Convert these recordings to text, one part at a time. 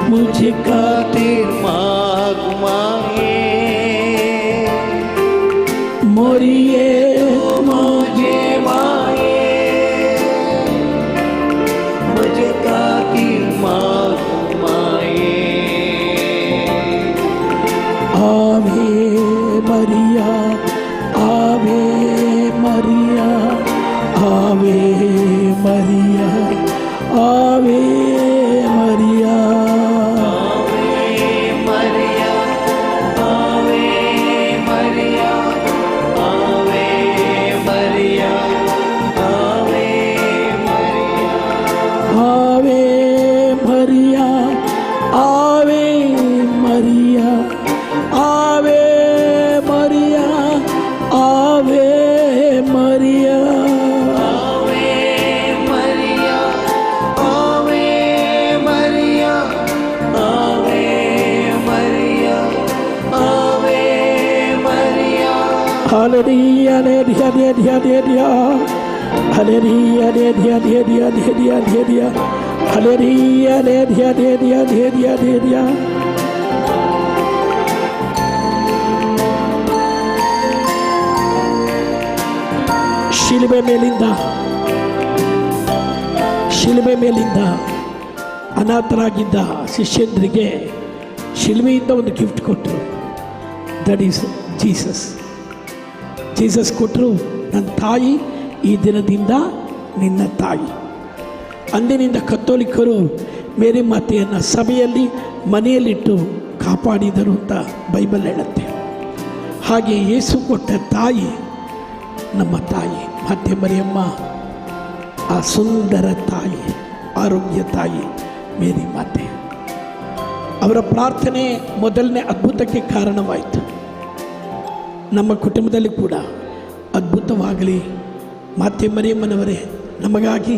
मुझे खातिर माग माए, मोरिए मुझे माए, मुझे खातिर माग माए। आवे Maria, ave Maria, ave Maria, ave Maria, ave Maria, ave Maria, ave Maria, ave Maria, ave Maria, ave Maria, ave Maria, ave Maria, ave Maria, ave Maria, ave Maria. Hallelujah, hallelujah, hallelujah, hallelujah, hallelujah, hallelujah, hallelujah, hallelujah, hallelujah, hallelujah. ಶಿಲುಬೆ ಮೇಲಿಂದ ಅನಾಥರಾಗಿದ್ದ ಶಿಷ್ಯಂದ್ರಿಗೆ ಶಿಲುಬೆಯಿಂದ ಒಂದು gift ಕೊಟ್ಟರು. That is Jesus ಕೊಟ್ಟರು. ನನ್ನ ತಾಯಿ ಈ ದಿನದಿಂದ ನಿನ್ನ ತಾಯಿ. ಅಂದಿನಿಂದ ಕತ್ತೋಲಿಕರು ಮೇರಿ ಮಾತೆಯನ್ನು ಸಭೆಯಲ್ಲಿ ಮನೆಯಲ್ಲಿಟ್ಟು ಕಾಪಾಡಿದರು ಅಂತ ಬೈಬಲ್ ಹೇಳುತ್ತೆ. ಹಾಗೆ ಯೇಸು ಕೊಟ್ಟ ತಾಯಿ ನಮ್ಮ ತಾಯಿ ಮಾತೆ ಮರಿಯಮ್ಮ, ಆ ಸುಂದರ ತಾಯಿ, ಆರೋಗ್ಯ ತಾಯಿ ಮೇರಿ ಮಾತೆ. ಅವರ ಪ್ರಾರ್ಥನೆ ಮೊದಲನೇ ಅದ್ಭುತಕ್ಕೆ ಕಾರಣವಾಯಿತು. ನಮ್ಮ ಕುಟುಂಬದಲ್ಲಿ ಕೂಡ ಅದ್ಭುತವಾಗಲಿ. ಮಾತೆ ಮರಿಯಮ್ಮನವರೇ, ನಮಗಾಗಿ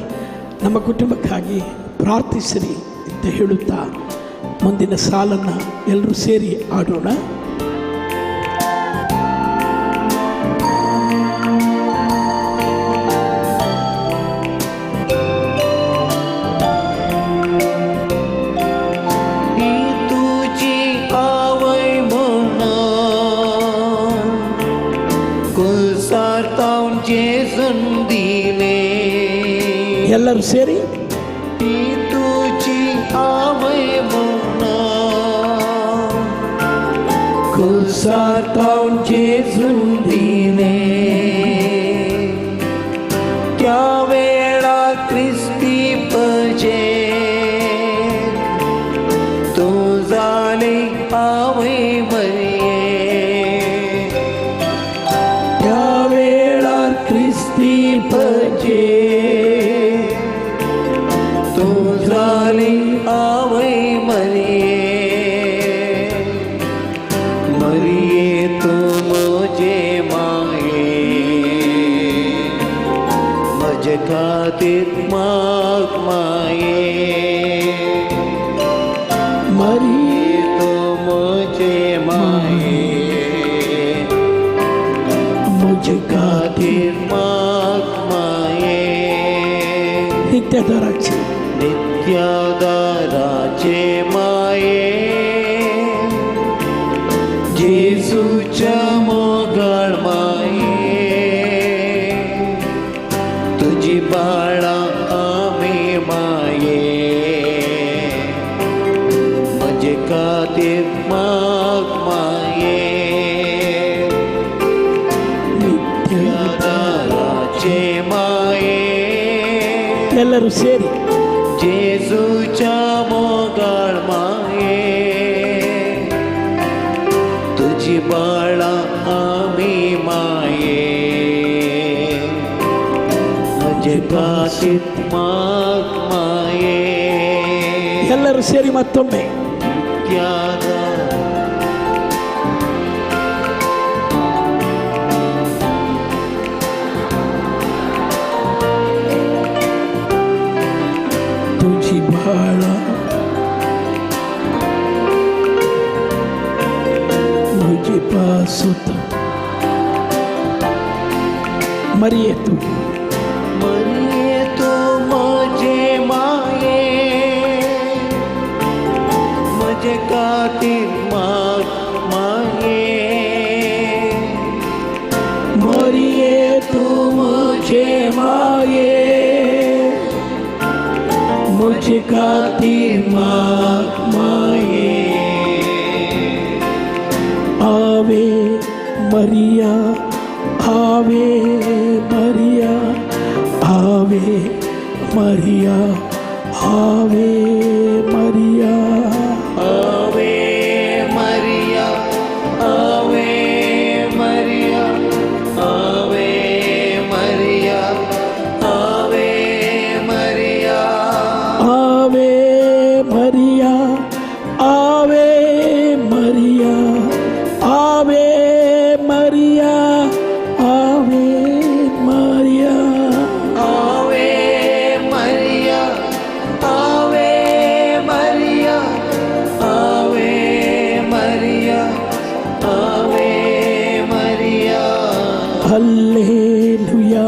ನಮ್ಮ ಕುಟುಂಬಕ್ಕಾಗಿ ಪ್ರಾರ್ಥಿಸಿರಿ ಅಂತ ಹೇಳುತ್ತಾ ಮುಂದಿನ ಸಾಲನ್ನು ಎಲ್ಲರೂ ಸೇರಿ ಆಡೋಣ. ಎಲ್ಲರೂ ಸೇರಿ तुझी आवे मुन्ना कुसाताऊन जेसून दिले. त्या वेळा ख्रिस्ती पजे तू झाले आवे मरिये. त्या वेळा ख्रिस्ती पजे आवे मरिये. मरिये तू मुझे मागे, मुझे खातिर माग माये. मरिये तू मुझे मागे, मुझे खातिर माग माये. नित्यधराची नित्यादाराचे माये, जेसूच्या मोगाळ माये. तुझी बाळा आम्ही माये, मजे खातीर माग माये. नित्यादाराचे माये, ಎಲ್ಲರೂ ಸೇರಿ जेसूच्या मोगाळ माये. तुझी बाळा आम्ही माये, मजे खातिर माग माये. ಎಲ್ಲರೂ ಸೇರಿ ಮತ್ತೊಮ್ಮೆ तुझी बाळा मुझे पास होता. मरिये तू मुझे माये, मुझे गाती माए। आवे Maria, ave Maria, ave Maria, ave Maria, ave Maria, ave Maria, ave Maria, ave Maria, ave Maria, ave Maria, ave Maria, ave Maria, ave Maria, ave Maria, ave Maria, ave Maria. Hallelujah,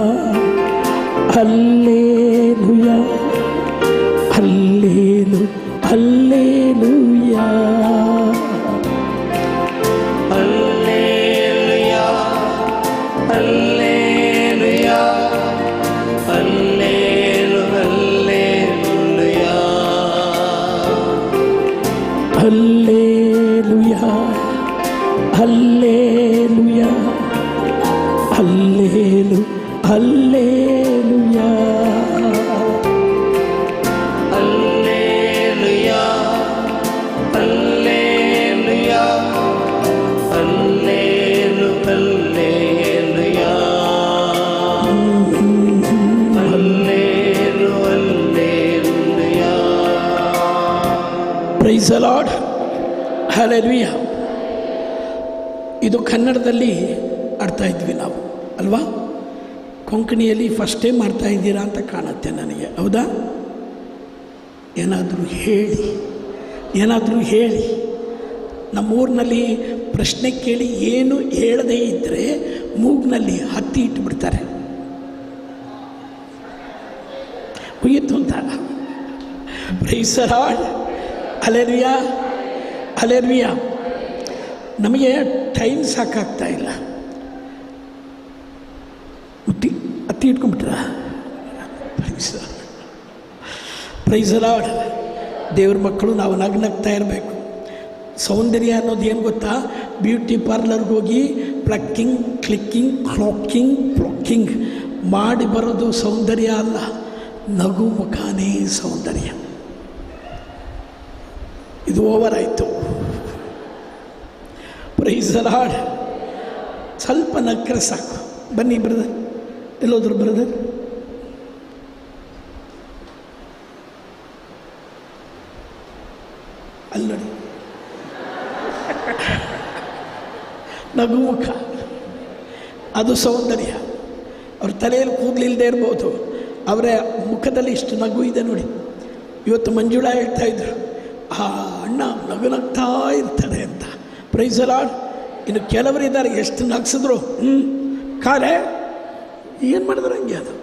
hallelujah, hallelu hallelujah, hallelujah, hallelujah, hallelu hallelujah, hallelujah, hallelujah, hallelu hallelujah, hallelujah, hallelujah, hallelu hallelujah, hallelu hallelujah. Praise the Lord, hallelujah. ಇದು ಕನ್ನಡದಲ್ಲಿ ಆಡ್ತಾ ಇದ್ವಿ ನಾವು ಅಲ್ವಾ? ಕೊಂಕಣಿಯಲ್ಲಿ first time ಮಾಡ್ತಾ ಇದ್ದೀರಾ ಅಂತ ಕಾಣುತ್ತೆ ನನಗೆ, ಹೌದಾ? ಏನಾದರೂ ಹೇಳಿ, ಏನಾದರೂ ಹೇಳಿ. ನಮ್ಮೂರಿನಲ್ಲಿ ಪ್ರಶ್ನೆ ಕೇಳಿ ಏನು ಹೇಳದೇ ಇದ್ದರೆ ಮೂಗ್ನಲ್ಲಿ ಹತ್ತಿ ಇಟ್ಟುಬಿಡ್ತಾರೆ, ಮುಗಿಯಿತು ಅಂತ. Price the Lord, hallelujah, hallelujah. ನಮಗೆ ಟೈಮ್ ಸಾಕಾಗ್ತಾ ಇಲ್ಲ. ಹತ್ತಿ ಇಟ್ಕೊಂಡ್ಬಿಟ್ರ? Price the lord. ದೇವ್ರ ಮಕ್ಕಳು ನಾವು ನಗ್ನಗ್ತಾ ಇರಬೇಕು. ಸೌಂದರ್ಯ ಅನ್ನೋದು ಏನು ಗೊತ್ತಾ? ಬ್ಯೂಟಿ ಪಾರ್ಲರ್ಗೆ ಹೋಗಿ ಪ್ಲಕ್ಕಿಂಗ್, ಕ್ಲಿಕ್ಕಿಂಗ್, ಕ್ಲಾಕಿಂಗ್, ಪ್ಲೊಕ್ಕಿಂಗ್ ಮಾಡಿ ಬರೋದು ಸೌಂದರ್ಯ ಅಲ್ಲ, ನಗು ಮುಖಾನೇ ಸೌಂದರ್ಯ. ಇದು ಓವರ್ ಆಯಿತು. Price the lord. ಸ್ವಲ್ಪ ನಕ್ಕರೆ ಸಾಕು. ಬನ್ನಿ ಬ್ರದರ್, ಎಲ್ಲೋದ್ರು ಬ್ರದರ್? ಅಲ್ಲಿ ನೋಡಿ, ನಗು ಮುಖ, ಅದು ಸೌಂದರ್ಯ. ಅವ್ರ ತಲೆಯಲ್ಲಿ ಕೂದಲಿಲ್ಲದೆ ಇರ್ಬೋದು, ಅವರ ಮುಖದಲ್ಲಿ ಇಷ್ಟು ನಗು ಇದೆ ನೋಡಿ. ಇವತ್ತು ಮಂಜುಳಾ ಹೇಳ್ತಾ ಇದ್ರು, ಆ ಅಣ್ಣ ನಗು ನಗ್ತಾ ಇರ್ತಾರೆ ಅಂತ. Price the lord. ಇನ್ನು ಕೆಲವರು ಇದ್ದಾರೆ, ಎಷ್ಟು ನಗಿಸಿದ್ರು ಕಾಲೇ ಏನು ಮಾಡಿದ್ರು ಹಂಗೆ. ಅದು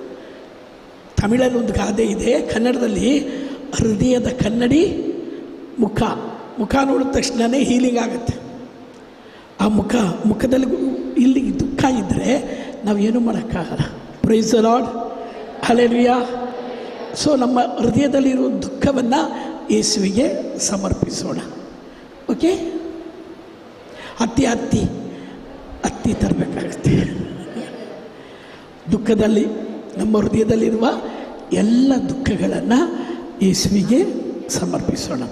ತಮಿಳಲ್ಲಿ ಒಂದು ಗಾದೆ ಇದೆ, ಕನ್ನಡದಲ್ಲಿ ಹೃದಯದ ಕನ್ನಡಿ ಮುಖ. ಮುಖ ನೋಡಿದ ತಕ್ಷಣವೇ ಹೀಲಿಂಗ್ ಆಗುತ್ತೆ. ಆ ಮುಖದಲ್ಲಿ ಇಲ್ಲಿ ದುಃಖ ಇದ್ದರೆ ನಾವೇನು ಮಾಡೋಕ್ಕಾಗಲ್ಲ. Price the Lord, hallelujah. So ನಮ್ಮ ಹೃದಯದಲ್ಲಿರೋ ದುಃಖವನ್ನು ಯೇಸುವಿಗೆ ಸಮರ್ಪಿಸೋಣ. ಓಕೆ? ಹತ್ತಿ ತರಬೇಕಾಗತ್ತೆ. ದುಃಖದಲ್ಲಿ, ನಮ್ಮ ಹೃದಯದಲ್ಲಿರುವ ಎಲ್ಲ ದುಃಖಗಳನ್ನು ಯೇಸುವಿಗೆ ಸಮರ್ಪಿಸೋಣ.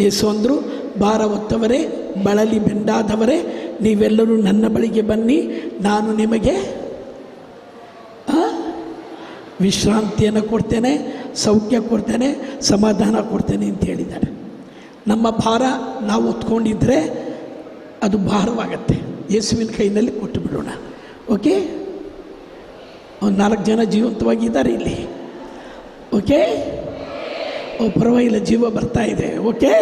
ಯೇಸು ಅಂದರು, ಭಾರ ಹೊತ್ತವರೇ, ಬಳಲಿ ಬೆಂಡಾದವರೇ, ನೀವೆಲ್ಲರೂ ನನ್ನ ಬಳಿಗೆ ಬನ್ನಿ, ನಾನು ನಿಮಗೆ ವಿಶ್ರಾಂತಿಯನ್ನು ಕೊಡ್ತೇನೆ, ಸೌಖ್ಯ ಕೊಡ್ತೇನೆ, ಸಮಾಧಾನ ಕೊಡ್ತೇನೆ ಅಂತ ಹೇಳಿದ್ದಾರೆ. ನಮ್ಮ ಭಾರ ನಾವು ಹೊತ್ಕೊಂಡಿದ್ರೆ ಅದು ಭಾರವಾಗತ್ತೆ. ಯೇಸುವಿನ ಕೈನಲ್ಲಿ ಕೊಟ್ಟು ಬಿಡೋಣ. ಓಕೆ? ಒಂದು 4 ಜನ ಜೀವಂತವಾಗಿದ್ದಾರೆ ಇಲ್ಲಿ. ಓಕೆ? ಪರವಾಗಿಲ್ಲ, ಜೀವ ಬರ್ತಾ ಇದೆ. ಓಕೆ?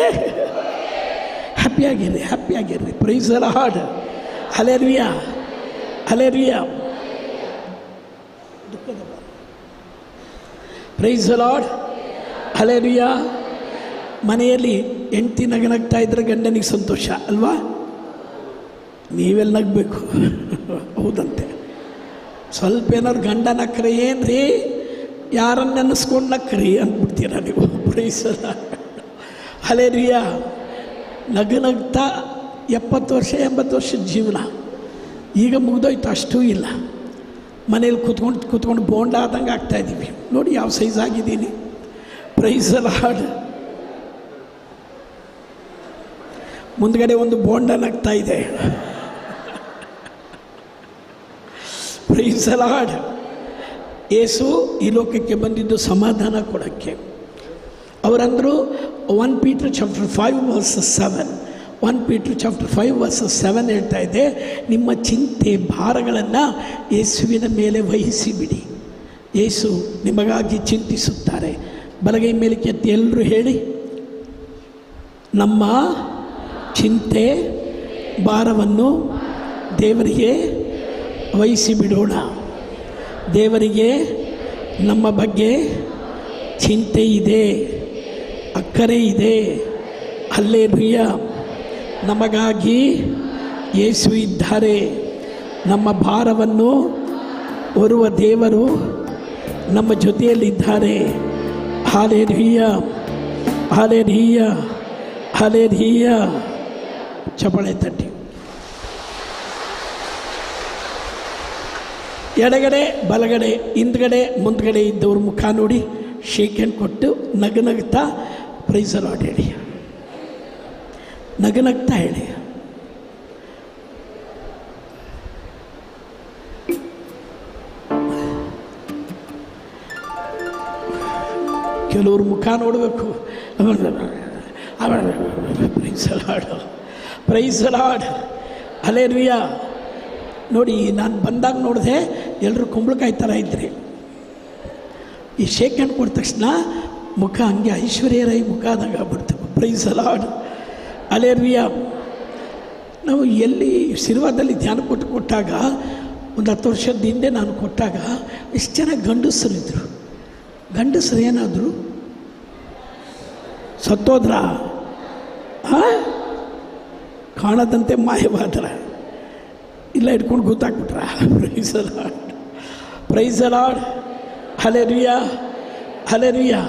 ಹ್ಯಾಪಿಯಾಗಿರ್ರಿ. Praise the Lord, hallelujah, hallelujah. Praise the Lord, hallelujah. ಮನೆಯಲ್ಲಿ ಹೆಂಡತಿ ನಗನಗ್ತಾ ಇದ್ರೆ ಗಂಡನಿಗೆ ಸಂತೋಷ ಅಲ್ವಾ? ನೀವೆಲ್ಲ ನಗಬೇಕು. ಹೌದಂತೆ. ಸ್ವಲ್ಪ ಏನಾದ್ರು ಗಂಡ ನಕ್ಕರೆ, ಏನು ರೀ ಯಾರನ್ನು ನೆನೆಸ್ಕೊಂಡು ನಕ್ಕರಿ ಅಂದ್ಬಿಡ್ತೀರ ನೀವು. Praise hallelujah. ನಗ್ತಾ 70 ವರ್ಷ 80 ವರ್ಷದ ಜೀವನ ಈಗ ಮುಗಿದೋಯ್ತು, ಅಷ್ಟೂ ಇಲ್ಲ. ಮನೇಲಿ ಕೂತ್ಕೊಂಡು ಬೋಂಡ ಆದಂಗೆ ಆಗ್ತಾಯಿದ್ದೀವಿ. ನೋಡಿ ಯಾವ ಸೈಜ್ ಆಗಿದ್ದೀನಿ. Praise Lord. ಮುಂದ್ಗಡೆ ಒಂದು ಬೋಂಡ ನಗ್ತಾ ಇದೆ. Price lord. ಯೇಸು ಈ ಲೋಕಕ್ಕೆ ಬಂದಿದ್ದು ಸಮಾಧಾನ ಕೊಡೋಕ್ಕೆ. ಅವರಂದರು 1 Peter chapter 5 verses 7, 1 Peter chapter 5 verses 7 ಹೇಳ್ತಾ ಇದೆ, ನಿಮ್ಮ ಚಿಂತೆ ಭಾರಗಳನ್ನು ಯೇಸುವಿನ ಮೇಲೆ ವಹಿಸಿಬಿಡಿ. ಯೇಸು ನಿಮಗಾಗಿ ಚಿಂತಿಸುತ್ತಾರೆ. ಬಲಗೈ ಮೇಲೆ ಕೆತ್ತಿ ಎಲ್ಲರೂ ಹೇಳಿ, ನಮ್ಮ ಚಿಂತೆ ಭಾರವನ್ನು ದೇವರಿಗೆ ವಹಿಸಿಬಿಡೋಣ. ದೇವರಿಗೆ ನಮ್ಮ ಬಗ್ಗೆ ಚಿಂತೆ ಇದೆ, ಅಕ್ಕರೆ ಇದೆ. ಹಲ್ಲೆಲೂಯಾ. ನಮಗಾಗಿ ಯೇಸು ಇದ್ದಾರೆ. ನಮ್ಮ ಭಾರವನ್ನು ಹೊರುವ ದೇವರು ನಮ್ಮ ಜೊತೆಯಲ್ಲಿದ್ದಾರೆ. Hallelujah, hallelujah, hallelujah. ಚಪಳೆ ತಟ್ಟಿ. ಎಡಗಡೆ ಬಲಗಡೆ ಹಿಂದ್ಗಡೆ ಮುಂದ್ಗಡೆ ಇದ್ದವ್ರ ಮುಖ ನೋಡಿ ಶೇಕ್ ಹ್ಯಾಂಡ್ ಕೊಟ್ಟು ನಗ್ತಾ ಪ್ರೈಸ್ ಲಾರ್ಡ್ ಹೇಳಿ. ನಗ್ತಾ ಹೇಳಿ. ಕೆಲವ್ರ ಮುಖ ನೋಡಬೇಕು. Praise Lord, praise Lord. Hallelujah. ನೋಡಿ, ನಾನು ಬಂದಾಗ ನೋಡಿದೆ ಎಲ್ಲರೂ ಕುಂಬಳಕಾಯಿ ಥರ ಇದ್ರಿ. ಈ ಶೇಕ್ ಹ್ಯಾಂಡ್ ಕೊಟ್ಟ ತಕ್ಷಣ ಮುಖ ಹಂಗೆ ಐಶ್ವರ್ಯ ರೈ ಮುಖ ಆದಂಗೆ ಆಗ್ಬಿಡ್ತವೆ. Price Lord. ಹಲ್ಲೆಲೂಯಾ. ನಾವು ಎಲ್ಲಿ ಸಿರ್ವಾದಲ್ಲಿ ಧ್ಯಾನ ಕೊಟ್ಟಾಗ ಒಂದು 10 ವರ್ಷದ ಹಿಂದೆ ನಾನು ಕೊಟ್ಟಾಗ ಎಷ್ಟು ಜನ ಗಂಡಸರಿದ್ದರು. ಗಂಡಸರು ಏನಾದರೂ ಸತ್ತೋದ್ರ, ಕಾಣದಂತೆ ಮಾಯವಾದ್ರ, ಇಲ್ಲ ಇಟ್ಕೊಂಡು ಗೊತ್ತಾಗ್ಬಿಟ್ರ. Praise Lord, praise Lord. Hallelujah, hallelujah.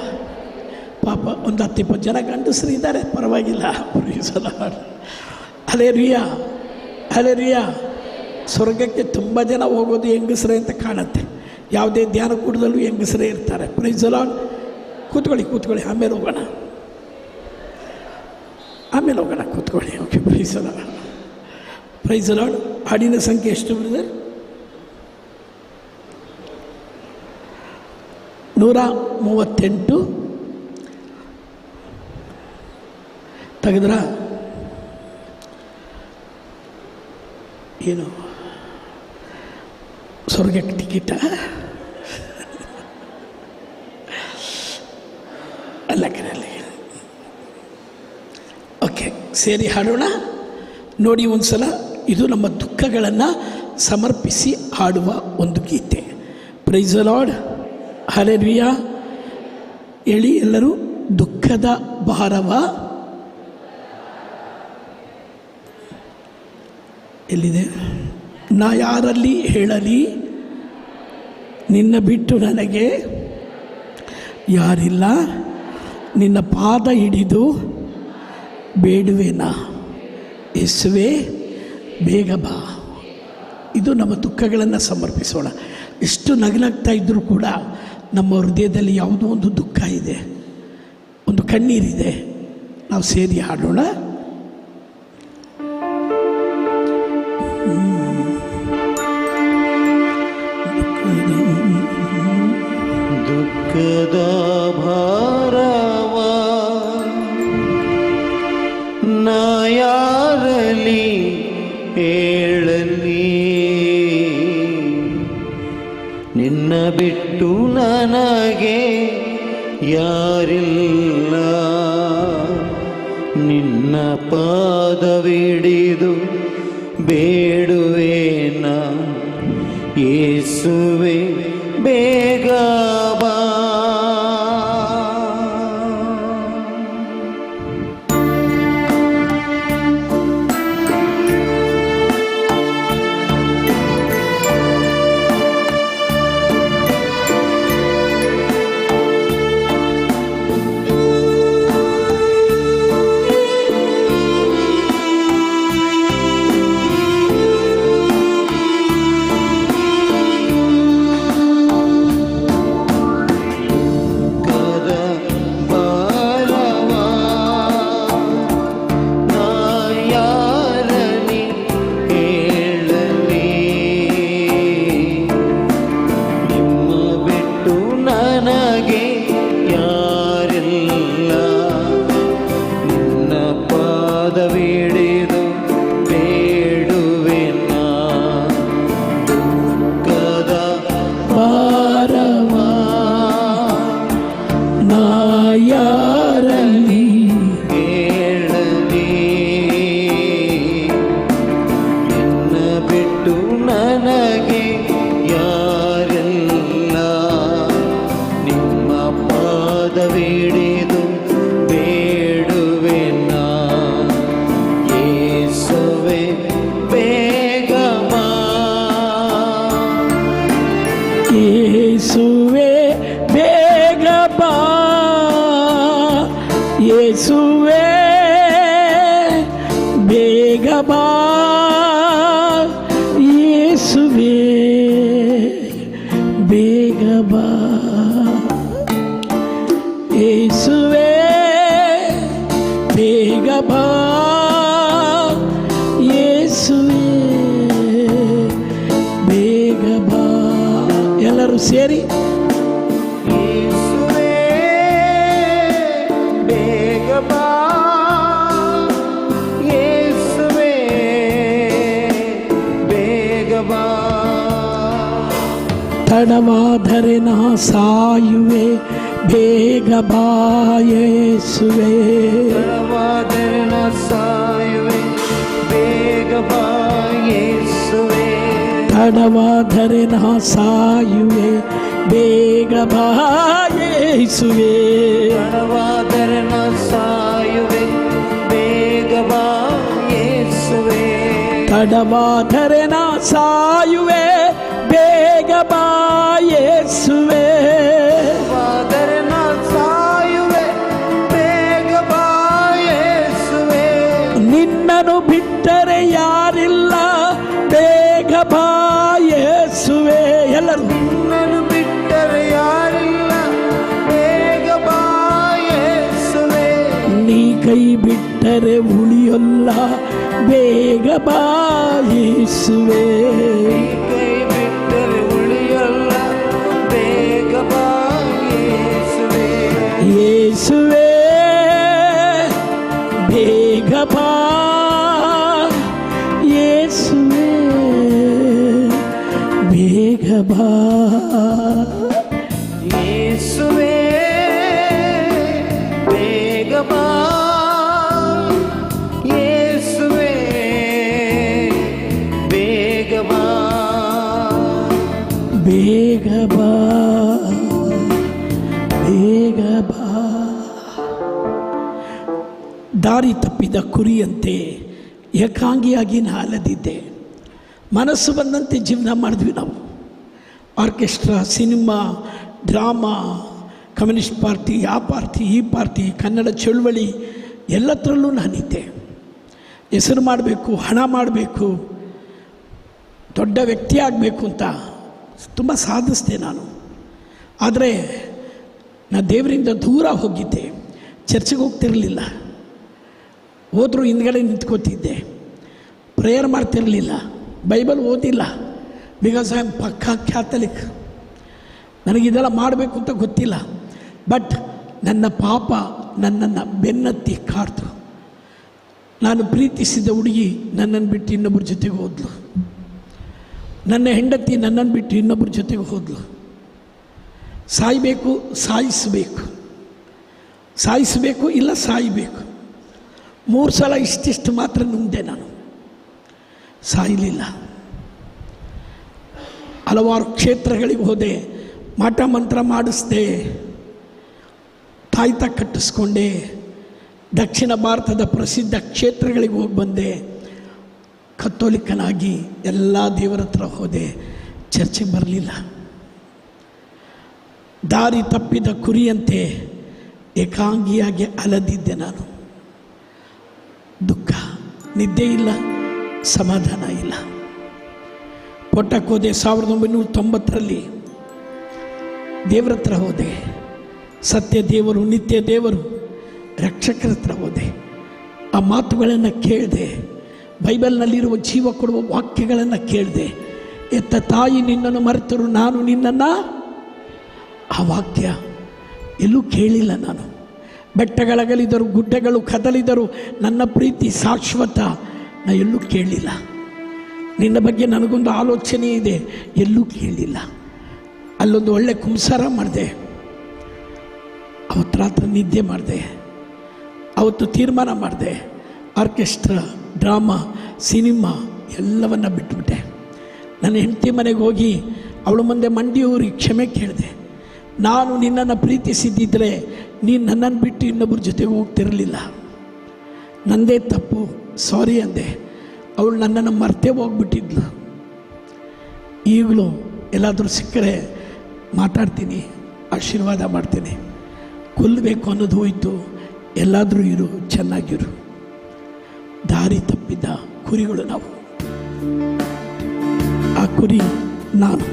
ಪಾಪ ಒಂದು 10-20 ಜನ ಗಂಡಸರು ಇದ್ದಾರೆ, ಪರವಾಗಿಲ್ಲ. Praise Lord. Hallelujah, hallelujah. ಸ್ವರ್ಗಕ್ಕೆ ತುಂಬ ಜನ ಹೋಗೋದು ಹೆಂಗಸರೇ ಅಂತ ಕಾಣುತ್ತೆ. ಯಾವುದೇ ಧ್ಯಾನ ಕೂಡದಲ್ಲೂ ಹೆಂಗಸರೇ ಇರ್ತಾರೆ. Praise Lord. ಕೂತ್ಕೊಳ್ಳಿ, ಆಮೇಲೆ ಹೋಗೋಣ, ಕೂತ್ಕೊಳ್ಳಿ. Okay, praise Lord, praise Lord. ಹಾಡಿನ ಸಂಖ್ಯೆ ಎಷ್ಟು ಬಿಡಿದೆ? 138. ತೆಗೆದ್ರ ಏನು ಸ್ವರ್ಗಕ್ಕೆ ಟಿಕೆಟ ಅಲ್ಲ ಕರಲ್ಲಿ. ಓಕೆ, ಸೇರಿ ಹಾಡೋಣ. ನೋಡಿ ಒಂದು ಸಲ, ಇದು ನಮ್ಮ ದುಃಖಗಳನ್ನು ಸಮರ್ಪಿಸಿ ಹಾಡುವ ಒಂದು ಗೀತೆ. Price Lord. ಹಲ್ಲೆಲೂಯಾ. ಹೇಳಿ ಎಲ್ಲರೂ, ದುಃಖದ ಭಾರವ ಎಲ್ಲಿದೆ? ನಾ ಯಾರಲ್ಲಿ ಹೇಳಲಿ, ನಿನ್ನ ಬಿಟ್ಟು ನನಗೆ ಯಾರಿಲ್ಲ, ನಿನ್ನ ಪಾದ ಹಿಡಿದು ಬೇಡುವೆನಾ, ಯೇಸುವೇ ಬೇಗ ಬಾ. ಇದು ನಮ್ಮ ದುಃಖಗಳನ್ನು ಸಮರ್ಪಿಸೋಣ. ಎಷ್ಟು ನಗ್ತಾ ಇದ್ದರೂ ಕೂಡ ನಮ್ಮ ಹೃದಯದಲ್ಲಿ ಯಾವುದೋ ಒಂದು ದುಃಖ ಇದೆ, ಒಂದು ಕಣ್ಣೀರಿದೆ. ನಾವು ಸೇರಿ ಹಾಡೋಣ. ದುಃಖದ ಭಾರವ ನಾ ಯಾರಲ್ಲಿ ಹೇಳಲಿ, ನಿನ್ನ ಬಿಟ್ಟು ನನಗೆ ಯಾರಿಲ್ಲ, ನಿನ್ನ ಪಾದವಿಡಿದು ಬೇಡುವೇನ, ಯೇಸುವೆ ಬೇಗ ಬಾ. ಪಾದವಿಡಿದು ಬೇಡುವೆನ ದುಃಖದ ಭಾರವ ನಾ ಯಾರಲ್ಲಿ ಕೇಳಲಿ ನಿನ್ನ ಬಿಟ್ಟು ನನಗೆ ಯಾರೆಲ್ಲ ನಿಮ್ಮ ಪಾದವಿಡಿದು ಬೇಡುವೆನ ಯೇಸುವೆ ಬೇಗ ಬಾ ಯೇಸುವೆ ಬೇಗ ಬಾ ಯೇಸುವೆ ಬೇಗ ಬಾ ಯೇಸುವೆ ಬೇಗ ಬಾ ಯೇಸುವೆ ಬೇಗ ಬಾ ಯೇಸುವೆ ಬೇಗ ಬಾ. ಎಲ್ಲರೂ ಸೇರಿ ಯೇಸುವೇ ಬೇಗ ಬಾ ಯೇಸುವೇ ಬೇಗ ಬಾ ತಡವಾದರೆ ನಾ ಸಾಯುವೆ ಬೇಗ ಬಾ ಯೇಸುವೆ ತಡವಾದರೆ ನಾ ಸಾಯುವೆ ಬೇಗ ಬಾ ಯೇಸುವೇ ತಡವಾದರೆ ನಾ ಸಾಯುವೆ ಬೇಗ ಬಾ ಯೇಸುವೆ ತಡವಾದರೆ ನಾ ಸಾಯುವೆ ಬೇಗ ಬಾ ಯೇಸುವೇ ತಡವಾದರೆ ನಾ ಸಾಯುವೆ ಬೇಗ ಬಾ ಯೇಸುವೆ ತಡವಾದರೆ ನಾ ಸಾಯುವೆ ಬೇಗ ಬಾ ಯೇಸುವೇ ನಿನ್ನನ್ನು ಬಿಟ್ಟರೆ ಯಾರಿಲ್ಲ ಬೇಗ ಬಾ ಯೇಸುವೆ. ಎಲ್ಲರೂ ನಿನ್ನನ್ನು ಬಿಟ್ಟರೆ ಯಾರಿಲ್ಲ ಬೇಗ ಬಾ ಯೇಸುವೇ ನೀ ಕೈ ಬಿಟ್ಟರೆ ಉಳಿಯಲ್ಲ ಬೇಗ ಬಾ ಯೇಸುವೆ ಕೈ ಬಿಟ್ಟರೆ ಉಳಿಯಲ್ಲ ಬೇಗ ಬಾ ಯೇಸುವೇ ಯೇಸುವೆ ಬೇಗ ಬಾ ಯೇಸುವೆ ಬೇಗ ಬಾ ಯೇಸುವೇ ಬೇಗ ಬಾ ಯೇಸುವೇ ಬೇಗ ಬಾ ಬೇಗ ಬಾ ಬೇಗ ಬಾ. ದಾರಿ ತಪ್ಪಿದ ಕುರಿಯಂತೆ ಏಕಾಂಗಿಯಾಗಿ ನಾ ಅಲೆದಿದ್ದೆ. ಮನಸ್ಸು ಬಂದಂತೆ ಜೀವನ ಮಾಡಿದ್ವಿ ನಾವು. Orchestra, cinema, drama, communist party, ಆ ಪಾರ್ಟಿ ಈ ಪಾರ್ಟಿ, ಕನ್ನಡ ಚಳುವಳಿ ಎಲ್ಲದರಲ್ಲೂ ನಾನಿದ್ದೆ. ಹೆಸರು ಮಾಡಬೇಕು, ಹಣ ಮಾಡಬೇಕು, ದೊಡ್ಡ ವ್ಯಕ್ತಿ ಆಗಬೇಕು ಅಂತ ತುಂಬ ಸಾಧಿಸಿದೆ ನಾನು. ಆದರೆ ನಾನು ದೇವರಿಂದ ದೂರ ಹೋಗಿದ್ದೆ. ಚರ್ಚಿಗೆ ಹೋಗ್ತಿರಲಿಲ್ಲ, ಹೋದರೂ ಹಿಂದ್ಗಡೆ ನಿಂತ್ಕೋತಿದ್ದೆ. ಪ್ರೇಯರ್ ಮಾಡ್ತಿರಲಿಲ್ಲ, ಬೈಬಲ್ ಓದಿಲ್ಲ. ಬಿಕಾಸ್ ಐ ಆಮ್ ಪಕ್ಕಾ ಕ್ಯಾಥಲಿಕ್. ನನಗಿದೆಲ್ಲ ಮಾಡಬೇಕು ಅಂತ ಗೊತ್ತಿಲ್ಲ. ಬಟ್ ನನ್ನ ಪಾಪ ನನ್ನನ್ನು ಬೆನ್ನತ್ತಿ ಕಾಡ್ತು. ನಾನು ಪ್ರೀತಿಸಿದ ಹುಡುಗಿ ನನ್ನನ್ನು ಬಿಟ್ಟು ಇನ್ನೊಬ್ಬರ ಜೊತೆಗೆ ಹೋದ್ಲು. ನನ್ನ ಹೆಂಡತಿ ನನ್ನನ್ನು ಬಿಟ್ಟು ಇನ್ನೊಬ್ಬರ ಜೊತೆಗೆ ಹೋದ್ಲು. ಸಾಯಬೇಕು, ಸಾಯಿಸಬೇಕು, ಸಾಯಿಸಬೇಕು ಇಲ್ಲ ಸಾಯಬೇಕು. 3 ಸಲ ಇಷ್ಟಿಷ್ಟು ಮಾತ್ರ ನುಂಗ್ದೆ ನಾನು, ಸಾಯಲಿಲ್ಲ. ಹಲವಾರು ಕ್ಷೇತ್ರಗಳಿಗೆ ಹೋದೆ, ಮಾಟ ಮಂತ್ರ ಮಾಡಿಸ್ದೆ, ತಾಯ್ತ ಕಟ್ಟಿಸ್ಕೊಂಡೆ, ದಕ್ಷಿಣ ಭಾರತದ ಪ್ರಸಿದ್ಧ ಕ್ಷೇತ್ರಗಳಿಗೆ ಹೋಗಿ ಬಂದೆ. ಕತ್ತೋಲಿಕನಾಗಿ ಎಲ್ಲ ದೇವರ ಹತ್ರ ಹೋದೆ, ಚರ್ಚೆಗೆ ಬರಲಿಲ್ಲ. ದಾರಿ ತಪ್ಪಿದ ಕುರಿಯಂತೆ ಏಕಾಂಗಿಯಾಗಿ ಅಲೆದಿದ್ದೆ ನಾನು. ದುಃಖ, ನಿದ್ದೆ ಇಲ್ಲ, ಸಮಾಧಾನ ಇಲ್ಲ. ಪೊಟ್ಟಕ್ಕೆ ಹೋದೆ 1990ರಲ್ಲಿ. ದೇವರ ಹತ್ರ ಹೋದೆ, ಸತ್ಯ ದೇವರು, ನಿತ್ಯ ದೇವರು, ರಕ್ಷಕರ ಹತ್ರ ಹೋದೆ. ಆ ಮಾತುಗಳನ್ನು ಕೇಳಿದೆ, ಬೈಬಲ್ನಲ್ಲಿರುವ ಜೀವ ಕೊಡುವ ವಾಕ್ಯಗಳನ್ನು ಕೇಳಿದೆ. ಎತ್ತ ತಾಯಿ ನಿನ್ನನ್ನು ಮರೆತರು ನಾನು ನಿನ್ನನ್ನು. ಆ ವಾಕ್ಯ ಎಲ್ಲೂ ಕೇಳಿಲ್ಲ ನಾನು. ಬೆಟ್ಟಗಳಗಲಿದರು, ಗುಡ್ಡಗಳು ಕದಲಿದರು, ನನ್ನ ಪ್ರೀತಿ ಶಾಶ್ವತ. ನಾ ಎಲ್ಲೂ ಕೇಳಲಿಲ್ಲ. ನಿನ್ನ ಬಗ್ಗೆ ನನಗೊಂದು ಆಲೋಚನೆ ಇದೆ, ಎಲ್ಲೂ ಕೇಳಲಿಲ್ಲ. ಅಲ್ಲೊಂದು ಒಳ್ಳೆ ಕುಂಸಾರ ಮಾಡಿದೆ. ಅವತ್ತು ರಾತ್ರಿ ನಿದ್ದೆ ಮಾಡಿದೆ. ಅವತ್ತು ತೀರ್ಮಾನ ಮಾಡಿದೆ, ಆರ್ಕೆಸ್ಟ್ರಾ, ಡ್ರಾಮಾ, ಸಿನಿಮಾ ಎಲ್ಲವನ್ನ ಬಿಟ್ಟುಬಿಟ್ಟೆ. ನನ್ನ ಹೆಂಡತಿ ಮನೆಗೆ ಹೋಗಿ ಅವಳ ಮುಂದೆ ಮಂಡಿಯೂರಿ ಕ್ಷಮೆ ಕೇಳಿದೆ. ನಾನು ನಿನ್ನನ್ನು ಪ್ರೀತಿಸಿದ್ದಿದ್ರೆ ನೀನು ನನ್ನನ್ನು ಬಿಟ್ಟು ಇನ್ನೊಬ್ಬರ ಜೊತೆಗೆ ಹೋಗ್ತಿರಲಿಲ್ಲ. ನನ್ನದೇ ತಪ್ಪು, ಸಾರಿ ಅಂದೆ. ಅವಳು ನನ್ನನ್ನು ಮರ್ತೇ ಹೋಗ್ಬಿಟ್ಟಿದ್ಲು. ಈಗಲೂ ಎಲ್ಲಾದರೂ ಸಿಕ್ಕರೆ ಮಾತಾಡ್ತೀನಿ, ಆಶೀರ್ವಾದ ಮಾಡ್ತೀನಿ. ಕೊಲ್ಲಬೇಕು ಅನ್ನೋದು ಹೋಯಿತು, ಎಲ್ಲಾದರೂ ಇರು, ಚೆನ್ನಾಗಿರು. ದಾರಿ ತಪ್ಪಿದ್ದ ಕುರಿಗಳು ನಾವು. ಆ ಕುರಿ ನಾನು.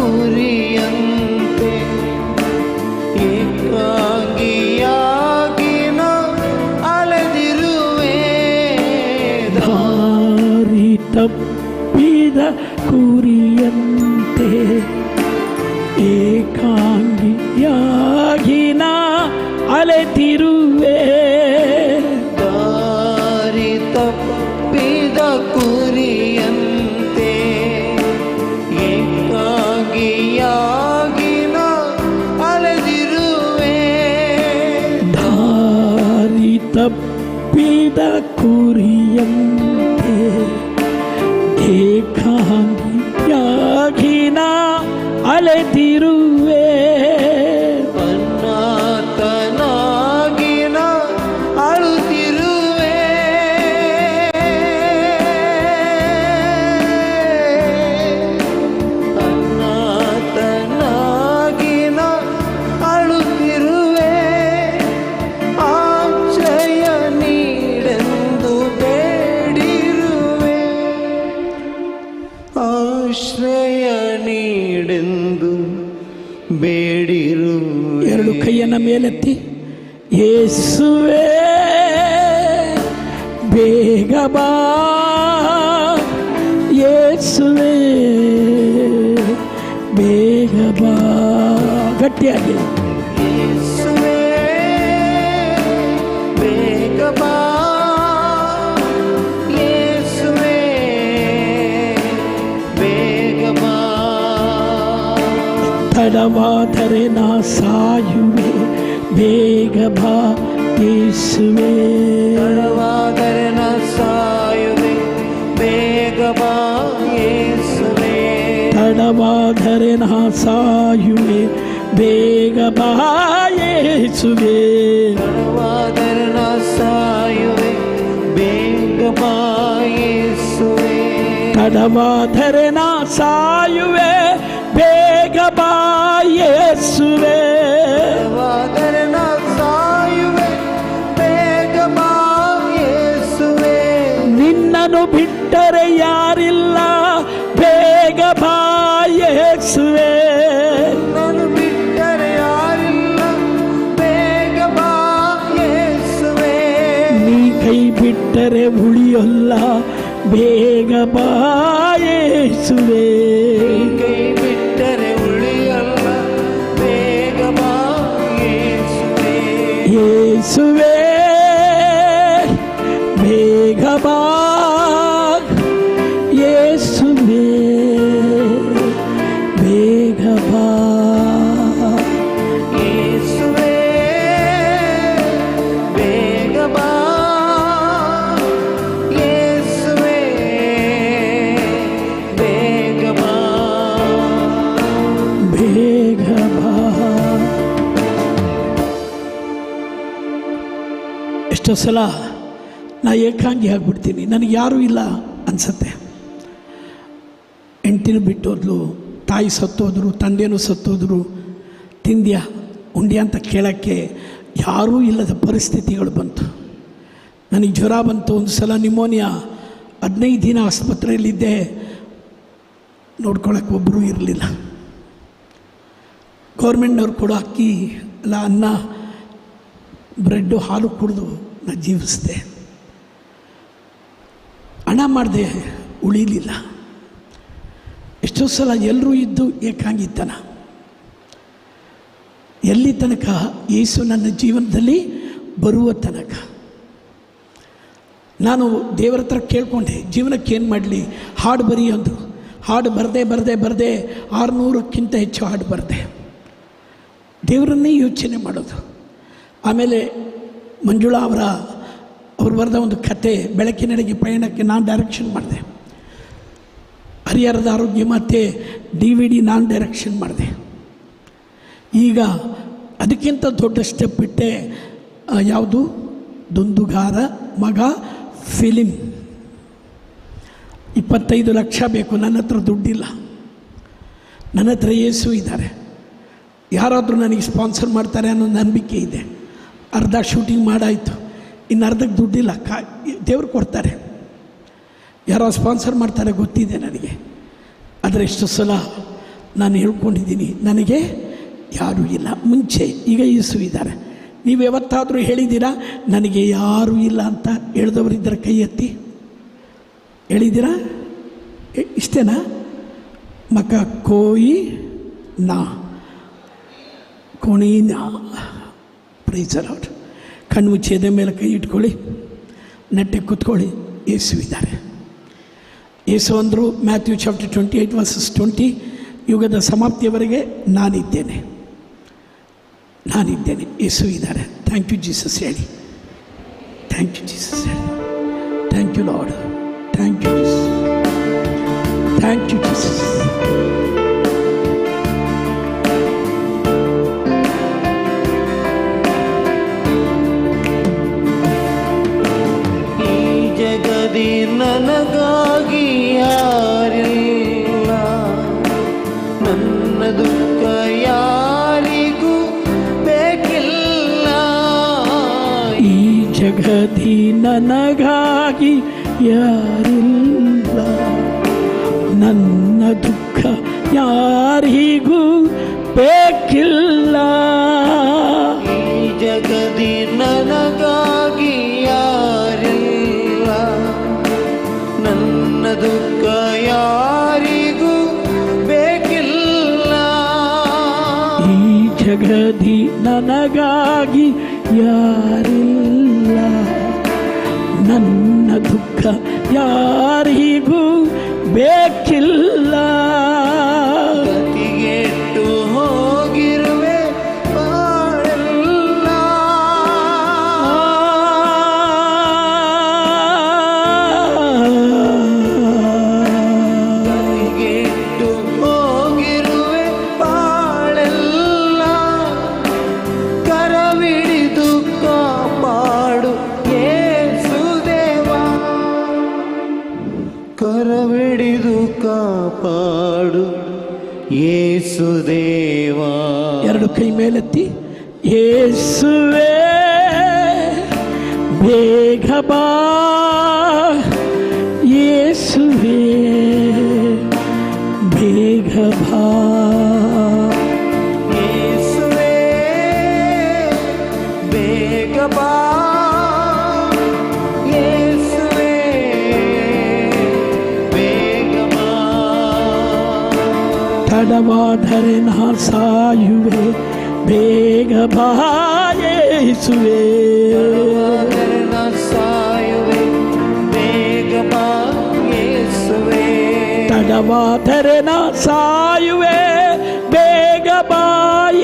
ಕುರಿಯಂತೆ ಏಕಾಂಗಿಯಾಗಿ ನಾ ಅಲೆದಿರುವೆ. ದಾರಿ ತಪ್ಪಿದ ಕುರಿಯಂತೆ ಏಕಾಂಗಿಯಾಗಿ ನಾ ಅಲೆದಿರುವೆ. ದಾರಿ ತಪ್ಪಿದ ಕುರಿಯಂತೆ ಏಕಾಂಗಿಯಾಗಿ ನಾ ಅಲೆದಿರುವೆ. ದಾರಿ ತಪ್ಪಿದ ಕುರಿಯಂತೆ ಏಕಾಂಗಿಯಾಗಿ ನಾ ಅಲೆದಿರುವೆ. ಅನಾಥನಾಗಿ ನಾ ಅಳುತ್ತಿರುವೆ. ಅನಾಥನಾಗಿ ನಾ ಅಳುತ್ತಿರುವೆ. ಆಶ್ರಯ ನೀಡೆಂದು ಬೇಡಿರುವೆ. ಆಶ್ರಯ ನೀಡೆಂದು ಬೇಡಿರುವೆ. ಎರಡು ಕೈಯನ್ನು ಮೇಲೆತ್ತಿ, ಯೇಸುವೇ ಬೇಗ ಬಾ, ಯೇಸುವೇ ಬೇಗ ಬಾ. ಗಟ್ಟಿಯಾಗಿ, ಯೇಸುವೇ ಬೇಗ ಬಾ, ಯೇಸುವೇ ಬೇಗ ಬಾ. ತಡವಾದರೆ ನಾ ಸಾಯುವೆ, ಬೇಗ ಬಾ ಯೇಸುವೇ. ತಡವಾದರೆ ನಾ ಸಾಯುವೆ, ಬೇಗ ಬಾ ಯೇಸುವೇ. ತಡವಾದರೆ ನಾ ಸಾಯುವೆ, ಬೇಗ ಬಾ ಯೇಸುವೇ. ತಡವಾದರೆ ನಾ ಸಾಯುವೆ, ಬೇಗ ಬಾ ಯೇಸುವೇ. ತಡವಾದರೆ ನಾ ಸಾಯುವೆ, ಬೇಗ ಬಾ ಯೇಸುವೇ. ತಡವಾದರೆ ನಾ ಸಾಯುವೆ, ಬೇಗ ಬಾ ಯೇಸುವೇ. ನಿನ್ನನ್ನು ಬಿಟ್ಟರೆ ಯಾರಿಲ್ಲ, ಬೇಗ ಬಾ ಯೇಸುವೇ. ನಾನು ಬಿಟ್ಟರೆ ಯಾರಿಲ್ಲ, ಬೇಗ ಬಾ ಯೇಸುವೇ. ನೀ ಕೈ ಬಿಟ್ಟರೆ ಉಳಿಯಲ್ಲ, ಬೇಗ ಬಾ ಯೇಸುವೇ. ಕೈ ಬಿಟ್ಟರೆ ಉಳಿಯಲ್ಲ, ಬೇಗ ಬಾ ಯೇಸುವೇ. ಯೇಸುವೇ ಬೇಗ ಬಾ, ಯೇಸುವೇ ಬೇಗ ಬಾ. ಯೇಸುವೇ ಬೇಗ ಬಾ, ಯೇಸುವೇ ಬೇಗ ಬಾ. ಬೇಗ ಬಾ. ಎಷ್ಟೋ ಸಲ ನಾ ಏಕಾಂಗಿ ಆಗ್ಬಿಡ್ತೀನಿ, ನನಗೆ ಯಾರೂ ಇಲ್ಲ ಅನ್ಸತ್ತೆ. ಹೆಂಡ್ತಿನೂ ಬಿಟ್ಟೋದ್ಲು, ತಾಯಿ ಸತ್ತೋದ್ರು, ತಂದೆನೂ ಸತ್ತೋದ್ರು, ತಿಂದ್ಯಾ ಉಂಡ್ಯಾ ಅಂತ ಕೇಳೋಕ್ಕೆ ಯಾರೂ ಇಲ್ಲದ ಪರಿಸ್ಥಿತಿಗಳು ಬಂತು. ನನಗೆ ಜ್ವರ ಬಂತು, ಒಂದು ಸಲ ನಿಮೋನಿಯಾ, 15 ದಿನ ಆಸ್ಪತ್ರೆಯಲ್ಲಿದ್ದೆ. ನೋಡ್ಕೊಳಕ್ಕೆ ಒಬ್ಬರೂ ಇರಲಿಲ್ಲ. ಗೌರ್ಮೆಂಟ್ನವ್ರು ಕೊಡೋ ಅಕ್ಕಿ ಅಲ್ಲ, ಅನ್ನ, ಬ್ರೆಡ್ಡು, ಹಾಲು ಕುಡಿದು ನಾನು ಜೀವಿಸಿದೆ. ಹಣ ಮಾಡಿದೆ, ಉಳಿಲಿಲ್ಲ. ಎಷ್ಟೋ ಸಲ ಎಲ್ಲರೂ ಇದ್ದು ಏಕಾಂಗಿತನ. ಎಲ್ಲಿ ತನಕ? ಯೇಸು ನನ್ನ ಜೀವನದಲ್ಲಿ ಬರುವ ತನಕ. ನಾನು ದೇವರ ಹತ್ರ ಕೇಳ್ಕೊಂಡೆ, ಜೀವನಕ್ಕೆ ಏನು ಮಾಡಲಿ? ಹಾಡು ಬರೀ ಅಂದರು. ಹಾಡು ಬರದೆ 600ಕ್ಕಿಂತ ಹೆಚ್ಚು ಹಾಡು ಬರದೆ ದೇವರನ್ನೇ ಯೋಚನೆ ಮಾಡೋದು. ಆಮೇಲೆ ಮಂಜುಳಾ ಅವ್ರು ಬರೆದ ಒಂದು ಕತೆ, ಬೆಳಕಿನೆಡೆಗೆ ಪಯಣಕ್ಕೆ ನಾನು ಡೈರೆಕ್ಷನ್ ಮಾಡಿದೆ. ಹರಿಹರದ ಆರೋಗ್ಯ ಮಾತೆ DVD ನಾನು ಡೈರೆಕ್ಷನ್ ಮಾಡಿದೆ. ಈಗ ಅದಕ್ಕಿಂತ ದೊಡ್ಡ ಸ್ಟೆಪ್ ಇಟ್ಟೆ. ಯಾವುದು? ದುಂದುಗಾರ ಮಗ ಫಿಲಿಮ್. 25 ಲಕ್ಷ ಬೇಕು. ನನ್ನ ಹತ್ರ ದುಡ್ಡಿಲ್ಲ, ನನ್ನ ಹತ್ರ ಯೇಸು ಇದ್ದಾರೆ. ಯಾರಾದರೂ ನನಗೆ ಸ್ಪಾನ್ಸರ್ ಮಾಡ್ತಾರೆ ಅನ್ನೋ ನಂಬಿಕೆ ಇದೆ. ಅರ್ಧ ಶೂಟಿಂಗ್ ಮಾಡಾಯಿತು, ಇನ್ನು ಅರ್ಧಕ್ಕೆ ದುಡ್ಡಿಲ್ಲ. ದೇವ್ರು ಕೊಡ್ತಾರೆ, ಯಾರೋ ಸ್ಪಾನ್ಸರ್ ಮಾಡ್ತಾರೆ ಗೊತ್ತಿದೆ ನನಗೆ. ಆದರೆ ಎಷ್ಟು ಸಲ ನಾನು ಹೇಳ್ಕೊಂಡಿದ್ದೀನಿ, ನನಗೆ ಯಾರೂ ಇಲ್ಲ. ಮುಂಚೆ, ಈಗ ಯೇಸು ಇದ್ದಾರೆ. ನೀವು ಯಾವತ್ತಾದರೂ ಹೇಳಿದ್ದೀರಾ ನನಗೆ ಯಾರೂ ಇಲ್ಲ ಅಂತ? ಹೇಳಿದವರಿದ್ದರೆ ಕೈ ಎತ್ತಿ. ಹೇಳಿದ್ದೀರಾ? ಇಷ್ಟೇನಾ? ಮಕ ಕೋಯಿ ನಾ ಕೋಣೀನಾ. Price lord. ಕಣ್ಣು ಮುಚ್ಚಿ ಎದೆ ಮೇಲೆ ಕೈ ಇಟ್ಕೊಳ್ಳಿ, ನೆಟ್ಟಗೆ ಕೂತ್ಕೊಳ್ಳಿ. ಯೇಸು ಇದ್ದಾರೆ. ಯೇಸು ಅಂದರು ಮ್ಯಾಥ್ಯೂ ಚಾಪ್ಟರ್ 28:20, ಯುಗದ ಸಮಾಪ್ತಿಯವರೆಗೆ ನಾನಿದ್ದೇನೆ. ಯೇಸು ಇದ್ದಾರೆ. ಥ್ಯಾಂಕ್ ಯು ಜೀಸಸ್ ಹೇಳಿ. ಥ್ಯಾಂಕ್ ಯು ಜೀಸಸ್ ಹೇಳಿ. Thank you Lord. Thank you Jesus. Thank you Jesus. ಈ ಜಗದಿ ನನಗಾಗಿ ಯಾರಿಲ್ಲ, ನನ್ನ ದುಃಖ ಯಾರಿಗೂ ಬೇಕಿಲ್ಲ. ಈ ಜಗದಿ ನನಗಾಗಿ ಯಾರಿಲ್ಲ, ನನ್ನ ದುಃಖ ಯಾರಿಗೂ ಬೇಕಿಲ್ಲ. ಈ ಜಗದಿ ನನಗಾಗಿ ಯಾರಿಲ್ಲ, ನನ್ನ ದುಃಖ ಯಾರಿಗೂ ಬೇಕಿಲ್ಲ. ಈ ಜಗದಿ ನನಗಾಗಿ ಯಾರಿಲ್ಲ, ನನ್ನ ದುಃಖ ಯಾರಿಗೂ ಬೇಕಿಲ್ಲ. ಗತಿಗೆಟ್ಟು ಹೋಗಿರುವೆ ಬಾಳೆಲ್ಲ, ಗತಿಗೆಟ್ಟು ಹೋಗಿರುವೆ ಬಾಳೆಲ್ಲ. ಕರವಿಡಿದು ಕಾಪಾಡು ಯೇಸುದೇವಾ, ಕರವಿಡಿದು ಕಾಪಾಡು ಯೇಸುದೇವಾ. ಎರಡು ಕೈ ಮೇಲೆತ್ತಿ. ಯೇಸುವೇ ಬೇಗ ಬಾ, ಯೇಸುವೇ ಬೇಗ ಬಾ. ಯೇಸುವೇ ಬೇಗ ಬಾ, ಯೇಸುವೇ ಬೇಗ ಬಾ. ತಡವಾದರೆ ನಾ ಸಾಯುವೆ, ಬೇಗ ಬಾ ಯೇಸುವೇ. ನಾ ಸಾಯುವೆ, ಬೇಗ ಬಾ ಯೇಸುವೇ. ತಡವಾದರೆ ನಾ ಸಾಯುವೆ, ಬೇಗ ಬಾ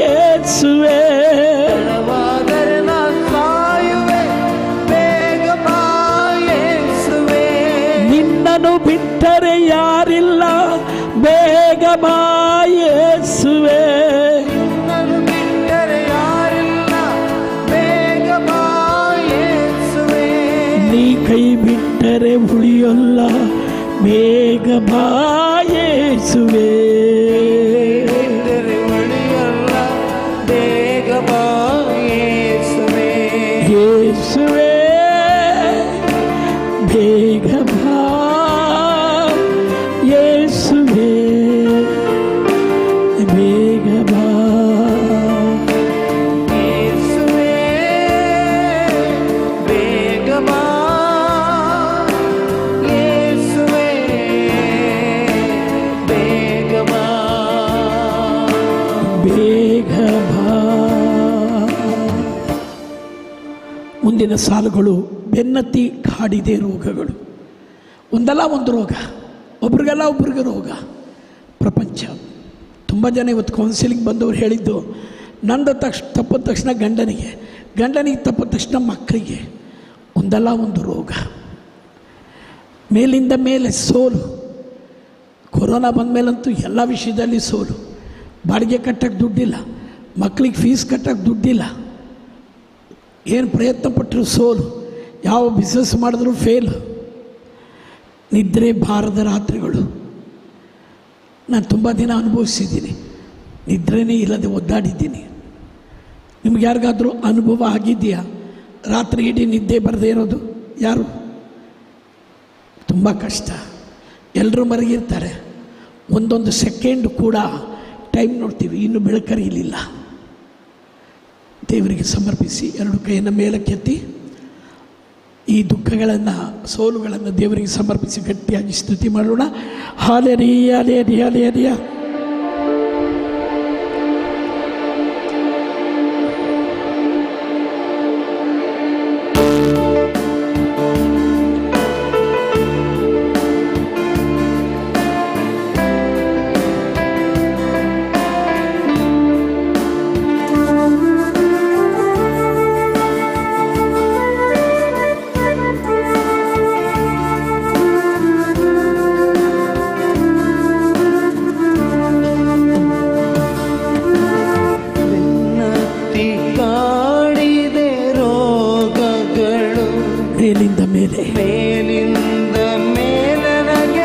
ಯೇಸುವೇ. ತಡವಾದರೆ ನಾ ಸಾಯುವೆ, ಬೇಗ ಬಾ ಯೇಸುವೇ. ನಿನ್ನನ್ನು ಬಿಟ್ಟರೆ ಯಾರಿಲ್ಲ, ಬೇಗ ಬಾ ಯೇಸುವೇ. ನಿನ್ನನ್ನು ಬಿಟ್ಟರೆ ಯಾರಿಲ್ಲ, ಬೇಗ ಬಾ ಯೇಸುವೇ. ನೀ ಕೈ ಬಿಟ್ಟರೆ ಉಳಿಯಲ್ಲ, ಬೇಗ ಬಾ ಯೇಸುವೇ. ಬಿಟ್ಟರೆ ಉಳಿಯಲ್ಲ, ಬೇಗ ಬಾ ಯೇಸುವೇ. ಯೇಸುವೇ ಬೇಗ ಬಾ ಯೇಸುವೇ. ಬೇಗ ಬಾ. ಮುಂದಿನ ಸಾಲುಗಳು ಬೆನ್ನತ್ತಿ ಕಾಡಿದೆ ರೋಗಗಳು. ಒಂದಲ್ಲ ಒಂದು ರೋಗ, ಒಬ್ರಿಗೆಲ್ಲ ಒಬ್ರಿಗೆ ರೋಗ. ಪ್ರಪಂಚ ತುಂಬ ಜನ ಇವತ್ತು ಕೌನ್ಸಿಲಿಂಗ್ ಬಂದವರು ಹೇಳಿದ್ದು, ನಂದು ತಪ್ಪಿದ ತಕ್ಷಣ ಗಂಡನಿಗೆ ತಪ್ಪಿದ ತಕ್ಷಣ ಮಕ್ಕಳಿಗೆ. ಒಂದಲ್ಲ ಒಂದು ರೋಗ, ಮೇಲಿಂದ ಮೇಲೆ ಸೋಲು. ಕೊರೋನಾ ಬಂದ ಮೇಲಂತೂ ಎಲ್ಲ ವಿಷಯದಲ್ಲಿ ಸೋಲು. ಬಾಡಿಗೆ ಕಟ್ಟಕ್ಕೆ ದುಡ್ಡಿಲ್ಲ, ಮಕ್ಕಳಿಗೆ ಫೀಸ್ ಕಟ್ಟಕ್ಕೆ ದುಡ್ಡಿಲ್ಲ, ಏನು ಪ್ರಯತ್ನ ಪಟ್ಟರು ಸೋಲು, ಯಾವ ಬಿಸ್ನೆಸ್ ಮಾಡಿದ್ರೂ ಫೇಲು. ನಿದ್ರೆ ಬಾರದ ರಾತ್ರಿಗಳು ನಾನು ತುಂಬ ದಿನ ಅನುಭವಿಸಿದ್ದೀನಿ. ನಿದ್ರೆನೇ ಇಲ್ಲದೆ ಒದ್ದಾಡಿದ್ದೀನಿ. ನಿಮ್ಗೆ ಯಾರಿಗಾದರೂ ಅನುಭವ ಆಗಿದೆಯಾ? ರಾತ್ರಿ ಇಡೀ ನಿದ್ದೆ ಬರದೇ ಇರೋದು ಯಾರು? ತುಂಬ ಕಷ್ಟ. ಎಲ್ಲರೂ ಮರಗಿರ್ತಾರೆ. ಒಂದೊಂದು ಸೆಕೆಂಡ್ ಕೂಡ ಟೈಮ್ ನೋಡ್ತೀವಿ, ಇನ್ನು ಬೆಳಕರಿಯಲಿಲ್ಲ. ದೇವರಿಗೆ ಸಮರ್ಪಿಸಿ ಎರಡು ಕೈಯನ್ನು ಮೇಲಕ್ಕೆತ್ತಿ ಈ ದುಃಖಗಳನ್ನು, ಸೋಲುಗಳನ್ನು ದೇವರಿಗೆ ಸಮರ್ಪಿಸಿ ಗಟ್ಟಿಯಾಗಿ ಸ್ತುತಿ ಮಾಡೋಣ. Hallelujah, hallelujah, hallelujah. ಮೇಲಿಂದ ಮೇಲೆ ನನಗೆ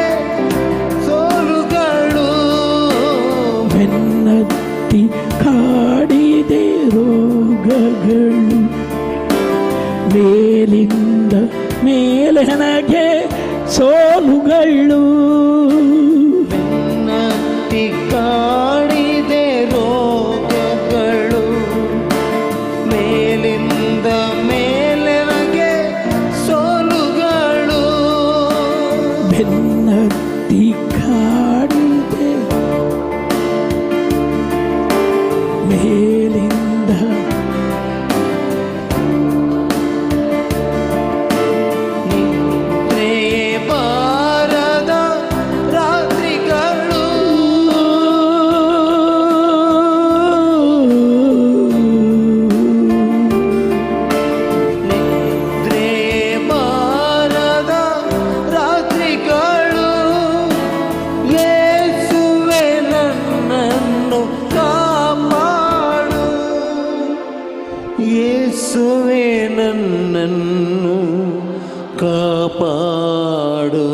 ಸೋಲುಗಳು, ಬೆನ್ನತ್ತಿ ಕಾಡಿದೆ ರೋಗಗಳು. ಮೇಲಿಂದ ಮೇಲೆ ನನಗೆ ಸೋಲುಗಳು, ಬೆನ್ನತ್ತಿ ಕಾಡಿದೆ ರೋಗಗಳು. ಮೇಲಿಂದ ಬೆನ್ನತ್ತಿ ಕಾಡಿದೆ ಮೇಲಿಂದ. ನಿದ್ರೆ ಬಾರದ ರಾತ್ರಿಗಳು, ನಿದ್ರೆ ಬಾರದ ರಾತ್ರಿಗಳು. ಯೇಸುವೇ ನನ್ನನ್ನು ಕಾಪಾಡು, ಯೇಸುವೇ ನನ್ನನ್ನು ಕಾಪಾಡು.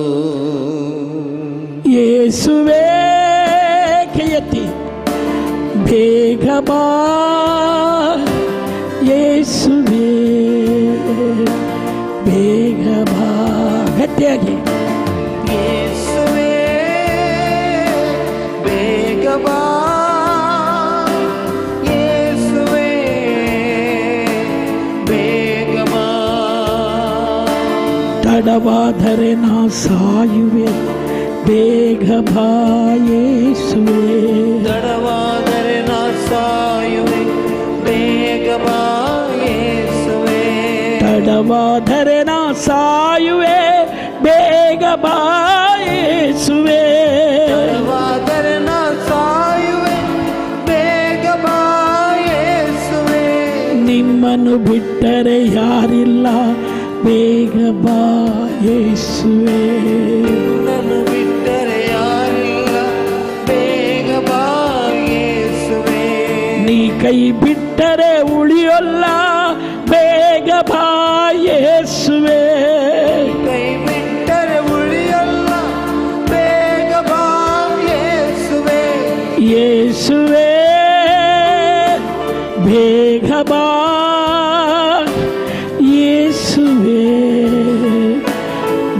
ಯೇಸುವೇ ಕೈಯೆತ್ತಿ ಬೇಗ ಬಾ, ಯೇಸುವೇ ಬೇಗ ಬಾ. ಗಟ್ಟಿಯಾಗಿ ಯೇಸುವೇ ಬೇಗ ಬಾ, ಯೇಸುವೇ ಬೇಗ ಬಾ. ತಡವಾದರೆ ನಾ ಸಾಯುವೆ, ಬೇಗ ಬಾ ಯೇಸುವೇ. ತಡವಾದರೆ ನಾ ಸಾಯುವೆ, ಬೇಗ ಬಾ ಯೇಸುವೇ. ತಡವಾದರೆ ನಾ ಸಾಯುವೆ, ಬೇಗ ಬಾ ಯೇಸುವೇ. ತಡವಾದರೆ ನಾ ಸಾಯುವೆ, ಬೇಗ ಬಾ ಯೇಸುವೇ. ನಿಮ್ಮನ್ನು ಬಿಟ್ಟರೆ ಯಾರಿಲ್ಲ, ಬೇಗ ಬಾ ಯೇಸುವೇ. ನಿಮ್ಮನ್ನು ಬಿಟ್ಟರೆ ಯಾರಿಲ್ಲ, ಬೇಗ ಬಾ ಯೇಸುವೇ. ನೀ ಕೈ ಬಿಟ್ಟರೆ ಉಳಿಯೋಲ್ಲ, ಬೇಗ ಬಾ ಯೇಸುವೇ. ಕೈ ಬಿಟ್ಟರೆ ಉಳಿಯೋಲ್ಲ, ಬೇಗ ಬಾ ಯೇಸುವೇ. ಯೇಸುವೇ ಬೇಗ ಬಾ, ಯೇಸುವೇ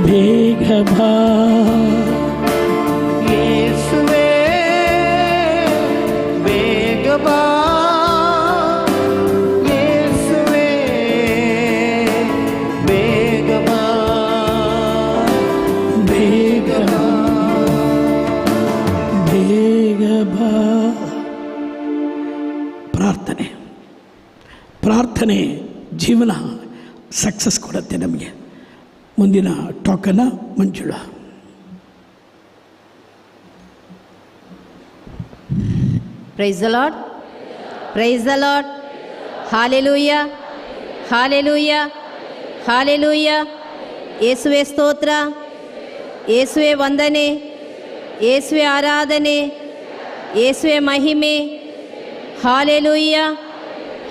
ಬೇಗ ಬಾ. ಯೇಸುವೇ ಬೇಗ ಬಾ, ಯೇಸುವೇ ಬೇಗ ಬಾ, ಬೇಗ ಬಾ, ಬೇಗ ಬಾ. ಪ್ರಾರ್ಥನೆ. ಪ್ರಾರ್ಥನೆ ಜೀವನ ಸಕ್ಸಸ್ ಕೊಡುತ್ತೆ ನಮಗೆ. ಮುಂದಿನ ಟಾಕನ Manjula. Praise the Lord, praise the Lord. Hallelujah, hallelujah, hallelujah. ಯೇಸುವೆ ಸ್ತೋತ್ರ, ಯೇಸುವೆ ವಂದನೆ, ಯೇಸುವೆ ಆರಾಧನೆ, ಯೇಸುವೆ ಮಹಿಮೆ. Hallelujah,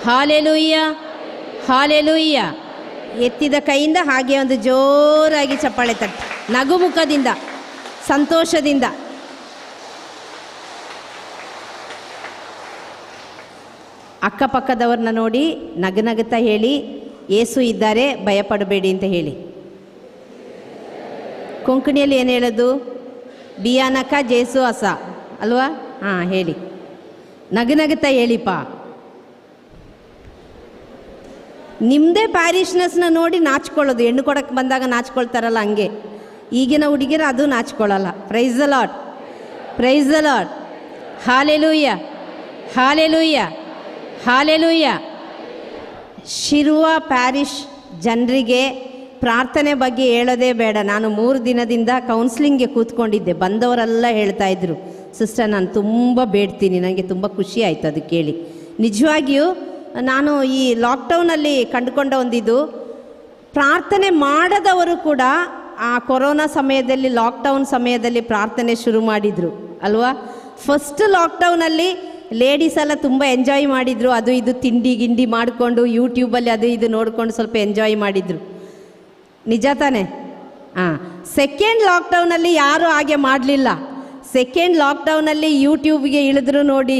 hallelujah, hallelujah. ಎತ್ತಿದ ಕೈಯಿಂದ ಹಾಗೆ ಒಂದು ಜೋರಾಗಿ ಚಪ್ಪಾಳೆ ತಟ್ಟಿ, ನಗುಮುಖದಿಂದ, ಸಂತೋಷದಿಂದ. ಅಕ್ಕಪಕ್ಕದವ್ರನ್ನ ನೋಡಿ ನಗನಗುತ್ತಾ ಹೇಳಿ, ಏಸು ಇದ್ದಾರೆ, ಭಯಪಡಬೇಡಿ ಅಂತ ಹೇಳಿ. ಕೊಂಕಣಿಯಲ್ಲಿ ಏನು ಹೇಳೋದು? ಬಿಯಾನಕ ಜೇಸು ಅಸ ಅಲ್ವಾ? ಹಾಂ, ಹೇಳಿ, ನಗನಗುತ್ತಾ ಹೇಳಿಪ್ಪ. ನಿಮ್ಮದೇ ಪ್ಯಾರಿಶ್ನೆಸ್ನ ನೋಡಿ ನಾಚ್ಕೊಳ್ಳೋದು. ಹೆಣ್ಣು ಕೊಡಕ್ಕೆ ಬಂದಾಗ ನಾಚ್ಕೊಳ್ತಾರಲ್ಲ ಹಂಗೆ. ಈಗಿನ ಹುಡುಗಿರ ಅದು ನಾಚ್ಕೊಳ್ಳಲ್ಲ. Praise the Lord, praise the Lord. Hallelujah, hallelujah, hallelujah. ಶಿರುವ ಪ್ಯಾರಿಷ್ ಜನರಿಗೆ ಪ್ರಾರ್ಥನೆ ಬಗ್ಗೆ ಹೇಳೋದೇ ಬೇಡ. ನಾನು 3 ದಿನದಿಂದ ಕೌನ್ಸ್ಲಿಂಗ್ಗೆ ಕೂತ್ಕೊಂಡಿದ್ದೆ. ಬಂದವರೆಲ್ಲ ಹೇಳ್ತಾಯಿದ್ರು, ಸಿಸ್ಟರ್ ನಾನು ತುಂಬ ಬೇಡ್ತೀನಿ. ನನಗೆ ತುಂಬ ಖುಷಿ ಆಯಿತು ಅದು ಕೇಳಿ. ನಿಜವಾಗಿಯೂ ನಾನು ಈ ಲಾಕ್ಡೌನಲ್ಲಿ ಕಂಡುಕೊಂಡ ಒಂದಿದು, ಪ್ರಾರ್ಥನೆ ಮಾಡದವರು ಕೂಡ ಆ ಕೊರೋನಾ ಸಮಯದಲ್ಲಿ, ಲಾಕ್ಡೌನ್ ಸಮಯದಲ್ಲಿ ಪ್ರಾರ್ಥನೆ ಶುರು ಮಾಡಿದರು ಅಲ್ವಾ? ಫಸ್ಟ್ ಲಾಕ್ಡೌನಲ್ಲಿ ಲೇಡೀಸ್ ಎಲ್ಲ ತುಂಬ ಎಂಜಾಯ್ ಮಾಡಿದರು. ಅದು ಇದು ತಿಂಡಿ ಗಿಂಡಿ ಮಾಡಿಕೊಂಡು ಯೂಟ್ಯೂಬಲ್ಲಿ ಅದು ಇದು ನೋಡಿಕೊಂಡು ಸ್ವಲ್ಪ ಎಂಜಾಯ್ ಮಾಡಿದರು. ನಿಜ ತಾನೆ? ಹಾಂ. ಸೆಕೆಂಡ್ ಲಾಕ್ಡೌನಲ್ಲಿ ಯಾರೂ ಹಾಗೆ ಮಾಡಲಿಲ್ಲ. ಸೆಕೆಂಡ್ ಲಾಕ್ಡೌನಲ್ಲಿ ಯೂಟ್ಯೂಬ್ಗೆ ಇಳಿದ್ರು ನೋಡಿ,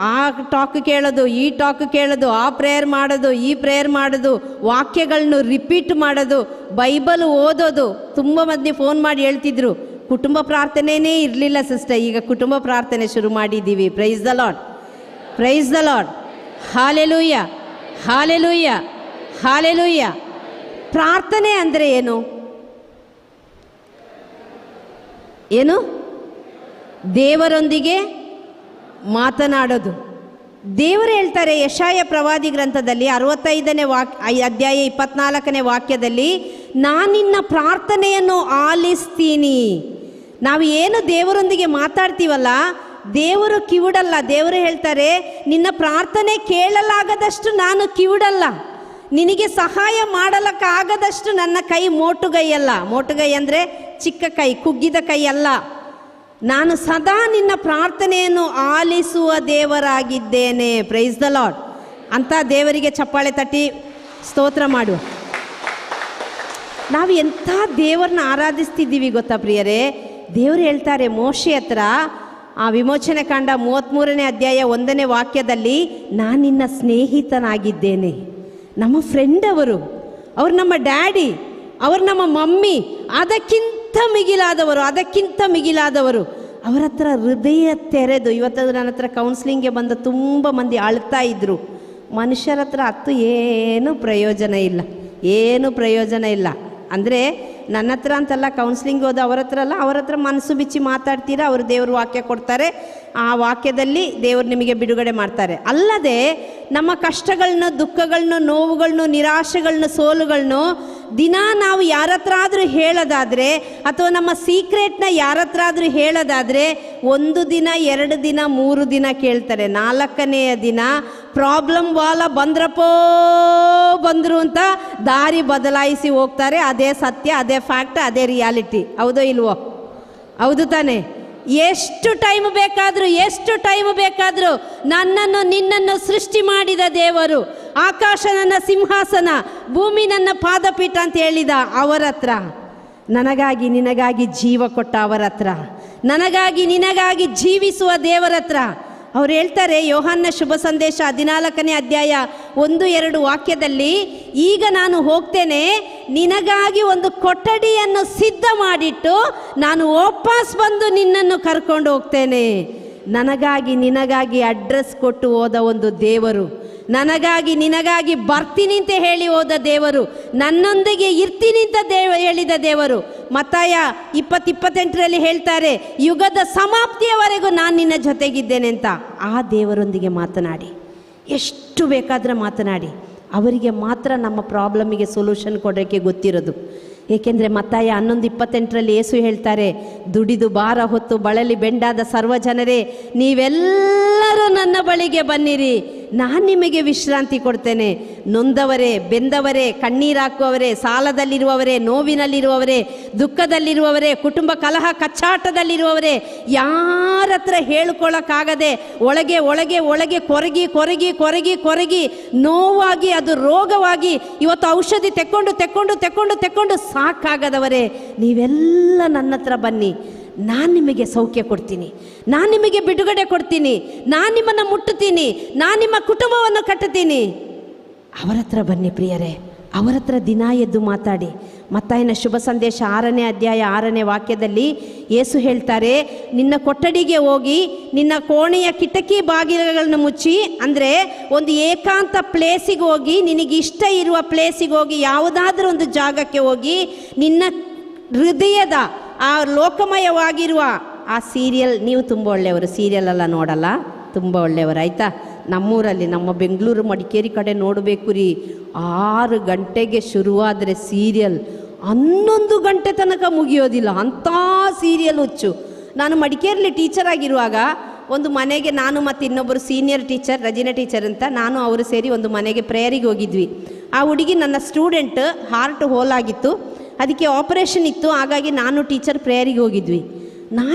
ಆ ಟಾಕ್ ಕೇಳೋದು, ಈ ಟಾಕ್ ಕೇಳೋದು, ಆ ಪ್ರೇಯರ್ ಮಾಡೋದು, ಈ ಪ್ರೇಯರ್ ಮಾಡೋದು, ವಾಕ್ಯಗಳನ್ನು ರಿಪೀಟ್ ಮಾಡೋದು, ಬೈಬಲ್ ಓದೋದು. ತುಂಬ ಮಂದಿ ಫೋನ್ ಮಾಡಿ ಹೇಳ್ತಿದ್ರು, ಕುಟುಂಬ ಪ್ರಾರ್ಥನೆಯೇ ಇರಲಿಲ್ಲ ಸಿಸ್ಟರ್, ಈಗ ಕುಟುಂಬ ಪ್ರಾರ್ಥನೆ ಶುರು ಮಾಡಿದ್ದೀವಿ. Price the Lord, praise the Lord. Hallelujah, hallelujah, hallelujah. ಪ್ರಾರ್ಥನೆ ಅಂದರೆ ಏನು? ಏನು? ದೇವರೊಂದಿಗೆ ಮಾತನಾಡೋದು. ದೇವರು ಹೇಳ್ತಾರೆ ಯೆಶಾಯ ಪ್ರವಾದಿ ಗ್ರಂಥದಲ್ಲಿ 65ನೇ ಅಧ್ಯಾಯ 24ನೇ ವಾಕ್ಯದಲ್ಲಿ, ನಾನಿನ್ನ ಪ್ರಾರ್ಥನೆಯನ್ನು ಆಲಿಸ್ತೀನಿ. ನಾವು ಏನು ದೇವರೊಂದಿಗೆ ಮಾತಾಡ್ತೀವಲ್ಲ, ದೇವರು ಕಿವುಡಲ್ಲ. ದೇವರು ಹೇಳ್ತಾರೆ, ನಿನ್ನ ಪ್ರಾರ್ಥನೆ ಕೇಳಲಾಗದಷ್ಟು ನಾನು ಕಿವುಡಲ್ಲ, ನಿನಗೆ ಸಹಾಯ ಮಾಡಲಕ್ಕಾಗದಷ್ಟು ನನ್ನ ಕೈ ಮೋಟುಗೈ ಅಲ್ಲ. ಮೋಟುಗೈ ಅಂದರೆ ಚಿಕ್ಕ ಕೈ, ಕುಗ್ಗಿದ ಕೈ ಅಲ್ಲ. ನಾನು ಸದಾ ನಿನ್ನ ಪ್ರಾರ್ಥನೆಯನ್ನು ಆಲಿಸುವ ದೇವರಾಗಿದ್ದೇನೆ. ಪ್ರೈಸ್ ದ ಲಾರ್ಡ್ ಅಂತ ದೇವರಿಗೆ ಚಪ್ಪಾಳೆ ತಟ್ಟಿ ಸ್ತೋತ್ರ ಮಾಡು. ನಾವು ಎಂಥ ದೇವರನ್ನ ಆರಾಧಿಸ್ತಿದ್ದೀವಿ ಗೊತ್ತಾ ಪ್ರಿಯರೇ? ದೇವರು ಹೇಳ್ತಾರೆ ಮೋಶೆ ಹತ್ರ, ಆ ವಿಮೋಚನೆ ಕಾಂಡ 33ನೇ ಅಧ್ಯಾಯ 1ನೇ ವಾಕ್ಯದಲ್ಲಿ, ನಾನು ನಿನ್ನ ಸ್ನೇಹಿತನಾಗಿದ್ದೇನೆ. ನಮ್ಮ ಫ್ರೆಂಡ್ ಅವರು ನಮ್ಮ ಡ್ಯಾಡಿ, ಅವರು ನಮ್ಮ ಮಮ್ಮಿ, ಅದಕ್ಕಿಂತ ಮಿಗಿಲಾದವರು, ಅದಕ್ಕಿಂತ ಮಿಗಿಲಾದವರು. ಅವರ ಹತ್ರ ಹೃದಯ ತೆರೆದು, ಇವತ್ತು ನನ್ನ ಹತ್ರ ಕೌನ್ಸ್ಲಿಂಗ್ಗೆ ಬಂದ ತುಂಬ ಮಂದಿ ಅಳ್ತಾ ಇದ್ದರು. ಮನುಷ್ಯರ ಹತ್ರ ಹತ್ತು ಏನು ಪ್ರಯೋಜನ ಇಲ್ಲ, ಏನು ಪ್ರಯೋಜನ ಇಲ್ಲ. ಅಂದರೆ ನನ್ನ ಹತ್ರ ಅಂತಲ್ಲ, ಕೌನ್ಸ್ಲಿಂಗ್ ಹೋದ ಅವರ ಹತ್ರ ಅಲ್ಲ, ಅವರ ಹತ್ರ ಮನಸ್ಸು ಬಿಚ್ಚಿ ಮಾತಾಡ್ತೀರಾ, ಅವರು ದೇವ್ರ ವಾಕ್ಯ ಕೊಡ್ತಾರೆ, ಆ ವಾಕ್ಯದಲ್ಲಿ ದೇವರು ನಿಮಗೆ ಬಿಡುಗಡೆ ಮಾಡ್ತಾರೆ. ಅಲ್ಲದೆ ನಮ್ಮ ಕಷ್ಟಗಳನ್ನ, ದುಃಖಗಳನ್ನ, ನೋವುಗಳನ್ನ, ನಿರಾಶೆಗಳನ್ನ, ಸೋಲುಗಳನ್ನ ದಿನ ನಾವು ಯಾರ ಹತ್ರ ಆದರೂ ಹೇಳೋದಾದರೆ, ಅಥವಾ ನಮ್ಮ ಸೀಕ್ರೆಟ್ನ ಯಾರ ಹತ್ರ ಆದರೂ ಹೇಳೋದಾದರೆ, 1 ದಿನ 2 ದಿನ 3 ದಿನ ಕೇಳ್ತಾರೆ. 4ನೆಯ ದಿನ ಪ್ರಾಬ್ಲಮ್ ವಾಲ ಬಂದರು ಅಂತ ದಾರಿ ಬದಲಾಯಿಸಿ ಹೋಗ್ತಾರೆ. ಅದೇ ಸತ್ಯ, ಅದೇ ಫ್ಯಾಕ್ಟ್, ಅದೇ ರಿಯಾಲಿಟಿ. ಹೌದೋ ಇಲ್ವೋ? ಹೌದು ತಾನೆ? ಎಷ್ಟು ಟೈಮ್ ಬೇಕಾದರೂ ನನ್ನನ್ನು ನಿನ್ನನ್ನು ಸೃಷ್ಟಿ ಮಾಡಿದ ದೇವರು, ಆಕಾಶ ನನ್ನ ಸಿಂಹಾಸನ, ಭೂಮಿ ನನ್ನ ಪಾದಪೀಠ ಅಂತ ಹೇಳಿದ ಅವರ ಹತ್ರ, ನನಗಾಗಿ ನಿನಗಾಗಿ ಜೀವ ಕೊಟ್ಟ ಅವರ ಹತ್ರ, ನನಗಾಗಿ ನಿನಗಾಗಿ ಜೀವಿಸುವ ದೇವರ ಹತ್ರ ಅವ್ರು ಹೇಳ್ತಾರೆ. ಯೋಹಾನ್ನ ಶುಭ ಸಂದೇಶ 14ನೇ ಅಧ್ಯಾಯ 1-2 ವಾಕ್ಯದಲ್ಲಿ, ಈಗ ನಾನು ಹೋಗ್ತೇನೆ, ನಿನಗಾಗಿ ಒಂದು ಕೊಠಡಿಯನ್ನು ಸಿದ್ಧ ಮಾಡಿಟ್ಟು ನಾನು ವಾಪಸ್ ಬಂದು ನಿನ್ನನ್ನು ಕರ್ಕೊಂಡು ಹೋಗ್ತೇನೆ. ನನಗಾಗಿ ನಿನಗಾಗಿ ಅಡ್ರೆಸ್ ಕೊಟ್ಟು ಹೋದ ಒಂದು ದೇವರು, ನನಗಾಗಿ ನಿನಗಾಗಿ ಬರ್ತೀನಿ ಅಂತ ಹೇಳಿ ಹೋದ ದೇವರು, ನನ್ನೊಂದಿಗೆ ಇರ್ತೀನಿ ಅಂತ ಹೇಳಿದ ದೇವರು. ಮತ್ತಾಯ 20:28 ಹೇಳ್ತಾರೆ, ಯುಗದ ಸಮಾಪ್ತಿಯವರೆಗೂ ನಾನು ನಿನ್ನ ಜೊತೆಗಿದ್ದೇನೆ ಅಂತ. ಆ ದೇವರೊಂದಿಗೆ ಮಾತನಾಡಿ. ಎಷ್ಟು ಬೇಕಾದರೆ ಮಾತನಾಡಿ, ಅವರಿಗೆ ಮಾತ್ರ ನಮ್ಮ ಪ್ರಾಬ್ಲಮಿಗೆ ಸೊಲ್ಯೂಷನ್ ಕೊಡೋಕ್ಕೆ ಗೊತ್ತಿರೋದು. ಏಕೆಂದರೆ ಮತ್ತಾಯ 11:28 ಯೇಸು ಹೇಳ್ತಾರೆ, ದುಡಿದು ಭಾರ ಹೊತ್ತು ಬಳಲಿ ಬೆಂಡಾದ ಸರ್ವ ಜನರೇ, ನೀವೆಲ್ಲರೂ ನನ್ನ ಬಳಿಗೆ ಬನ್ನಿರಿ, ನಾನು ನಿಮಗೆ ವಿಶ್ರಾಂತಿ ಕೊಡ್ತೇನೆ. ನೊಂದವರೇ, ಬೆಂದವರೇ, ಕಣ್ಣೀರಾಕುವವರೇ, ಸಾಲದಲ್ಲಿರುವವರೇ, ನೋವಿನಲ್ಲಿರುವವರೇ, ದುಃಖದಲ್ಲಿರುವವರೇ, ಕುಟುಂಬ ಕಲಹ ಕಚ್ಚಾಟದಲ್ಲಿರುವವರೇ, ಯಾರ ಹತ್ರ ಹೇಳ್ಕೊಳ್ಳೋಕ್ಕಾಗದೆ ಒಳಗೆ ಒಳಗೆ ಒಳಗೆ ಕೊರಗಿ ಕೊರಗಿ ಕೊರಗಿ ಕೊರಗಿ ನೋವಾಗಿ ಅದು ರೋಗವಾಗಿ ಇವತ್ತು ಔಷಧಿ ತೆಕ್ಕೊಂಡು ತೆಕ್ಕೊಂಡು ತೆಕ್ಕೊಂಡು ತೆಕ್ಕೊಂಡು ಸಾಕಾಗದವರೇ, ನೀವೆಲ್ಲ ನನ್ನ ಹತ್ರ ಬನ್ನಿ, ನಾನು ನಿಮಗೆ ಸೌಖ್ಯ ಕೊಡ್ತೀನಿ, ನಾನು ನಿಮಗೆ ಬಿಡುಗಡೆ ಕೊಡ್ತೀನಿ, ನಾನು ನಿಮ್ಮನ್ನು ಮುಟ್ಟುತ್ತೀನಿ, ನಾನು ನಿಮ್ಮ ಕುಟುಂಬವನ್ನು ಕಟ್ಟುತ್ತೀನಿ. ಅವರ ಹತ್ರ ಬನ್ನಿ ಪ್ರಿಯರೇ, ಅವರ ಹತ್ರ ದಿನ ಎದ್ದು ಮಾತಾಡಿ. ಮತ್ತಾಯನ ಶುಭ ಸಂದೇಶ 6ನೇ ಅಧ್ಯಾಯ 6ನೇ ವಾಕ್ಯದಲ್ಲಿ ಯೇಸು ಹೇಳ್ತಾರೆ, ನಿನ್ನ ಕೊಠಡಿಗೆ ಹೋಗಿ ನಿನ್ನ ಕೋಣೆಯ ಕಿಟಕಿ ಬಾಗಿಲುಗಳನ್ನು ಮುಚ್ಚಿ, ಅಂದರೆ ಒಂದು ಏಕಾಂತ ಪ್ಲೇಸಿಗೆ ಹೋಗಿ, ನಿನಗಿಷ್ಟ ಇರುವ ಪ್ಲೇಸಿಗೆ ಹೋಗಿ, ಯಾವುದಾದ್ರೂ ಒಂದು ಜಾಗಕ್ಕೆ ಹೋಗಿ, ನಿನ್ನ ಹೃದಯದ ಆ ಲೋಕಮಯವಾಗಿರುವ ಆ ಸೀರಿಯಲ್, ನೀವು ತುಂಬ ಒಳ್ಳೆಯವರು, ಸೀರಿಯಲೆಲ್ಲ ನೋಡಲ್ಲ, ತುಂಬ ಒಳ್ಳೆಯವರು ಆಯಿತಾ. ನಮ್ಮೂರಲ್ಲಿ ನಮ್ಮ ಬೆಂಗಳೂರು ಮಡಿಕೇರಿ ಕಡೆ ನೋಡಬೇಕು ರೀ, 6 ಗಂಟೆಗೆ ಶುರುವಾದರೆ ಸೀರಿಯಲ್ 11 ಗಂಟೆ ತನಕ ಮುಗಿಯೋದಿಲ್ಲ, ಅಂಥ ಸೀರಿಯಲ್ ಹುಚ್ಚು. ನಾನು ಮಡಿಕೇರಿಲಿ ಟೀಚರ್ ಆಗಿರುವಾಗ ಒಂದು ಮನೆಗೆ, ನಾನು ಮತ್ತು ಇನ್ನೊಬ್ಬರು ಸೀನಿಯರ್ ಟೀಚರ್ ರಜಿನಾ ಟೀಚರ್ ಅಂತ, ನಾನು ಅವರು ಸೇರಿ ಒಂದು ಮನೆಗೆ ಪ್ರೇಯರಿಗೆ ಹೋಗಿದ್ವಿ. ಆ ಹುಡುಗಿ ನನ್ನ ಸ್ಟೂಡೆಂಟ್, ಹಾರ್ಟ್ ಹೋಲ್ ಆಗಿತ್ತು, ಅದಕ್ಕೆ ಆಪರೇಷನ್ ಇತ್ತು, ಹಾಗಾಗಿ ನಾನು ಟೀಚರ್ ಪ್ರೇಯರಿಗೆ ಹೋಗಿದ್ವಿ.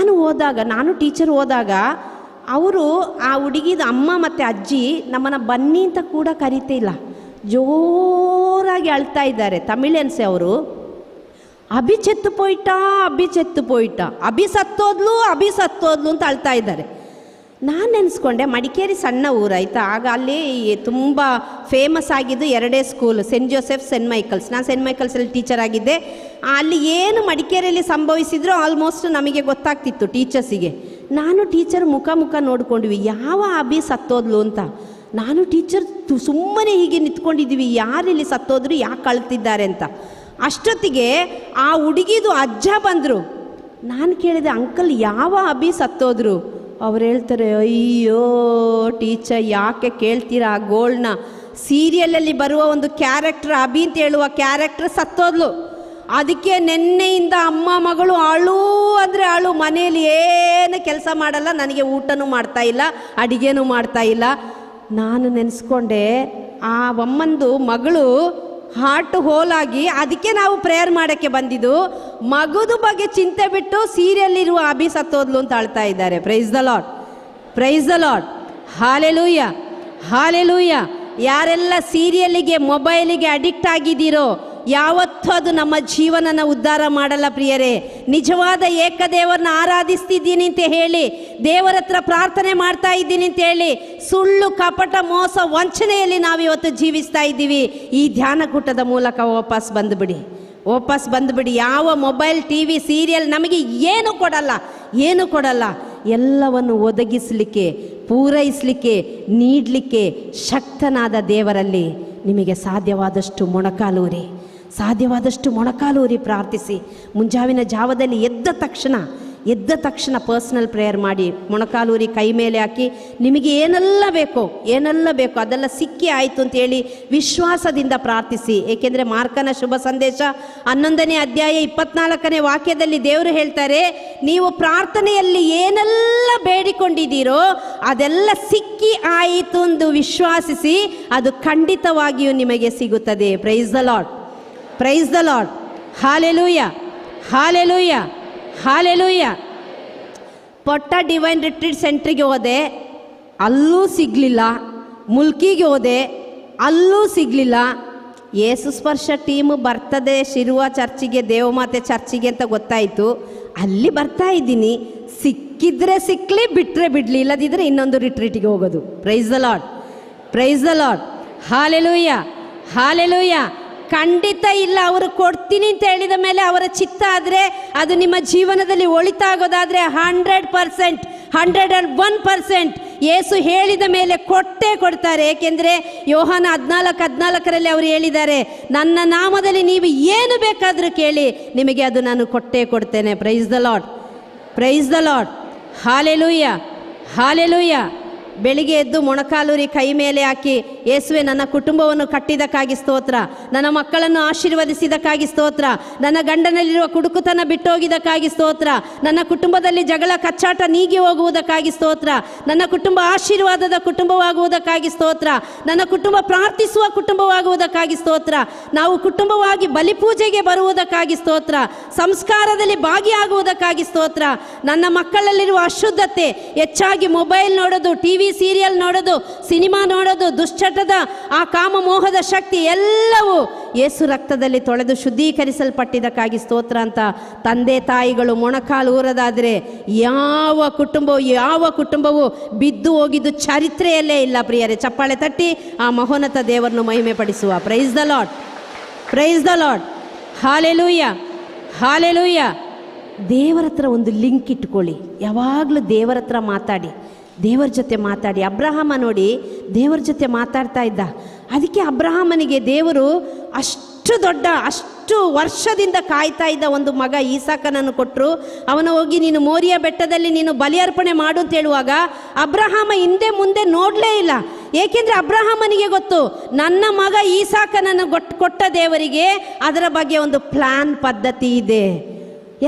ನಾನು ಟೀಚರ್ ಹೋದಾಗ ಅವರು ಆ ಹುಡುಗಿದ ಅಮ್ಮ ಮತ್ತು ಅಜ್ಜಿ ನಮ್ಮನ್ನು ಬನ್ನಿ ಅಂತ ಕೂಡ ಕರೀತಿಲ್ಲ, ಜೋರಾಗಿ ಅಳ್ತಾ ಇದ್ದಾರೆ. ತಮಿಳಿಯನ್ಸೆ ಅವರು. ಅಭಿ ಚೆತ್ತು ಪೋಯಿಟ, ಅಭಿ ಸತ್ತೋದ್ಲು ಅಂತ ಅಳ್ತಾ ಇದ್ದಾರೆ. ನಾನು ನೆನೆಸ್ಕೊಂಡೆ, ಮಡಿಕೇರಿ ಸಣ್ಣ ಊರು ಆಯಿತಾ, ಆಗ ಅಲ್ಲಿ ತುಂಬ ಫೇಮಸ್ ಆಗಿದ್ದು 2 school, saint Joseph, saint Michael's. ನಾನು ಸೆಂಟ್ ಮೈಕಲ್ಸಲ್ಲಿ ಟೀಚರ್ ಆಗಿದ್ದೆ. ಅಲ್ಲಿ ಏನು ಮಡಿಕೇರಿಯಲ್ಲಿ ಸಂಭವಿಸಿದ್ರು ಆಲ್ಮೋಸ್ಟ್ ನಮಗೆ ಗೊತ್ತಾಗ್ತಿತ್ತು ಟೀಚರ್ಸಿಗೆ. ನಾನು ಟೀಚರ್ ಮುಖ ನೋಡ್ಕೊಂಡ್ವಿ, ಯಾವ ಅಭಿ ಸತ್ತೋದ್ಲು ಅಂತ. ನಾನು ಟೀಚರ್ ಸುಮ್ಮನೆ ಹೀಗೆ ನಿಂತ್ಕೊಂಡಿದ್ವಿ, ಯಾರಿಲ್ಲಿ ಸತ್ತೋದ್ರು, ಯಾಕೆ ಕಳ್ತಿದ್ದಾರೆ ಅಂತ. ಅಷ್ಟೊತ್ತಿಗೆ ಆ ಹುಡುಗಿದು ಅಜ್ಜ ಬಂದರು. ನಾನು ಕೇಳಿದೆ, ಅಂಕಲ್ ಯಾವ ಅಭಿ ಸತ್ತೋದ್ರು? ಅವ್ರು ಹೇಳ್ತಾರೆ, ಅಯ್ಯೋ ಟೀಚರ್, ಯಾಕೆ ಕೇಳ್ತೀರಾ ಆ ಗೋಲ್ಡ್ನ, ಸೀರಿಯಲಲ್ಲಿ ಬರುವ ಒಂದು ಕ್ಯಾರೆಕ್ಟರ್, ಅಭಿ ಅಂತ ಹೇಳುವ ಕ್ಯಾರೆಕ್ಟರ್ ಸತ್ತೋದ್ಲು. ಅದಕ್ಕೆ ನೆನ್ನೆಯಿಂದ ಅಮ್ಮ ಮಗಳು ಅಳು ಅಂದರೆ ಅಳು, ಮನೆಯಲ್ಲಿ ಏನು ಕೆಲಸ ಮಾಡಲ್ಲ, ನನಗೆ ಊಟನೂ ಮಾಡ್ತಾ ಇಲ್ಲ, ಅಡುಗೆನೂ ಮಾಡ್ತಾ ಇಲ್ಲ. ನಾನು ನೆನೆಸ್ಕೊಂಡೆ, ಆ ಅಮ್ಮಂದು ಮಗಳು ಹಾರ್ಟ್ ಹೋಲಾಗಿ, ಅದಕ್ಕೆ ನಾವು ಪ್ರೇಯರ್ ಮಾಡೋಕ್ಕೆ ಬಂದಿದ್ದು, ಮಗುದು ಬಗ್ಗೆ ಚಿಂತೆ ಬಿಟ್ಟು ಸೀರಿಯಲ್ಲಿರುವ ಅಭಿ ಸತ್ತೋದ್ಲು ಅಂತ ಅಳ್ತಾ ಇದ್ದಾರೆ. Price the Lord, praise the Lord, hallelujah, hallelujah. ಯಾರೆಲ್ಲ ಸೀರಿಯಲಿಗೆ, ಮೊಬೈಲಿಗೆ ಅಡಿಕ್ಟ್ ಆಗಿದ್ದೀರೋ, ಯಾವತ್ತೂ ಅದು ನಮ್ಮ ಜೀವನನ ಉದ್ಧಾರ ಮಾಡಲ್ಲ ಪ್ರಿಯರೇ. ನಿಜವಾದ ಏಕದೇವರನ್ನ ಆರಾಧಿಸ್ತಿದ್ದೀನಿ ಅಂತ ಹೇಳಿ, ದೇವರ ಹತ್ರ ಪ್ರಾರ್ಥನೆ ಮಾಡ್ತಾ ಇದ್ದೀನಿ ಅಂತ ಹೇಳಿ, ಸುಳ್ಳು ಕಪಟ ಮೋಸ ವಂಚನೆಯಲ್ಲಿ ನಾವಿವತ್ತು ಜೀವಿಸ್ತಾ ಇದ್ದೀವಿ. ಈ ಧ್ಯಾನಕೂಟದ ಮೂಲಕ ವಾಪಸ್ ಬಂದುಬಿಡಿ. ಯಾವ ಮೊಬೈಲ್, ಟಿವಿ, ಸೀರಿಯಲ್ ನಮಗೆ ಏನು ಕೊಡಲ್ಲ. ಎಲ್ಲವನ್ನು ಒದಗಿಸಲಿಕ್ಕೆ, ಪೂರೈಸಲಿಕ್ಕೆ, ನೀಡಲಿಕ್ಕೆ ಶಕ್ತನಾದ ದೇವರಲ್ಲಿ ನಿಮಗೆ ಸಾಧ್ಯವಾದಷ್ಟು ಮೊಣಕಾಲೂರಿ ಪ್ರಾರ್ಥಿಸಿ. ಮುಂಜಾವಿನ ಜಾವದಲ್ಲಿ ಎದ್ದ ತಕ್ಷಣ ಪರ್ಸ್ನಲ್ ಪ್ರೇಯರ್ ಮಾಡಿ, ಮೊಣಕಾಲೂರಿ ಕೈ ಮೇಲೆ ಹಾಕಿ, ನಿಮಗೆ ಏನೆಲ್ಲ ಬೇಕೋ ಅದೆಲ್ಲ ಸಿಕ್ಕಿ ಆಯಿತು ಅಂತೇಳಿ ವಿಶ್ವಾಸದಿಂದ ಪ್ರಾರ್ಥಿಸಿ. ಏಕೆಂದರೆ ಮಾರ್ಕನ ಶುಭ ಸಂದೇಶ 11ನೇ ಅಧ್ಯಾಯ 24ನೇ ವಾಕ್ಯದಲ್ಲಿ ದೇವರು ಹೇಳ್ತಾರೆ, ನೀವು ಪ್ರಾರ್ಥನೆಯಲ್ಲಿ ಏನೆಲ್ಲ ಬೇಡಿಕೊಂಡಿದ್ದೀರೋ ಅದೆಲ್ಲ ಸಿಕ್ಕಿ ಆಯಿತು ಎಂದು ವಿಶ್ವಾಸಿಸಿ, ಅದು ಖಂಡಿತವಾಗಿಯೂ ನಿಮಗೆ ಸಿಗುತ್ತದೆ. Praise the Lord, praise the Lord, hallelujah, hallelujah, hallelujah. Potta divine retreat ಸೆಂಟ್ರಿಗೆ ಹೋದೆ, ಅಲ್ಲೂ ಸಿಗಲಿಲ್ಲ. ಮುಲ್ಕಿಗೆ ಹೋದೆ, ಅಲ್ಲೂ ಸಿಗಲಿಲ್ಲ. ಯೇಸು ಸ್ಪರ್ಶ ಟೀಮ್ ಬರ್ತದೆ ಶಿರುವ ಚರ್ಚಿಗೆ, ದೇವಮಾತೆ ಚರ್ಚಿಗೆ ಅಂತ ಗೊತ್ತಾಯಿತು. ಅಲ್ಲಿ ಬರ್ತಾ ಇದ್ದೀನಿ, ಸಿಕ್ಕಿದ್ರೆ ಸಿಕ್ಕಲಿ, ಬಿಟ್ಟರೆ ಬಿಡಲಿ, ಇಲ್ಲದಿದ್ದರೆ ಇನ್ನೊಂದು ರಿಟ್ರೀಟಿಗೆ ಹೋಗೋದು. Price the Lord, praise the Lord, hallelujah, hallelujah. ಖಂಡಿತ ಇಲ್ಲ, ಅವರು ಕೊಡ್ತೀನಿ ಅಂತ ಹೇಳಿದ ಮೇಲೆ ಅವರ ಚಿತ್ತ ಆದರೆ, ಅದು ನಿಮ್ಮ ಜೀವನದಲ್ಲಿ ಒಳಿತಾಗೋದಾದರೆ 100%, 101% ಯೇಸು ಹೇಳಿದ ಮೇಲೆ ಕೊಡ್ತಾರೆ. ಏಕೆಂದರೆ ಯೋಹಾನ 14:14 ಅವರು ಹೇಳಿದ್ದಾರೆ, ನನ್ನ ನಾಮದಲ್ಲಿ ನೀವು ಏನು ಬೇಕಾದರೂ ಕೇಳಿ, ನಿಮಗೆ ಅದು ನಾನು ಕೊಡ್ತೇನೆ. Price the Lord, praise the Lord, hallelujah, hallelujah. ಬೆಳಿಗ್ಗೆ ಎದ್ದು ಮೊಣಕಾಲೂರಿ ಕೈ ಮೇಲೆ ಹಾಕಿ, ಯೇಸುವೆ ನನ್ನ ಕುಟುಂಬವನ್ನು ಕಟ್ಟಿದ್ದಕ್ಕಾಗಿ ಸ್ತೋತ್ರ, ನನ್ನ ಮಕ್ಕಳನ್ನು ಆಶೀರ್ವದಿಸಿದ್ದಕ್ಕಾಗಿ ಸ್ತೋತ್ರ, ನನ್ನ ಗಂಡನಲ್ಲಿರುವ ಕುಡುಕುತನ ಬಿಟ್ಟೋಗಿದ್ದಕ್ಕಾಗಿ ಸ್ತೋತ್ರ, ನನ್ನ ಕುಟುಂಬದಲ್ಲಿ ಜಗಳ ಕಚ್ಚಾಟ ನೀಗಿ ಹೋಗುವುದಕ್ಕಾಗಿ ಸ್ತೋತ್ರ, ನನ್ನ ಕುಟುಂಬ ಆಶೀರ್ವಾದದ ಕುಟುಂಬವಾಗುವುದಕ್ಕಾಗಿ ಸ್ತೋತ್ರ, ನನ್ನ ಕುಟುಂಬ ಪ್ರಾರ್ಥಿಸುವ ಕುಟುಂಬವಾಗುವುದಕ್ಕಾಗಿ ಸ್ತೋತ್ರ, ನಾವು ಕುಟುಂಬವಾಗಿ ಬಲಿಪೂಜೆಗೆ ಬರುವುದಕ್ಕಾಗಿ ಸ್ತೋತ್ರ, ಸಂಸ್ಕಾರದಲ್ಲಿ ಭಾಗಿಯಾಗುವುದಕ್ಕಾಗಿ ಸ್ತೋತ್ರ. ನನ್ನ ಮಕ್ಕಳಲ್ಲಿರುವ ಅಶುದ್ಧತೆ, ಹೆಚ್ಚಾಗಿ ಮೊಬೈಲ್ ನೋಡೋದು, ಟಿವಿ ಸೀರಿಯಲ್ ನೋಡೋದು, ಸಿನಿಮಾ ನೋಡೋದು, ದುಶ್ಚಟದ ಆ ಕಾಮಮೋಹದ ಶಕ್ತಿ ಎಲ್ಲವೂ ಯೇಸು ರಕ್ತದಲ್ಲಿ ತೊಳೆದು ಶುದ್ಧೀಕರಿಸಲ್ಪಟ್ಟಿದ್ದಕ್ಕಾಗಿ ಸ್ತೋತ್ರ ಅಂತ ತಂದೆ ತಾಯಿಗಳು ಮೊಣಕಾಲು ಊರದಾದರೆ ಯಾವ ಕುಟುಂಬವು ಬಿದ್ದು ಹೋಗಿದ್ದು ಚರಿತ್ರೆಯಲ್ಲೇ ಇಲ್ಲ ಪ್ರಿಯರೇ. ಚಪ್ಪಾಳೆ ತಟ್ಟಿ ಆ ಮಹೋನ್ನತ ದೇವರನ್ನು ಮಹಿಮೆ ಪಡಿಸುವ. Price the Lord, praise the Lord, hallelujah, hallelujah. ದೇವರ ಹತ್ರ ಒಂದು ಲಿಂಕ್ ಇಟ್ಕೊಳ್ಳಿ, ಯಾವಾಗಲೂ ದೇವರ ಹತ್ರ ಮಾತಾಡಿ, ದೇವರ ಜೊತೆ ಮಾತಾಡಿ. ಅಬ್ರಹಾಮ ನೋಡಿ ದೇವರ ಜೊತೆ ಮಾತಾಡ್ತಾ ಇದ್ದ. ಅದಕ್ಕೆ ಅಬ್ರಹಾಮನಿಗೆ ದೇವರು ಅಷ್ಟು ವರ್ಷದಿಂದ ಕಾಯ್ತಾ ಇದ್ದ ಒಂದು ಮಗ ಈಸಾಕನನ್ನು ಕೊಟ್ಟರು. ಅವನು ಹೋಗಿ ನೀನು ಮೋರಿಯ ಬೆಟ್ಟದಲ್ಲಿ ನೀನು ಬಲಿ ಅರ್ಪಣೆ ಮಾಡು ಅಂತ ಹೇಳುವಾಗ ಅಬ್ರಹಾಮ ಹಿಂದೆ ಮುಂದೆ ನೋಡಲೇ ಇಲ್ಲ. ಏಕೆಂದರೆ ಅಬ್ರಹಾಮನಿಗೆ ಗೊತ್ತು, ನನ್ನ ಮಗ ಈಸಾಕನನ್ನು ಕೊಟ್ಟ ದೇವರಿಗೆ ಅದರ ಬಗ್ಗೆ ಒಂದು ಪ್ಲಾನ್ ಪದ್ಧತಿ ಇದೆ.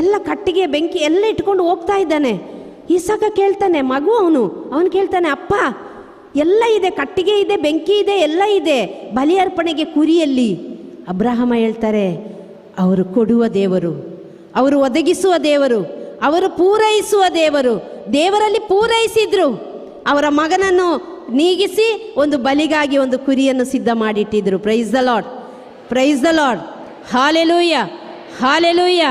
ಎಲ್ಲ ಕಟ್ಟಿಗೆ ಬೆಂಕಿ ಎಲ್ಲ ಇಟ್ಕೊಂಡು ಹೋಗ್ತಾ ಇದ್ದಾನೆ. ಈಸಾಕ ಕೇಳ್ತಾನೆ, ಮಗು ಅವನು ಕೇಳ್ತಾನೆ, ಅಪ್ಪ ಎಲ್ಲ ಇದೆ, ಕಟ್ಟಿಗೆ ಇದೆ, ಬೆಂಕಿ ಇದೆ, ಎಲ್ಲ ಇದೆ, ಬಲಿ ಅರ್ಪಣೆಗೆ ಕುರಿಯಲ್ಲಿ? ಅಬ್ರಹಾಮ ಹೇಳ್ತಾರೆ, ಅವರು ಕೊಡುವ ದೇವರು, ಅವರು ಒದಗಿಸುವ ದೇವರು, ಅವರು ಪೂರೈಸುವ ದೇವರು. ದೇವರಲ್ಲಿ ಪೂರೈಸಿದ್ರು. ಅವರ ಮಗನನ್ನು ನೀಗಿಸಿ ಒಂದು ಬಲಿಗಾಗಿ ಒಂದು ಕುರಿಯನ್ನು ಸಿದ್ಧ ಮಾಡಿಟ್ಟಿದ್ರು. Praise the Lord, praise the Lord, hallelujah, hallelujah.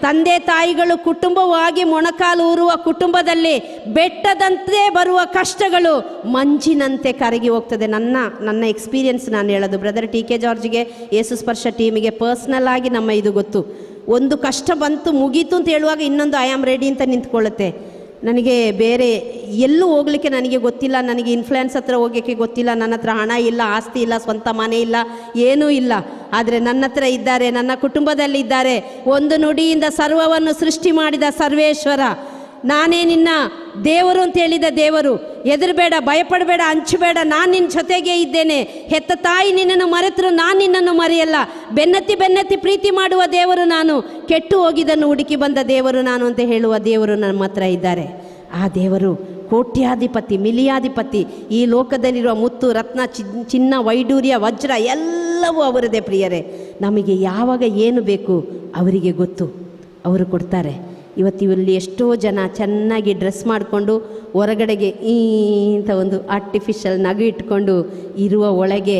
ತಂದೆ ತಾಯಿಗಳು ಕುಟುಂಬವಾಗಿ ಮೊಣಕಾಲು ಊರುವ ಕುಟುಂಬದಲ್ಲಿ ಬೆಟ್ಟದಂತೆ ಬರುವ ಕಷ್ಟಗಳು ಮಂಜಿನಂತೆ ಕರಗಿ ಹೋಗ್ತದೆ. ನನ್ನ ಎಕ್ಸ್ಪೀರಿಯನ್ಸ್ ನಾನು ಹೇಳೋದು. ಬ್ರದರ್ ಟಿ ಕೆ ಜಾರ್ಜ್ಗೆ, ಯೇಸು ಸ್ಪರ್ಶ ಟೀಮಿಗೆ ಪರ್ಸ್ನಲ್ ಆಗಿ ನಮ್ಮ ಇದು ಗೊತ್ತು. ಒಂದು ಕಷ್ಟ ಬಂತು ಮುಗೀತು ಅಂತ ಹೇಳುವಾಗ ಇನ್ನೊಂದು ಐ ಆಮ್ ರೆಡಿ ಅಂತ ನಿಂತ್ಕೊಳ್ಳುತ್ತೆ. ನನಗೆ ಬೇರೆ ಎಲ್ಲೂ ಹೋಗ್ಲಿಕ್ಕೆ ನನಗೆ ಗೊತ್ತಿಲ್ಲ, ನನಗೆ ಇನ್ಫ್ಲುಯೆನ್ಸ್ ಹತ್ರ ಹೋಗೋಕ್ಕೆ ಗೊತ್ತಿಲ್ಲ, ನನ್ನ ಹತ್ರ ಹಣ ಇಲ್ಲ, ಆಸ್ತಿ ಇಲ್ಲ, ಸ್ವಂತ ಮನೆ ಇಲ್ಲ, ಏನೂ ಇಲ್ಲ. ಆದರೆ ನನ್ನ ಹತ್ರ ಇದ್ದಾರೆ, ನನ್ನ ಕುಟುಂಬದಲ್ಲಿ ಇದ್ದಾರೆ. ಒಂದು ನುಡಿಯಿಂದ ಸರ್ವವನ್ನು ಸೃಷ್ಟಿ ಮಾಡಿದ ಸರ್ವೇಶ್ವರ, ನಾನೇ ನಿನ್ನ ದೇವರು ಅಂತ ಹೇಳಿದ ದೇವರು. ಹೆದರಬೇಡ, ಭಯಪಡಬೇಡ, ಹಂಚಬೇಡ, ನಾನು ನಿನ್ನ ಜೊತೆಗೆ ಇದ್ದೇನೆ. ಹೆತ್ತ ತಾಯಿ ನಿನ್ನನ್ನು ಮರೆತರು ನಾನು ನಿನ್ನನ್ನು ಮರೆಯಲ್ಲ. ಬೆನ್ನತ್ತಿ ಪ್ರೀತಿ ಮಾಡುವ ದೇವರು ನಾನು, ಕೆಟ್ಟು ಹೋಗಿದ್ದನ್ನು ಹುಡುಕಿ ಬಂದ ದೇವರು ನಾನು ಅಂತ ಹೇಳುವ ದೇವರು ನಮ್ಮ ಹತ್ರ ಇದ್ದಾರೆ. ಆ ದೇವರು ಕೋಟ್ಯಾಧಿಪತಿ, ಮಿಲಿಯಾಧಿಪತಿ. ಈ ಲೋಕದಲ್ಲಿರುವ ಮುತ್ತು, ರತ್ನ, ಚಿನ್ನ, ವೈಡೂರ್ಯ, ವಜ್ರ ಎಲ್ಲವೂ ಅವರದೇ ಪ್ರಿಯರೇ. ನಮಗೆ ಯಾವಾಗ ಏನು ಬೇಕು ಅವರಿಗೆ ಗೊತ್ತು, ಅವರು ಕೊಡ್ತಾರೆ. ಇವತ್ತಿಲ್ಲಿ ಎಷ್ಟೋ ಜನ ಚೆನ್ನಾಗಿ ಡ್ರೆಸ್ ಮಾಡಿಕೊಂಡು ಹೊರಗಡೆಗೆ ಇಂಥ ಒಂದು ಆರ್ಟಿಫಿಷಿಯಲ್ ನಗು ಇಟ್ಕೊಂಡು ಇರುವ ಒಳಗೆ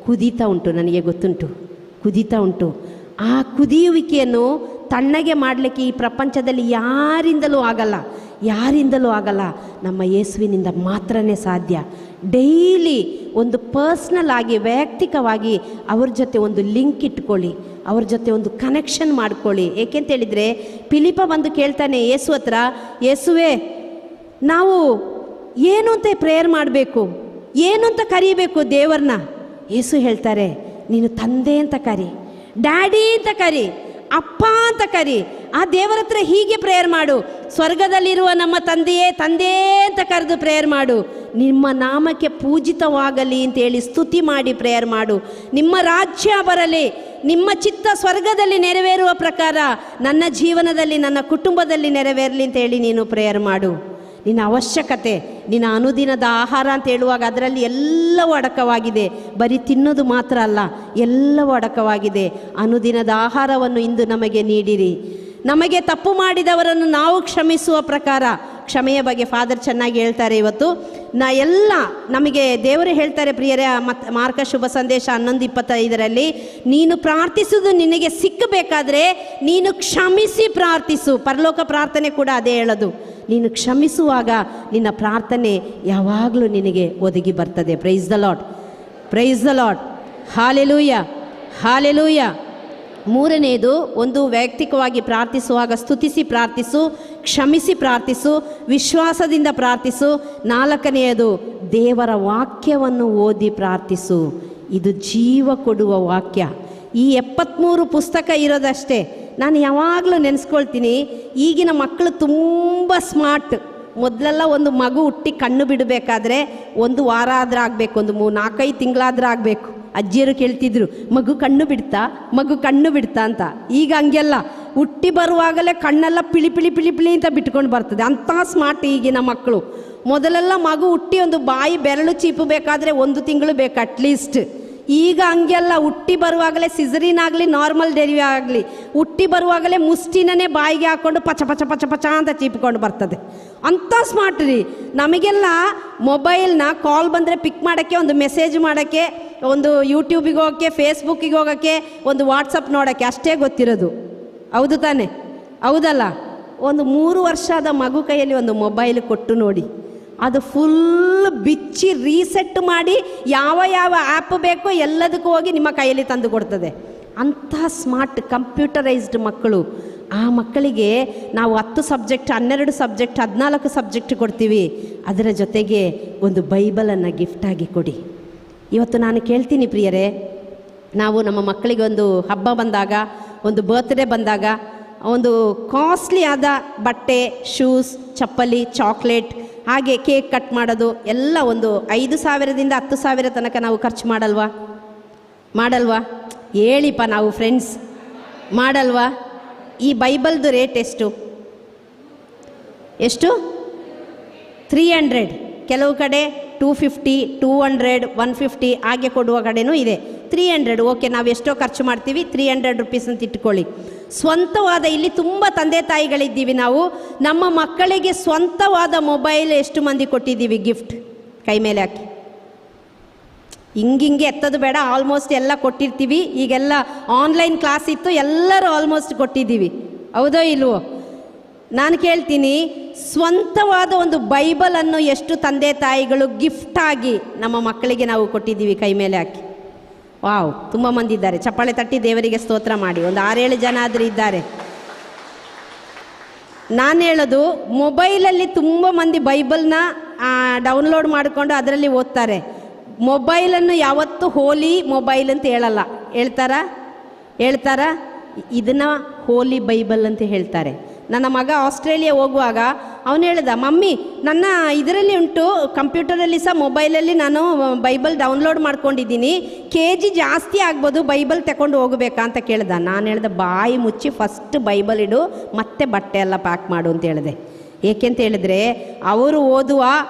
ಕುದೀತಾ ಉಂಟು. ನನಗೆ ಗೊತ್ತುಂಟು, ಕುದೀತಾ ಉಂಟು. ಆ ಕುದಿಯುವಿಕೆಯನ್ನು ತಣ್ಣಗೆ ಮಾಡಲಿಕ್ಕೆ ಈ ಪ್ರಪಂಚದಲ್ಲಿ ಯಾರಿಂದಲೂ ಆಗಲ್ಲ. ನಮ್ಮ ಯೇಸುವಿನಿಂದ ಮಾತ್ರನೇ ಸಾಧ್ಯ. ಡೈಲಿ ಒಂದು ಪರ್ಸ್ನಲ್ ಆಗಿ, ವೈಯಕ್ತಿಕವಾಗಿ ಅವ್ರ ಜೊತೆ ಒಂದು ಲಿಂಕ್ ಇಟ್ಕೊಳ್ಳಿ, ಅವ್ರ ಜೊತೆ ಒಂದು ಕನೆಕ್ಷನ್ ಮಾಡ್ಕೊಳ್ಳಿ. ಏಕೆಂತೇಳಿದರೆ ಫಿಲಿಪ ಬಂದು ಕೇಳ್ತಾನೆ ಯೇಸು ಹತ್ರ, ಯೇಸುವೇ ನಾವು ಏನು ಅಂತ ಪ್ರೇಯರ್ ಮಾಡಬೇಕು, ಏನು ಅಂತ ಕರೀಬೇಕು ದೇವರನ್ನ? ಯೇಸು ಹೇಳ್ತಾರೆ, ನೀನು ತಂದೆ ಅಂತ ಕರಿ, ಡ್ಯಾಡಿ ಅಂತ ಕರಿ, ಅಪ್ಪ ಅಂತ ಕರಿ. ಆ ದೇವರ ಹತ್ರ ಹೀಗೆ ಪ್ರೇಯರ್ ಮಾಡು, ಸ್ವರ್ಗದಲ್ಲಿರುವ ನಮ್ಮ ತಂದೆಯೇ ತಂದೆ ಅಂತ ಕರೆದು ಪ್ರೇಯರ್ ಮಾಡು. ನಿಮ್ಮ ನಾಮಕ್ಕೆ ಪೂಜಿತವಾಗಲಿ ಅಂತೇಳಿ ಸ್ತುತಿ ಮಾಡಿ ಪ್ರೇಯರ್ ಮಾಡು. ನಿಮ್ಮ ರಾಜ್ಯ ಬರಲಿ, ನಿಮ್ಮ ಚಿತ್ತ ಸ್ವರ್ಗದಲ್ಲಿ ನೆರವೇರುವ ಪ್ರಕಾರ ನನ್ನ ಜೀವನದಲ್ಲಿ, ನನ್ನ ಕುಟುಂಬದಲ್ಲಿ ನೆರವೇರಲಿ ಅಂತೇಳಿ ನೀನು ಪ್ರೇಯರ್ ಮಾಡು. ನಿನ್ನ ಅವಶ್ಯಕತೆ, ನಿನ್ನ ಅನುದಿನದ ಆಹಾರ ಅಂತ ಹೇಳುವಾಗ ಅದರಲ್ಲಿ ಎಲ್ಲವೂ ಅಡಕವಾಗಿದೆ. ಬರೀ ತಿನ್ನೋದು ಮಾತ್ರ ಅಲ್ಲ, ಎಲ್ಲವೂ ಅಡಕವಾಗಿದೆ. ಅನುದಿನದ ಆಹಾರವನ್ನು ಇಂದು ನಮಗೆ ನೀಡಿರಿ. ನಮಗೆ ತಪ್ಪು ಮಾಡಿದವರನ್ನು ನಾವು ಕ್ಷಮಿಸುವ ಪ್ರಕಾರ, ಕ್ಷಮೆಯ ಬಗ್ಗೆ ಫಾದರ್ ಚೆನ್ನಾಗಿ ಹೇಳ್ತಾರೆ ಇವತ್ತು. ನಮಗೆ ದೇವರು ಹೇಳ್ತಾರೆ ಪ್ರಿಯರೇ, ಮಾರ್ಕ ಶುಭ ಸಂದೇಶ 11:25 ನೀನು ಪ್ರಾರ್ಥಿಸುವುದು ನಿನಗೆ ಸಿಕ್ಕಬೇಕಾದ್ರೆ ನೀನು ಕ್ಷಮಿಸಿ ಪ್ರಾರ್ಥಿಸು. ಪರಲೋಕ ಪ್ರಾರ್ಥನೆ ಕೂಡ ಅದೇ ಹೇಳೋದು. ನೀನು ಕ್ಷಮಿಸುವಾಗ ನಿನ್ನ ಪ್ರಾರ್ಥನೆ ಯಾವಾಗಲೂ ನಿನಗೆ ಒದಗಿ ಬರ್ತದೆ. Price the Lord, praise the Lord, hallelujah, hallelujah. ಮೂರನೆಯದು, ಒಂದು ವೈಯಕ್ತಿಕವಾಗಿ ಪ್ರಾರ್ಥಿಸುವಾಗ ಸ್ತುತಿಸಿ ಪ್ರಾರ್ಥಿಸು, ಕ್ಷಮಿಸಿ ಪ್ರಾರ್ಥಿಸು, ವಿಶ್ವಾಸದಿಂದ ಪ್ರಾರ್ಥಿಸು. ನಾಲ್ಕನೆಯದು, ದೇವರ ವಾಕ್ಯವನ್ನು ಓದಿ ಪ್ರಾರ್ಥಿಸು. ಇದು ಜೀವ ಕೊಡುವ ವಾಕ್ಯ. ಈ 73 ಪುಸ್ತಕ ಇರೋದಷ್ಟೇ. ನಾನು ಯಾವಾಗಲೂ ನೆನೆಸ್ಕೊಳ್ತೀನಿ, ಈಗಿನ ಮಕ್ಕಳು ತುಂಬ ಸ್ಮಾರ್ಟ್. ಮೊದಲೆಲ್ಲ ಒಂದು ಮಗು ಹುಟ್ಟಿ ಕಣ್ಣು ಬಿಡಬೇಕಾದ್ರೆ 1 ವಾರ ಆದ್ರೆ ಆಗಬೇಕು, ಒಂದು 4-5 ತಿಂಗಳಾದ್ರೆ ಆಗಬೇಕು. ಅಜ್ಜಿಯರು ಕೇಳ್ತಿದ್ರು, ಮಗು ಕಣ್ಣು ಬಿಡ್ತಾ ಅಂತ. ಈಗ ಹಂಗೆಲ್ಲ ಹುಟ್ಟಿ ಬರುವಾಗಲೇ ಕಣ್ಣೆಲ್ಲ ಪಿಳಿ ಪಿಳಿ ಪಿಳಿ ಪಿಳಿ ಅಂತ ಬಿಟ್ಕೊಂಡು ಬರ್ತದೆ. ಅಂಥ ಸ್ಮಾರ್ಟ್ ಈಗಿನ ಮಕ್ಕಳು. ಮೊದಲೆಲ್ಲ ಮಗು ಹುಟ್ಟಿ ಒಂದು ಬಾಯಿ ಬೆರಳು ಚೀಪಬೇಕಾದ್ರೆ 1 ತಿಂಗಳು ಬೇಕು ಅಟ್ಲೀಸ್ಟ್. ಈಗ ಹಂಗೆಲ್ಲ ಹುಟ್ಟಿ ಬರುವಾಗಲೇ ಸಿಸರಿನ್ ಆಗಲಿ ನಾರ್ಮಲ್ ಡೆಲಿವರಿ ಆಗಲಿ ಹುಟ್ಟಿ ಬರುವಾಗಲೇ ಮುಷ್ಟಿನೇ ಬಾಯಿಗೆ ಹಾಕ್ಕೊಂಡು ಪಚ ಪಚ ಪಚ ಪಚ ಅಂತ ಚೀಪ್ಕೊಂಡು ಬರ್ತದೆ. ಅಂಥ ಸ್ಮಾರ್ಟ್ ರೀ. ನಮಗೆಲ್ಲ ಮೊಬೈಲ್ನ ಕಾಲ್ ಬಂದರೆ ಪಿಕ್ ಮಾಡೋಕ್ಕೆ, ಒಂದು ಮೆಸೇಜ್ ಮಾಡೋಕ್ಕೆ, ಒಂದು ಯೂಟ್ಯೂಬಿಗೆ ಹೋಗೋಕ್ಕೆ, ಫೇಸ್ಬುಕ್ಕಿಗೆ ಹೋಗೋಕ್ಕೆ, ಒಂದು ವಾಟ್ಸಪ್ ನೋಡೋಕ್ಕೆ ಅಷ್ಟೇ ಗೊತ್ತಿರೋದು. ಹೌದು ತಾನೆ? ಹೌದಲ್ಲ? ಒಂದು 3 ವರ್ಷದ ಮಗು ಕೈಯಲ್ಲಿ ಒಂದು ಮೊಬೈಲ್ ಕೊಟ್ಟು ನೋಡಿ, ಅದು ಫುಲ್ ಬಿಚ್ಚಿ ರೀಸೆಟ್ ಮಾಡಿ ಯಾವ ಆ್ಯಪ್ ಬೇಕೋ ಎಲ್ಲದಕ್ಕೂ ಹೋಗಿ ನಿಮ್ಮ ಕೈಯಲ್ಲಿ ತಂದು ಕೊಡ್ತದೆ. ಅಂಥ ಸ್ಮಾರ್ಟ್ ಕಂಪ್ಯೂಟರೈಸ್ಡ್ ಮಕ್ಕಳು. ಆ ಮಕ್ಕಳಿಗೆ ನಾವು 10 ಸಬ್ಜೆಕ್ಟ್, 12 ಸಬ್ಜೆಕ್ಟ್, 14 ಸಬ್ಜೆಕ್ಟ್ ಕೊಡ್ತೀವಿ. ಅದರ ಜೊತೆಗೆ ಒಂದು ಬೈಬಲನ್ನು ಗಿಫ್ಟಾಗಿ ಕೊಡಿ. ಇವತ್ತು ನಾನು ಕೇಳ್ತೀನಿ ಪ್ರಿಯರೇ, ನಾವು ನಮ್ಮ ಮಕ್ಕಳಿಗೆ ಒಂದು ಹಬ್ಬ ಬಂದಾಗ, ಒಂದು ಬರ್ತ್ಡೇ ಬಂದಾಗ, ಒಂದು ಕಾಸ್ಟ್ಲಿ ಆದ ಬಟ್ಟೆ, ಶೂಸ್, ಚಪ್ಪಲಿ, ಚಾಕ್ಲೇಟ್, ಹಾಗೆ ಕೇಕ್ ಕಟ್ ಮಾಡೋದು ಎಲ್ಲ ಒಂದು 5,000ದಿಂದ 10,000 ತನಕ ನಾವು ಖರ್ಚು ಮಾಡಲ್ವಾ? ಹೇಳಿಪ್ಪ, ನಾವು ಫ್ರೆಂಡ್ಸ್ ಮಾಡಲ್ವಾ? ಈ ಬೈಬಲ್ದು ರೇಟ್ ಎಷ್ಟು? 300. ಕೆಲವು ಕಡೆ 250, 200, 150 ಹಾಗೆ ಕೊಡುವ ಕಡೆನೂ ಇದೆ. 300 ಓಕೆ, ನಾವು ಎಷ್ಟೋ ಖರ್ಚು ಮಾಡ್ತೀವಿ, 300 ರುಪೀಸ್ ಅಂತ ಇಟ್ಕೊಳ್ಳಿ. ಸ್ವಂತವಾದ, ಇಲ್ಲಿ ತುಂಬ ತಂದೆ ತಾಯಿಗಳಿದ್ದೀವಿ ನಾವು, ನಮ್ಮ ಮಕ್ಕಳಿಗೆ ಸ್ವಂತವಾದ ಮೊಬೈಲ್ ಎಷ್ಟು ಮಂದಿ ಕೊಟ್ಟಿದ್ದೀವಿ ಗಿಫ್ಟ್? ಕೈ ಮೇಲೆ ಹಾಕಿ. ಹಿಂಗೆ ಎತ್ತದು ಬೇಡ, ಆಲ್ಮೋಸ್ಟ್ ಎಲ್ಲ ಕೊಟ್ಟಿರ್ತೀವಿ. ಈಗೆಲ್ಲ ಆನ್ಲೈನ್ ಕ್ಲಾಸ್ ಇತ್ತು, ಎಲ್ಲರೂ ಆಲ್ಮೋಸ್ಟ್ ಕೊಟ್ಟಿದ್ದೀವಿ. ಹೌದೋ ಇಲ್ವೋ? ನಾನು ಕೇಳ್ತೀನಿ, ಸ್ವಂತವಾದ ಒಂದು ಬೈಬಲನ್ನು ಎಷ್ಟು ತಂದೆ ತಾಯಿಗಳು ಗಿಫ್ಟಾಗಿ ನಮ್ಮ ಮಕ್ಕಳಿಗೆ ನಾವು ಕೊಟ್ಟಿದ್ದೀವಿ? ಕೈ ಮೇಲೆ ಹಾಕಿ. ವಾವ್, ತುಂಬ ಮಂದಿ ಇದ್ದಾರೆ. ಚಪ್ಪಾಳೆ ತಟ್ಟಿ ದೇವರಿಗೆ ಸ್ತೋತ್ರ ಮಾಡಿ. ಒಂದು 6-7 ಜನ ಆದರೂ ಇದ್ದಾರೆ. ನಾನು ಹೇಳೋದು, ಮೊಬೈಲಲ್ಲಿ ತುಂಬ ಮಂದಿ ಬೈಬಲ್ನ ಡೌನ್ಲೋಡ್ ಮಾಡಿಕೊಂಡು ಅದರಲ್ಲಿ ಓದ್ತಾರೆ. ಮೊಬೈಲನ್ನು ಯಾವತ್ತೂ ಹೋಲಿ ಮೊಬೈಲ್ ಅಂತ ಹೇಳಲ್ಲ. ಹೇಳ್ತಾರಾ? ಇದನ್ನು ಹೋಲಿ ಬೈಬಲ್ ಅಂತ ಹೇಳ್ತಾರೆ. ನನ್ನ ಮಗ ಆಸ್ಟ್ರೇಲಿಯಾ ಹೋಗುವಾಗ ಅವನು ಹೇಳ್ದ, ಮಮ್ಮಿ ನನ್ನ ಇದರಲ್ಲಿ ಉಂಟು, ಕಂಪ್ಯೂಟರಲ್ಲಿ ಸಹ ಮೊಬೈಲಲ್ಲಿ ನಾನು ಬೈಬಲ್ ಡೌನ್ಲೋಡ್ ಮಾಡ್ಕೊಂಡಿದ್ದೀನಿ, KG ಜಾಸ್ತಿ ಆಗ್ಬೋದು, ಬೈಬಲ್ ತಗೊಂಡು ಹೋಗಬೇಕಾ ಅಂತ ಕೇಳ್ದ. ನಾನು ಹೇಳ್ದೆ, ಬಾಯಿ ಮುಚ್ಚಿ ಫಸ್ಟ್ ಬೈಬಲ್ ಇಡು, ಮತ್ತೆ ಬಟ್ಟೆ ಎಲ್ಲ ಪ್ಯಾಕ್ ಮಾಡು ಅಂತ ಹೇಳಿದೆ. ಏಕೆಂತ ಹೇಳಿದ್ರೆ, ಅವರು ಓದುವ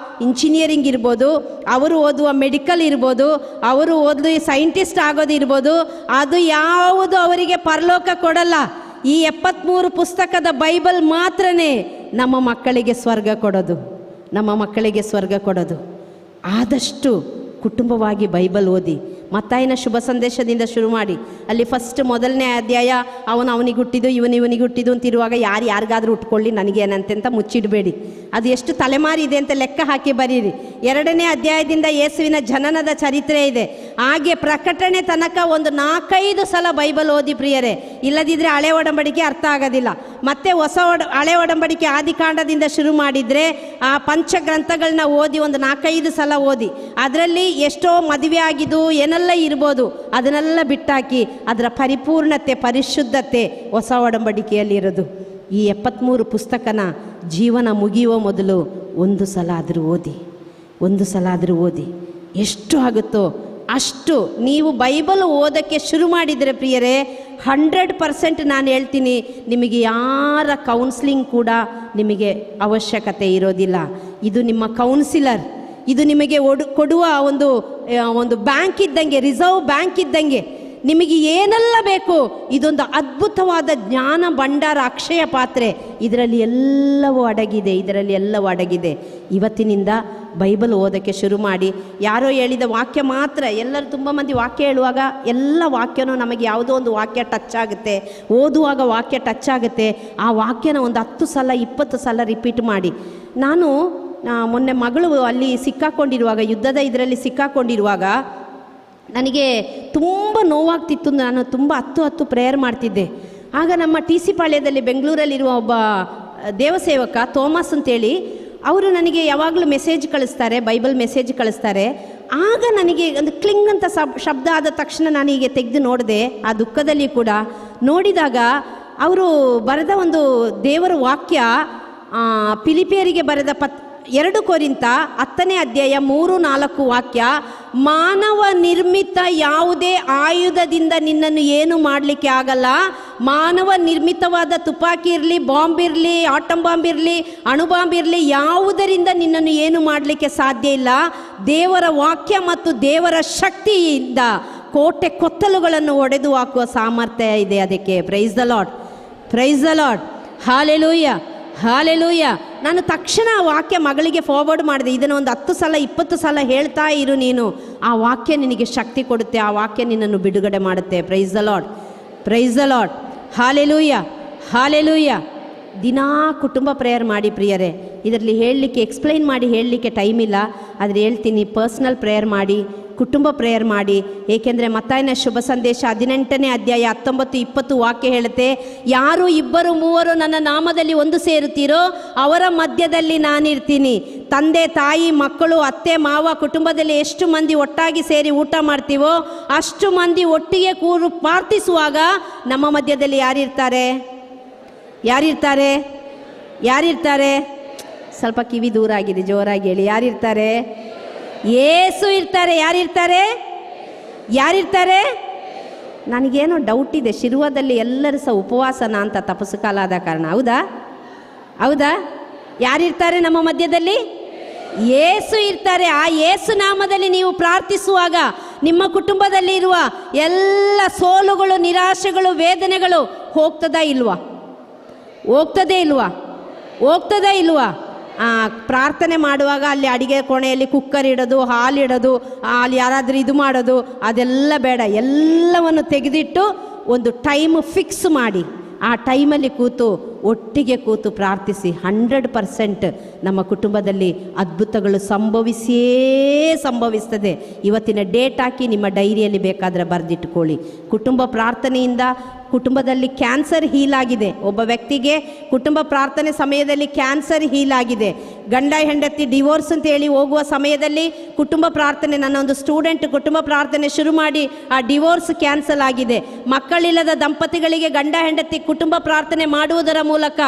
ಇಂಜಿನಿಯರಿಂಗ್ ಇರ್ಬೋದು, ಅವರು ಓದುವ ಮೆಡಿಕಲ್ ಇರ್ಬೋದು, ಅವರು ಓದು ಸೈಂಟಿಸ್ಟ್ ಆಗೋದು ಇರ್ಬೋದು, ಅದು ಯಾವುದು ಅವರಿಗೆ ಪರಲೋಕ ಕೊಡಲ್ಲ. ಈ 73 ಪುಸ್ತಕದ ಬೈಬಲ್ ಮಾತ್ರನೇ ನಮ್ಮ ಮಕ್ಕಳಿಗೆ ಸ್ವರ್ಗ ಕೊಡೋದು. ಆದಷ್ಟು ಕುಟುಂಬವಾಗಿ ಬೈಬಲ್ ಓದಿ. ಮತ್ತಾಯನ ಶುಭ ಸಂದೇಶದಿಂದ ಶುರು ಮಾಡಿ, ಅಲ್ಲಿ ಫಸ್ಟ್ 1ನೇ ಅಧ್ಯಾಯ ಅವನಿಗೆ ಹುಟ್ಟಿದ್ದು, ಇವನಿಗೆ ಹುಟ್ಟಿದ್ದು ಅಂತಿರುವಾಗ ಯಾರಿಗಾದರೂ ಉಟ್ಕೊಳ್ಳಿ, ನನಗೇನಂತೆ ಅಂತ ಮುಚ್ಚಿಡಬೇಡಿ. ಅದು ಎಷ್ಟು ತಲೆಮಾರಿ ಇದೆ ಅಂತ ಲೆಕ್ಕ ಹಾಕಿ ಬರೀರಿ. 2ನೇ ಅಧ್ಯಾಯದಿಂದ ಯೇಸುವಿನ ಜನನದ ಚರಿತ್ರೆ ಇದೆ. ಹಾಗೆ ಪ್ರಕಟಣೆ ತನಕ ಒಂದು 4-5 ಸಲ ಬೈಬಲ್ ಓದಿ ಪ್ರಿಯರೇ. ಇಲ್ಲದಿದ್ದರೆ ಹಳೆ ಒಡಂಬಡಿಕೆ ಅರ್ಥ ಆಗೋದಿಲ್ಲ. ಮತ್ತೆ ಹಳೆ ಒಡಂಬಡಿಕೆ ಆದಿಕಾಂಡದಿಂದ ಶುರು ಮಾಡಿದರೆ ಆ ಪಂಚಗ್ರಂಥಗಳನ್ನ ಓದಿ ಒಂದು 4-5 ಸಲ ಓದಿ. ಅದರಲ್ಲಿ ಎಷ್ಟೋ ಮದುವೆ ಆಗಿದ್ದು ಏನೆಲ್ಲ ಇರ್ಬೋದು, ಅದನ್ನೆಲ್ಲ ಬಿಟ್ಟಾಕಿ ಅದರ ಪರಿಪೂರ್ಣತೆ, ಪರಿಶುದ್ಧತೆ ಹೊಸ ಒಡಂಬಡಿಕೆಯಲ್ಲಿರೋದು. ಈ 73 ಪುಸ್ತಕನ ಜೀವನ ಮುಗಿಯುವ ಮೊದಲು ಒಂದು ಸಲ ಆದರೂ ಓದಿ. ಎಷ್ಟು ಆಗುತ್ತೋ ಅಷ್ಟು ನೀವು ಬೈಬಲ್ ಓದೋಕ್ಕೆ ಶುರು ಮಾಡಿದರೆ ಪ್ರಿಯರೇ, 100% ನಾನು ಹೇಳ್ತೀನಿ, ನಿಮಗೆ ಯಾರ ಕೌನ್ಸಿಲಿಂಗ್ ಕೂಡ ನಿಮಗೆ ಅವಶ್ಯಕತೆ ಇರೋದಿಲ್ಲ. ಇದು ನಿಮ್ಮ ಕೌನ್ಸಿಲರ್, ಇದು ನಿಮಗೆ ಕೊಡುವ ಒಂದು ಬ್ಯಾಂಕ್ ಇದ್ದಂಗೆ, ರಿಸರ್ವ್ ಬ್ಯಾಂಕ್ ಇದ್ದಂಗೆ. ನಿಮಗೆ ಏನೆಲ್ಲ ಬೇಕು, ಇದೊಂದು ಅದ್ಭುತವಾದ ಜ್ಞಾನ ಭಂಡಾರ, ಅಕ್ಷಯ ಪಾತ್ರೆ. ಇದರಲ್ಲಿ ಎಲ್ಲವೂ ಅಡಗಿದೆ. ಇವತ್ತಿನಿಂದ ಬೈಬಲ್ ಓದೋಕ್ಕೆ ಶುರು ಮಾಡಿ. ಯಾರೋ ಹೇಳಿದ ವಾಕ್ಯ ಮಾತ್ರ, ಎಲ್ಲರೂ ತುಂಬ ಮಂದಿ ವಾಕ್ಯ ಹೇಳುವಾಗ ಎಲ್ಲ ವಾಕ್ಯನೂ ನಮಗೆ ಯಾವುದೋ ಒಂದು ವಾಕ್ಯ ಟಚ್ ಆಗುತ್ತೆ, ಓದುವಾಗ ವಾಕ್ಯ ಟಚ್ ಆಗುತ್ತೆ. ಆ ವಾಕ್ಯನ ಒಂದು 10 ಸಲ 20 ಸಲ ರಿಪೀಟ್ ಮಾಡಿ. ನಾನು ಮೊನ್ನೆ ಮಗಳು ಅಲ್ಲಿ ಸಿಕ್ಕಾಕೊಂಡಿರುವಾಗ, ಯುದ್ಧದ ಇದರಲ್ಲಿ ಸಿಕ್ಕಾಕೊಂಡಿರುವಾಗ ನನಗೆ ತುಂಬ ನೋವಾಗ್ತಿತ್ತು. ನಾನು ತುಂಬ 10 ಪ್ರೇಯರ್ ಮಾಡ್ತಿದ್ದೆ. ಆಗ ನಮ್ಮ TC ಪಾಳ್ಯದಲ್ಲಿ ಬೆಂಗಳೂರಲ್ಲಿರುವ ಒಬ್ಬ ದೇವಸೇವಕ ಥೋಮಸ್ ಅಂತೇಳಿ, ಅವರು ನನಗೆ ಯಾವಾಗಲೂ ಮೆಸೇಜ್ ಕಳಿಸ್ತಾರೆ, ಬೈಬಲ್ ಮೆಸೇಜ್ ಕಳಿಸ್ತಾರೆ. ಆಗ ನನಗೆ ಒಂದು ಕ್ಲಿಂಗ್ ಅಂತ ಶಬ್ದ ಆದ ತಕ್ಷಣ ನಾನೀಗೆ ತೆಗೆದು ನೋಡಿದೆ. ಆ ದುಃಖದಲ್ಲಿ ಕೂಡ ನೋಡಿದಾಗ ಅವರು ಬರೆದ ಒಂದು ದೇವರ ವಾಕ್ಯ, ಫಿಲಿಪಿಯರಿಗೆ ಬರೆದ 2 ಕೊರಿಂಥ 10ನೇ ಅಧ್ಯಾಯ 3-4 ವಾಕ್ಯ, ಮಾನವ ನಿರ್ಮಿತ ಯಾವುದೇ ಆಯುಧದಿಂದ ನಿನ್ನನ್ನು ಏನು ಮಾಡಲಿಕ್ಕೆ ಆಗಲ್ಲ. ಮಾನವ ನಿರ್ಮಿತವಾದ ತುಪಾಕಿ ಇರಲಿ, ಬಾಂಬ್ ಇರಲಿ, ಆಟಮ್ ಬಾಂಬ್ ಇರಲಿ, ಅಣುಬಾಂಬ್ ಇರಲಿ, ಯಾವುದರಿಂದ ನಿನ್ನನ್ನು ಏನು ಮಾಡಲಿಕ್ಕೆ ಸಾಧ್ಯ ಇಲ್ಲ. ದೇವರ ವಾಕ್ಯ ಮತ್ತು ದೇವರ ಶಕ್ತಿಯಿಂದ ಕೋಟೆ ಕೊತ್ತಲುಗಳನ್ನು ಒಡೆದು ಹಾಕುವ ಸಾಮರ್ಥ್ಯ ಇದೆ ಅದಕ್ಕೆ. Price the Lord, praise the Lord, hallelujah, hallelujah. ನಾನು ತಕ್ಷಣ ಆ ವಾಕ್ಯ ಮಗಳಿಗೆ ಫಾರ್ವರ್ಡ್ ಮಾಡಿದೆ. ಇದನ್ನು ಒಂದು 10 ಸಲ 20 ಸಲ ಹೇಳ್ತಾ ಇರು ನೀನು. ಆ ವಾಕ್ಯ ನಿನಗೆ ಶಕ್ತಿ ಕೊಡುತ್ತೆ, ಆ ವಾಕ್ಯ ನಿನ್ನನ್ನು ಬಿಡುಗಡೆ ಮಾಡುತ್ತೆ. Price the Lord, praise the Lord, hallelujah, hallelujah. ದಿನಾ ಕುಟುಂಬ ಪ್ರೇಯರ್ ಮಾಡಿ ಪ್ರಿಯರೇ. ಇದರಲ್ಲಿ ಹೇಳಲಿಕ್ಕೆ ಎಕ್ಸ್ಪ್ಲೈನ್ ಮಾಡಿ ಹೇಳಲಿಕ್ಕೆ ಟೈಮ್ ಇಲ್ಲ, ಆದರೆ ಹೇಳ್ತೀನಿ, ಪರ್ಸ್ನಲ್ ಪ್ರೇಯರ್ ಮಾಡಿ, ಕುಟುಂಬ ಪ್ರೇಯರ್ ಮಾಡಿ. ಏಕೆಂದರೆ ಮತ್ತಾಯನ ಶುಭ ಸಂದೇಶ 18ನೇ ಅಧ್ಯಾಯ 19-20 ವಾಕ್ಯ ಹೇಳುತ್ತೆ, ಯಾರು 2-3 ನನ್ನ ನಾಮದಲ್ಲಿ ಒಂದು ಸೇರುತ್ತೀರೋ ಅವರ ಮಧ್ಯದಲ್ಲಿ ನಾನಿರ್ತೀನಿ. ತಂದೆ ತಾಯಿ ಮಕ್ಕಳು ಅತ್ತೆ ಮಾವ ಕುಟುಂಬದಲ್ಲಿ ಎಷ್ಟು ಮಂದಿ ಒಟ್ಟಾಗಿ ಸೇರಿ ಊಟ ಮಾಡ್ತೀವೋ ಅಷ್ಟು ಮಂದಿ ಒಟ್ಟಿಗೆ ಕೂರು ಪ್ರಾರ್ಥಿಸುವಾಗ ನಮ್ಮ ಮಧ್ಯದಲ್ಲಿ ಯಾರಿರ್ತಾರೆ? ಯಾರಿರ್ತಾರೆ? ಯಾರಿರ್ತಾರೆ? ಸ್ವಲ್ಪ ಕಿವಿ ದೂರ ಆಗಿದೆ, ಜೋರಾಗಿ ಹೇಳಿ. ಯಾರಿರ್ತಾರೆ? ಯೇಸು ಇರ್ತಾರೆ. ಯಾರಿರ್ತಾರೆ? ಯಾರಿರ್ತಾರೆ? ನನಗೇನೋ ಡೌಟ್ ಇದೆ, ಶಿರ್ವದಲ್ಲಿ ಎಲ್ಲರೂ ಸಹ ಉಪವಾಸನ ಅಂತ ತಪಸ್ಸು ಕಾಲ ಆದ ಕಾರಣ. ಹೌದಾ? ಹೌದಾ? ಯಾರಿರ್ತಾರೆ ನಮ್ಮ ಮಧ್ಯದಲ್ಲಿ? ಯೇಸು ಇರ್ತಾರೆ. ಆ ಯೇಸು ನಾಮದಲ್ಲಿ ನೀವು ಪ್ರಾರ್ಥಿಸುವಾಗ ನಿಮ್ಮ ಕುಟುಂಬದಲ್ಲಿ ಇರುವ ಎಲ್ಲ ಸೋಲುಗಳು, ನಿರಾಶೆಗಳು, ವೇದನೆಗಳು ಹೋಗ್ತದಾ ಇಲ್ವಾ? ಹೋಗ್ತದೇ ಇಲ್ವಾ? ಹೋಗ್ತದೇ ಇಲ್ವಾ? ಪ್ರಾರ್ಥನೆ ಮಾಡುವಾಗ ಅಲ್ಲಿ ಅಡಿಗೆ ಕೋಣೆಯಲ್ಲಿ ಕುಕ್ಕರ್ ಇಡೋದು, ಹಾಲಿಡೋದು, ಅಲ್ಲಿ ಯಾರಾದರೂ ಇದು ಮಾಡೋದು ಅದೆಲ್ಲ ಬೇಡ. ಎಲ್ಲವನ್ನು ತೆಗೆದಿಟ್ಟು ಒಂದು ಟೈಮ್ ಫಿಕ್ಸ್ ಮಾಡಿ ಆ ಟೈಮಲ್ಲಿ ಒಟ್ಟಿಗೆ ಕೂತು ಪ್ರಾರ್ಥಿಸಿ. 100% ನಮ್ಮ ಕುಟುಂಬದಲ್ಲಿ ಅದ್ಭುತಗಳು ಸಂಭವಿಸ್ತದೆ. ಇವತ್ತಿನ ಡೇಟ್ ಹಾಕಿ ನಿಮ್ಮ ಡೈರಿಯಲ್ಲಿ ಬೇಕಾದರೆ ಬರೆದಿಟ್ಕೊಳ್ಳಿ. ಕುಟುಂಬ ಪ್ರಾರ್ಥನೆಯಿಂದ ಕುಟುಂಬದಲ್ಲಿ ಕ್ಯಾನ್ಸರ್ ಹೀಲ್ ಆಗಿದೆ. ಒಬ್ಬ ವ್ಯಕ್ತಿಗೆ ಕುಟುಂಬ ಪ್ರಾರ್ಥನೆ ಸಮಯದಲ್ಲಿ ಕ್ಯಾನ್ಸರ್ ಹೀಲ್ ಆಗಿದೆ. ಗಂಡ ಹೆಂಡತಿ ಡಿವೋರ್ಸ್ ಅಂತ ಹೇಳಿ ಹೋಗುವ ಸಮಯದಲ್ಲಿ ಕುಟುಂಬ ಪ್ರಾರ್ಥನೆ, ನನ್ನ ಒಂದು ಸ್ಟೂಡೆಂಟ್ ಕುಟುಂಬ ಪ್ರಾರ್ಥನೆ ಶುರು ಮಾಡಿ ಆ ಡಿವೋರ್ಸ್ ಕ್ಯಾನ್ಸಲ್ ಆಗಿದೆ. ಮಕ್ಕಳಿಲ್ಲದ ದಂಪತಿಗಳಿಗೆ ಗಂಡ ಹೆಂಡತಿ ಕುಟುಂಬ ಪ್ರಾರ್ಥನೆ ಮಾಡುವುದರ ಮೂಲಕ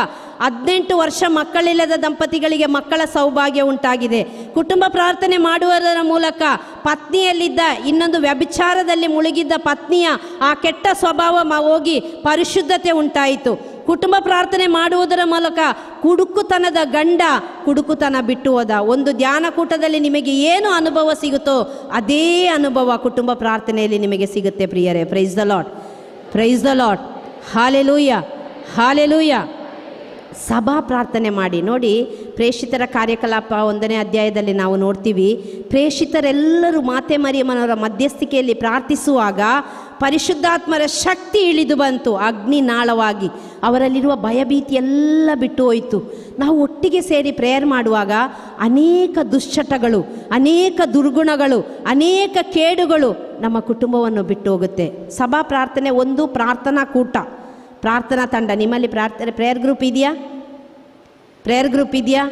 18 ವರ್ಷ ಮಕ್ಕಳಿಲ್ಲದ ದಂಪತಿಗಳಿಗೆ ಮಕ್ಕಳ ಸೌಭಾಗ್ಯ ಉಂಟಾಗಿದೆ. ಕುಟುಂಬ ಪ್ರಾರ್ಥನೆ ಮಾಡುವುದರ ಮೂಲಕ ಪತ್ನಿಯಲ್ಲಿದ್ದ ಇನ್ನೊಂದು ವ್ಯಭಿಚಾರದಲ್ಲಿ ಮುಳುಗಿದ್ದ ಪತ್ನಿಯ ಆ ಕೆಟ್ಟ ಸ್ವಭಾವ ಹೋಗಿ ಪರಿಶುದ್ಧತೆ ಉಂಟಾಯಿತು. ಕುಟುಂಬ ಪ್ರಾರ್ಥನೆ ಮಾಡುವುದರ ಮೂಲಕ ಕುಡುಕುತನದ ಗಂಡ ಕುಡುಕುತನ ಬಿಟ್ಟು ಹೋದ. ಒಂದು ಧ್ಯಾನಕೂಟದಲ್ಲಿ ನಿಮಗೆ ಏನು ಅನುಭವ ಸಿಗುತ್ತೋ ಅದೇ ಅನುಭವ ಕುಟುಂಬ ಪ್ರಾರ್ಥನೆಯಲ್ಲಿ ನಿಮಗೆ ಸಿಗುತ್ತೆ ಪ್ರಿಯರೇ. Price the Lord, praise the Lord, hallelujah, hallelujah. ಸಭಾ ಪ್ರಾರ್ಥನೆ ಮಾಡಿ ನೋಡಿ. ಪ್ರೇಷಿತರ ಕಾರ್ಯಕಲಾಪ 1ನೇ ಅಧ್ಯಾಯದಲ್ಲಿ ನಾವು ನೋಡ್ತೀವಿ. ಪ್ರೇಷಿತರೆಲ್ಲರೂ ಮಾತೆ ಮರಿಯಮ್ಮನವರ ಮಧ್ಯಸ್ಥಿಕೆಯಲ್ಲಿ ಪ್ರಾರ್ಥಿಸುವಾಗ ಪರಿಶುದ್ಧಾತ್ಮರ ಶಕ್ತಿ ಇಳಿದು ಬಂತು ಅಗ್ನಿನಾಳವಾಗಿ. ಅವರಲ್ಲಿರುವ ಭಯಭೀತಿ ಎಲ್ಲ ಬಿಟ್ಟು ಹೋಯಿತು. ನಾವು ಒಟ್ಟಿಗೆ ಸೇರಿ ಪ್ರೇಯರ್ ಮಾಡುವಾಗ ಅನೇಕ ದುಶ್ಚಟಗಳು, ಅನೇಕ ದುರ್ಗುಣಗಳು, ಅನೇಕ ಕೇಡುಗಳು ನಮ್ಮ ಕುಟುಂಬವನ್ನು ಬಿಟ್ಟು ಹೋಗುತ್ತೆ. ಸಭಾ ಪ್ರಾರ್ಥನೆ ಒಂದು ಪ್ರಾರ್ಥನಾ ಕೂಟ, ಪ್ರಾರ್ಥನಾ ತಂಡ. ನಿಮ್ಮಲ್ಲಿ ಪ್ರೇಯರ್ ಗ್ರೂಪ್ ಇದೆಯಾ? ಪ್ರೇಯರ್ ಗ್ರೂಪ್ ಇದೆಯಾ?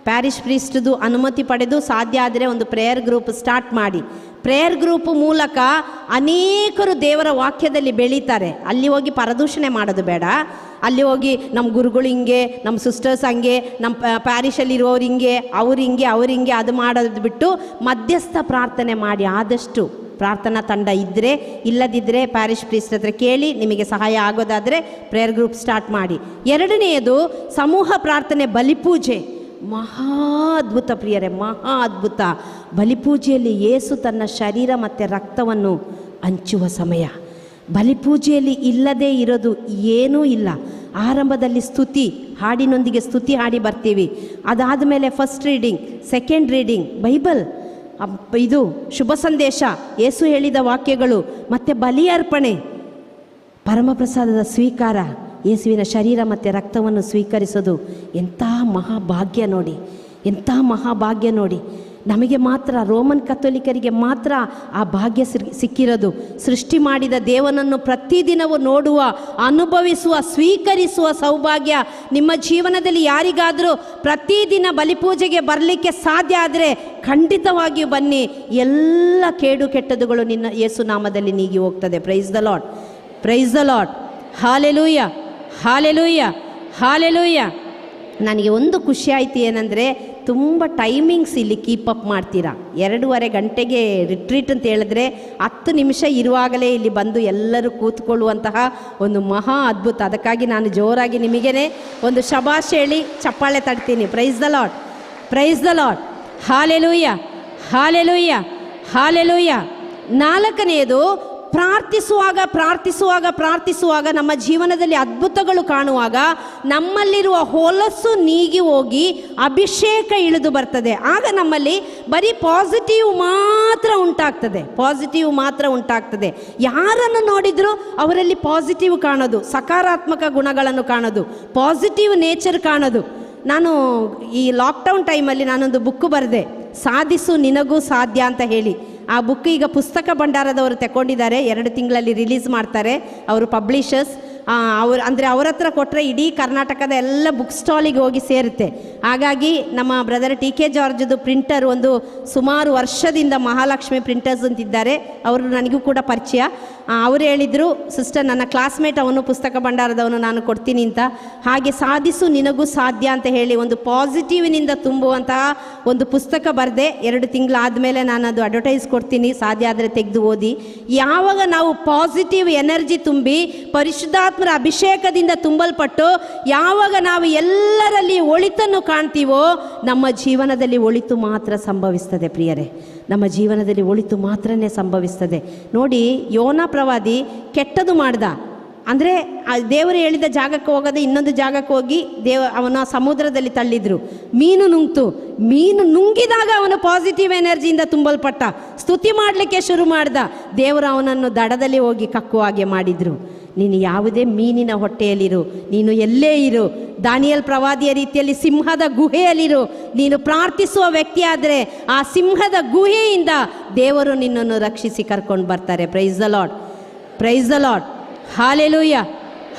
ಪ್ಯಾರಿಷ್ ಪ್ರೀಸ್ಟ್ದು ಅನುಮತಿ ಪಡೆದು ಸಾಧ್ಯ ಆದರೆ ಒಂದು ಪ್ರೇಯರ್ ಗ್ರೂಪ್ ಸ್ಟಾರ್ಟ್ ಮಾಡಿ. ಪ್ರೇಯರ್ ಗ್ರೂಪ್ ಮೂಲಕ ಅನೇಕರು ದೇವರ ವಾಕ್ಯದಲ್ಲಿ ಬೆಳೀತಾರೆ. ಅಲ್ಲಿ ಹೋಗಿ ಪರದೂಷಣೆ ಮಾಡೋದು ಬೇಡ. ಅಲ್ಲಿ ಹೋಗಿ ನಮ್ಮ ಗುರುಗಳು ಹಿಂಗೆ, ನಮ್ಮ ಸಿಸ್ಟರ್ಸ್ ಹಂಗೆ, ನಮ್ಮ ಪ್ಯಾರಿಷಲ್ಲಿರುವವ್ರು ಹಿಂಗೆ, ಅವ್ರು ಹಿಂಗೆ ಅದು ಮಾಡೋದು ಬಿಟ್ಟು ಮಧ್ಯಸ್ಥ ಪ್ರಾರ್ಥನೆ ಮಾಡಿ. ಆದಷ್ಟು ಪ್ರಾರ್ಥನಾ ತಂಡ ಇದ್ದರೆ, ಇಲ್ಲದಿದ್ದರೆ ಪ್ಯಾರಿಷ್ ಪ್ರೀಸ್ಟ್ ಹತ್ರ ಕೇಳಿ, ನಿಮಗೆ ಸಹಾಯ ಆಗೋದಾದರೆ ಪ್ರೇಯರ್ ಗ್ರೂಪ್ ಸ್ಟಾರ್ಟ್ ಮಾಡಿ. 2ನೇದು ಸಮೂಹ ಪ್ರಾರ್ಥನೆ, ಬಲಿಪೂಜೆ. ಮಹಾ ಅದ್ಭುತ ಪ್ರಿಯರೇ, ಮಹಾ ಅದ್ಭುತ. ಬಲಿಪೂಜೆಯಲ್ಲಿ ಯೇಸು ತನ್ನ ಶರೀರ ಮತ್ತು ರಕ್ತವನ್ನು ಹಂಚುವ ಸಮಯ. ಬಲಿಪೂಜೆಯಲ್ಲಿ ಇಲ್ಲದೇ ಇರೋದು ಏನೂ ಇಲ್ಲ. ಆರಂಭದಲ್ಲಿ ಸ್ತುತಿ ಹಾಡಿನೊಂದಿಗೆ ಸ್ತುತಿ ಹಾಡಿ ಬರ್ತೀವಿ. ಅದಾದ ಮೇಲೆ first reading, second reading, Bible, ಇದು ಶುಭ ಸಂದೇಶ, ಯೇಸು ಹೇಳಿದ ವಾಕ್ಯಗಳು, ಮತ್ತು ಬಲಿ ಅರ್ಪಣೆ, ಪರಮಪ್ರಸಾದದ ಸ್ವೀಕಾರ, ಯೇಸುವಿನ ಶರೀರ ಮತ್ತು ರಕ್ತವನ್ನು ಸ್ವೀಕರಿಸೋದು. ಎಂಥ ಮಹಾಭಾಗ್ಯ ನೋಡಿ, ಎಂಥ ಮಹಾಭಾಗ್ಯ ನೋಡಿ. ನಮಗೆ ಮಾತ್ರ, ರೋಮನ್ ಕಥೋಲಿಕರಿಗೆ ಮಾತ್ರ ಆ ಭಾಗ್ಯ ಸಿಕ್ಕಿರೋದು. ಸೃಷ್ಟಿ ಮಾಡಿದ ದೇವನನ್ನು ಪ್ರತಿದಿನವೂ ನೋಡುವ, ಅನುಭವಿಸುವ, ಸ್ವೀಕರಿಸುವ ಸೌಭಾಗ್ಯ ನಿಮ್ಮ ಜೀವನದಲ್ಲಿ ಯಾರಿಗಾದರೂ ಪ್ರತಿದಿನ ಬಲಿಪೂಜೆಗೆ ಬರಲಿಕ್ಕೆ ಸಾಧ್ಯ ಆದರೆ ಖಂಡಿತವಾಗಿಯೂ ಬನ್ನಿ. ಎಲ್ಲ ಕೇಡು ಕೆಟ್ಟದುಗಳು ನಿನ್ನ ಯೇಸು ನಾಮದಲ್ಲಿ ನೀಗಿ ಹೋಗ್ತದೆ. Price the Lord, praise the Lord, hallelujah, hallelujah, hallelujah. ನನಗೆ ಒಂದು ಖುಷಿ ಆಯಿತು ಏನಂದರೆ, ತುಂಬ ಟೈಮಿಂಗ್ಸ್ ಇಲ್ಲಿ ಕೀಪಪ್ ಮಾಡ್ತೀರಾ. 2.5 ಗಂಟೆಗೆ ರಿಟ್ರೀಟ್ ಅಂತ ಹೇಳಿದ್ರೆ 10 ನಿಮಿಷ ಇರುವಾಗಲೇ ಇಲ್ಲಿ ಬಂದು ಎಲ್ಲರೂ ಕೂತ್ಕೊಳ್ಳುವಂತಹ ಒಂದು ಮಹಾ ಅದ್ಭುತ. ಅದಕ್ಕಾಗಿ ನಾನು ಜೋರಾಗಿ ನಿಮಗೇ ಒಂದು ಶಬಾಷ್ ಹೇಳಿ ಚಪ್ಪಾಳೆ ತಡ್ತೀನಿ. Praise the Lord, praise the Lord, hallelujah, hallelujah, hallelujah. 4ನೇದು, ಪ್ರಾರ್ಥಿಸುವಾಗ ನಮ್ಮ ಜೀವನದಲ್ಲಿ ಅದ್ಭುತಗಳು ಕಾಣುವಾಗ ನಮ್ಮಲ್ಲಿರುವ ಹೊಲಸು ನೀಗಿ ಹೋಗಿ ಅಭಿಷೇಕ ಇಳಿದು ಬರ್ತದೆ. ಆಗ ನಮ್ಮಲ್ಲಿ ಬರೀ ಪಾಸಿಟಿವ್ ಮಾತ್ರ ಉಂಟಾಗ್ತದೆ. ಯಾರನ್ನು ನೋಡಿದರೂ ಅವರಲ್ಲಿ ಪಾಸಿಟಿವ್ ಕಾಣೋದು, ಸಕಾರಾತ್ಮಕ ಗುಣಗಳನ್ನು ಕಾಣೋದು, ಪಾಸಿಟಿವ್ ನೇಚರ್ ಕಾಣೋದು. ನಾನು ಈ ಲಾಕ್ಡೌನ್ ಟೈಮಲ್ಲಿ ನಾನೊಂದು ಬುಕ್ ಬರೆದೆ, ಸಾಧಿಸು ನಿನಗೂ ಸಾಧ್ಯ ಅಂತ ಹೇಳಿ. ಆ ಬುಕ್ ಈಗ ಪುಸ್ತಕ ಭಂಡಾರದವರು ತಗೊಂಡಿದ್ದಾರೆ, 2 ತಿಂಗಳಲ್ಲಿ ರಿಲೀಸ್ ಮಾಡ್ತಾರೆ ಅವರು ಪಬ್ಲಿಷರ್ಸ್. ಅವ್ರ ಹತ್ರ ಕೊಟ್ಟರೆ ಇಡೀ ಕರ್ನಾಟಕದ ಎಲ್ಲ ಬುಕ್ ಸ್ಟಾಲಿಗೆ ಹೋಗಿ ಸೇರುತ್ತೆ. ಹಾಗಾಗಿ ನಮ್ಮ ಬ್ರದರ್ TK ಜಾರ್ಜ್ದು ಪ್ರಿಂಟರ್ ಒಂದು ಸುಮಾರು ವರ್ಷದಿಂದ ಮಹಾಲಕ್ಷ್ಮಿ ಪ್ರಿಂಟರ್ಸ್ ಅಂತಿದ್ದಾರೆ, ಅವರು ನನಗೂ ಕೂಡ ಪರಿಚಯ. ಅವರು ಹೇಳಿದರು, ಸಿಸ್ಟರ್ ನನ್ನ ಕ್ಲಾಸ್ಮೇಟ್ ಅವನು ಪುಸ್ತಕ ಭಂಡಾರದವನು, ನಾನು ಕೊಡ್ತೀನಿ ಅಂತ. ಹಾಗೆ ಸಾಧಿಸು ನಿನಗೂ ಸಾಧ್ಯ ಅಂತ ಹೇಳಿ ಒಂದು ಪಾಸಿಟಿವ್ನಿಂದ ತುಂಬುವಂತಹ ಒಂದು ಪುಸ್ತಕ ಬರೆದೆ. 2 ತಿಂಗಳಾದಮೇಲೆ ನಾನು ಅದು ಅಡ್ವರ್ಟೈಸ್ ಕೊಡ್ತೀನಿ, ಸಾಧ್ಯ ಆದರೆ ತೆಗೆದು ಓದಿ. ಯಾವಾಗ ನಾವು ಪಾಸಿಟಿವ್ ಎನರ್ಜಿ ತುಂಬಿ ಪರಿಶುದ್ಧಾತ್ಮರ ಅಭಿಷೇಕದಿಂದ ತುಂಬಲ್ಪಟ್ಟು ಯಾವಾಗ ನಾವು ಎಲ್ಲರಲ್ಲಿ ಒಳಿತನ್ನು ಕಾಣ್ತೀವೋ ನಮ್ಮ ಜೀವನದಲ್ಲಿ ಒಳಿತು ಮಾತ್ರ ಸಂಭವಿಸ್ತದೆ. ಪ್ರಿಯರೇ, ನಮ್ಮ ಜೀವನದಲ್ಲಿ ಒಳಿತು ಮಾತ್ರನೇ ಸಂಭವಿಸ್ತದೆ. ನೋಡಿ, ಯೋನಾ ಪ್ರವಾದಿ ಕೆಟ್ಟದು ಮಾಡ್ದ ಅಂದರೆ ದೇವರು ಹೇಳಿದ ಜಾಗಕ್ಕೆ ಹೋಗದೆ ಇನ್ನೊಂದು ಜಾಗಕ್ಕೆ ಹೋಗಿ ಅವನ ಸಮುದ್ರದಲ್ಲಿ ತಳ್ಳಿದ್ರು. ಮೀನು ನುಂಗಿದಾಗ ಅವನು ಪಾಸಿಟಿವ್ ಎನರ್ಜಿಯಿಂದ ತುಂಬಲ್ಪಟ್ಟ, ಸ್ತುತಿ ಮಾಡಲಿಕ್ಕೆ ಶುರು ಮಾಡ್ದ. ದೇವರು ಅವನನ್ನು ದಡದಲ್ಲಿ ಹೋಗಿ ಕಕ್ಕುವ ಹಾಗೆ ಮಾಡಿದ್ರು. ನೀನು ಯಾವುದೇ ಮೀನಿನ ಹೊಟ್ಟೆಯಲ್ಲಿರು, ನೀನು ಎಲ್ಲೇ ಇರು, ದಾನಿಯೇಲ್ ಪ್ರವಾದಿಯ ರೀತಿಯಲ್ಲಿ ಸಿಂಹದ ಗುಹೆಯಲ್ಲಿರು. ನೀನು ಪ್ರಾರ್ಥಿಸುವ ವ್ಯಕ್ತಿಯಾದರೆ ಆ ಸಿಂಹದ ಗುಹೆಯಿಂದ ದೇವರು ನಿನ್ನನ್ನು ರಕ್ಷಿಸಿ ಕರ್ಕೊಂಡು ಬರ್ತಾರೆ. Praise the Lord, praise the Lord, hallelujah,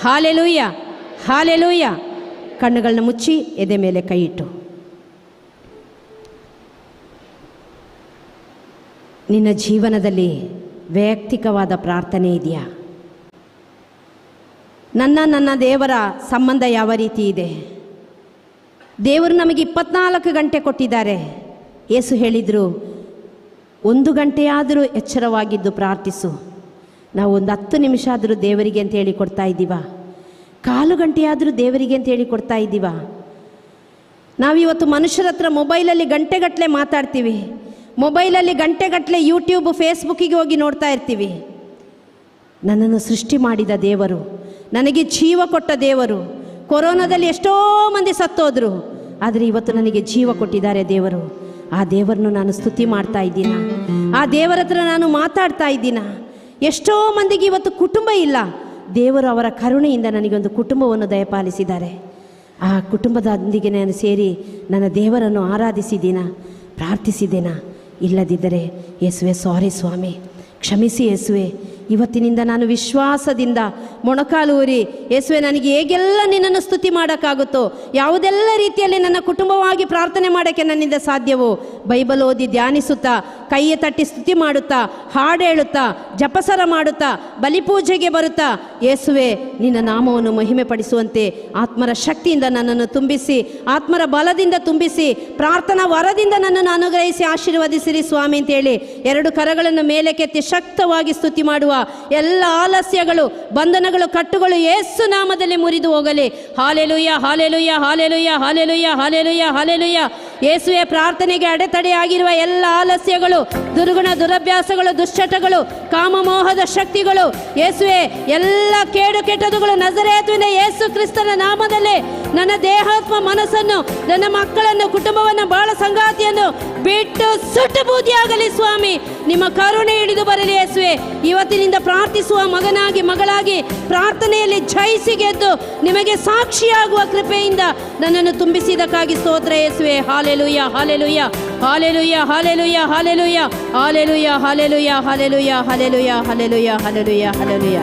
hallelujah, hallelujah. ಕಣ್ಣುಗಳನ್ನ ಮುಚ್ಚಿ ಎದೆ ಮೇಲೆ ಕೈ ಇಟ್ಟು ನಿನ್ನ ಜೀವನದಲ್ಲಿ ವೈಯಕ್ತಿಕವಾದ ಪ್ರಾರ್ಥನೆ ಇದೆಯಾ? ನನ್ನ ದೇವರ ಸಂಬಂಧ ಯಾವ ರೀತಿ ಇದೆ? ದೇವರು ನಮಗೆ 24 ಗಂಟೆ ಕೊಟ್ಟಿದ್ದಾರೆ. ಯೇಸು ಹೇಳಿದರು, 1 ಗಂಟೆಯಾದರೂ ಎಚ್ಚರವಾಗಿದ್ದು ಪ್ರಾರ್ಥಿಸು. ನಾವು ಒಂದು 10 ನಿಮಿಷ ಆದರೂ ದೇವರಿಗೆ ಅಂತ ಹೇಳಿ ಕೊಡ್ತಾ ಇದ್ದೀವ? 1/4 ಗಂಟೆಯಾದರೂ ದೇವರಿಗೆ ಅಂತ ಹೇಳಿ ಕೊಡ್ತಾ ಇದ್ದೀವ? ನಾವಿವತ್ತು ಮನುಷ್ಯರ ಹತ್ರ ಮೊಬೈಲಲ್ಲಿ ಗಂಟೆಗಟ್ಟಲೆ ಮಾತಾಡ್ತೀವಿ, ಮೊಬೈಲಲ್ಲಿ ಗಂಟೆಗಟ್ಟಲೆ ಯೂಟ್ಯೂಬ್ ಫೇಸ್ಬುಕ್ಕಿಗೆ ಹೋಗಿ ನೋಡ್ತಾ ಇರ್ತೀವಿ. ನನ್ನನ್ನು ಸೃಷ್ಟಿ ಮಾಡಿದ ದೇವರು, ನನಗೆ ಜೀವ ಕೊಟ್ಟ ದೇವರು, ಕೊರೋನಾದಲ್ಲಿ ಎಷ್ಟೋ ಮಂದಿ ಸತ್ತೋದ್ರು, ಆದರೆ ಇವತ್ತು ನನಗೆ ಜೀವ ಕೊಟ್ಟಿದ್ದಾರೆ ದೇವರು. ಆ ದೇವರನ್ನು ನಾನು ಸ್ತುತಿ ಮಾಡ್ತಾ ಇದ್ದೀನ, ಆ ದೇವರ ಹತ್ರ ನಾನು ಮಾತಾಡ್ತಾ ಇದ್ದೀನ. ಎಷ್ಟೋ ಮಂದಿಗೆ ಇವತ್ತು ಕುಟುಂಬ ಇಲ್ಲ, ದೇವರು ಅವರ ಕರುಣೆಯಿಂದ ನನಗೊಂದು ಕುಟುಂಬವನ್ನು ದಯಪಾಲಿಸಿದ್ದಾರೆ. ಆ ಕುಟುಂಬದೊಂದಿಗೆ ನಾನು ಸೇರಿ ನನ್ನ ದೇವರನ್ನು ಆರಾಧಿಸಿದ್ದೀನ, ಪ್ರಾರ್ಥಿಸಿದ್ದೇನ. ಇಲ್ಲದಿದ್ದರೆ ಯೇಸುವೆ ಸಾರಿ ಸ್ವಾಮಿ, ಕ್ಷಮಿಸಿ ಯೇಸುವೆ, ಇವತ್ತಿನಿಂದ ನಾನು ವಿಶ್ವಾಸದಿಂದ ಮೊಣಕಾಲು ಊರಿ ಯೇಸುವೆ ನನಗೆ ಹೇಗೆಲ್ಲ ನಿನ್ನನ್ನು ಸ್ತುತಿ ಮಾಡೋಕ್ಕಾಗುತ್ತೋ, ಯಾವುದೆಲ್ಲ ರೀತಿಯಲ್ಲಿ ನನ್ನ ಕುಟುಂಬವಾಗಿ ಪ್ರಾರ್ಥನೆ ಮಾಡೋಕ್ಕೆ ನನ್ನಿಂದ ಸಾಧ್ಯವೋ ಬೈಬಲ್ ಓದಿ ಧ್ಯಾನಿಸುತ್ತಾ, ಕೈಯ ತಟ್ಟಿ ಸ್ತುತಿ ಮಾಡುತ್ತಾ, ಹಾಡು ಹೇಳುತ್ತಾ, ಜಪಸರ ಮಾಡುತ್ತಾ, ಬಲಿಪೂಜೆಗೆ ಬರುತ್ತಾ ಯೇಸುವೆ ನಿನ್ನ ನಾಮವನ್ನು ಮಹಿಮೆ ಪಡಿಸುವಂತೆ ಆತ್ಮರ ಶಕ್ತಿಯಿಂದ ನನ್ನನ್ನು ತುಂಬಿಸಿ, ಆತ್ಮರ ಬಲದಿಂದ ತುಂಬಿಸಿ, ಪ್ರಾರ್ಥನಾ ವರದಿಂದ ನನ್ನನ್ನು ಅನುಗ್ರಹಿಸಿ ಆಶೀರ್ವದಿಸಿರಿ ಸ್ವಾಮಿ ಅಂತೇಳಿ 2 ಕರಗಳನ್ನು ಮೇಲಕ್ಕೆತ್ತಿ ಶಕ್ತವಾಗಿ ಸ್ತುತಿ ಮಾಡುವ ಎಲ್ಲ ಆಲಸ್ಯಗಳು, ಬಂಧನಗಳು, ಕಟ್ಟುಗಳು ಯೇಸು ನಾಮದಲ್ಲಿ ಮುರಿದು ಹೋಗಲಿ. Hallelujah, hallelujah, hallelujah, hallelujah, hallelujah, hallelujah. ಯೇಸುವೆ ಪ್ರಾರ್ಥನೆಗೆ ಅಡೆತಡೆಯಾಗಿರುವ ಎಲ್ಲ ಆಲಸ್ಯಗಳು, ದುರ್ಗುಣ, ದುರಭ್ಯಾಸಗಳು, ದುಶ್ಚಟಗಳು, ಕಾಮಮೋಹದ ಶಕ್ತಿಗಳು, ಯೇಸುವೆ ಎಲ್ಲ ಕೇಡು ಕೆಟ್ಟದುಗಳು ನಜರೇತುವಿನ ಯೇಸು ಕ್ರಿಸ್ತನ ನಾಮದಲ್ಲಿ ನನ್ನ ದೇಹಾತ್ಮ ಮನಸ್ಸನ್ನು, ನನ್ನ ಮಕ್ಕಳನ್ನು, ಕುಟುಂಬವನ್ನು, ಬಾಳ ಸಂಗಾತಿಯನ್ನು ಬಿಟ್ಟು ಸುಟ್ಟು ಬೂದಿಯಾಗಲಿ ಸ್ವಾಮಿ. ನಿಮ್ಮ ಕರುಣೆ ಹಿಡಿದು ಬರಲಿ ಯೇಸುವೆ. ಇವತ್ತಿನಿಂದ ಪ್ರಾರ್ಥಿಸುವ ಮಗನಾಗಿ, ಮಗಳಾಗಿ, ಪ್ರಾರ್ಥನೆಯಲ್ಲಿ ಜಯಿಸಿ ಗೆದ್ದು ನಿಮಗೆ ಸಾಕ್ಷಿಯಾಗುವ ಕೃಪೆಯಿಂದ ನನ್ನನ್ನು ತುಂಬಿಸಿದಕ್ಕಾಗಿ ಸ್ತೋತ್ರ ಯೇಸುವೆ. Hallelujah, hallelujah, hallelujah, hallelujah, hallelujah, hallelujah, hallelujah, hallelujah, hallelujah, hallelujah, hallelujah, hallelujah.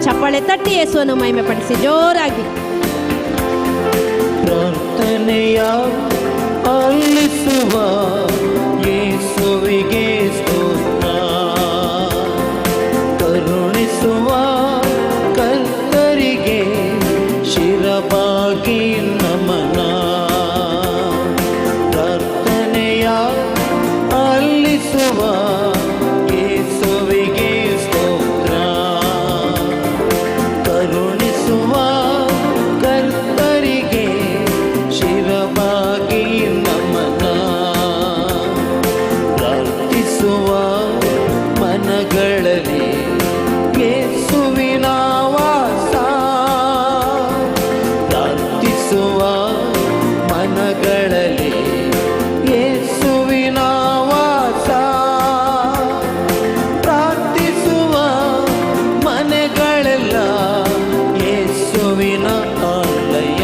ಚಪ್ಪಾಳೆ ತಟ್ಟಿ ಯೇಸುವನ್ನು ಮಹಿಮೆ ಪಡಿಸಿ ಜೋರಾಗಿ. ಪ್ರಾರ್ಥನೆಯ ಆಲಿಸುವ ಯೇಸುವಿಗೆ ಸ್ತೋತ್ರ, ಕರುಣಿಸುವ ಕರ್ತರಿಗೆ ಶಿರಬಾಗಿ ನಮನ. ಮನಗಳಲ್ಲಿ ಯೇಸುವಿನ ವಾಸ ಪ್ರಾರ್ಥಿಸುವ ಮನಗಳಲ್ಲಿ ಯೇಸುವಿನ ವಾಸ ಪ್ರಾರ್ಥಿಸುವ ಮನೆಗಳೆಲ್ಲ ಯೇಸುವಿನ ಆಲಯ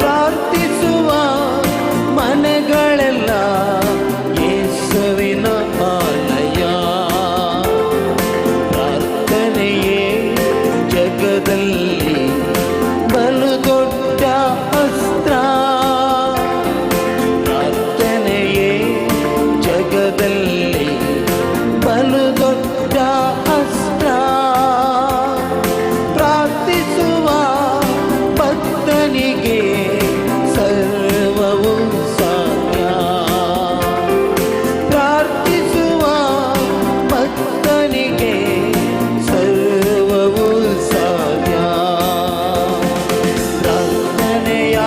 ಪ್ರಾರ್ಥಿಸುವ ಮನೆಗಳೆಲ್ಲ ಯೇಸುವಿನ ಆಲಯ ಪ್ರಾರ್ಥನೆಯೇ ಜಗದಲ್ಲಿ ಬಲು ದೊಡ್ಡ ಅಸ್ತ್ರ ಪ್ರಾರ್ಥನೆಯೇ ಜಗದಲ್ಲಿ ಬಲು ದೊಡ್ಡ ಅಸ್ತ್ರ ಪ್ರಾರ್ಥಿಸುವ ಭಕ್ತನಿಗೆ ಸರ್ವವು ಸಾಧ್ಯ ಪ್ರಾರ್ಥಿಸುವ ಭಕ್ತನಿಗೆ ಸರ್ವವು ಸಾಧ್ಯ ಪ್ರಾರ್ಥನೆಯ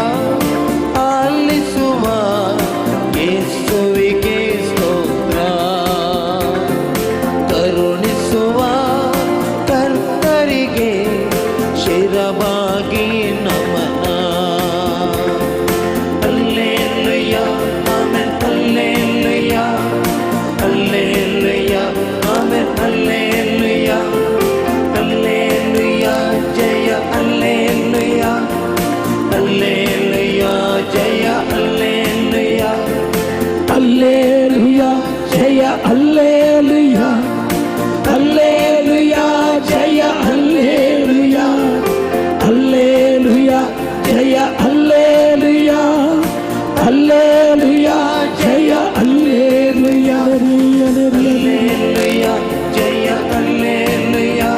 ಆಲಿಸುವ ಯೇಸುವಿಗೆ ಸ್ತೋತ್ರ ಕರುಣಿಸುವ ಕರ್ತರಿಗೆ ಶಿರವಾಗಿ ನಮನ hallelujah amen hallelujah hallelujah amen hallelujah hallelujah Jaya hallelujah hallelujah Jaya hallelujah hallelujah Jaya hallelujah hallelujah Jaya hallelujah hallelujah Jaya hallelujah hallelujah Jaya hallelujah hallelujah Jaya hallelujah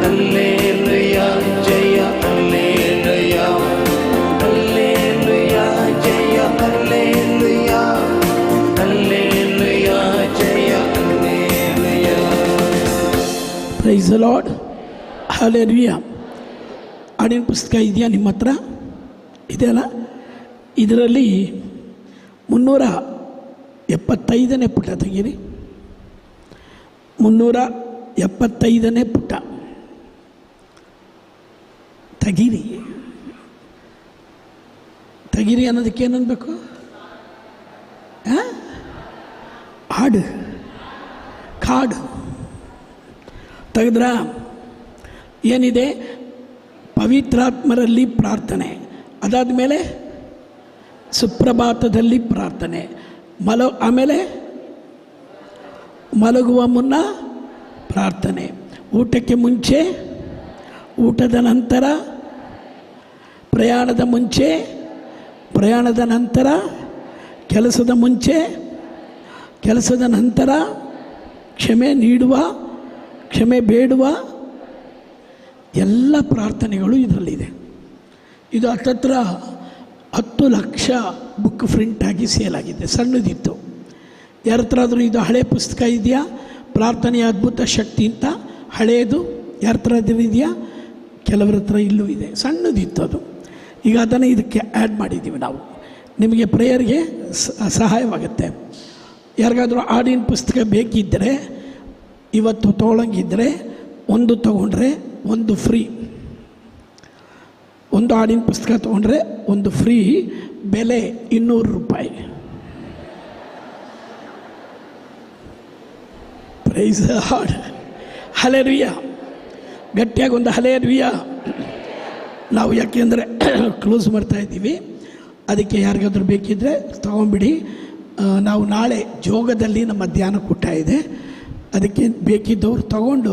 hallelujah Jaya hallelujah hallelujah Jaya hallelujah hallelujah Jaya hallelujah. Praise the Lord. Hallelujah. ಹಾಡಿನ ಪುಸ್ತಕ ಇದೆಯಾ ನಿಮ್ಮ ಹತ್ರ? ಇದೆಯಲ್ಲ, ಇದರಲ್ಲಿ 375ನೇ ಪುಟ ತೆಗೀರಿ. 375ನೇ ಪುಟ ತೆಗೀರಿ. ತೆಗೀರಿ ಅನ್ನೋದಕ್ಕೆ ಏನನ್ಬೇಕು? ಹಾಡು, ಕಾಡು ತೆಗೆದ್ರ ಏನಿದೆ? ಪವಿತ್ರಾತ್ಮರಲ್ಲಿ ಪ್ರಾರ್ಥನೆ, ಅದಾದ ಮೇಲೆ ಸುಪ್ರಭಾತದಲ್ಲಿ ಪ್ರಾರ್ಥನೆ, ಆಮೇಲೆ ಮಲಗುವ ಮುನ್ನ ಪ್ರಾರ್ಥನೆ, ಊಟಕ್ಕೆ ಮುಂಚೆ, ಊಟದ ನಂತರ, ಪ್ರಯಾಣದ ಮುಂಚೆ, ಪ್ರಯಾಣದ ನಂತರ, ಕೆಲಸದ ಮುಂಚೆ, ಕೆಲಸದ ನಂತರ, ಕ್ಷಮೆ ನೀಡುವ, ಕ್ಷಮೆ ಬೇಡುವ ಎಲ್ಲ ಪ್ರಾರ್ಥನೆಗಳು ಇದರಲ್ಲಿದೆ. ಇದು ಹತ್ತತ್ರ 10 ಲಕ್ಷ ಬುಕ್ ಪ್ರಿಂಟಾಗಿ ಸೇಲಾಗಿದೆ. ಸಣ್ಣದಿತ್ತು. ಯಾರ ಹತ್ರ ಆದರೂ ಇದು ಹಳೆ ಪುಸ್ತಕ ಇದೆಯಾ? ಪ್ರಾರ್ಥನೆಯ ಅದ್ಭುತ ಶಕ್ತಿ ಅಂತ ಹಳೆಯದು ಯಾರ ಹತ್ರ ಇದೆಯಾ? ಕೆಲವರ ಹತ್ರ ಇಲ್ಲೂ ಇದೆ. ಸಣ್ಣದಿತ್ತು ಅದು. ಈಗ ಅದನ್ನು ಇದಕ್ಕೆ ಆ್ಯಡ್ ಮಾಡಿದ್ದೀವಿ ನಾವು. ನಿಮಗೆ ಪ್ರೇಯರ್ಗೆ ಸಹಾಯವಾಗುತ್ತೆ. ಯಾರಿಗಾದರೂ ಹಾಡಿನ ಪುಸ್ತಕ ಬೇಕಿದ್ದರೆ, ಇವತ್ತು ತೊಗೊಳಂಗಿದ್ದರೆ ಒಂದು ತೊಗೊಂಡ್ರೆ ಒಂದು ಫ್ರೀ. ಒಂದು ಹಾಡಿನ ಪುಸ್ತಕ ತೊಗೊಂಡ್ರೆ ಒಂದು ಫ್ರೀ. ಬೆಲೆ 200 ರೂಪಾಯಿ. Price the Lord. ಹಲ್ಲೆಲೂಯಾ. ಗಟ್ಟಿಯಾಗಿ ಒಂದು ಹಲ್ಲೆಲೂಯಾ. ನಾವು ಯಾಕೆಂದರೆ ಕ್ಲೋಸ್ ಮಾಡ್ತಾಯಿದ್ದೀವಿ, ಅದಕ್ಕೆ ಯಾರಿಗಾದ್ರೂ ಬೇಕಿದ್ದರೆ ತೊಗೊಂಬಿಡಿ. ನಾವು ನಾಳೆ ಜೋಗದಲ್ಲಿ ನಮ್ಮ ಧ್ಯಾನ ಕೂಟ ಇದೆ. ಅದಕ್ಕೆ ಬೇಕಿದ್ದವ್ರು ತಗೊಂಡು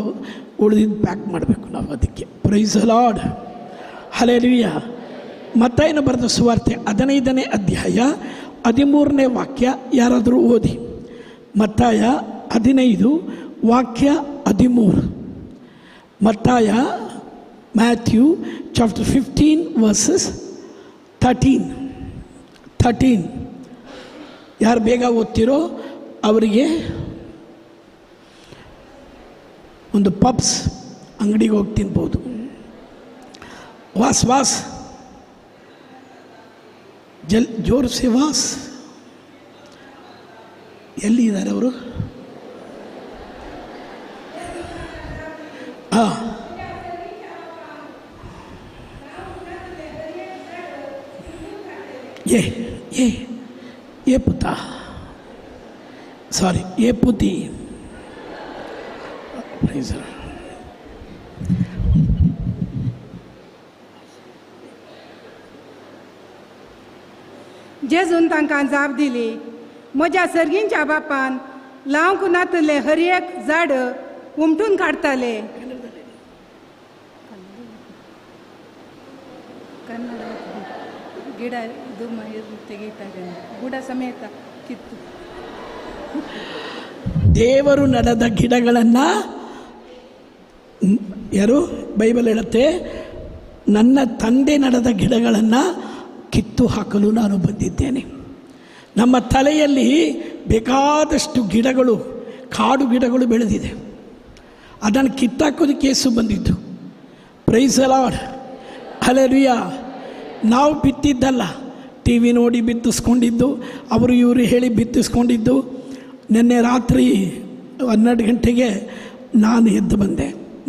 ಉಳಿದಿದ್ದು ಪ್ಯಾಕ್ ಮಾಡಬೇಕು ನಾವು. ಅದಕ್ಕೆ ಪ್ರೈಸ್ ದ ಲಾರ್ಡ್. ಹಲ್ಲೆಲೂಯಾ. ಮತ್ತಾಯನ ಬರೆದ ಸುವಾರ್ತೆ 15ನೇ ಅಧ್ಯಾಯ 13ನೇ ವಾಕ್ಯ ಯಾರಾದರೂ ಓದಿ. ಮತ್ತಾಯ 15 ವಾಕ್ಯ 13. ಮತ್ತಾಯ ಮ್ಯಾಥ್ಯೂ ಚಾಪ್ಟರ್ 15 ವರ್ಸಸ್ 13. ಯಾರು ಬೇಗ ಓದ್ತಿರೋ ಅವರಿಗೆ ಒಂದು ಪಬ್ಸ್ ಅಂಗಡಿಗೆ ಹೋಗಿ ತಿನ್ಬೋದು. ವಾಸ್ ಜೋರ್ ಸೆ ವಾಸ್. ಎಲ್ಲಿದ್ದಾರೆ ಅವರು? ಏ ಪುತ, ಸಾರಿ, ಏ ಪುತಿ. जेजून तांकां जाप दिली, म्हज्या सर्गींच्या बापान लावंक नातले हर एक झाड उमटून काडटाले. ಕನ್ನಡ ಗಿಡ ಇದು ತೆಗೀತಾರೆ, ಬುಡ ಸಮೇತ ಕಿತ್ತು. ದೇವರು ನಡೆದ ಗಿಡಗಳನ್ನು ಯಾರು ಬೈಬಲ್ ಹೇಳುತ್ತೆ, ನನ್ನ ತಂದೆ ನಡೆದ ಗಿಡಗಳನ್ನು ಕಿತ್ತು ಹಾಕಲು ನಾನು ಬಂದಿದ್ದೇನೆ. ನಮ್ಮ ತಲೆಯಲ್ಲಿ ಬೇಕಾದಷ್ಟು ಗಿಡಗಳು, ಕಾಡು ಗಿಡಗಳು ಬೆಳೆದಿದೆ. ಅದನ್ನು ಕಿತ್ತಾಕೋದಕ್ಕೆ ಯೇಸು ಬಂದಿದ್ದು. Praise the Lord, hallelujah. ನಾವು ಬಿತ್ತಿದ್ದಲ್ಲ, ಟಿ ವಿ ನೋಡಿ ಬಿತ್ತಿಸ್ಕೊಂಡಿದ್ದು, ಅವರು ಇವರು ಹೇಳಿ ಬಿತ್ತಿಸ್ಕೊಂಡಿದ್ದು. ನಿನ್ನೆ ರಾತ್ರಿ 12 ಗಂಟೆಗೆ ನಾನು ಎದ್ದು ಬಂದೆ.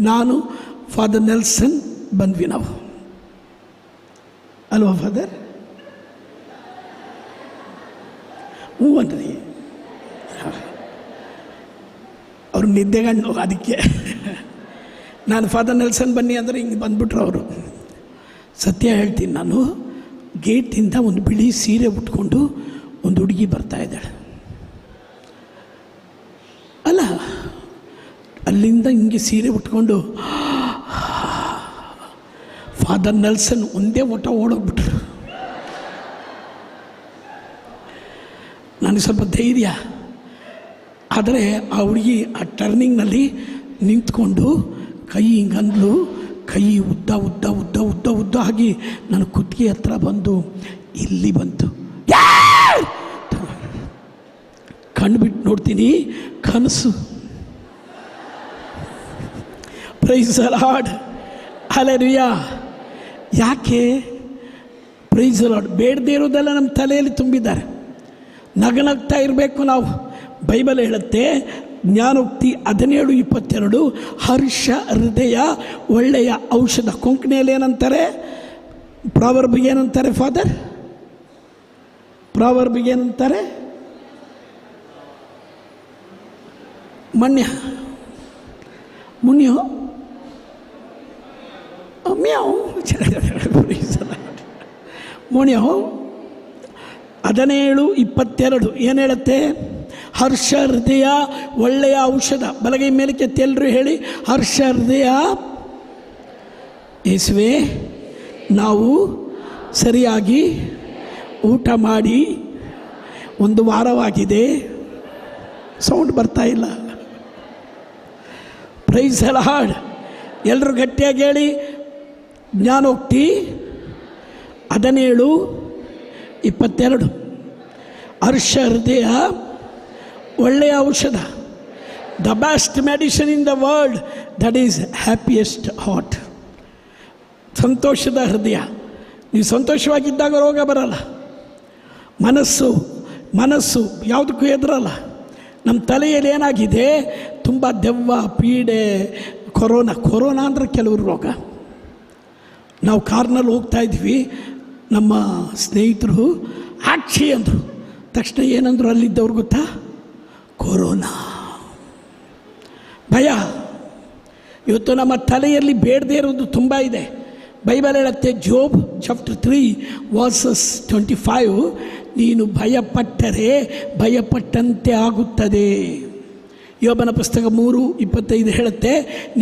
ನಾನು ಫಾದರ್ ನೆಲ್ಸನ್ ಬಂದ್ವಿ ನಾವು, ಅಲ್ವಾ ಫಾದರ್? ಹ್ಞೂ ಅಂದ್ರಿ. ಅವ್ರು ನಿದ್ದೆಗಣ್ಣು, ಅದಕ್ಕೆ ನಾನು ಫಾದರ್ ನೆಲ್ಸನ್ ಬನ್ನಿ ಅಂದರೆ ಹಿಂಗೆ ಬಂದ್ಬಿಟ್ರು ಅವರು. ಸತ್ಯ ಹೇಳ್ತೀನಿ, ನಾನು ಗೇಟಿಂದ ಒಂದು ಬಿಳಿ ಸೀರೆ ಉಟ್ಕೊಂಡು ಒಂದು ಹುಡುಗಿ ಬರ್ತಾಯಿದ್ದಾಳೆ. ಅಲ್ಲ, ಅಲ್ಲಿಂದ ಹಿಂಗೆ ಸೀರೆ ಉಟ್ಕೊಂಡು ಫಾದರ್ ನೆಲ್ಸನ್ ಒಂದೇ ಓಟ ಓಡೋಗ್ಬಿಟ್ರು. ನನಗೆ ಸ್ವಲ್ಪ ಧೈರ್ಯ. ಆದರೆ ಆ ಹುಡುಗಿ ಆ ಟರ್ನಿಂಗ್ನಲ್ಲಿ ನಿಂತ್ಕೊಂಡು ಕೈ ಹಿಂಗಂದ್ಲು, ಕೈ ಉದ್ದ ಉದ್ದ ಉದ್ದ ಉದ್ದ ಉದ್ದ ಆಗಿ ನನ್ನ ಕುತ್ತಿಗೆ ಹತ್ರ ಬಂದು ಇಲ್ಲಿ ಬಂತು. ಕಣ್ಬಿಟ್ಟು ನೋಡ್ತೀನಿ, ಕನಸು. Praise the Lord, hallelujah. ಯಾಕೆ? Praise the Lord. ಬೇಡದೇ ಇರೋದೆಲ್ಲ ನಮ್ಮ ತಲೆಯಲ್ಲಿ ತುಂಬಿದ್ದಾರೆ. ನಗನಗ್ತಾ ಇರಬೇಕು ನಾವು. ಬೈಬಲ್ ಹೇಳುತ್ತೆ, ಜ್ಞಾನೋಕ್ತಿ 17:22, ಹರ್ಷ ಹೃದಯ ಒಳ್ಳೆಯ ಔಷಧ. ಕೊಂಕಣಿಯಲ್ಲಿ ಏನಂತಾರೆ? ಪ್ರಾವರ್ಬಿಗೆ ಏನಂತಾರೆ ಫಾದರ್? ಪ್ರಾವರ್ಬಿಗೆ ಏನಂತಾರೆ? ಮುನ್ಯೋ ಮ್ಯಾವ್ ಮುನ್ಯೋ 17:22 ಏನು ಹೇಳುತ್ತೆ? ಹರ್ಷ ಹೃದಯ ಒಳ್ಳೆಯ ಔಷಧ. ಬಲಗೈ ಮೇಲಕ್ಕೆ ಎಲ್ಲರೂ ಹೇಳಿ, ಹರ್ಷ ಹೃದಯ. ಯೇಸುವೆ, ನಾವು ಸರಿಯಾಗಿ ಊಟ ಮಾಡಿ 1 ವಾರವಾಗಿದೆ, ಸೌಂಡ್ ಬರ್ತಾ ಇಲ್ಲ. Praise the Lord. ಎಲ್ಲರೂ ಗಟ್ಟಿಯಾಗಿ ಹೇಳಿ. ಜ್ಞಾನೋಕ್ತಿ 17:22, ಹರ್ಷ ಹೃದಯ ಒಳ್ಳೆಯ ಔಷಧ. The best medicine in the world, that is happiest heart. ಸಂತೋಷದ ಹೃದಯ. ನೀವು ಸಂತೋಷವಾಗಿದ್ದಾಗ ರೋಗ ಬರಲ್ಲ. ಮನಸ್ಸು ಯಾವುದಕ್ಕೂ ಎದುರಲ್ಲ. ನಮ್ಮ ತಲೆಯಲ್ಲಿ ಏನಾಗಿದೆ? ತುಂಬ ದೆವ್ವ, ಪೀಡೆ, ಕೊರೋನಾ ಅಂದರೆ ಕೆಲವರು ರೋಗ. ನಾವು ಕಾರ್ನಲ್ಲಿ ಹೋಗ್ತಾ ಇದ್ವಿ, ನಮ್ಮ ಸ್ನೇಹಿತರು ಆಕ್ಷಿ ಅಂದರು. ತಕ್ಷಣ ಏನಂದ್ರು ಅಲ್ಲಿದ್ದವ್ರು ಗೊತ್ತಾ? ಕೊರೋನಾ, ಭಯ. ಇವತ್ತು ನಮ್ಮ ತಲೆಯಲ್ಲಿ ಬೇಡದೇ ಇರೋದು ತುಂಬ ಇದೆ. ಬೈಬಲ್ ಹೇಳುತ್ತೆ, ಜೋಬ್ ಚಾಪ್ಟರ್ 3:25, ನೀನು ಭಯಪಟ್ಟರೆ ಭಯಪಟ್ಟಂತೆ ಆಗುತ್ತದೆ. ಯೋಬನ ಪುಸ್ತಕ 3:25 ಹೇಳುತ್ತೆ,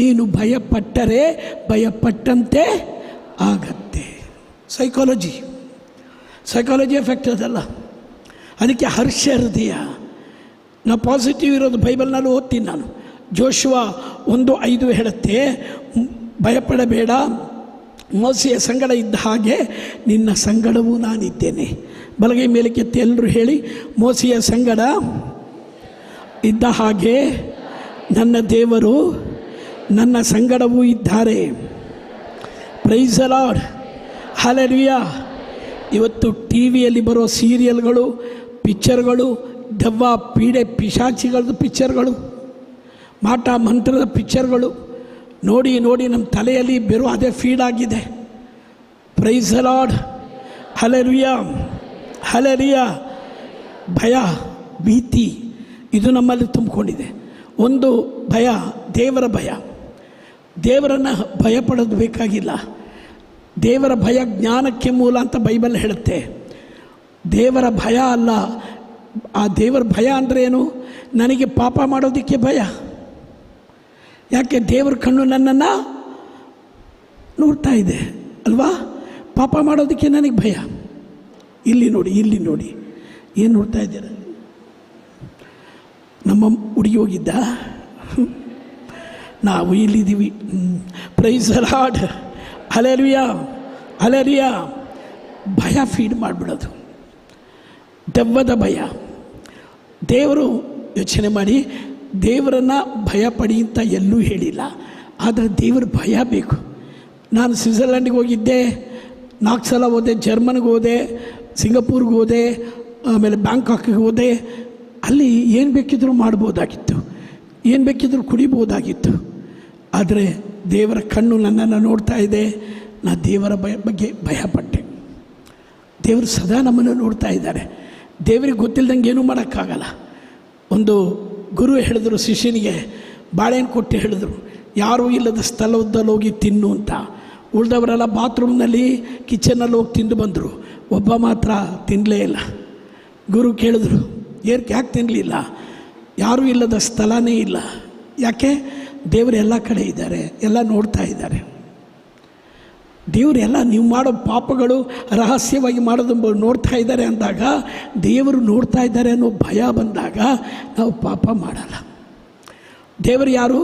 ನೀನು ಭಯಪಟ್ಟರೆ ಭಯಪಟ್ಟಂತೆ ಆಗತ್ತೆ. ಸೈಕಾಲಜಿ ಎಫೆಕ್ಟ್ ಅದಲ್ಲ. ಅದಕ್ಕೆ ಹರ್ಷ ಹೃದಯ. ನಾವು ಪಾಸಿಟಿವ್ ಇರೋದು ಬೈಬಲ್ನಲ್ಲಿ ಓದ್ತೀನಿ ನಾನು. ಜೋಶುವ 1:5 ಹೇಳುತ್ತೆ, ಭಯಪಡಬೇಡ, ಮೋಸೆಯ ಸಂಗಡ ಇದ್ದ ಹಾಗೆ ನಿನ್ನ ಸಂಗಡವೂ ನಾನಿದ್ದೇನೆ. ಬಲಗೈ ಮೇಲಕ್ಕೆ ಎಲ್ಲರೂ ಹೇಳಿ, ಮೋಸೆಯ ಸಂಗಡ ಇದ್ದ ಹಾಗೆ ನನ್ನ ದೇವರು ನನ್ನ ಸಂಗಡವೂ ಇದ್ದಾರೆ. Praise the Lord, hallelujah. ಇವತ್ತು ಟಿ ವಿಯಲ್ಲಿ ಬರೋ ಸೀರಿಯಲ್ಗಳು, ಪಿಕ್ಚರ್ಗಳು, ದೆವ್ವ, ಪೀಡೆ, ಪಿಶಾಚಿಗಳದ್ದು ಪಿಕ್ಚರ್ಗಳು, ಮಾಟ ಮಂತ್ರದ ಪಿಕ್ಚರ್ಗಳು ನೋಡಿ ನಮ್ಮ ತಲೆಯಲ್ಲಿ ಬರೋ ಅದೇ ಫೀಡ್ ಆಗಿದೆ. Praise the Lord, hallelujah. Hallelujah. ಭಯ, ಭೀತಿ ಇದು ನಮ್ಮಲ್ಲಿ ತುಂಬಿಕೊಂಡಿದೆ. ಒಂದು ಭಯ, ದೇವರ ಭಯ. ದೇವರನ್ನು ಭಯಪಡೋದು ಬೇಕಾಗಿಲ್ಲ. ದೇವರ ಭಯ ಜ್ಞಾನಕ್ಕೆ ಮೂಲ ಅಂತ ಬೈಬಲ್ ಹೇಳುತ್ತೆ. ದೇವರ ಭಯ ಅಲ್ಲ. ಆ ದೇವರ ಭಯ ಅಂದರೆ ಏನು? ನನಗೆ ಪಾಪ ಮಾಡೋದಕ್ಕೆ ಭಯ. ಯಾಕೆ? ದೇವರ ಕಣ್ಣು ನನ್ನನ್ನು ನೋಡ್ತಾ ಇದೆ ಅಲ್ವಾ? ಪಾಪ ಮಾಡೋದಕ್ಕೆ ನನಗೆ ಭಯ. ಇಲ್ಲಿ ನೋಡಿ, ಇಲ್ಲಿ ನೋಡಿ, ಏನು ನೋಡ್ತಾ ಇದ್ದೀರ? ನಮ್ಮ ಹುಡುಗಿ ಹೋಗಿದ್ದ, ನಾವು ಇಲ್ಲಿದ್ದೀವಿ. Praise the Lord. Hallelujah, hallelujah. ಭಯ ಫೀಡ್ ಮಾಡಿಬಿಡೋದು, ದೆವ್ವದ ಭಯ. ದೇವರು ಯೋಚನೆ ಮಾಡಿ, ದೇವರನ್ನು ಭಯ ಪಡಿ ಅಂತ ಎಲ್ಲೂ ಹೇಳಿಲ್ಲ. ಆದರೆ ದೇವರ ಭಯ ಬೇಕು. ನಾನು ಸ್ವಿಟ್ಜರ್ಲ್ಯಾಂಡಿಗೆ ಹೋಗಿದ್ದೆ, 4 ಸಲ ಹೋದೆ. ಜರ್ಮನ್ಗೆ ಹೋದೆ, ಸಿಂಗಪೂರ್ಗೆ ಹೋದೆ, ಆಮೇಲೆ ಬ್ಯಾಂಕಾಕ್ಗೆ ಹೋದೆ. ಅಲ್ಲಿ ಏನು ಬೇಕಿದ್ರೂ ಮಾಡ್ಬೋದಾಗಿತ್ತು, ಏನು ಬೇಕಿದ್ರೂ ಕುಡಿಬೋದಾಗಿತ್ತು. ಆದರೆ ದೇವರ ಕಣ್ಣು ನನ್ನನ್ನು ನೋಡ್ತಾ ಇದೆ. ನಾನು ದೇವರ ಬಗ್ಗೆ ಭಯಪಟ್ಟೆ. ದೇವರು ಸದಾ ನಮ್ಮನ್ನು ನೋಡ್ತಾ ಇದ್ದಾರೆ. ದೇವರಿಗೆ ಗೊತ್ತಿಲ್ಲದಂಗೆ ಏನೂ ಮಾಡೋಕ್ಕಾಗಲ್ಲ. ಒಂದು ಗುರು ಹೇಳಿದ್ರು ಶಿಷ್ಯನಿಗೆ, ಬಾಳೆಹಣ್ಣು ಕೊಟ್ಟು ಹೇಳಿದ್ರು, ಯಾರೂ ಇಲ್ಲದ ಸ್ಥಳದಲ್ಲಿ ಹೋಗಿ ತಿನ್ನು ಅಂತ. ಉಳಿದವರೆಲ್ಲ ಬಾತ್ರೂಮ್ನಲ್ಲಿ, ಕಿಚನಲ್ಲಿ ಹೋಗಿ ತಿಂದು ಬಂದರು. ಒಬ್ಬ ಮಾತ್ರ ತಿನ್ನಲೇ ಇಲ್ಲ. ಗುರು ಕೇಳಿದ್ರು, ಯಾಕೆ ತಿನ್ನಲಿಲ್ಲ? ಯಾರೂ ಇಲ್ಲದ ಸ್ಥಳನೇ ಇಲ್ಲ. ಯಾಕೆ? ದೇವರು ಎಲ್ಲ ಕಡೆ ಇದ್ದಾರೆ, ಎಲ್ಲ ನೋಡ್ತಾ ಇದ್ದಾರೆ. ದೇವರೆಲ್ಲ ನೀವು ಮಾಡೋ ಪಾಪಗಳು ರಹಸ್ಯವಾಗಿ ಮಾಡೋದು ನೋಡ್ತಾ ಇದ್ದಾರೆ ಅಂದಾಗ, ದೇವರು ನೋಡ್ತಾ ಇದ್ದಾರೆ ಅನ್ನೋ ಭಯ ಬಂದಾಗ ನಾವು ಪಾಪ ಮಾಡಲ್ಲ. ದೇವರು ಯಾರು?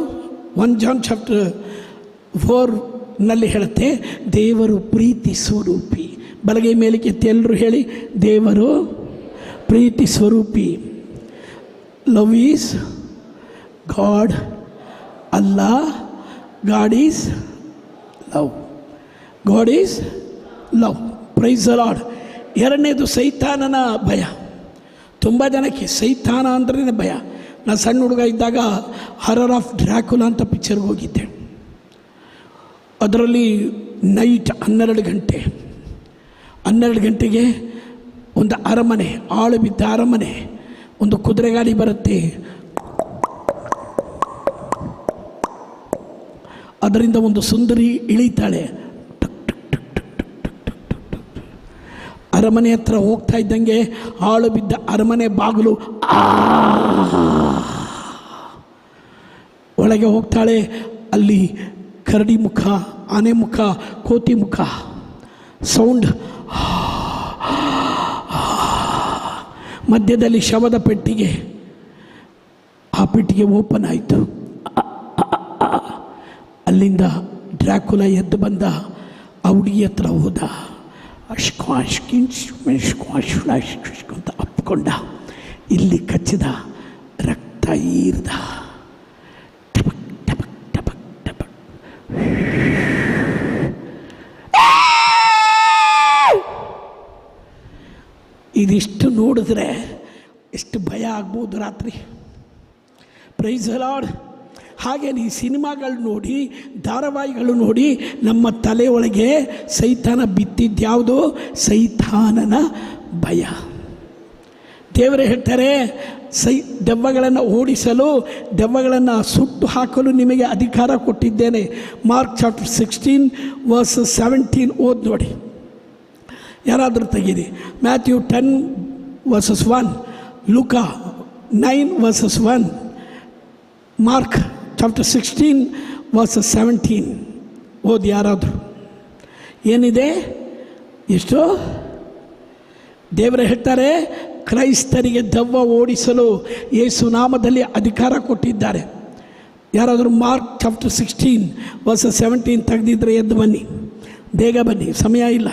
1 John chapter 4 ಹೇಳುತ್ತೆ, ದೇವರು ಪ್ರೀತಿ ಸ್ವರೂಪಿ. ಬಲಗೈ ಮೇಲಕ್ಕೆ ಎತ್ತಿ ಎಲ್ಲರೂ ಹೇಳಿ, ದೇವರು ಪ್ರೀತಿ ಸ್ವರೂಪಿ. ಲವ್ ಈಸ್ ಗಾಡ್, ಅಲ್ಲ god is love. God is love. Price the lord. ಎರಡನೇದು ಸೈತಾನನ ಭಯ. ತುಂಬ ಜನಕ್ಕೆ ಸೈತಾನ ಅಂದ್ರೇ ಭಯ. ನಾನು ಸಣ್ಣ ಹುಡುಗ ಇದ್ದಾಗ ಹರರ್ ಆಫ್ ಡ್ರ್ಯಾಕುಲಾ ಅಂತ ಪಿಕ್ಚರ್ಗೆ ಹೋಗಿದ್ದೆ. ಅದರಲ್ಲಿ ನೈಟ್ 12 ಗಂಟೆಗೆ ಒಂದು ಅರಮನೆ, ಆಳು ಬಿದ್ದ ಅರಮನೆ, ಒಂದು ಕುದುರೆ ಗಾಡಿ ಬರುತ್ತೆ. ಅದರಿಂದ ಒಂದು ಸುಂದರಿ ಇಳಿತಾಳೆ. ಅರಮನೆ ಹತ್ರ ಹೋಗ್ತಾ ಇದ್ದಂಗೆ ಆಳು ಬಿದ್ದ ಅರಮನೆ ಬಾಗಿಲು ಒಳಗೆ ಹೋಗ್ತಾಳೆ. ಅಲ್ಲಿ ಕರಡಿ ಮುಖ, ಆನೆ ಮುಖ, ಕೋತಿ ಮುಖ, ಸೌಂಡ್. ಮಧ್ಯದಲ್ಲಿ ಶವದ ಪೆಟ್ಟಿಗೆ. ಆ ಪೆಟ್ಟಿಗೆ ಓಪನ್ ಆಯಿತು. ಅಲ್ಲಿಂದ ಡ್ರ್ಯಾಕುಲಾ ಎದ್ದು ಬಂದ. ಆ ಹುಡುಗಿ ಹತ್ರ ಹೋದ. ಅಂತ ಅಪ್ಕೊಂಡ. ಇಲ್ಲಿ ಕಚ್ಚಿದ, ರಕ್ತ ಈರ್ದ. ಟಪಕ್ ಟಪಕ್ ಟಪಕ್ ಟಪಕ್. ಇದಿಷ್ಟು ನೋಡಿದ್ರೆ ಎಷ್ಟು ಭಯ ಆಗ್ಬೋದು ರಾತ್ರಿ. Price the lord. ಹಾಗೆ ಈ ಸಿನಿಮಾಗಳು ನೋಡಿ, ಧಾರಾವಾಹಿಗಳು ನೋಡಿ ನಮ್ಮ ತಲೆಯೊಳಗೆ ಸೈತಾನ ಬಿತ್ತಿದ್ಯಾವುದು? ಸೈತಾನನ ಭಯ. ದೇವರೇ ಹೇಳ್ತಾರೆ, ದೆವ್ವಗಳನ್ನು ಓಡಿಸಲು, ದೆವ್ವಗಳನ್ನು ಸುಟ್ಟು ಹಾಕಲು ನಿಮಗೆ ಅಧಿಕಾರ ಕೊಟ್ಟಿದ್ದೇನೆ. ಮಾರ್ಕ್ ಚಾಪ್ಟರ್ 16 ವರ್ಸ್ 17 ಓದಿ ನೋಡಿ. ಯಾರಾದರೂ ತೆಗೀರಿ. ಮ್ಯಾಥ್ಯೂ 10 ವರ್ಸಸ್ 1, ಲೂಕಾ 9 ವರ್ಸಸ್ 1, ಮಾರ್ಕ್ ಚಾಪ್ಟರ್ 16 ವರ್ಸಸ್ 17 ಓದಿ ಯಾರಾದರೂ. ಏನಿದೆ? ಎಷ್ಟು? ದೇವರೇ ಹೇಳ್ತಾರೆ, ಕ್ರೈಸ್ತರಿಗೆ ದೆವ್ವ ಓಡಿಸಲು ಯೇಸು ನಾಮದಲ್ಲಿ ಅಧಿಕಾರ ಕೊಟ್ಟಿದ್ದಾರೆ. ಯಾರಾದರೂ ಮಾರ್ಕ್ ಚಾಪ್ಟರ್ 16 ವರ್ಸಸ್ 17 ತೆಗೆದಿದ್ರೆ ಎದ್ದು ಬನ್ನಿ, ಬೇಗ ಬನ್ನಿ, ಸಮಯ ಇಲ್ಲ.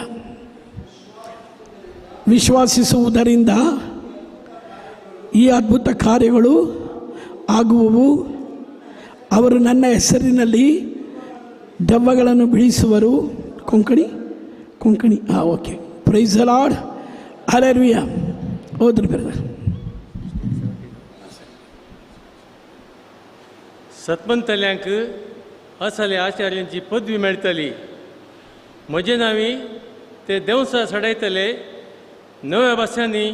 ವಿಶ್ವಾಸಿಸುವುದರಿಂದ ಈ ಅದ್ಭುತ ಕಾರ್ಯಗಳು ಆಗುವವು. ಅವರು ನನ್ನ ಹೆಸರಿನಲ್ಲಿ ದೆವ್ವಗಳನ್ನು ಬಿಡಿಸುವರು. Konkani okay. Praise the Lord. Hallelujah. ಓದ್ರಿ ಬ್ರದರ್. सतमंतल्यांक असले आचार्यांची पदवी मेळटली. म्हजे नांवी ते देवसां सडयतले नव्या भाषांनी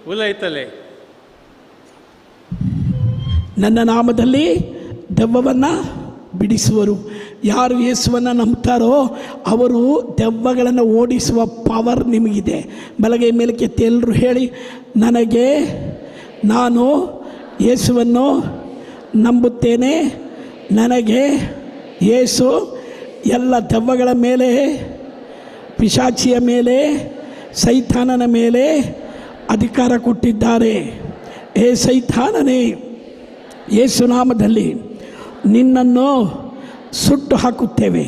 उलयतले. ನನ್ನ ನಾಮದಲ್ಲಿ ದೆವ್ವವನ್ನು ಬಿಡಿಸುವರು. ಯಾರು ಯೇಸುವನ್ನು ನಂಬ್ತಾರೋ ಅವರು ದೆವ್ವಗಳನ್ನು ಓಡಿಸುವ ಪವರ್ ನಿಮಗಿದೆ. ಬಲಗೈ ಮೇಲಕ್ಕೆತ್ತಿ ಎಲ್ಲರೂ ಹೇಳಿ, ನಾನು ಯೇಸುವನ್ನು ನಂಬುತ್ತೇನೆ. ನನಗೆ ಯೇಸು ಎಲ್ಲ ದೆವ್ವಗಳ ಮೇಲೆ, ಪಿಶಾಚಿಯ ಮೇಲೆ, ಸೈತಾನನ ಮೇಲೆ ಅಧಿಕಾರ ಕೊಟ್ಟಿದ್ದಾರೆ. ಏ ಸೈತಾನನೇ, ಯೇಸು ನಾಮದಲ್ಲಿ ನಿನ್ನನ್ನು ಸುಟ್ಟು ಹಾಕುತ್ತೇವೆ.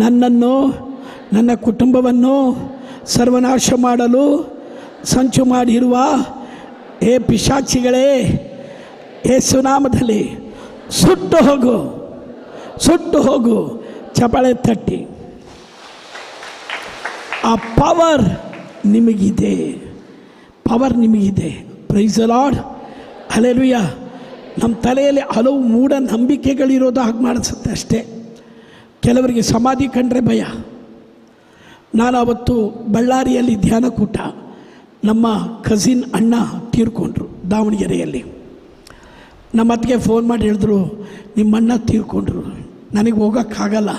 ನನ್ನನ್ನು, ನನ್ನ ಕುಟುಂಬವನ್ನು ಸರ್ವನಾಶ ಮಾಡಲು ಸಂಚು ಮಾಡಿರುವ ಏ ಪಿಶಾಚಿಗಳೇ, ಯೇಸು ನಾಮದಲ್ಲಿ ಸುಟ್ಟು ಹೋಗು, ಸುಟ್ಟು ಹೋಗು. ಚಪಳೆ ತಟ್ಟಿ. ಆ ಪವರ್ ನಿಮಗಿದೆ, ಪವರ್ ನಿಮಗಿದೆ. Praise the Lord. ಹಲ್ಲೆಲೂಯಾ. ನಮ್ಮ ತಲೆಯಲ್ಲಿ ಹಲವು ಮೂಢ ನಂಬಿಕೆಗಳಿರೋದು ಹಾಗೆ ಮಾಡಿಸುತ್ತೆ ಅಷ್ಟೇ. ಕೆಲವರಿಗೆ ಸಮಾಧಿ ಕಂಡ್ರೆ ಭಯ. ನಾನು ಅವತ್ತು ಬಳ್ಳಾರಿಯಲ್ಲಿ ಧ್ಯಾನಕೂಟ, ನಮ್ಮ ಕಸಿನ್ ಅಣ್ಣ ತೀರ್ಕೊಂಡ್ರು ದಾವಣಗೆರೆಯಲ್ಲಿ. ನಮ್ಮ ಅತ್ತಿಗೆ ಫೋನ್ ಮಾಡಿ ಹೇಳಿದ್ರು, ನಿಮ್ಮ ಅಣ್ಣ ತೀರ್ಕೊಂಡ್ರು, ನನಗೆ ಹೋಗೋಕ್ಕಾಗಲ್ಲ.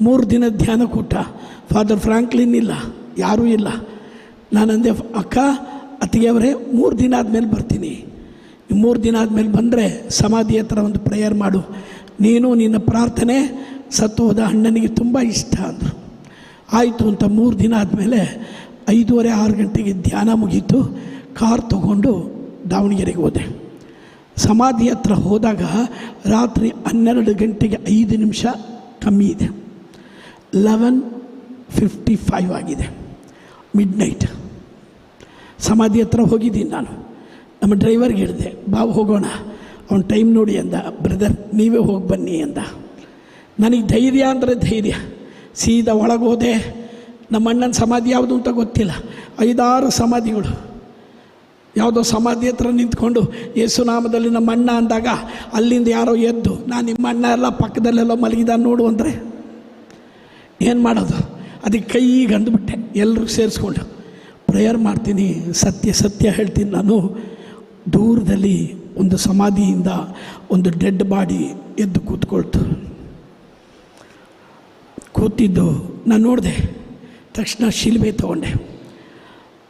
3 ದಿನದ ಧ್ಯಾನಕೂಟ, ಫಾದರ್ ಫ್ರಾಂಕ್ಲಿನ್ ಇಲ್ಲ, ಯಾರೂ ಇಲ್ಲ. ನಾನಂದೆ, ಅಕ್ಕ ಅತ್ತಿಗೆಯವರೇ 3 ದಿನ ಆದಮೇಲೆ ಬರ್ತೀನಿ. 3 ದಿನ ಆದಮೇಲೆ ಬಂದರೆ ಸಮಾಧಿ ಹತ್ರ ಒಂದು ಪ್ರೇಯರ್ ಮಾಡು. ನೀನು ನಿನ್ನ ಪ್ರಾರ್ಥನೆ ಸತ್ತು ಹೋದ ಅಣ್ಣನಿಗೆ ತುಂಬ ಇಷ್ಟ ಅಂದರು. ಆಯಿತು ಅಂತ 3 ದಿನ ಆದಮೇಲೆ 5:30-6 ಗಂಟೆಗೆ ಧ್ಯಾನ ಮುಗೀತು. ಕಾರ್ ತಗೊಂಡು ದಾವಣಗೆರೆಗೆ ಹೋದೆ. ಸಮಾಧಿ ಹತ್ರ ಹೋದಾಗ ರಾತ್ರಿ 12 ಗಂಟೆಗೆ 5 ನಿಮಿಷ ಕಮ್ಮಿ ಇದೆ. 11:55 ಆಗಿದೆ, ಮಿಡ್ನೈಟ್. ಸಮಾಧಿ ಹತ್ರ ಹೋಗಿದ್ದೀನಿ ನಾನು. ನಮ್ಮ ಡ್ರೈವರ್ಗೆ ಹೇಳಿದೆ, ಬಾ ಹೋಗೋಣ. ಅವ್ನು ಟೈಮ್ ನೋಡಿ ಅಂದ. ಬ್ರದರ್ ನೀವೇ ಹೋಗಿ ಬನ್ನಿ ಅಂದ. ನನಗೆ ಧೈರ್ಯ ಅಂದರೆ ಧೈರ್ಯ. ಸೀದಾ ಒಳಗೋದೆ. ನಮ್ಮ ಅಣ್ಣನ ಸಮಾಧಿ ಯಾವುದು ಅಂತ ಗೊತ್ತಿಲ್ಲ. 5-6 ಸಮಾಧಿಗಳು. ಯಾವುದೋ ಸಮಾಧಿ ಹತ್ರ ನಿಂತ್ಕೊಂಡು ಯೇಸುನಾಮದಲ್ಲಿ ನಮ್ಮ ಅಣ್ಣ ಅಂದಾಗ ಅಲ್ಲಿಂದ ಯಾರೋ ಎದ್ದು, ನಾನು ನಿಮ್ಮ ಅಣ್ಣ ಎಲ್ಲ ಪಕ್ಕದಲ್ಲೆಲ್ಲೋ ಮಲಗಿದ ನೋಡು ಅಂದರೆ ಏನು ಮಾಡೋದು? ಅದಕ್ಕೆ ಕೈಗೆ ಅಂದುಬಿಟ್ಟೆ. ಎಲ್ಲರೂ ಸೇರಿಸ್ಕೊಂಡು ಪ್ರೇಯರ್ ಮಾಡ್ತೀನಿ. ಸತ್ಯ ಸತ್ಯ ಹೇಳ್ತೀನಿ, ನಾನು ದೂರದಲ್ಲಿ ಒಂದು ಸಮಾಧಿಯಿಂದ ಒಂದು ಡೆಡ್ ಬಾಡಿ ಎದ್ದು ಕೂತಿದ್ದು ನಾನು ನೋಡಿದೆ. ತಕ್ಷಣ ಶಿಲ್ಬೆ ತೊಗೊಂಡೆ.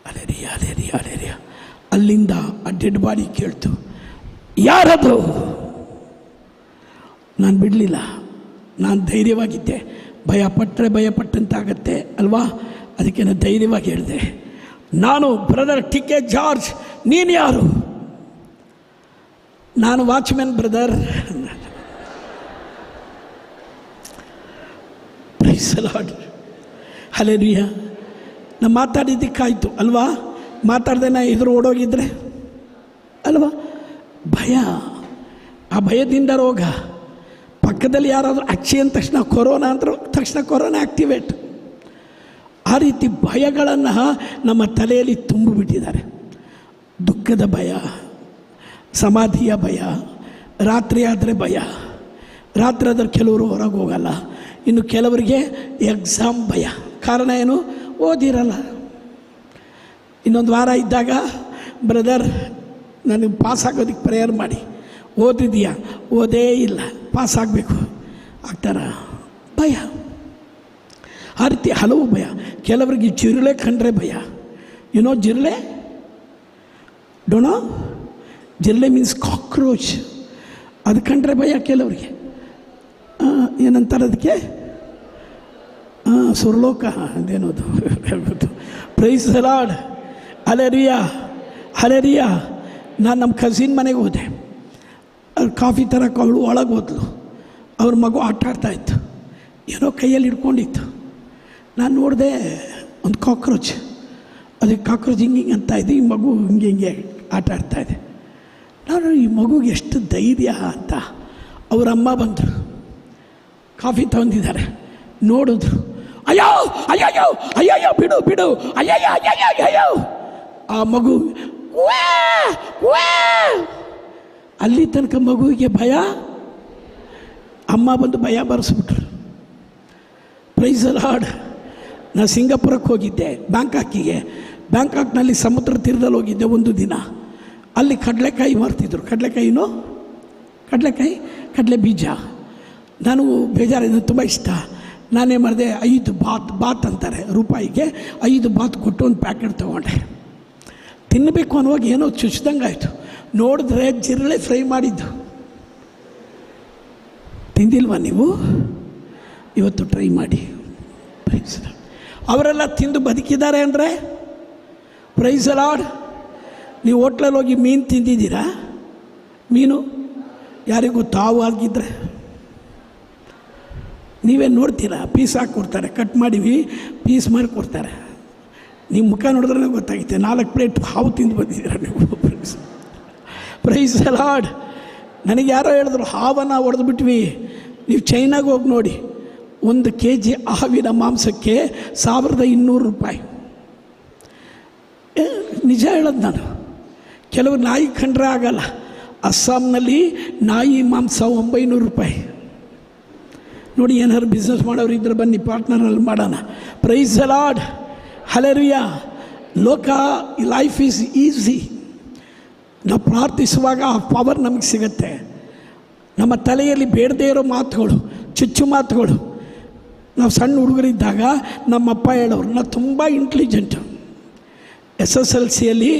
ಅಲೆರಿಯಾ ಅಲೆರಿಯಾ ಅಲೆರಿಯಾ. ಅಲ್ಲಿಂದ ಆ ಡೆಡ್ ಬಾಡಿ ಕೇಳ್ತು, ಯಾರದು? ನಾನು ಬಿಡಲಿಲ್ಲ. ನಾನು ಧೈರ್ಯವಾಗಿದ್ದೆ. ಭಯಪಟ್ಟಂತಾಗತ್ತೆ ಅಲ್ವಾ? ಅದಕ್ಕೆ ನಾನು ಧೈರ್ಯವಾಗಿ ಹೇಳಿದೆ, ನಾನು ಬ್ರದರ್ ಟಿ.ಕೆ. ಜಾರ್ಜ್. ನೀನು ಯಾರು? ನಾನು watchman brother. Praise the Lord. Hallelujah. ನಾನು ಮಾತಾಡಿದ್ದಕ್ಕಾಯ್ತು ಅಲ್ವಾ? ಮಾತಾಡ್ದೆ ನಾ ಎದುರು ಓಡೋಗಿದ್ರೆ ಅಲ್ವಾ? ಭಯ. ಆ ಭಯದಿಂದ ರೋಗ. ಪಕ್ಕದಲ್ಲಿ ಯಾರಾದರೂ ಅಚ್ಚಿ ಅಂದ ತಕ್ಷಣ ಕೊರೋನಾ ಅಂದರು, ತಕ್ಷಣ ಕೊರೋನಾ ಆ್ಯಕ್ಟಿವೇಟ್. ಆ ರೀತಿ ಭಯಗಳನ್ನು ನಮ್ಮ ತಲೆಯಲ್ಲಿ ತುಂಬಿಬಿಟ್ಟಿದ್ದಾರೆ. ದುಃಖದ ಭಯ, ಸಮಾಧಿಯ ಭಯ, ರಾತ್ರಿ ಆದರೆ ಭಯ. ರಾತ್ರಿ ಆದರೆ ಕೆಲವರು ಹೊರಗೆ ಹೋಗಲ್ಲ. ಇನ್ನು ಕೆಲವರಿಗೆ ಎಕ್ಸಾಮ್ ಭಯ. ಕಾರಣ ಏನು? ಓದಿರಲ್ಲ. ಇನ್ನೊಂದು ವಾರ ಇದ್ದಾಗ, ಬ್ರದರ್ ನನಗೆ ಪಾಸ್ ಆಗೋದಕ್ಕೆ ಪ್ರೇಯರ್ ಮಾಡಿ. ಓದಿದೆಯಾ? ಓದೇ ಇಲ್ಲ. ಪಾಸ್ ಆಗಬೇಕು. ಆಗ್ತಾರ? ಭಯ. ಆ ರೀತಿ ಹಲವು ಭಯ. ಕೆಲವರಿಗೆ ಜಿರಳೆ ಕಂಡ್ರೆ ಭಯ. ಯುನೋ ಜಿರಳೆ? ಡೋನೋ? ಜಿರಳೆ ಮೀನ್ಸ್ ಕಾಕ್ರೋಚ್. ಅದು ಕಂಡ್ರೆ ಭಯ ಕೆಲವರಿಗೆ. ಏನಂತಾರೆ ಅದಕ್ಕೆ? ಸುರ್ಲೋಕ ಅದೇನೋದು ಹೇಳ್ಬೋದು. Praise the Lord. Hallelujah hallelujah. ನಾನು ನಮ್ಮ ಕಸಿನ್ ಮನೆಗೆ ಹೋದೆ. ಅವ್ರು ಕಾಫಿ ತರಕ್ಕೆ ಅವಳು ಒಳಗೆ ಹೋದ್ಲು. ಅವ್ರ ಮಗು ಆಟ ಆಡ್ತಾಯಿತ್ತು. ಏನೋ ಕೈಯಲ್ಲಿ ಹಿಡ್ಕೊಂಡಿತ್ತು. ನಾನು ನೋಡಿದೆ ಒಂದು ಕಾಕ್ರೋಚ್. ಅದಕ್ಕೆ ಕಾಕ್ರೋಚ್ ಹಿಂಗೆ ಅಂತ ಇದೆ. ಈ ಮಗು ಹಿಂಗೆ ಆಟ ಆಡ್ತಾಯಿದೆ. ನಾನು ಈ ಮಗುಗೆ ಎಷ್ಟು ಧೈರ್ಯ ಅಂತ. ಅವ್ರ ಅಮ್ಮ ಬಂದರು, ಕಾಫಿ ತಗೊಂಡಿದ್ದಾರೆ. ನೋಡಿದ್ರು, ಅಯ್ಯೋ ಅಯ್ಯಯ್ಯೋ ಅಯ್ಯಯ್ಯೋ ಬಿಡು ಬಿಡು ಅಯ್ಯಯ್ಯೋ ಅಯ್ಯಯ್ಯೋ ಅಯ್ಯೋ. ಆ ಮಗು ಅಲ್ಲಿ ತನಕ ಮಗುವಿಗೆ ಭಯ. ಅಮ್ಮ ಬಂದು ಭಯ ಬರೆಸ್ಬಿಟ್ರು. Price the lord. ನಾನು ಸಿಂಗಾಪುರಕ್ಕೆ ಹೋಗಿದ್ದೆ, ಬ್ಯಾಂಕಾಕಿಗೆ. ಬ್ಯಾಂಕಾಕ್ನಲ್ಲಿ ಸಮುದ್ರ ತೀರದಲ್ಲಿ ಹೋಗಿದ್ದೆ ಒಂದು ದಿನ. ಅಲ್ಲಿ ಕಡಲೆಕಾಯಿ ಮಾರ್ತಿದ್ರು. ಕಡಲೆ ಬೀಜ. ನಾನು ಬೇಜಾರಿದ್ದು ತುಂಬ ಇಷ್ಟ. ನಾನೇ ಮಾಡಿದೆ, 5 ಬಾತ್ ಅಂತಾರೆ ರೂಪಾಯಿಗೆ, 5 ಬಾತ್ ಕೊಟ್ಟು ಒಂದು ಪ್ಯಾಕೆಟ್ ತೊಗೊಂಡೆ. ತಿನ್ನಬೇಕು ಅನ್ನುವಾಗ ಏನೋ ಚುಚ್ಚಿದಂಗೆ ಆಯಿತು. ನೋಡಿದ್ರೆ ಜಿರಳೆ ಫ್ರೈ ಮಾಡಿದ್ದು. ತಿಂದಿಲ್ವಾ ನೀವು? ಇವತ್ತು ಟ್ರೈ ಮಾಡಿ. ಅವರೆಲ್ಲ ತಿಂದು ಬದುಕಿದ್ದಾರೆ ಅಂದರೆ ಪ್ರೈಸ್ ದ ಲಾರ್ಡ್. ನೀವು ಹೋಟ್ಲಲ್ಲಿ ಹೋಗಿ ಮೀನು ತಿಂದಿದ್ದೀರಾ? ಮೀನು ಯಾರಿಗೂ ತಾವು ಆಗಿದ್ದರೆ ನೀವೇ ನೋಡ್ತೀರಾ, ಪೀಸ್ ಹಾಕಿ ಕೊಡ್ತಾರೆ, ಕಟ್ ಮಾಡಿವಿ ಪೀಸ್ ಮಾಡಿ ಕೊಡ್ತಾರೆ. ನಿಮ್ಮ ಮುಖ ನೋಡಿದ್ರೆ ಗೊತ್ತಾಗುತ್ತೆ 4 ಪ್ಲೇಟ್ ಹಾವು ತಿಂದು ಬಂದಿದ್ದೀರಾ ನೀವು. Price the lord. ನನಗೆ ಯಾರೋ ಹೇಳಿದ್ರು ಹಾವನ್ನು ಹೊಡೆದು ಬಿಟ್ವಿ. ನೀವು ಚೈನಾಗೆ ಹೋಗಿ ನೋಡಿ, 1 kg ಹಾವಿನ ಮಾಂಸಕ್ಕೆ 1200 ರೂಪಾಯಿ. ನಿಜ ಹೇಳೋದು ನಾನು. ಕೆಲವು ನಾಯಿ ಕಂಡ್ರೆ ಆಗಲ್ಲ. ಅಸ್ಸಾಂನಲ್ಲಿ ನಾಯಿ ಮಾಂಸ 900 ರೂಪಾಯಿ. ನೋಡಿ, ಏನಾದ್ರು ಬಿಸ್ನೆಸ್ ಮಾಡೋರು ಇದ್ರೆ ಬನ್ನಿ, ಪಾರ್ಟ್ನರಲ್ಲಿ ಮಾಡೋಣ. Price the Lord. Hallelujah. Life is easy. ನಾವು ಪ್ರಾರ್ಥಿಸುವಾಗ ಆ ಪವರ್ ನಮಗೆ ಸಿಗುತ್ತೆ. ನಮ್ಮ ತಲೆಯಲ್ಲಿ ಬೇಡದೇ ಇರೋ ಮಾತುಗಳು, ಚುಚ್ಚು ಮಾತುಗಳು. ನಾವು ಸಣ್ಣ ಹುಡುಗರಿದ್ದಾಗ ನಮ್ಮಪ್ಪ ಹೇಳೋರು, ನಾವು ತುಂಬ ಇಂಟೆಲಿಜೆಂಟು. SSLCಯಲ್ಲಿ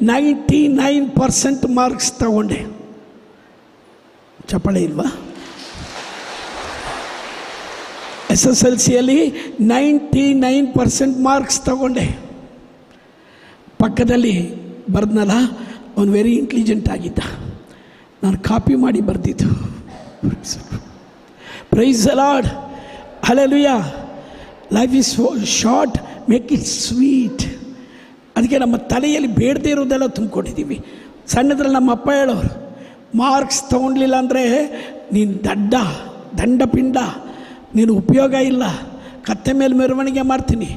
99% ಮಾರ್ಕ್ಸ್ ತಗೊಂಡೆ. ಚಪ್ಪಾಳೆ ಇಲ್ವಾ? SSLCಯಲ್ಲಿ 99% ಮಾರ್ಕ್ಸ್ ತಗೊಂಡೆ. ಪಕ್ಕದಲ್ಲಿ ಬರೆದ್ನಲ್ಲ, ಅವನು ವೆರಿ ಇಂಟೆಲಿಜೆಂಟ್ ಆಗಿದ್ದ. ನಾನು ಕಾಪಿ ಮಾಡಿ ಬರೆದಿದ್ದು. Price the Lord. Hallelujah. Life is short, make it sweet. ಅದಕ್ಕೆ ನಮ್ಮ ತಲೆಯಲ್ಲಿ ಬೇಡದೇ ಇರೋದೆಲ್ಲ ತುಂಬಿಕೊಂಡಿದ್ದೀವಿ. ಸಣ್ಣದ್ರಲ್ಲಿ ನಮ್ಮ ಅಪ್ಪ ಹೇಳೋರು, ಮಾರ್ಕ್ಸ್ ತೊಗೊಂಡ್ಲಿಲ್ಲ ಅಂದರೆ ನೀನು ದಂಡಪಿಂಡ, ನೀನು ಉಪಯೋಗ ಇಲ್ಲ, ಕತ್ತೆ ಮೇಲೆ ಮೆರವಣಿಗೆ ಮಾಡ್ತೀನಿ.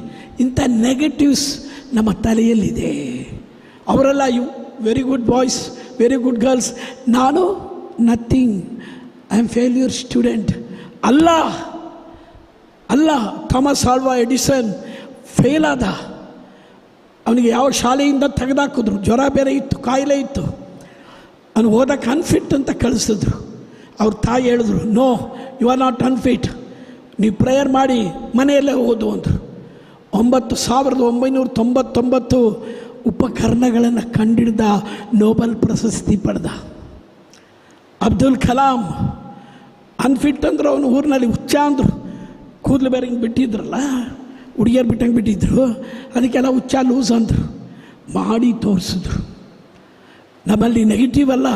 ಇಂಥ ನೆಗೆಟಿವ್ಸ್ ನಮ್ಮ ತಲೆಯಲ್ಲಿದೆ. ಅವರೆಲ್ಲ very good boys, very good girls. ನಾನು nothing, I am failure student. ಅಲ್ಲ, ಥಾಮಸ್ ಆಲ್ವಾ ಎಡಿಸನ್ ಫೇಲ್ ಆದ. ಅವನಿಗೆ ಯಾವ ಶಾಲೆಯಿಂದ ತೆಗೆದಾಕಿದ್ರು, ಜ್ವರ ಬೇರೆ ಇತ್ತು, ಕಾಯಿಲೆ ಇತ್ತು. ಅವನು ಓದಕ್ಕೆ ಅನ್ಫಿಟ್ ಅಂತ ಕಳಿಸಿದ್ರು. ಅವ್ರ ತಾಯಿ ಹೇಳಿದ್ರು, no, you are not unfit, ನೀವು ಪ್ರೇಯರ್ ಮಾಡಿ ಮನೆಯಲ್ಲೇ ಓದು ಅಂದರು. 1999 ಉಪಕರಣಗಳನ್ನು ಕಂಡಿಡ್ದ, ನೋಬೆಲ್ ಪ್ರಶಸ್ತಿ ಪಡೆದ. ಅಬ್ದುಲ್ ಕಲಾಂ ಅನ್ಫಿಟ್ ಅಂದರು. ಅವನು ಊರಿನಲ್ಲಿ ಹುಚ್ಚ ಅಂದರು. ಕೂದಲು ಬೇರೆ ಹಿಂಗೆ ಬಿಟ್ಟಿದ್ರಲ್ಲ, ಹುಡುಗಿಯರು ಬಿಟ್ಟಂಗೆ ಬಿಟ್ಟಿದ್ರು, ಅದಕ್ಕೆಲ್ಲ ಹುಚ್ಚ ಲೂಸ್ ಅಂದರು. ಮಾಡಿ ತೋರಿಸಿದ್ರು. ನಮ್ಮಲ್ಲಿ ನೆಗೆಟಿವ್ ಅಲ್ಲ,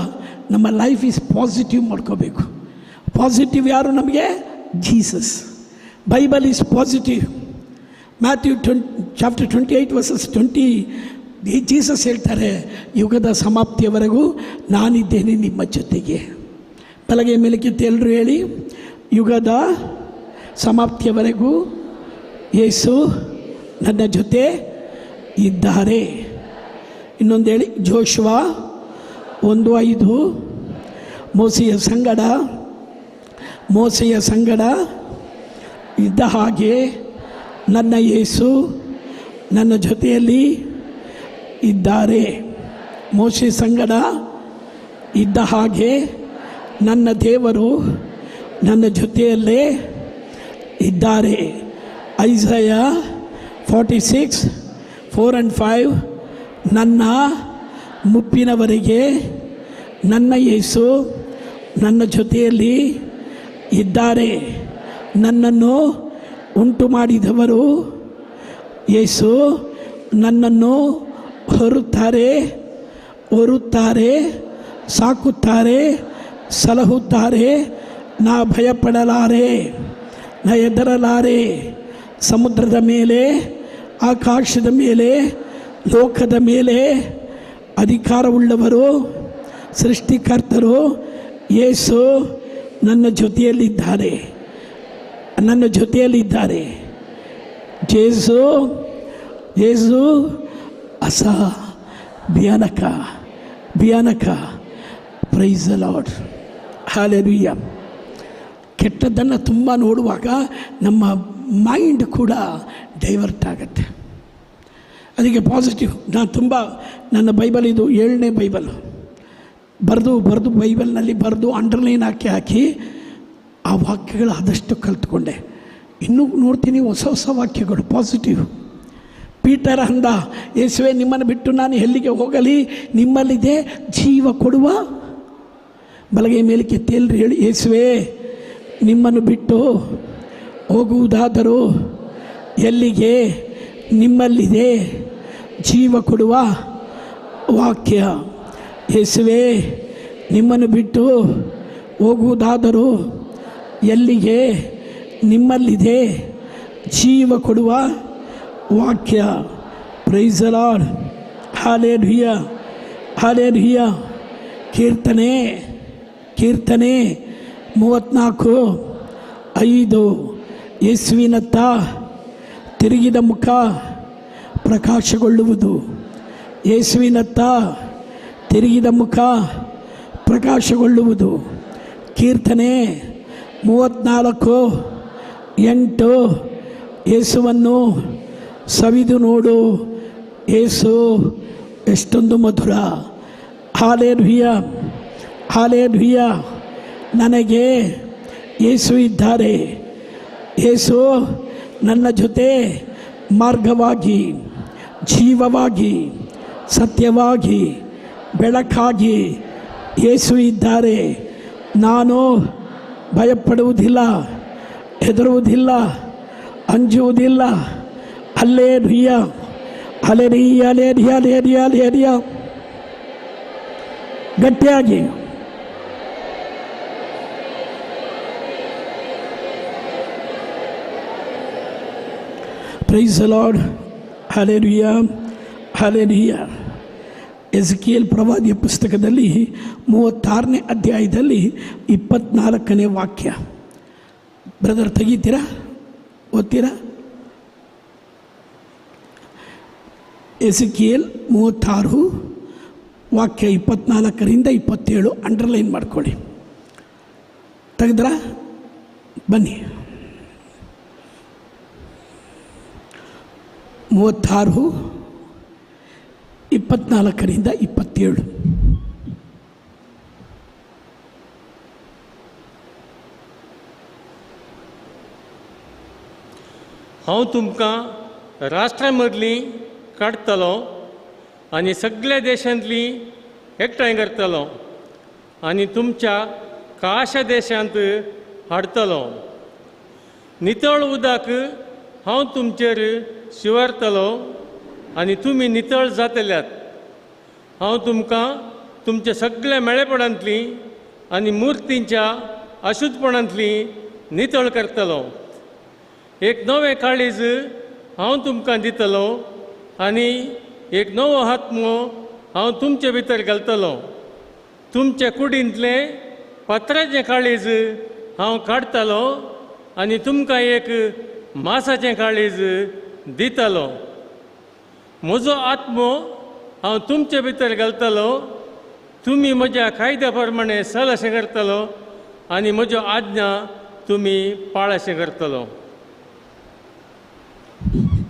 ನಮ್ಮ ಲೈಫ್ ಈಸ್ ಪಾಸಿಟಿವ್ ಮಾಡ್ಕೋಬೇಕು. ಪಾಸಿಟಿವ್ ಯಾರು ನಮಗೆ? Jesus. Bible is positive. Matthew chapter 28:20 Jesus ಹೇಳ್ತಾರೆ, ಯುಗದ ಸಮಾಪ್ತಿಯವರೆಗೂ ನಾನಿದ್ದೇನೆ ನಿಮ್ಮ ಜೊತೆಗೆ. ಬಲಗೆ ಮೇಲಕ್ಕೆತ್ತಿ ಎಲ್ಲರೂ ಹೇಳಿ, ಯುಗದ ಸಮಾಪ್ತಿಯವರೆಗೂ ಯೇಸು ನನ್ನ ಜೊತೆ ಇದ್ದಾರೆ. ಇನ್ನೊಂದು ಹೇಳಿ, ಜೋಶುವ 1:5 ಮೋಸೆಯ ಸಂಗಡ ಇದ್ದ ಹಾಗೆ ನನ್ನ ಯೇಸು ನನ್ನ ಜೊತೆಯಲ್ಲಿ ಇದ್ದಾರೆ. ಮೋಸೆ ಸಂಗಡ ಇದ್ದ ಹಾಗೆ ನನ್ನ ದೇವರು ನನ್ನ ಜೊತೆಯಲ್ಲೇ ಇದ್ದಾರೆ. ಐಸಾಯ 46:4-5 ನನ್ನ ಮುಪ್ಪಿನವರೆಗೆ ನನ್ನ ಯೇಸು ನನ್ನ ಜೊತೆಯಲ್ಲಿ ಇದ್ದಾರೆ. ನನ್ನನ್ನು ಉಂಟು ಮಾಡಿದವರು ಯೇಸು ನನ್ನನ್ನು ಹೊರುತ್ತಾರೆ, ಸಾಕುತ್ತಾರೆ, ಸಲಹುತ್ತಾರೆ. ನಾ ಭಯಪಡಲಾರೆ, ನಾ ಹೆದರಲಾರೆ. ಸಮುದ್ರದ ಮೇಲೆ, ಆಕಾಶದ ಮೇಲೆ, ಲೋಕದ ಮೇಲೆ ಅಧಿಕಾರವುಳ್ಳವರು, ಸೃಷ್ಟಿಕರ್ತರು ಯೇಸು ನನ್ನ ಜೊತೆಯಲ್ಲಿದ್ದಾರೆ. ಯೇಸು ಭಯಾನಕ. Price the Lord. ಹಲ್ಲೆಲೂಯಾ. ಕೆಟ್ಟದ್ದನ್ನು ತುಂಬ ನೋಡುವಾಗ ನಮ್ಮ ಮೈಂಡ್ ಕೂಡ ಡೈವರ್ಟ್ ಆಗುತ್ತೆ. ಅದಕ್ಕೆ ಪಾಸಿಟಿವ್. ನಾನು ತುಂಬ ನನ್ನ ಬೈಬಲ್ ಇದು 7ನೇ ಬೈಬಲ್ ಬರೆದು ಬೈಬಲ್ನಲ್ಲಿ ಬರೆದು ಅಂಡರ್ಲೈನ್ ಹಾಕಿ ಆ ವಾಕ್ಯಗಳು ಆದಷ್ಟು ಕಲ್ತ್ಕೊಂಡೆ. ಇನ್ನೂ ನೋಡ್ತೀನಿ ಹೊಸ ವಾಕ್ಯಗಳು ಪಾಸಿಟಿವ್. ಪೀಟರ್ ಅಂದ, ಯೇಸುವೆ ನಿಮ್ಮನ್ನು ಬಿಟ್ಟು ನಾನು ಎಲ್ಲಿಗೆ ಹೋಗಲಿ, ನಿಮ್ಮಲ್ಲಿದೆ ಜೀವ ಕೊಡುವ ಬಲಗೈ ಮೇಲೆ ಕೆತ್ತೇಲ್ರಿ ಹೇಳಿ, ಯೇಸುವೆ ನಿಮ್ಮನ್ನು ಬಿಟ್ಟು ಹೋಗುವುದಾದರೂ ಎಲ್ಲಿಗೆ, ನಿಮ್ಮಲ್ಲಿದೆ ಜೀವ ಕೊಡುವ ವಾಕ್ಯ. ಯೇಸುವೆ ನಿಮ್ಮನ್ನು ಬಿಟ್ಟು ಹೋಗುವುದಾದರೂ ಎಲ್ಲಿಗೆ, ನಿಮ್ಮಲ್ಲಿದೆ ಜೀವ ಕೊಡುವ ವಾಕ್ಯ. Praise the Lord. Hallelujah hallelujah. ಕೀರ್ತನೆ 34:5. ಯೇಸುವಿನತ್ತ ತಿರುಗಿದ ಮುಖ ಪ್ರಕಾಶಗೊಳ್ಳುವುದು. ಯೇಸುವಿನತ್ತ ತಿರುಗಿದ ಮುಖ ಪ್ರಕಾಶಗೊಳ್ಳುವುದು. ಕೀರ್ತನೆ 34:8. ಯೇಸುವನ್ನು ಸವಿದು ನೋಡು, ಯೇಸು ಎಷ್ಟೊಂದು ಮಧುರ. Hallelujah hallelujah. ನನಗೆ ಯೇಸು ಇದ್ದಾರೆ. ಯೇಸು ನನ್ನ ಜೊತೆ ಮಾರ್ಗವಾಗಿ, ಜೀವವಾಗಿ, ಸತ್ಯವಾಗಿ, ಬೆಳಕಾಗಿ ಯೇಸು ಇದ್ದಾರೆ. ನಾನು ಭಯಪಡುವುದಿಲ್ಲ, ಹೆದರುವುದಿಲ್ಲ, ಅಂಜುವುದಿಲ್ಲ. Hallelujah hallelujah hallelujah hallelujah hallelujah. ಗಟ್ಟಿಯಾಗಿ praise the Lord. Hallelujah hallelujah. Ezekiel ಪ್ರವಾದಿಯ ಪುಸ್ತಕದಲ್ಲಿ 36ನೇ ಅಧ್ಯಾಯದಲ್ಲಿ 24ನೇ ವಾಕ್ಯ. ಬ್ರದರ್ ತೆಗಿತೀರಾ, ಓದ್ತೀರಾ? ಎಜೆಕಿಯೇಲ್ 36 ವಾಕ್ಯ 24ರಿಂದ 27 ಅಂಡರ್ಲೈನ್ ಮಾಡ್ಕೊಳ್ಳಿ. ತೆಗೆದ್ರಾ? ಬನ್ನಿ. 36 24ರಿಂದ 27. हांव तुमकां राष्ट्रा मदलीं काडटलो आनी सगळ्या देशांतली एकठांय करतलो आनी तुमच्या काशा देशांत हाडटलो. नितळ उदक हांव तुमचेर शिवरतलो आनी तुमी नितळ जातल्यात. हांव तुमकां तुमच्या सगळ्या मेळेपणांतली आनी मुर्तींच्या अशुद्धपणांतली नितळ करतलो. एक नवें काळीज हांव तुमकां दितलो आनी एक नवो आत्मो हांव तुमचे भितर घालतलो. तुमच्या कुडींतलें पत्राचें काळीज हांव काडटलो आनी तुमकां एक मांसाचें काळीज दितलो. म्हजो आत्मो हांव तुमचे भितर घालतलो. तुमी म्हज्या कायद्या प्रमाणे चल अशें करतलो आनी म्हज्यो आज्ञा तुमी पाळ अशें करतलो.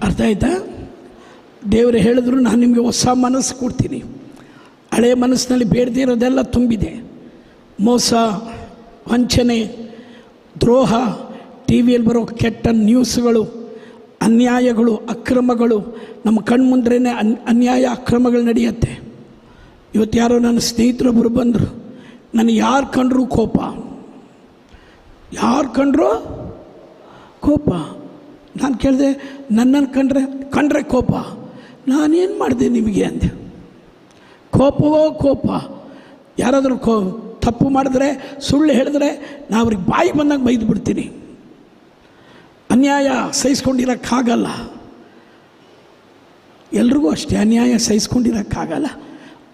ಅರ್ಥ ಆಯ್ತಾ? ದೇವರು ಹೇಳಿದ್ರು ನಾನು ನಿಮಗೆ ಹೊಸ ಮನಸ್ಸು ಕೊಡ್ತೀನಿ. ಹಳೆಯ ಮನಸ್ಸಿನಲ್ಲಿ ಬೇಡದೇ ಇರೋದೆಲ್ಲ ತುಂಬಿದೆ. ಮೋಸ, ವಂಚನೆ, ದ್ರೋಹ, ಟಿ ವಿಯಲ್ಲಿ ಬರೋ ಕೆಟ್ಟ ನ್ಯೂಸ್ಗಳು, ಅನ್ಯಾಯಗಳು, ಅಕ್ರಮಗಳು, ನಮ್ಮ ಕಣ್ಮುಂದ್ರೇ ಅನ್ಯಾಯ ಅಕ್ರಮಗಳು ನಡೆಯುತ್ತೆ. ಇವತ್ತು ಯಾರೋ ನನ್ನ ಸ್ನೇಹಿತರೊಬ್ಬರು ಬಂದರು. ನನಗೆ ಯಾರು ಕಂಡ್ರೂ ಕೋಪ, ಯಾರು ಕಂಡ್ರೂ ಕೋಪ. ನಾನು ಕೇಳಿದೆ, ನನ್ನನ್ನು ಕಂಡ್ರೆ ಕೋಪ. ನಾನೇನು ಮಾಡಿದೆ ನಿಮಗೆ ಅಂದೆ. ಕೋಪವೋ ಕೋಪ. ಯಾರಾದರೂ ತಪ್ಪು ಮಾಡಿದ್ರೆ, ಸುಳ್ಳು ಹೇಳಿದ್ರೆ ನಾ ಅವ್ರಿಗೆ ಬಾಯಿ ಬಂದಾಗ ಬೈದು ಬಿಡ್ತೀನಿ. ಅನ್ಯಾಯ ಸಹಿಸ್ಕೊಂಡಿರೋಕ್ಕಾಗಲ್ಲ. ಎಲ್ರಿಗೂ ಅಷ್ಟೇ ಅನ್ಯಾಯ ಸಹಿಸ್ಕೊಂಡಿರೋಕ್ಕಾಗಲ್ಲ.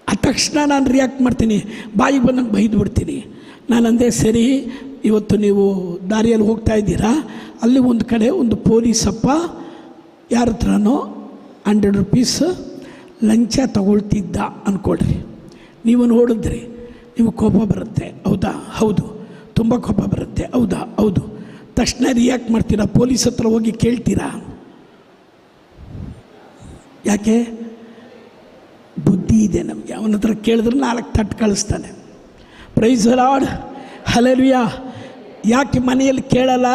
ಆ ತಕ್ಷಣ ನಾನು ರಿಯಾಕ್ಟ್ ಮಾಡ್ತೀನಿ, ಬಾಯಿಗೆ ಬಂದಂಗೆ ಬೈದು ಬಿಡ್ತೀನಿ. ನಾನು ಅಂದೆ, ಸರಿ ಇವತ್ತು ನೀವು ದಾರಿಯಲ್ಲಿ ಹೋಗ್ತಾ ಇದ್ದೀರಾ, ಅಲ್ಲಿ ಒಂದು ಕಡೆ ಒಂದು ಪೊಲೀಸಪ್ಪ ಯಾರ ಹತ್ರನೋ 100 ರೂಪೀಸ್ ಲಂಚ ತಗೊಳ್ತಿದ್ದ ಅಂದ್ಕೊಳ್ರಿ. ನೀವು ನೋಡಿದ್ರಿ, ನೀವು ಕೋಪ ಬರುತ್ತೆ. ಹೌದಾ? ಹೌದು. ತುಂಬ ಕೋಪ ಬರುತ್ತೆ. ಹೌದಾ? ಹೌದು. ತಕ್ಷಣ ರಿಯಾಕ್ಟ್ ಮಾಡ್ತೀರಾ? ಪೊಲೀಸ್ ಹತ್ರ ಹೋಗಿ ಕೇಳ್ತೀರಾ? ಯಾಕೆ? ಬುದ್ಧಿ ಇದೆ ನಮಗೆ. ಅವನ ಹತ್ರ ಕೇಳಿದ್ರೆ 4 ತಟ್ಟು ಕಳಿಸ್ತಾನೆ. Praise the Lord, hallelujah. ಯಾಕೆ ಮನೆಯಲ್ಲಿ ಕೇಳಲ್ಲ?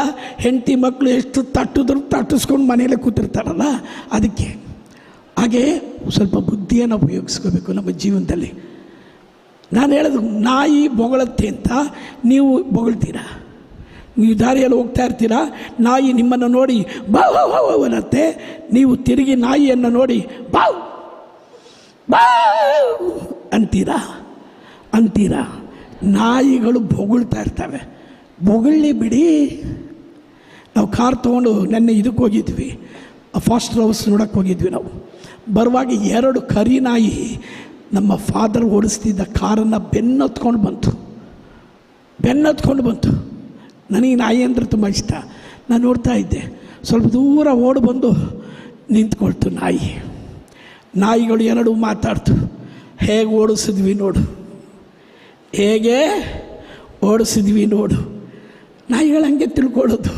ಹೆಂಡತಿ ಮಕ್ಕಳು ಎಷ್ಟು ತಟ್ಟಿದ್ರು ತಟ್ಟಿಸ್ಕೊಂಡು ಮನೆಯಲ್ಲೇ ಕೂತಿರ್ತಾರಲ್ಲ, ಅದಕ್ಕೆ. ಹಾಗೆ ಸ್ವಲ್ಪ ಬುದ್ಧಿಯನ್ನು ಉಪಯೋಗಿಸ್ಕೋಬೇಕು ನಮ್ಮ ಜೀವನದಲ್ಲಿ. ನಾನು ಹೇಳೋದು, ನಾಯಿ ಬೊಗಳುತ್ತೆ ಅಂತ ನೀವು ಬೊಗಳ್ತೀರಾ? ನೀವು ದಾರಿಯಲ್ಲಿ ಹೋಗ್ತಾ ಇರ್ತೀರಾ, ನಾಯಿ ನಿಮ್ಮನ್ನು ನೋಡಿ ಬಾವ್ ಅನ್ನತ್ತೆ, ನೀವು ತಿರುಗಿ ನಾಯಿಯನ್ನು ನೋಡಿ ಬಾವ್ ಬಾವ್ ಅಂತೀರಾ? ನಾಯಿಗಳು ಬೊಗಳ್ತಾ ಇರ್ತವೆ. ಬೊಗಳ್ಳಿ ಬಿಡಿ. ನಾವು ಕಾರ್ ತೊಗೊಂಡು ನೆನ್ನೆ ಇದಕ್ಕೆ ಹೋಗಿದ್ವಿ, ಫಾಸ್ಟರ್ ಹೌಸ್ ನೋಡೋಕ್ಕೆ ಹೋಗಿದ್ವಿ. ನಾವು ಬರುವಾಗ 2 ಕರಿ ನಾಯಿ ನಮ್ಮ ಫಾದರ್ ಓಡಿಸ್ತಿದ್ದ ಕಾರನ್ನು ಬೆನ್ನತ್ಕೊಂಡು ಬಂತು. ನನಗೆ ನಾಯಿ ಅಂದರೆ ತುಂಬ ಇಷ್ಟ. ನಾನು ನೋಡ್ತಾ ಇದ್ದೆ, ಸ್ವಲ್ಪ ದೂರ ಓಡಿ ಬಂದು ನಿಂತ್ಕೊಳ್ತು ನಾಯಿಗಳು 2 ಮಾತಾಡ್ತು. ಹೇಗೆ ಓಡಿಸಿದ್ವಿ ನೋಡು. ನಾಯಿಗಳು ಹಂಗೆ ತಿಳ್ಕೊಳ್ಳೋದು.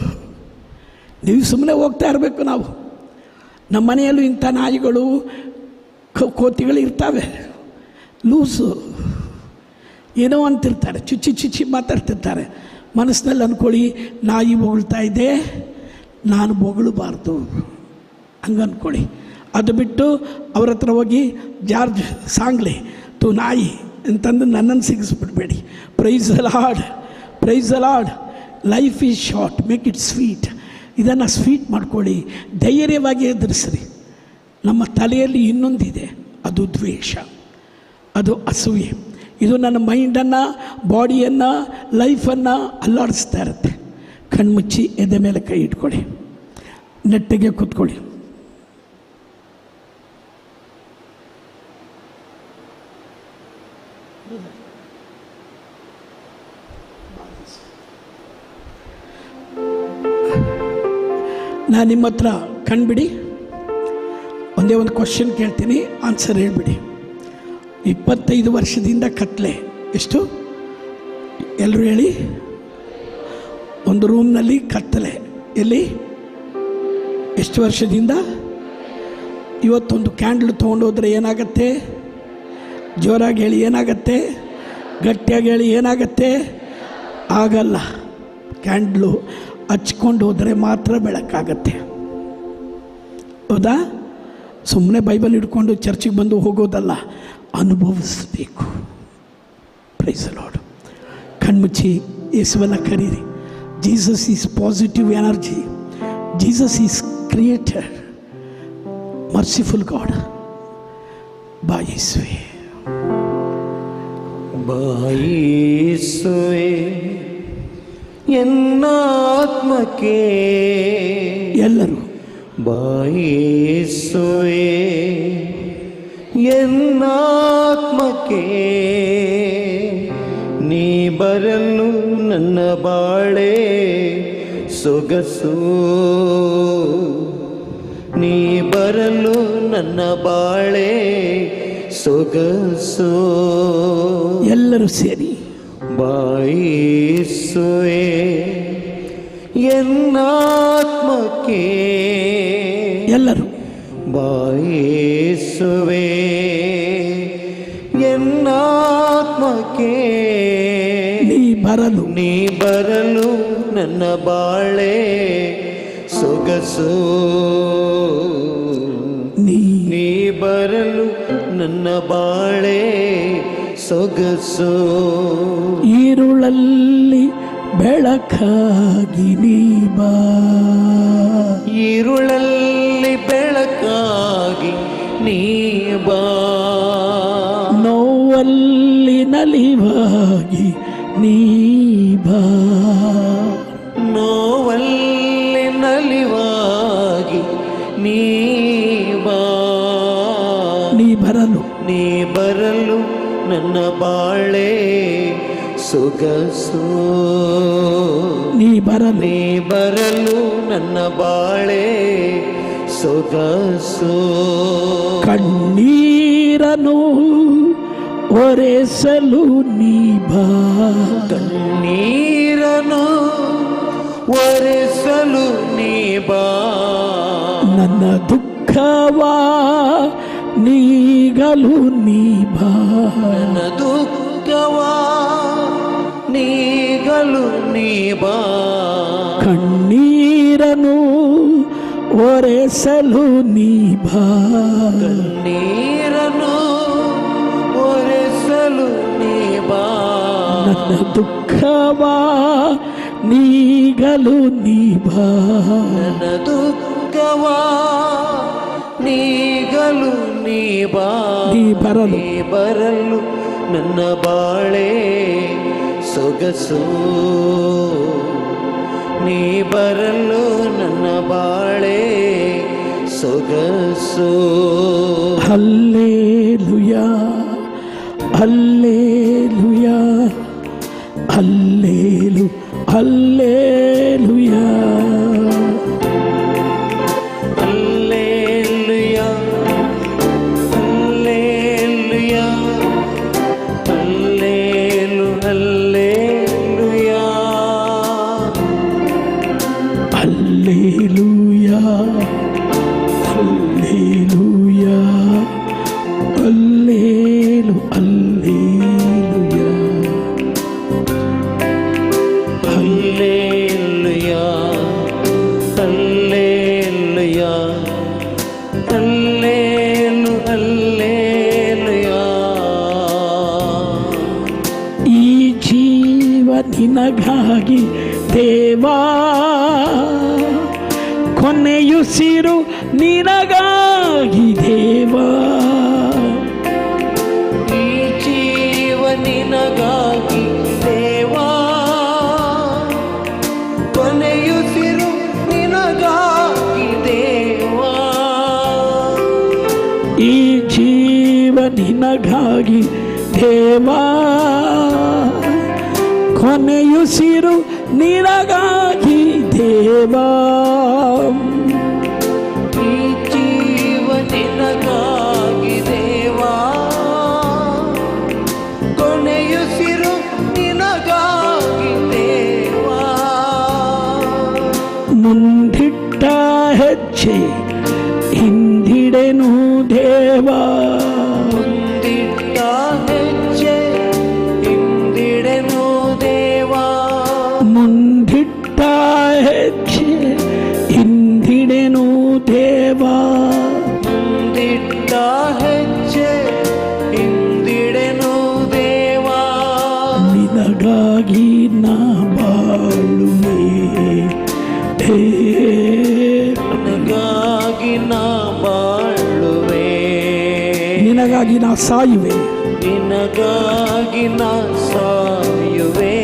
ನೀವು ಸುಮ್ಮನೆ ಹೋಗ್ತಾ ಇರಬೇಕು. ನಾವು ನಮ್ಮ ಮನೆಯಲ್ಲೂ ಇಂಥ ನಾಯಿಗಳು ಕೋತಿಗಳು ಇರ್ತವೆ, ಲೂಸು ಏನೋ ಅಂತಿರ್ತಾರೆ, ಚುಚ್ಚಿ ಮಾತಾಡ್ತಿರ್ತಾರೆ. ಮನಸ್ಸಿನಲ್ಲಿ ಅಂದ್ಕೊಳ್ಳಿ, ನಾಯಿ ಬೊಗಳ್ತಾ ಇದೆ, ನಾನು ಬೊಗಳಬಾರ್ದು ಹಂಗೆ ಅಂದ್ಕೊಳ್ಳಿ. ಅದು ಬಿಟ್ಟು ಅವ್ರ ಹತ್ರ ಹೋಗಿ ಜಾರ್ಜ್ ಸಾಂಗ್ಲೆ ತು ನಾಯಿ ಅಂತಂದು ನನ್ನನ್ನು ಸಿಗಿಸ್ಬಿಡ್ಬೇಡಿ. Praise the Lord. Life is short, make it sweet. ಇದನ್ನು ಸ್ವೀಟ್ ಮಾಡ್ಕೊಳ್ಳಿ, ಧೈರ್ಯವಾಗಿ ಎದುರಿಸ್ರಿ. ನಮ್ಮ ತಲೆಯಲ್ಲಿ ಇನ್ನೊಂದಿದೆ, ಅದು ದ್ವೇಷ, ಅದು ಅಸೂಯೆ. ಇದು ನನ್ನ ಮೈಂಡನ್ನು, ಬಾಡಿಯನ್ನು, ಲೈಫನ್ನು ಅಲ್ಲಾಡಿಸ್ತಾ ಇರುತ್ತೆ. ಕಣ್ಮುಚ್ಚಿ ಎದೆ ಮೇಲೆ ಕೈ ಇಟ್ಕೊಳ್ಳಿ, ನೆಟ್ಟಗೆ ಕೂತ್ಕೊಳ್ಳಿ. ನಾನು ನಿಮ್ಮ ಹತ್ರ ಕಣ್ಬಿಡಿ, ಒಂದೇ ಒಂದು ಕ್ವಶನ್ ಕೇಳ್ತೀನಿ, ಆನ್ಸರ್ ಹೇಳ್ಬಿಡಿ. 25 ವರ್ಷದಿಂದ ಕತ್ಲೆ. ಎಷ್ಟು? ಎಲ್ಲರೂ ಹೇಳಿ. ಒಂದು ರೂಮ್ನಲ್ಲಿ ಕತ್ತಲೆ. ಎಲ್ಲಿ? ಎಷ್ಟು ವರ್ಷದಿಂದ? ಇವತ್ತೊಂದು ಕ್ಯಾಂಡ್ಲ್ ತೊಗೊಂಡೋದ್ರೆ ಏನಾಗತ್ತೆ? ಜೋರಾಗಿ ಹೇಳಿ, ಏನಾಗತ್ತೆ? ಗಟ್ಟಿಯಾಗಿ ಹೇಳಿ, ಏನಾಗತ್ತೆ? ಆಗಲ್ಲ. ಕ್ಯಾಂಡ್ಲು ಹಚ್ಕೊಂಡು ಹೋದರೆ ಮಾತ್ರ ಬೆಳಕಾಗತ್ತೆ. ಹೌದಾ? ಸುಮ್ಮನೆ ಬೈಬಲ್ ಹಿಡ್ಕೊಂಡು ಚರ್ಚಿಗೆ ಬಂದು ಹೋಗೋದಲ್ಲ, ಅನುಭವಿಸಬೇಕು. Praise the Lord. ಕಣ್ಮುಚ್ಚಿ ಯೇಸುವನ್ನು ಕರೀರಿ. Jesus is positive energy. Jesus is creator, merciful God. ಬಾ ಯೇಸುವೆ, ಬಾ ಯೇಸುವೆ, ಎನ್ನಾತ್ಮಕ್ಕೆ ಎಲ್ಲರೂ ಬಾ ಯೇಸುವೆ, ಎನ್ನಾತ್ಮಕ್ಕೆ ನೀ ಬರಲು ನನ್ನ ಬಾಳೆ ಸೊಗಸು, ನೀ ಬರಲು ನನ್ನ ಬಾಳೆ ಸೊಗಸು. ಎಲ್ಲರೂ ಸೇರಿ ಬಾ ಯೇಸುವೆ, ಎನ್ನಾತ್ಮಕ್ಕೆ ಎಲ್ಲರೂ ಬಾ ಯೇಸುವೆ, ಎನ್ನಾತ್ಮಕ್ಕೆ ನೀ ಬರಲು ನನ್ನ ಬಾಳೆ ಸೊಗಸು, ನೀ ಬರಲು ನನ್ನ ಬಾಳೆ ಸೊಗಸು. ಈರುಳಲ್ಲಿ ಬೆಳಕಾಗಿ ನೀ ಬಾ, ಈರುಳಲ್ಲಿ ಬೆಳಕಾಗಿ ನೀ ಬಾ, ನೋವಲ್ಲಿ ನಲಿವಾಗಿ ನೀ ಬಾ, ನೋವಲ್ಲಿ ನಲಿವಾಗಿ ನೀ ಬಾ, ನೀ ಬರಲು ನನ್ನ ಬಾಳೆ ಸೊಗಸು, ನೀ ಬರಲು ನನ್ನ ಬಾಳೆ ಸೊಗಸು. ಕಣ್ಣೀರನು ಒರೆಸಲು ನೀ ಬಾ, ಕಣ್ಣೀರನು ಒರೆಸಲು ನೀ ಬಾ, ನನ್ನ ದುಃಖ ದುಃಖವಾ ನೀಗಲು ನೀ ಬಾ. ನನ್ನ ದುಃಖವಾ ನೀಗಲು ನೀ ಬಾ. ಕಣ್ಣೀರನು ಒರೆಸಲು ನೀ ಬಾ. ನೀರನ್ನು ಒರೆಸಲು ನೀ ಬಾ. ನನ್ನ ದುಃಖವಾ ನೀಗಲು ನೀ ಬಾ. ನನ್ನ ದುಃಖವಾ ನೀಗಲು ನೀ ಬಾ. ನೀ ಬರಲು ನೀ ಬರಲು ನನ್ನ ಬಾಳೆ ಸೊಗಸು. ನೀ ಬರಲು ನನ್ನ ಬಾಳೆ ಸೊಗಸು. Hallelujah hallelujah hallelu hallelujah hallelujah hallelujah hallelu hallelujah hallelujah hallelujah hallelu hallelujah hallelujah hallelujah hallelu hallelujah. ಈ ಜೀವ ನಿನಗಾಗಿ ದೇವಾ, ಕೊನೆಯುಸಿರು ನಿನಗಾಗಿ ದೇವಾ. ಈ ಜೀವ ನಿನಗಾಗಿ ದೇವಾ, ಕೊನೆಯುಸಿರು ನಿನಗಾಗಿ ದೇವಾ. ಈ ಜೀವ ನಿನಗಾಗಿ ದೇವಾ, ಕೊನೆಯುಸಿರು ನಿನಗಾಗಿ ದೇವಾ. ಈ ಜೀವ ನಿನಗಾಗಿ ದೇವಾ, ಕೊನೆಯುಸಿರು ನಿನಗಾಗಿ ದೇವಾ. ಮುಂದಿಟ್ಟ ಹೆಜ್ಜೆ ಹಿಂದಿಡೆನು ದೇವಾ. ಮುಂದಿಟ್ಟ ಹೆಜ್ಜೆ ಹಿಂದಿಡೆನು ದೇವಾ. ಮುಂದಿಟ್ಟ ಹೆಜ್ಜೆ ಹಿಂದಿಡೆನು ದೇವಾ. ಮುಂದಿಟ್ಟ ಹೆಜ್ಜೆ ಹಿಂದಿಡೆನು ದೇವಾ. ನಿನಗಾಗಿ ನಾ ಬಾಳುವೆ ನಿನಗಾಗಿ ನಾ ಬಾಳುವೆ. ನಿನಗಾಗಿ ನಾ ಸಾಯುವೆ. ನಿನಗಾಗಿ ನಾ ಸಾಯುವೆ.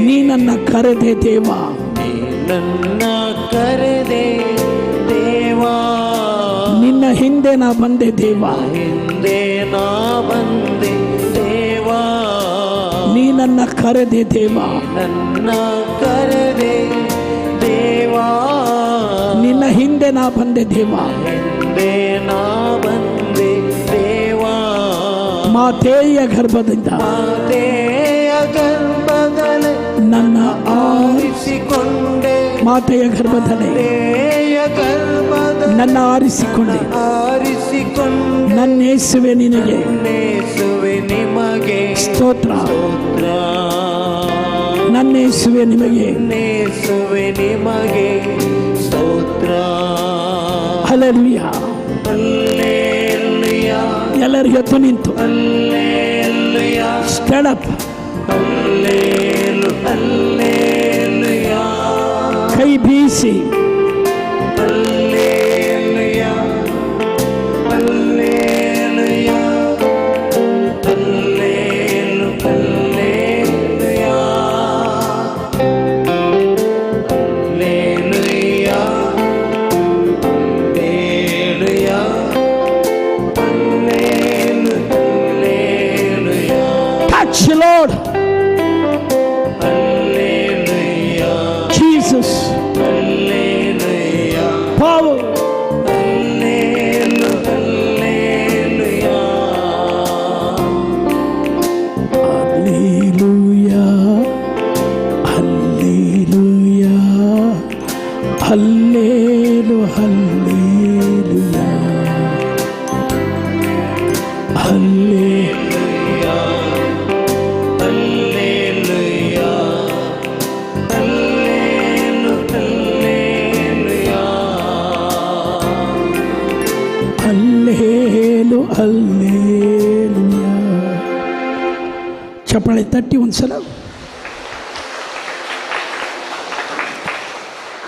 ನೀ ನನ್ನ ಕರೆದೆ ದೇವಾ. ನೀ ನನ್ನ ಕರೆದೆ ದೇವಾ. ನಿನ್ನ ಹಿಂದೆ ನಾ ಬಂದೆ ದೇವಾ. ಹಿಂದೆ ನಾ ಬಂದೆ ದೇವಾ. ನೀ ನನ್ನ ಕರೆದೆ ದೇವಾ. ನನ್ನ ಕರೆದೆ ದೇವಾ. ನಿನ್ನ ಹಿಂದೆ ನಾ ಬಂದೆ ದೇವಾ. ಹಿಂದೆ ನಾ ಬಂದೆ ದೇವಾ. ಮಾತೆಯ ಗರ್ಭದಿಂದ ಮಾತೆಯ ಗರ್ಭದಲ್ಲಿ ನನ್ನ ಆರಿಸಿಕೊಂಡೆ. ಮಾತೆಯ ಗರ್ಭದಲ್ಲಿ ಮಾತೆಯ ಗರ್ಭದಲ್ಲಿ ನನ್ನ ಆರಿಸಿಕೊಂಡೆ. ಆರಿಸಿಕೊಂಡೆ. ನನ್ನ ಯೇಸುವೆ ನಿನಗೆ ನೇಸುವೆ ನಿಮಗೆ ಸ್ತೋತ್ರ. ಸ್ತೋತ್ರ. ನನ್ನ ಯೇಸುವೆ ನಿಮಗೆ ನೇಸುವೆ ನಿಮಗೆ ಸ್ತೋತ್ರ. ಹಲ್ಲೆಲೂಯಾ. ಹಲ್ಲೆಲೂಯಾ ಎಲ್ಲರೂ ಎದ್ದು ನಿಂತು hallelujah stand up. Hallelujah hallelujah ಕೈ ಬೀಸಿ hallelujah hallelujah hallelujah hallelujah hallelujah hallelujah hallelujah. touch Lord Hallelujah, Jesus hallelujah, power. hallelujah, Hallelujah, hallelujah, hallelujah, hallelujah. ಚಪ್ಪಾಳೆ ತಟ್ಟಿ ಒಂದು ಸಲ.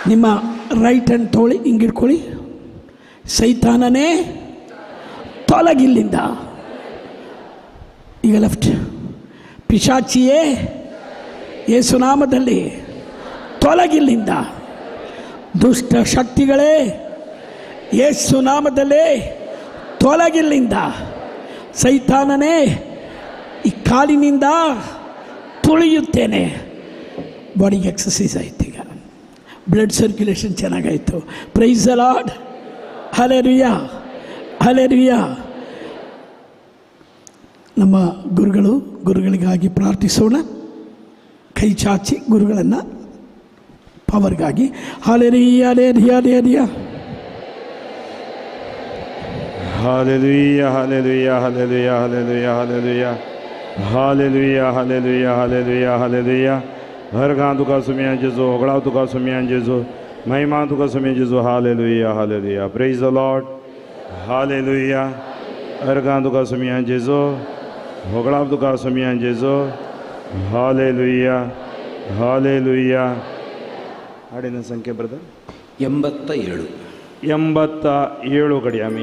ನಿಮ್ಮ ರೈಟ್ ಹ್ಯಾಂಡ್ ತೋಳಿ ಹಿಂಗಿಡ್ಕೊಳ್ಳಿ. ಸೈತಾನನೇ ತೊಲಗಿಲ್ಲಿಂದ. ಈಗ ಲೆಫ್ಟ್. ಪಿಶಾಚಿಯೇ ಯೇಸುನಾಮದಲ್ಲಿ ತೊಲಗಿಲ್ಲಿಂದ. ದುಷ್ಟ ಶಕ್ತಿಗಳೇ ಯೇಸುನಾಮದಲ್ಲೇ ತೊಲಗಿಲ್ಲಿಂದ. ಸೈತಾನನೇ ಈ ಕಾಲಿನಿಂದ ತುಳಿಯುತ್ತೇನೆ. ಬಾಡಿಗೆ ಎಕ್ಸಸೈಸ್ ಆಯ್ತು. ಈಗ ಬ್ಲಡ್ ಸರ್ಕ್ಯುಲೇಷನ್ ಚೆನ್ನಾಗಾಯಿತು. Praise the Lord. Hallelujah, hallelujah. ನಮ್ಮ ಗುರುಗಳಿಗಾಗಿ ಪ್ರಾರ್ಥಿಸೋಣ. ಕೈ ಚಾಚಿ ಗುರುಗಳನ್ನು ಪವರ್ಗಾಗಿ. Hallelujah, hallelujah, Hallelujah, hallelujah, hallelujah, hallelujah, hallelujah, hallelujah, hallelujah, hallelujah, hallelujah. हर गां तुका सुमिया जेजो, होगड़ा तुका सुमिया जेजो, महिमा तुका सुमिया जेजो. Hallelujah, hallelujah. Praise the Lord. Hallelujah. हर गां तुका सुमिया जेजो, होगड़ा तुका सुमिया जेजो. Hallelujah, hallelujah. हाडिನ ಸಂಖ್ಯೆ ಬ್ರದರ್ 87. 87 ಕಡಿಯಾಮಿ.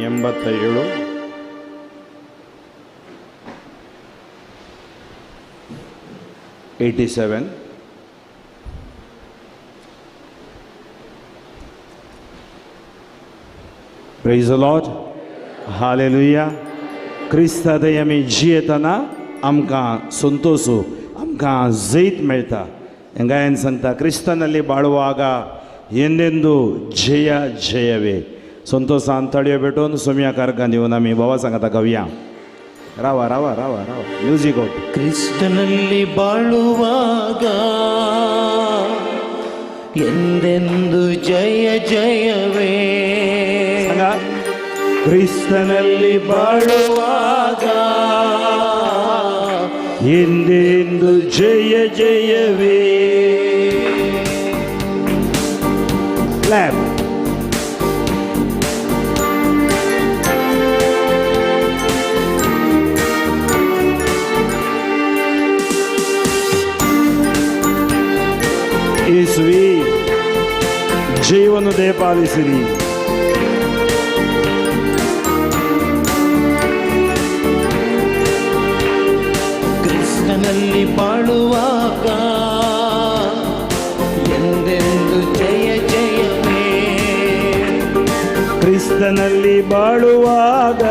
87. Praise the Lord. Hallelujah. क्रिस्ता दयमी जियेतना आमकां संतोषु, आमकां जैत मेळटा. हेंगा ಏನು सांगता, ಕ್ರಿಸ್ತನಲ್ಲಿ ಬಾಳುವಾಗ ಎಂದೆಂದು ಜಯ ಜಯವೇ. ಸಂತೋಷ ಅಂತ ತಡೆಯಬೇಟು ಸೌಮ್ಯ ಕಾರ್ಗ ನೀವು ನಮಗೆ ಬಾಬಾ ಸಂಗತ ಕವ್ಯ ರಾವ ರಾವ ರಾವ ರಾವ ಮ್ಯೂಸಿಕ್ ಔಟ್. ಕ್ರಿಸ್ತನಲ್ಲಿ ಬಾಳುವಾಗ ಎಂದೆಂದು ಜಯ ಜಯವೇ. ಕ್ರಿಸ್ತನಲ್ಲಿ ಬಾಳುವಾಗ ಎಂದೆಂದು ಜಯ ಜಯವೇ. Clap. ಯೇಸುವೇ ಜೀವನ ದಯಪಾಲಿಸಿರಿ. ಕ್ರಿಸ್ತನಲ್ಲಿ ಬಾಳುವಾಗ ಎಂದೆಂದು ಜಯ ಜಯವೇ. ಕ್ರಿಸ್ತನಲ್ಲಿ ಬಾಳುವಾಗ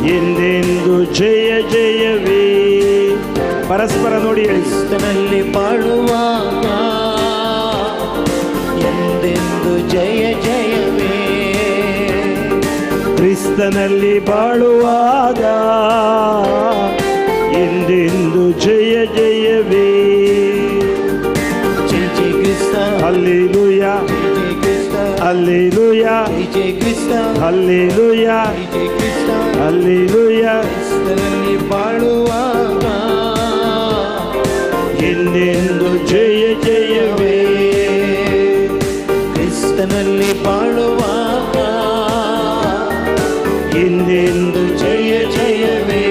ಎಂದೆಂದು ಜಯ ಜಯವೇ. ಪರಸ್ಪರ ನೋಡಿ ಹೇಳಿ. ಕ್ರಿಸ್ತನಲ್ಲಿ ಬಾಳುವಾಗ ಎಂದೆಂದು ಜಯ ಜಯವೇ. ಕ್ರಿಸ್ತನಲ್ಲಿ ಬಾಳುವಾಗ ಎಂದೆಂದು ಜಯ ಜಯವೇ. ಜಯ ಜಯ ಕ್ರಿಸ್ತ. ಹಲ್ಲೆಲೂಯಾ, ಜಯ ಕ್ರಿಸ್ತ. ಹಲ್ಲೆಲೂಯಾ, ಜಯ ಕ್ರಿಸ್ತ. ಹಲ್ಲೆಲೂಯಾ, ಜಯ ಕ್ರಿಸ್ತ. ಹಲ್ಲೆಲೂಯಾ. ಕ್ರಿಸ್ತನಲ್ಲಿ ಬಾಳುವಾಗ ಎಂದೆಂದು ಜಯ ಜಯವೇ. ಕ್ರಿಸ್ತನಲ್ಲಿ ಬಾಳುವಾಗ ಎಂದೆಂದು ಜಯ ಜಯವೇ.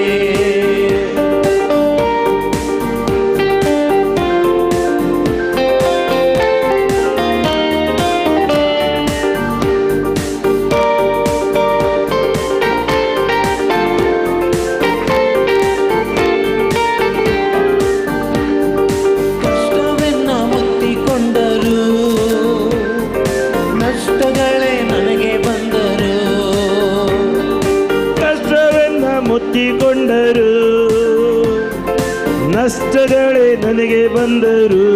ಕಷ್ಟವೆನ್ನ ಮುತ್ತಿಕೊಂಡರು, ನಷ್ಟಗಳೇ ನನಗೆ ಬಂದರು. ಕಷ್ಟವೆನ್ನ ಮುತ್ತಿಕೊಂಡರು, ನಷ್ಟಗಳೇ ನನಗೆ ಬಂದರು.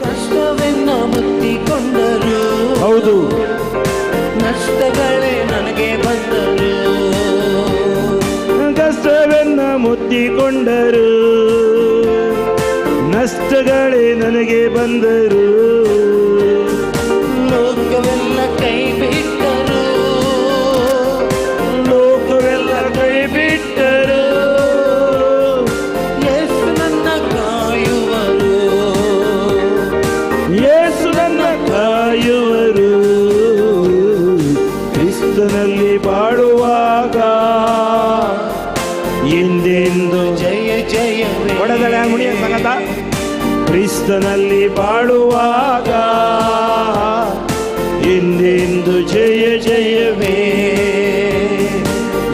ಕಷ್ಟವೆನ್ನ ಮುತ್ತಿಕೊಂಡರು, ಹೌದು, ನಷ್ಟಗಳೇ ನನಗೆ ಬಂದರು. ಕಷ್ಟವೆನ್ನ ಮುತ್ತಿಕೊಂಡರು, ನಷ್ಟಗಳೇ ನನಗೆ ಬಂದರು. ಲೋಕವೆಲ್ಲ ಕೈ ಬಿಟ್ಟರು, ಲೋಕವೆಲ್ಲ ಕೈ ಬಿಟ್ಟರು. ಯೇಸು ನನ್ನ ಕಾಯುವರು, ಯೇಸು ನನ್ನ ಕಾಯುವರು. ಕ್ರಿಸ್ತನಲ್ಲಿ ಬಾಳುವಾಗ ಎಂದೇ ಕ್ರಿಸ್ತನಲ್ಲಿ ಬಾಳುವಾಗ ಎಂದೆಂದು ಜಯ ಜಯವೇ.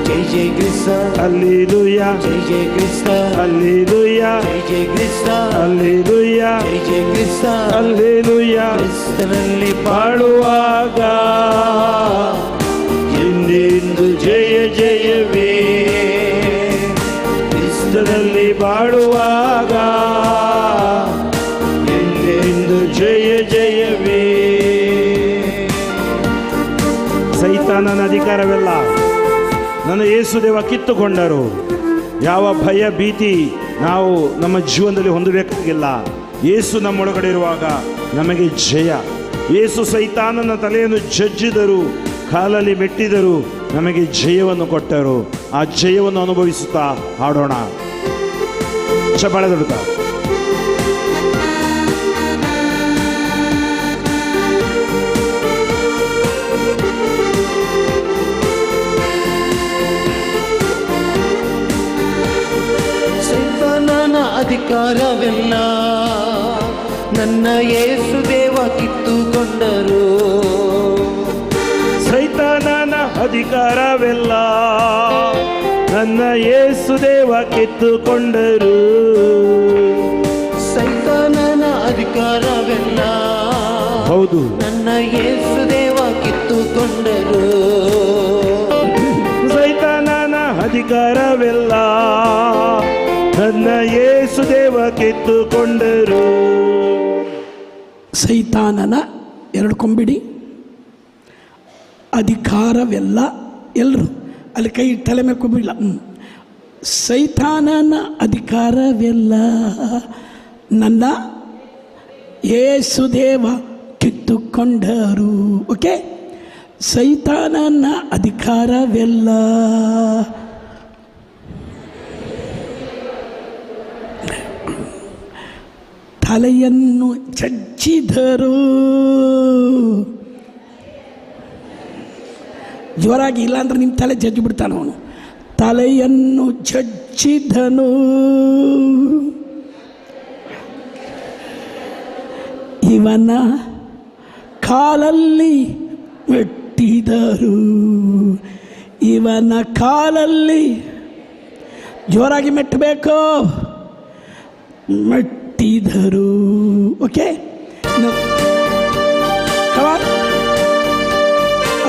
ಜೈ ಜೈ ಕ್ರಿಸ್ತ, ಹಲ್ಲೆಲೂಯ, ಜೈ ಜೈ ಕ್ರಿಸ್ತ, ಹಲ್ಲೆಲೂಯ, ಜೈ ಜೈ ಕ್ರಿಸ್ತ, ಹಲ್ಲೆಲೂಯ, ಜೈ ಜೈ ಕ್ರಿಸ್ತ. ಹಲ್ಲೆಲೂಯ. ಕ್ರಿಸ್ತನಲ್ಲಿ ಬಾಳುವಾಗ ಎಂದೆಂದು ಜಯ ಜಯವೇ. ಕ್ರಿಸ್ತನಲ್ಲಿ ಬಾಳುವಾಗ ಎಂದೆಂದು ಜಯ ಜಯವೇ. ಸೈತಾನನ ಅಧಿಕಾರವೆಲ್ಲ ನನ್ನ ಯೇಸುದೇವ ಕಿತ್ತುಕೊಂಡರು. ಯಾವ ಭಯ ಭೀತಿ ನಾವು ನಮ್ಮ ಜೀವನದಲ್ಲಿ ಹೊಂದಬೇಕಾಗಿಲ್ಲ. ಯೇಸು ನಮ್ಮೊಳಗಡೆ ಇರುವಾಗ ನಮಗೆ ಜಯ. ಯೇಸು ಸೈತಾನನ ತಲೆಯನ್ನು ಜಜ್ಜಿದರು, ಕಾಲಲ್ಲಿ ಮೆಟ್ಟಿದರು, ನಮಗೆ ಜಯವನ್ನು ಕೊಟ್ಟರು. ಆ ಜಯವನ್ನು ಅನುಭವಿಸುತ್ತಾ ಹಾಡೋಣ, ಚಪ್ಪಾಳೆ ತಟ್ಟುತ್ತಾ. ಸೈತಾನನ ಅಧಿಕಾರವೆಲ್ಲ ನನ್ನ ಯೇಸು ದೇವ ಕಿತ್ತುಕೊಂಡರು. ಸೈತಾನನ ಅಧಿಕಾರವೆಲ್ಲ ನನ್ನ ಯೇಸುದೇವ ಕಿತ್ತುಕೊಂಡರು. ಸೈತಾನನ ಅಧಿಕಾರವೆಲ್ಲ ಹೌದು, ನನ್ನ ಯೇಸು ದೇವ ಕಿತ್ತುಕೊಂಡರು. ಸೈತಾನನ ಅಧಿಕಾರವೆಲ್ಲ ನನ್ನ ಯೇಸುದೇವ ಕಿತ್ತುಕೊಂಡರು. ಸೈತಾನನ ಎರಡು ಕೊಂಬಿಡಿ, ಅಧಿಕಾರವೆಲ್ಲ. ಎಲ್ಲರೂ ಅಲ್ಲಿ ಕೈ ತಲೆ ಮೇಲೆ ಕೊಂಬಿಲ್ಲ. ಸೈತಾನನ ಅಧಿಕಾರವೆಲ್ಲ ನನ್ನ ಯೇಸುದೇವ ಕಿತ್ತುಕೊಂಡರು. ಓಕೆ, ಸೈತಾನನ ಅಧಿಕಾರವೆಲ್ಲ ತಲೆಯನ್ನು ಜಜ್ಜಿದರು. ಜೋರಾಗಿ, ಇಲ್ಲಾಂದ್ರೆ ನಿಮ್ಮ ತಲೆ ಜಜ್ಜಿ ಬಿಡ್ತಾನ ಅವನು. ತಲೆಯನ್ನು ಜಜ್ಜಿದನು, ಇವನ ಕಾಲಲ್ಲಿ ಮೆಟ್ಟಿದರು. ಇವನ ಕಾಲಲ್ಲಿ ಜೋರಾಗಿ ಮೆಟ್ಟಬೇಕು, ಮೆಟ್ಟಿದರು. ಓಕೆ,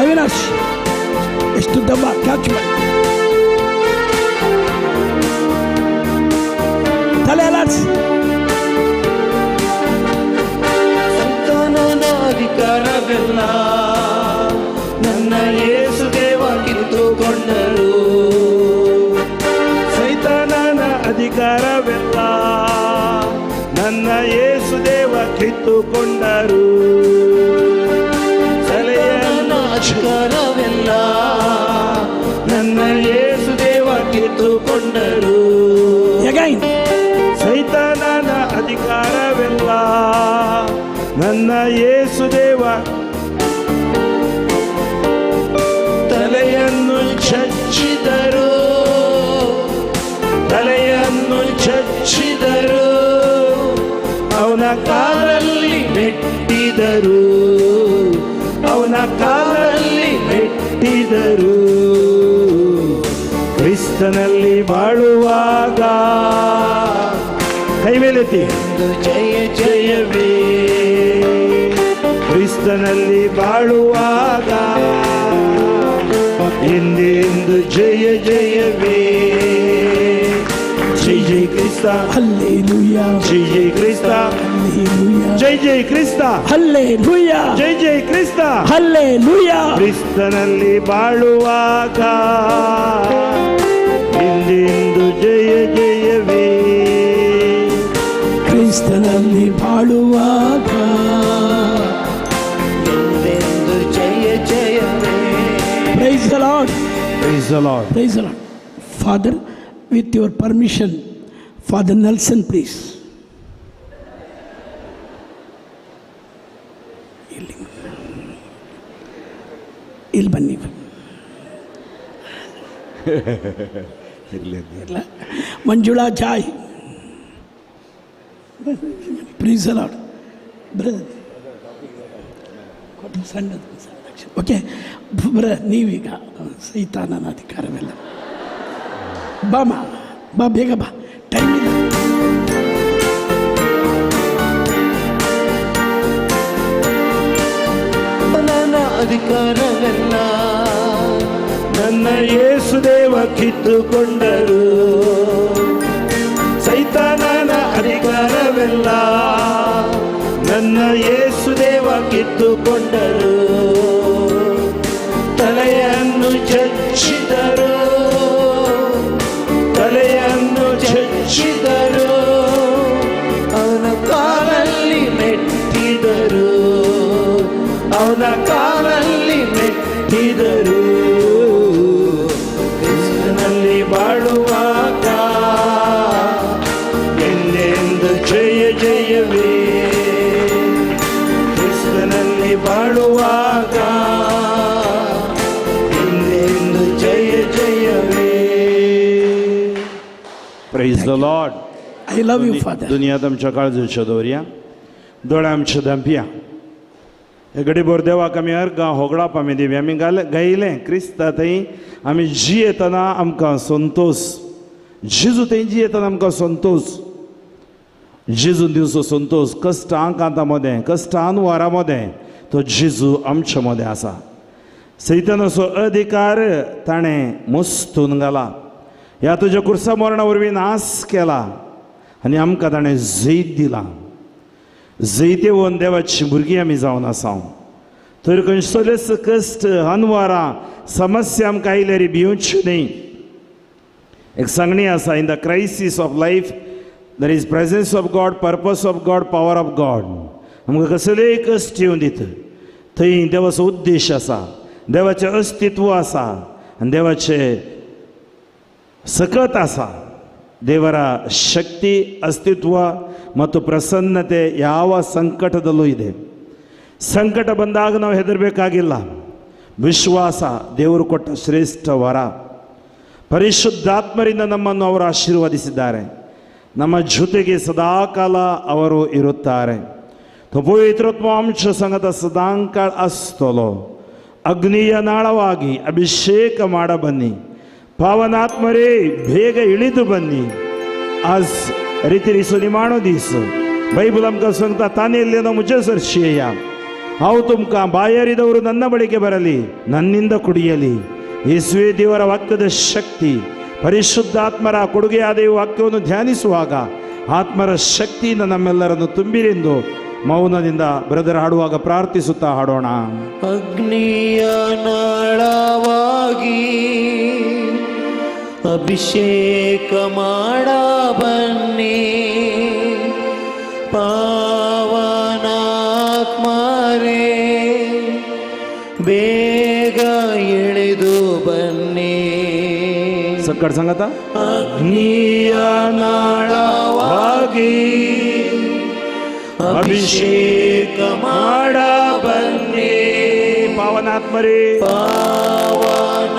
ಅವಿನಾಶ್ ಎಷ್ಟು ದಬ್ಬ ಕ್ಯಾಚ್ ಮಾಡಿ ತಲೆ ಅಲಾಡ್ಸಿ. ಸೈತಾನನ ಅಧಿಕಾರವೆಲ್ಲ ನನ್ನ ಯೇಸು ದೇವ ಕಿತ್ತುಕೊಂಡರು. ಸೈತಾನನ ಅಧಿಕಾರವೆಲ್ಲ ನನ್ನ ಯೇಸುದೇವ ಕಿತ್ತುಕೊಂಡರು. ಸೈತಾನನ ಅಧಿಕಾರವೆಲ್ಲ ನನ್ನ ಯೇಸು ದೇವ ಕಿತ್ತುಕೊಂಡರು. Again. ಸೈತಾನನ ಅಧಿಕಾರವೆಲ್ಲ ನನ್ನ ಯೇಸುದೇವ ತಲೆಯನ್ನು ಚಚ್ಚಿದರು, ತಲೆಯನ್ನು ಚಚ್ಚಿದರು. ಅವನ ಕಾಲಲ್ಲಿ ಮೆಟ್ಟಿದರು, ಅವನ ಕಾಲಲ್ಲಿ ಮೆಟ್ಟಿದರು. ಕ್ರಿಸ್ತನಲ್ಲಿ ಬಾಳುವಾಗ ಕೈ ಮೇಲೆತ್ತಿ ಜಯ ಜಯವೇ. ಕ್ರಿಸ್ತನಲ್ಲಿ ಬಾಳುವಾಗ ಎಂದೆಂದು ಜಯ ಜಯವೇ. ಜೈ ಜೈ ಕ್ರಿಸ್ತ, ಹಲ್ಲೆಲೂಯಾ, ಜೈ ಜೈ ಕ್ರಿಸ್ತ, ಹಲ್ಲೆಲೂಯಾ, ಜೈ ಜೈ ಕ್ರಿಸ್ತ, ಹಲ್ಲೆಲೂಯಾ, ಜೈ ಜೈ ಕ್ರಿಸ್ತ. ಹಲ್ಲೆಲೂಯಾ. ಕ್ರಿಸ್ತನಲ್ಲಿ ಬಾಳುವಾಗ ಎಂದೆಂದು ಜಯ ಜಯವೇ. ಕ್ರಿಸ್ತನಲ್ಲಿ ಬಾಳುವಾಗ ಎಂದೆಂದು ಜಯ ಜಯವೇ. Praise the Lord, Praise the Lord. Praise the Lord. Father, with your permission, Father Nelson, please. ಇಲ್ಲಿ ಬನ್ನಿ. ಇಲ್ಲ, Manjula Joy praise Lord brother. ಸಣ್ಣದು ಓಕೆ ನೀವೀಗ ಸೈತಾನನ ಅಧಿಕಾರವೆಲ್ಲ ಬಾ ಬೇಗ ಬಾ, ಟೈಮ್ ಇಲ್ಲ. ನನ್ನ ಅಧಿಕಾರವೆಲ್ಲ ನನ್ನ ಯೇಸುದೇವ ಕಿತ್ತುಕೊಂಡರು. ಸೈತಾನನ ಅಧಿಕಾರವೆಲ್ಲ ನನ್ನ ಯೇಸುದೇವ ಕಿತ್ತುಕೊಂಡರು. ತಲೆಯನ್ನು ಚಚ್ಚಿದರು, ತಲೆಯನ್ನು ಚಚ್ಚಿದರು, ಅವನ ಕಾಲಲ್ಲಿ ಮೆಟ್ಟಿದರು, ಅವನ ಕಾಲಲ್ಲಿ ಮೆಟ್ಟಿದರು. ಕ್ರಿಸ್ತನಲ್ಲಿ ಬಾಳುವಾಗ ಎಂದೆಂದು ಜಯ ಜಯವೇ, ಕ್ರಿಸ್ತನಲ್ಲಿ ಬಾಳುವಾಗ ಎಂದೆಂದು ಜಯ ಜಯವೇ. Praise the Lord. I love you father. दुनिया आमच्या काळजाच्या दवरया, दोळे आमच्या धांपया. हे घडीभर देवाक आमी अर्गां होगडाप आमी दिवया. आमी गायलें क्रिस्ता थंय आमी जियेतना आमकां संतोष, जेजू थंय जियेतना आमकां संतोष. जेजून दिवचो संतोष कश्टां कांता मदें, कश्टान वारा मदें तो जेजू आमच्या मदें आसा. सैतानाचो अधिकार ताणें मोस्तून घाला. ह्या तुज्या कुर्सा मरणा वरवीं नास केला आनी आमकां ताणें जैत दिला. जैते वोन देवाची भुरगीं आमी जावन आसा. तर खंयसलेच कश्ट, अनवरां, समस्या आमकां आयल्यार भिवची न्ही. एक सांगणी आसा, in the crisis of life there is presence of God, purpose of God, power of God. आमकां कसलेय कश्ट येवं दित, थंय देवाचो उद्देश आसा, देवाचें अस्तित्व आसा आनी देवाचें सकत आसा. ದೇವರ ಶಕ್ತಿ, ಅಸ್ತಿತ್ವ ಮತ್ತು ಪ್ರಸನ್ನತೆ ಯಾವ ಸಂಕಟದಲ್ಲೂ ಇದೆ. ಸಂಕಟ ಬಂದಾಗ ನಾವು ಹೆದರಬೇಕಾಗಿಲ್ಲ. ವಿಶ್ವಾಸ ದೇವರು ಕೊಟ್ಟ ಶ್ರೇಷ್ಠ ವರ. ಪರಿಶುದ್ಧಾತ್ಮರಿಂದ ನಮ್ಮನ್ನು ಅವರು ಆಶೀರ್ವದಿಸಿದ್ದಾರೆ. ನಮ್ಮ ಜೊತೆಗೆ ಸದಾಕಾಲ ಅವರು ಇರುತ್ತಾರೆ. तो पवित्रोत्म आमच्या संगत सदांकाळ आसतलो. अग्नीय नाळವಾಗಿ ಅಭಿಷೇಕ ಮಾಡ ಬನ್ನಿ. पावनात्मरे ಬೇಗ इळिದು ಬನ್ನಿ. आज रितीरिसो निमाणो दीस. बायबल आमकां सांगता, तानेल्लेनो म्हजे सरशेय, हांव तुमकां ಬಾಯಾರಿದವರು ನನ್ನ ಬಳಿಗೆ ಬರಲಿ, ನನ್ನಿಂದ ಕುಡಿಯಲಿ. ಯೇಸುವೇ ದೇವರ ವಾಕ್ಯದ ಶಕ್ತಿ, ಪರಿಶುದ್ಧಾತ್ಮರ ಕೊಡುಗೆಯಾದ ಈ ವಾಕ್ಯವನ್ನು ಧ್ಯಾನಿಸುವಾಗ ಆತ್ಮರ ಶಕ್ತಿಯಿಂದ ನಮ್ಮೆಲ್ಲರನ್ನು ತುಂಬಿರೆಂದು ಮೌನದಿಂದ ಬ್ರದರ್ ಹಾಡುವಾಗ ಪ್ರಾರ್ಥಿಸುತ್ತಾ ಹಾಡೋಣ. ಅಗ್ನಿಯ ನಾಳವಾಗಿ ಅಭಿಷೇಕ ಮಾಡ ಬನ್ನಿ. ಪಾವನಾತ್ಮರೇ ಬೇಗ ಇಳಿದು ಬನ್ನಿ. ಸಕ್ಕಡ ಸಂಗತ ಅಗ್ನಿಯ ನಾಳವಾಗಿ ಅಭಿಷೇಕ ಮಾಡ ಬನ್ನಿ. ಪಾವನಾತ್ಮರೇ ಪಾವನಾತ್ಮರೇ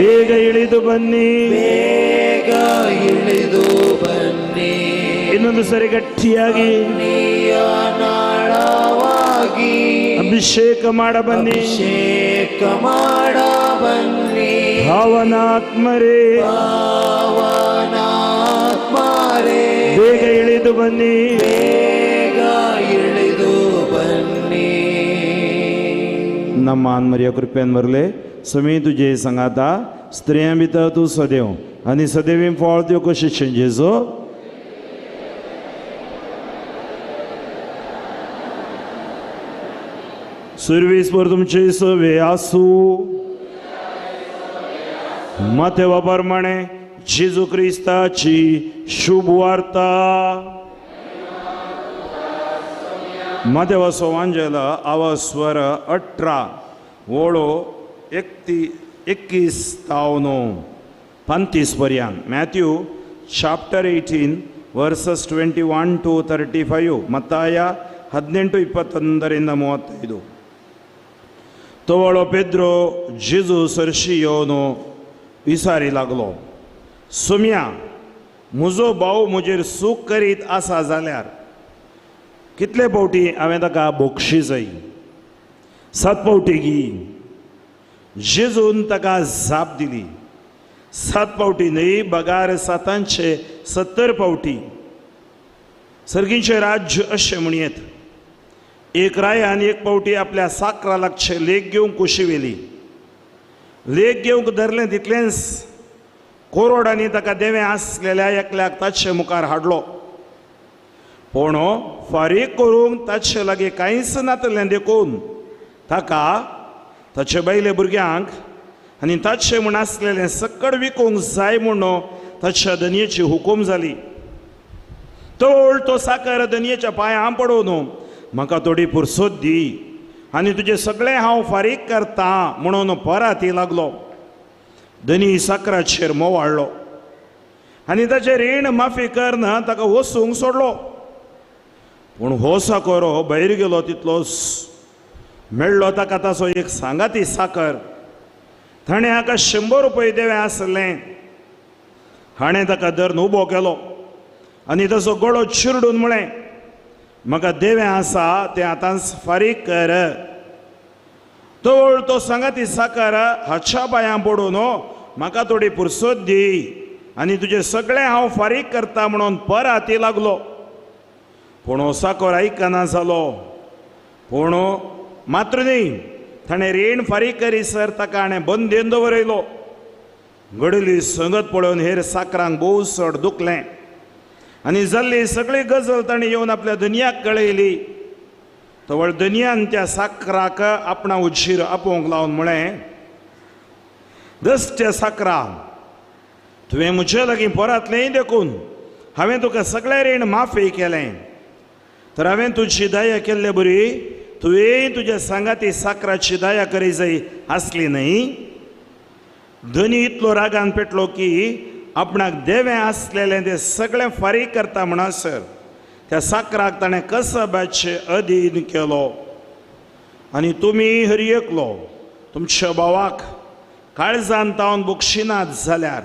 ಬೇಗ ಇಳಿದು ಬನ್ನಿ. ಬೇಗ ಇಳಿದು ಬನ್ನಿ. ಇನ್ನೊಂದು ಸರಿ ಗಟ್ಟಿಯಾಗಿ ಅಗ್ನಿಯ ನಾಳವಾಗಿ ಅಭಿಷೇಕ ಮಾಡ ಬನ್ನಿ. ಅಭಿಷೇಕ ಮಾಡ ಬನ್ನಿ. ಪಾವನಾತ್ಮರೇ ಪಾವನಾತ್ಮರೇ ಬೇಗ ಇಳಿದು ಬನ್ನಿ. ಬೇಗ ಇಳಿದು ಬನ್ನಿ. ನಮ್ಮ आत्मर्या कृपेन भरले. समी तुझे सांगाता स्त्रियां भितर तूं सदैव आनी सदैवीं फळ त्यो कशी जेजो. सर्वीस पर तुमचे सवे आसू. मतेवा प्रमाणे जेजू क्रिस्ताची शुभ वार्ता. मतेवा सोवांजेला आवाज स्वर 18 ओळो 21 तावनो 35 पर्यंत. Matthew chapter 18 verses 21 to 35. ಮತ್ತಾಯ 18:21-35. तोवळो पेद्रो जेजू सरशी येवन विचारी लागलो, सुम्या म्हजो भाव म्हजेर सूख करीत आसा जाल्यार कितले फावटी हांवें ताका बक्षिसय 7 फावटी घी जेजून ताका जाप दिली 7 फावटी न्हय बगार 770 फावटी सर्गींचें राज्य अशें म्हणयेत एक रायान एक फावटी आपल्या साकरा लागचे लेक घेवंक कुशी वेली लेक घेवंक धरलें तितलेंच कोरोडांनी ताका देवें आसलेल्या एकल्याक ताचे मुखार हाडलो पूण फारीक करूंक ताचे लागीं कांयच नातलें देखून ताका ताचे बायले भुरग्यांक आनी ताचे म्हूण आसलेलें सकड विकूंक जाय म्हणून ताच्या धनयेची हुकूम जाली तो साकर धनयेच्या पांयां पडून म्हाका थोडी पुरसोत दी आनी तुजें सगळें हांव फारीक करता म्हणून पराती लागलो धनी साकराचेर मोव हाडलो आनी ताचें रीण माफी करना ताका वसूंक सोडलो पूण हो साकोरो भायर गेलो तितलोच मेळ्ळो ताका ताचो एक सांगाती साकर ताणें हाका 100 रुपया देवें आसलें हाणें ताका धरून उबो केलो आनी ताचो गळो चिरडून म्हळें म्हाका देवें आसा तें आतांच फारीक कर तो सांगाती साकर हाच्या पांयां पडून म्हाका थोडी पुरसोत दी आनी तुजें सगळें हांव फारीक करता म्हणून पराती लागलो पूण हो साकर आयकना जालो पूण मात्र न्ही ताणें रीण फारीक करीसर ताका हाणें बंदेन दवरयलो घडली संगत पळोवन हेर साकरांक भोव चड दुखलें आनी जाल्ली सगळी गजल ताणें येवन आपल्या धनयाक कळयली तवळ धनयान त्या साकराक आपणा उज्जीर आपोवंक लावन म्हळें दसत्या साकरा तुवें म्हजे लागीं परातलें देखून हांवें तुका सगळें रीण माफी केलें तर हांवें तुजी दया केल्ले बरी तुवें तुज्या सांगाती साकराची दया करी जाय आसली न्हय धनी इतलो रागान पेटलो की आपणाक देवें आसलेलें तें सगळें फारीक करता म्हणसर त्या साकराक ताणें कसबाचे अधीन केलो आनी तुमी हरयेकलो तुमच्या भावाक काळजान तावन बक्षिनात जाल्यार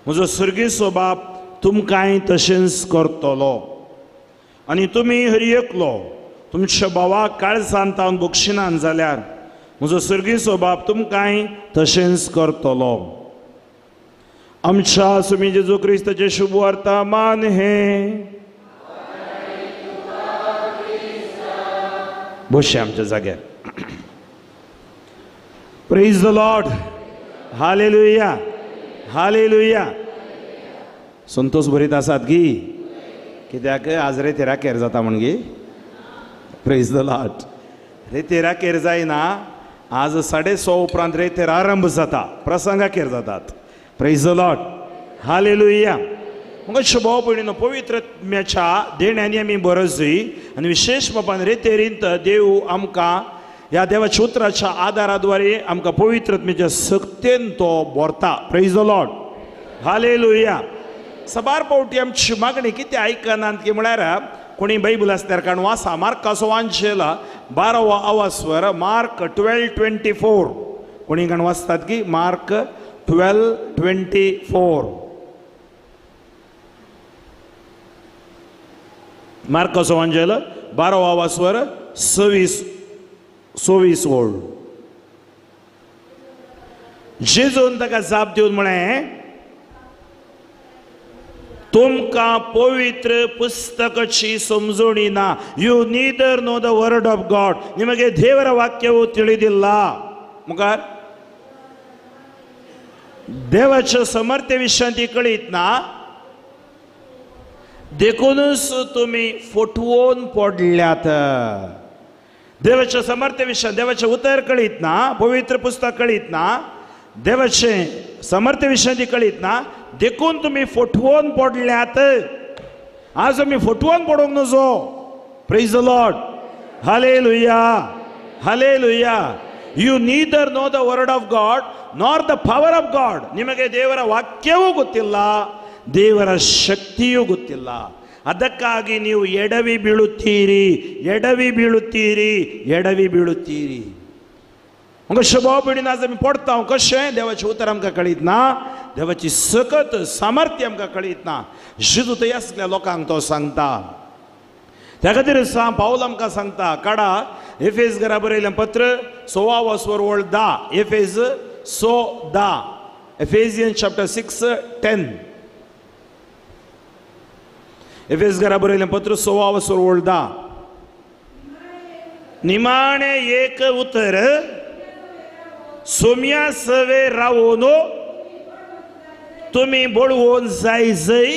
म्हजो सर्गीचो बाप तुमकांय तशेंच करतलो आनी तुमी हरयेकलो तुमच्या भावाक काळजान तावन बक्षिनात जाल्यार म्हजो सर्गीचो बाप तुमकांय तशेंच करतलो आमच्या सुमी जेजू क्रिस्ताचे शुभ वर्तमान हे बसचे आमच्या जाग्यार praise the Lord hallelujah hallelujah संतोष भरीत आसात गी कित्याक आज रेतेराकेर जाता म्हण गे प्रेज द लॉर्ड रेतेराकेर जायना आज 6:30 उपरांत रेतेर आरंभ जाता प्रसंगाकेर जातात प्रेज द लॉर्ड हालेलुया मग भाव भयणीनो पवित्रत्म्याच्या देण्यांनी आमी बरसय आनी विशेष बापान रेतेरींत देव आमकां ह्या देवाच्या उतराच्या आदाराद्वारे आमकां पवित्रत्म्याच्या सक्तेन तो भरता प्रेज द लॉर्ड हालेलुया सबार फावटी आमची मागणी कितें आयकनात की म्हळ्यार कोणी बायबल आसल्यार कारण वाचा मार्काचो वांचेला 12वा आवाजवर मार्क 12:24 कोणी गण वाचतात की मार्क 12:24 मार्काचो वांचेल 12वा आवाजवर 26 ओळ जेजून ताका जाप दिवन म्हळें तुमकां पवित्र पुस्तकाची समजणी ना you neither know the word of God निमगे देवರ ವಾಕ್ಯವು ತಿಳಿದಿಲ್ಲ मुखार देवाच्या समर्थ विशयांती कळीत ना देखूनच तुम्ही फटवून पडल्यात देवाच्या समर्थ विशय देवाचे उतर कळीत ना पवित्र पुस्तक कळीत ना देवाचे समर्थ विशयांती कळीत ना देखून तुम्ही फटवून पडल्यात आज आमी फटवून पडूंक नजो praise the Lord hallelujah hallelujah you neither know the word of God nor the power of God ನಿಮಗೆ ದೇವರ ವಾಕ್ಯವೂ ಗೊತ್ತಿಲ್ಲ ದೇವರ ಶಕ್ತಿಯೂ ಗೊತ್ತಿಲ್ಲ ಅದಕ್ಕಾಗಿ ನೀವು ಎಡವಿ ಬೀಳುತ್ತೀರಿ ಎಡವಿ ಬೀಳುತ್ತೀರಿ ಎಡವಿ ಬೀಳುತ್ತೀರಿ मग स्वभाव पिढीन आज आमी पडटा कशें देवाचें उतर आमकां कळीत ना देवाची सकत सामर्थ्य आमकां कळीत ना जेजू थंय आसल्या लोकांक तो सांगता त्या खातीर पावल आमकां सांगता काडा एफेस घरा बरयलें पत्र 6 वचवर 10 एफेस 6:10 एफेसियन्स चॅप्टर 6:10 एफेस घरा बरयलें पत्र 6 वचवर 10 निमाणे एक उतर सोम्या सवे रावून तुम्ही बळवून जायजय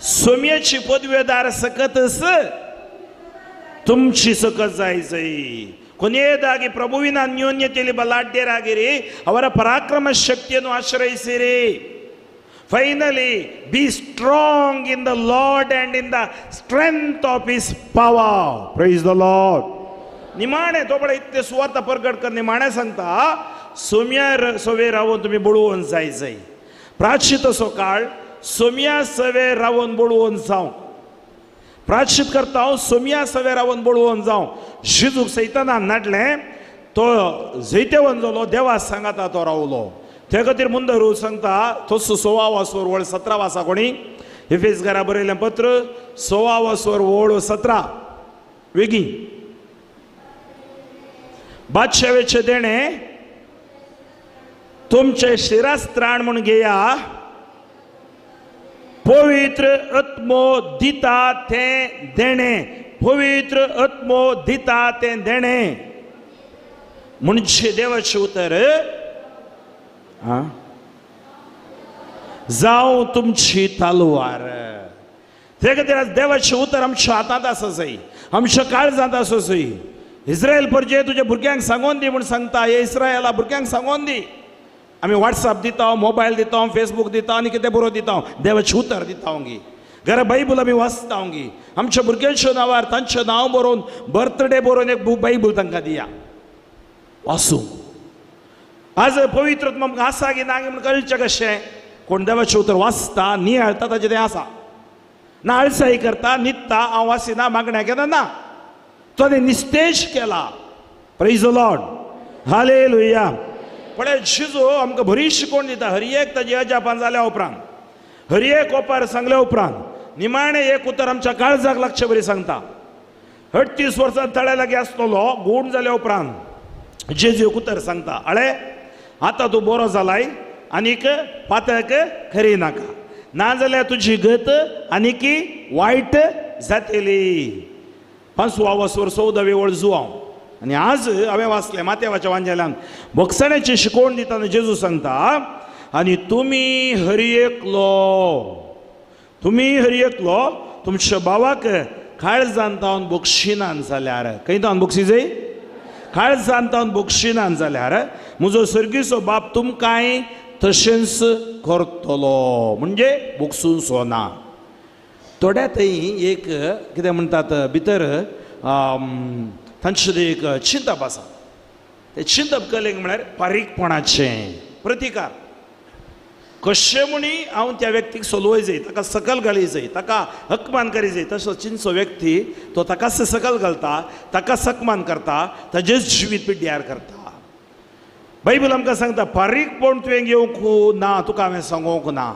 सोम्याची पदवेदार सकतस तुमची सकत जायजय ಕೊನೆಯದಾಗಿ ಪ್ರಭುವಿನ ಅನ್ಯೋನ್ಯತೆಯಲ್ಲಿ ಬಲಾಢ್ಯರಾಗಿರಿ ಅವರ ಪರಾಕ್ರಮ ಶಕ್ತಿಯನ್ನು ಆಶ್ರಯಿಸಿರಿ finally be strong in the Lord and in the strength of his power praise the Lord निमाणे तो बडा इतले सुवार्थ प्रगट कर निमाणे सांगता सोम्या सवे रावून तुम्ही बळवून जायजय प्राचित असो काळ सोम्या सवे रावून बळवून जावं प्राचित करता हांव सोम्या सवे रावून बळवून जावं जेजूक सैतानान नाडलें तो जैतेवन जालो देवा सांगाता तो रावलो त्या खातीर मुंद रूल सांगता तोच 16 वचवर 17 वाचा कोणी एफेस घरा बरयलें पत्र 16 वचवर 17 वेगी बादशावेचे देणे तुमचे शिरास्त्राण म्हणून घेया पवित्र आत्मो दिता ते देणे पवित्र आत्मो दिता ते देणे म्हणजे देवाचे उतर जावं तुमची तलवार ते खातीर आज देवाचे उतर आमच्या हातांत आसा जाय आमच्या काळजांत आसा जाय इस्रायल परजे तुझ्या भुरग्यांक सांगून दी म्हणून सांगता हे इस्रायला भुरग्यांक सांगून दी आमी व्हॉट्सअप दिता मोबायल दिता फेसबुक दिता आनी कितें बरोवन दिता देवाचें उतर दिता गी घरा बायबल आमी वाचता गी आमच्या भुरग्यांच्या नांवार तांचें नांव बरोवन बर्थडे बरोवन एक बायबल तांकां दिया वाचूं आज पवित्र आमकां आसा की ना म्हणून कळचें कशें कोण देवाचें उतर वाचता नियाळटा ताचें तें आसा ना आळसाई करता न्हिदता हांव वाचिना मागण्या केन्ना ना तो निस्तेज केला प्रेज द लॉर्ड हालेलुया पळय जेजू आमकां बरी शिकवण दिता हर एक ताजी अजापान जाल्या उपरांत हर एक ओपार सांगल्या उपरांत निमाणें एक उतर आमच्या काळजाक लागचें बरी सांगता 38 वर्सां तळे लागीं आसतलो गूण जाल्या उपरांत जेजू एक उतर सांगता अळे आतां तूं बरो जालाय आनीक पातक खरी नाका नाजाल्यार तुजी गत आनीक वायट जातली 5 वचवर 14 वेळ जुवांव आनी आज हांवें वाचलें मातेवाच्या वांजेल्यान भोगसण्याची शिकवण दितना जेजू सांगता आनी तुमी हरयेकलो तुमच्या भावाक काळजांत तावन बक्षिनान जाल्यार खंय तावन बक्षी जाय काळजांत तावन बक्षिनान जाल्यार म्हजो सर्गीचो बाप तुमकांय तशेंच करतलो म्हणजे बक्षून सोना थोड्या थंय एक कितें म्हणटात भितर तांचे एक चिंतप आसा ते चिंतप केलें म्हळ्यार पारीकपणाचें प्रतिकार कशें म्हणी हांव त्या व्यक्तीक सोलवय जाय ताका सकल घाली जाय ताका हकमान करी जाय तसो चिंचो व्यक्ती तो ताकाच सकल घालता ताका सकमान करता ताचेच जिवीत पिड्ड्यार करता बायबल आमकां सांगता पारीकपण तुवें घेवंक ना तुका हांवें सांगोवंक ना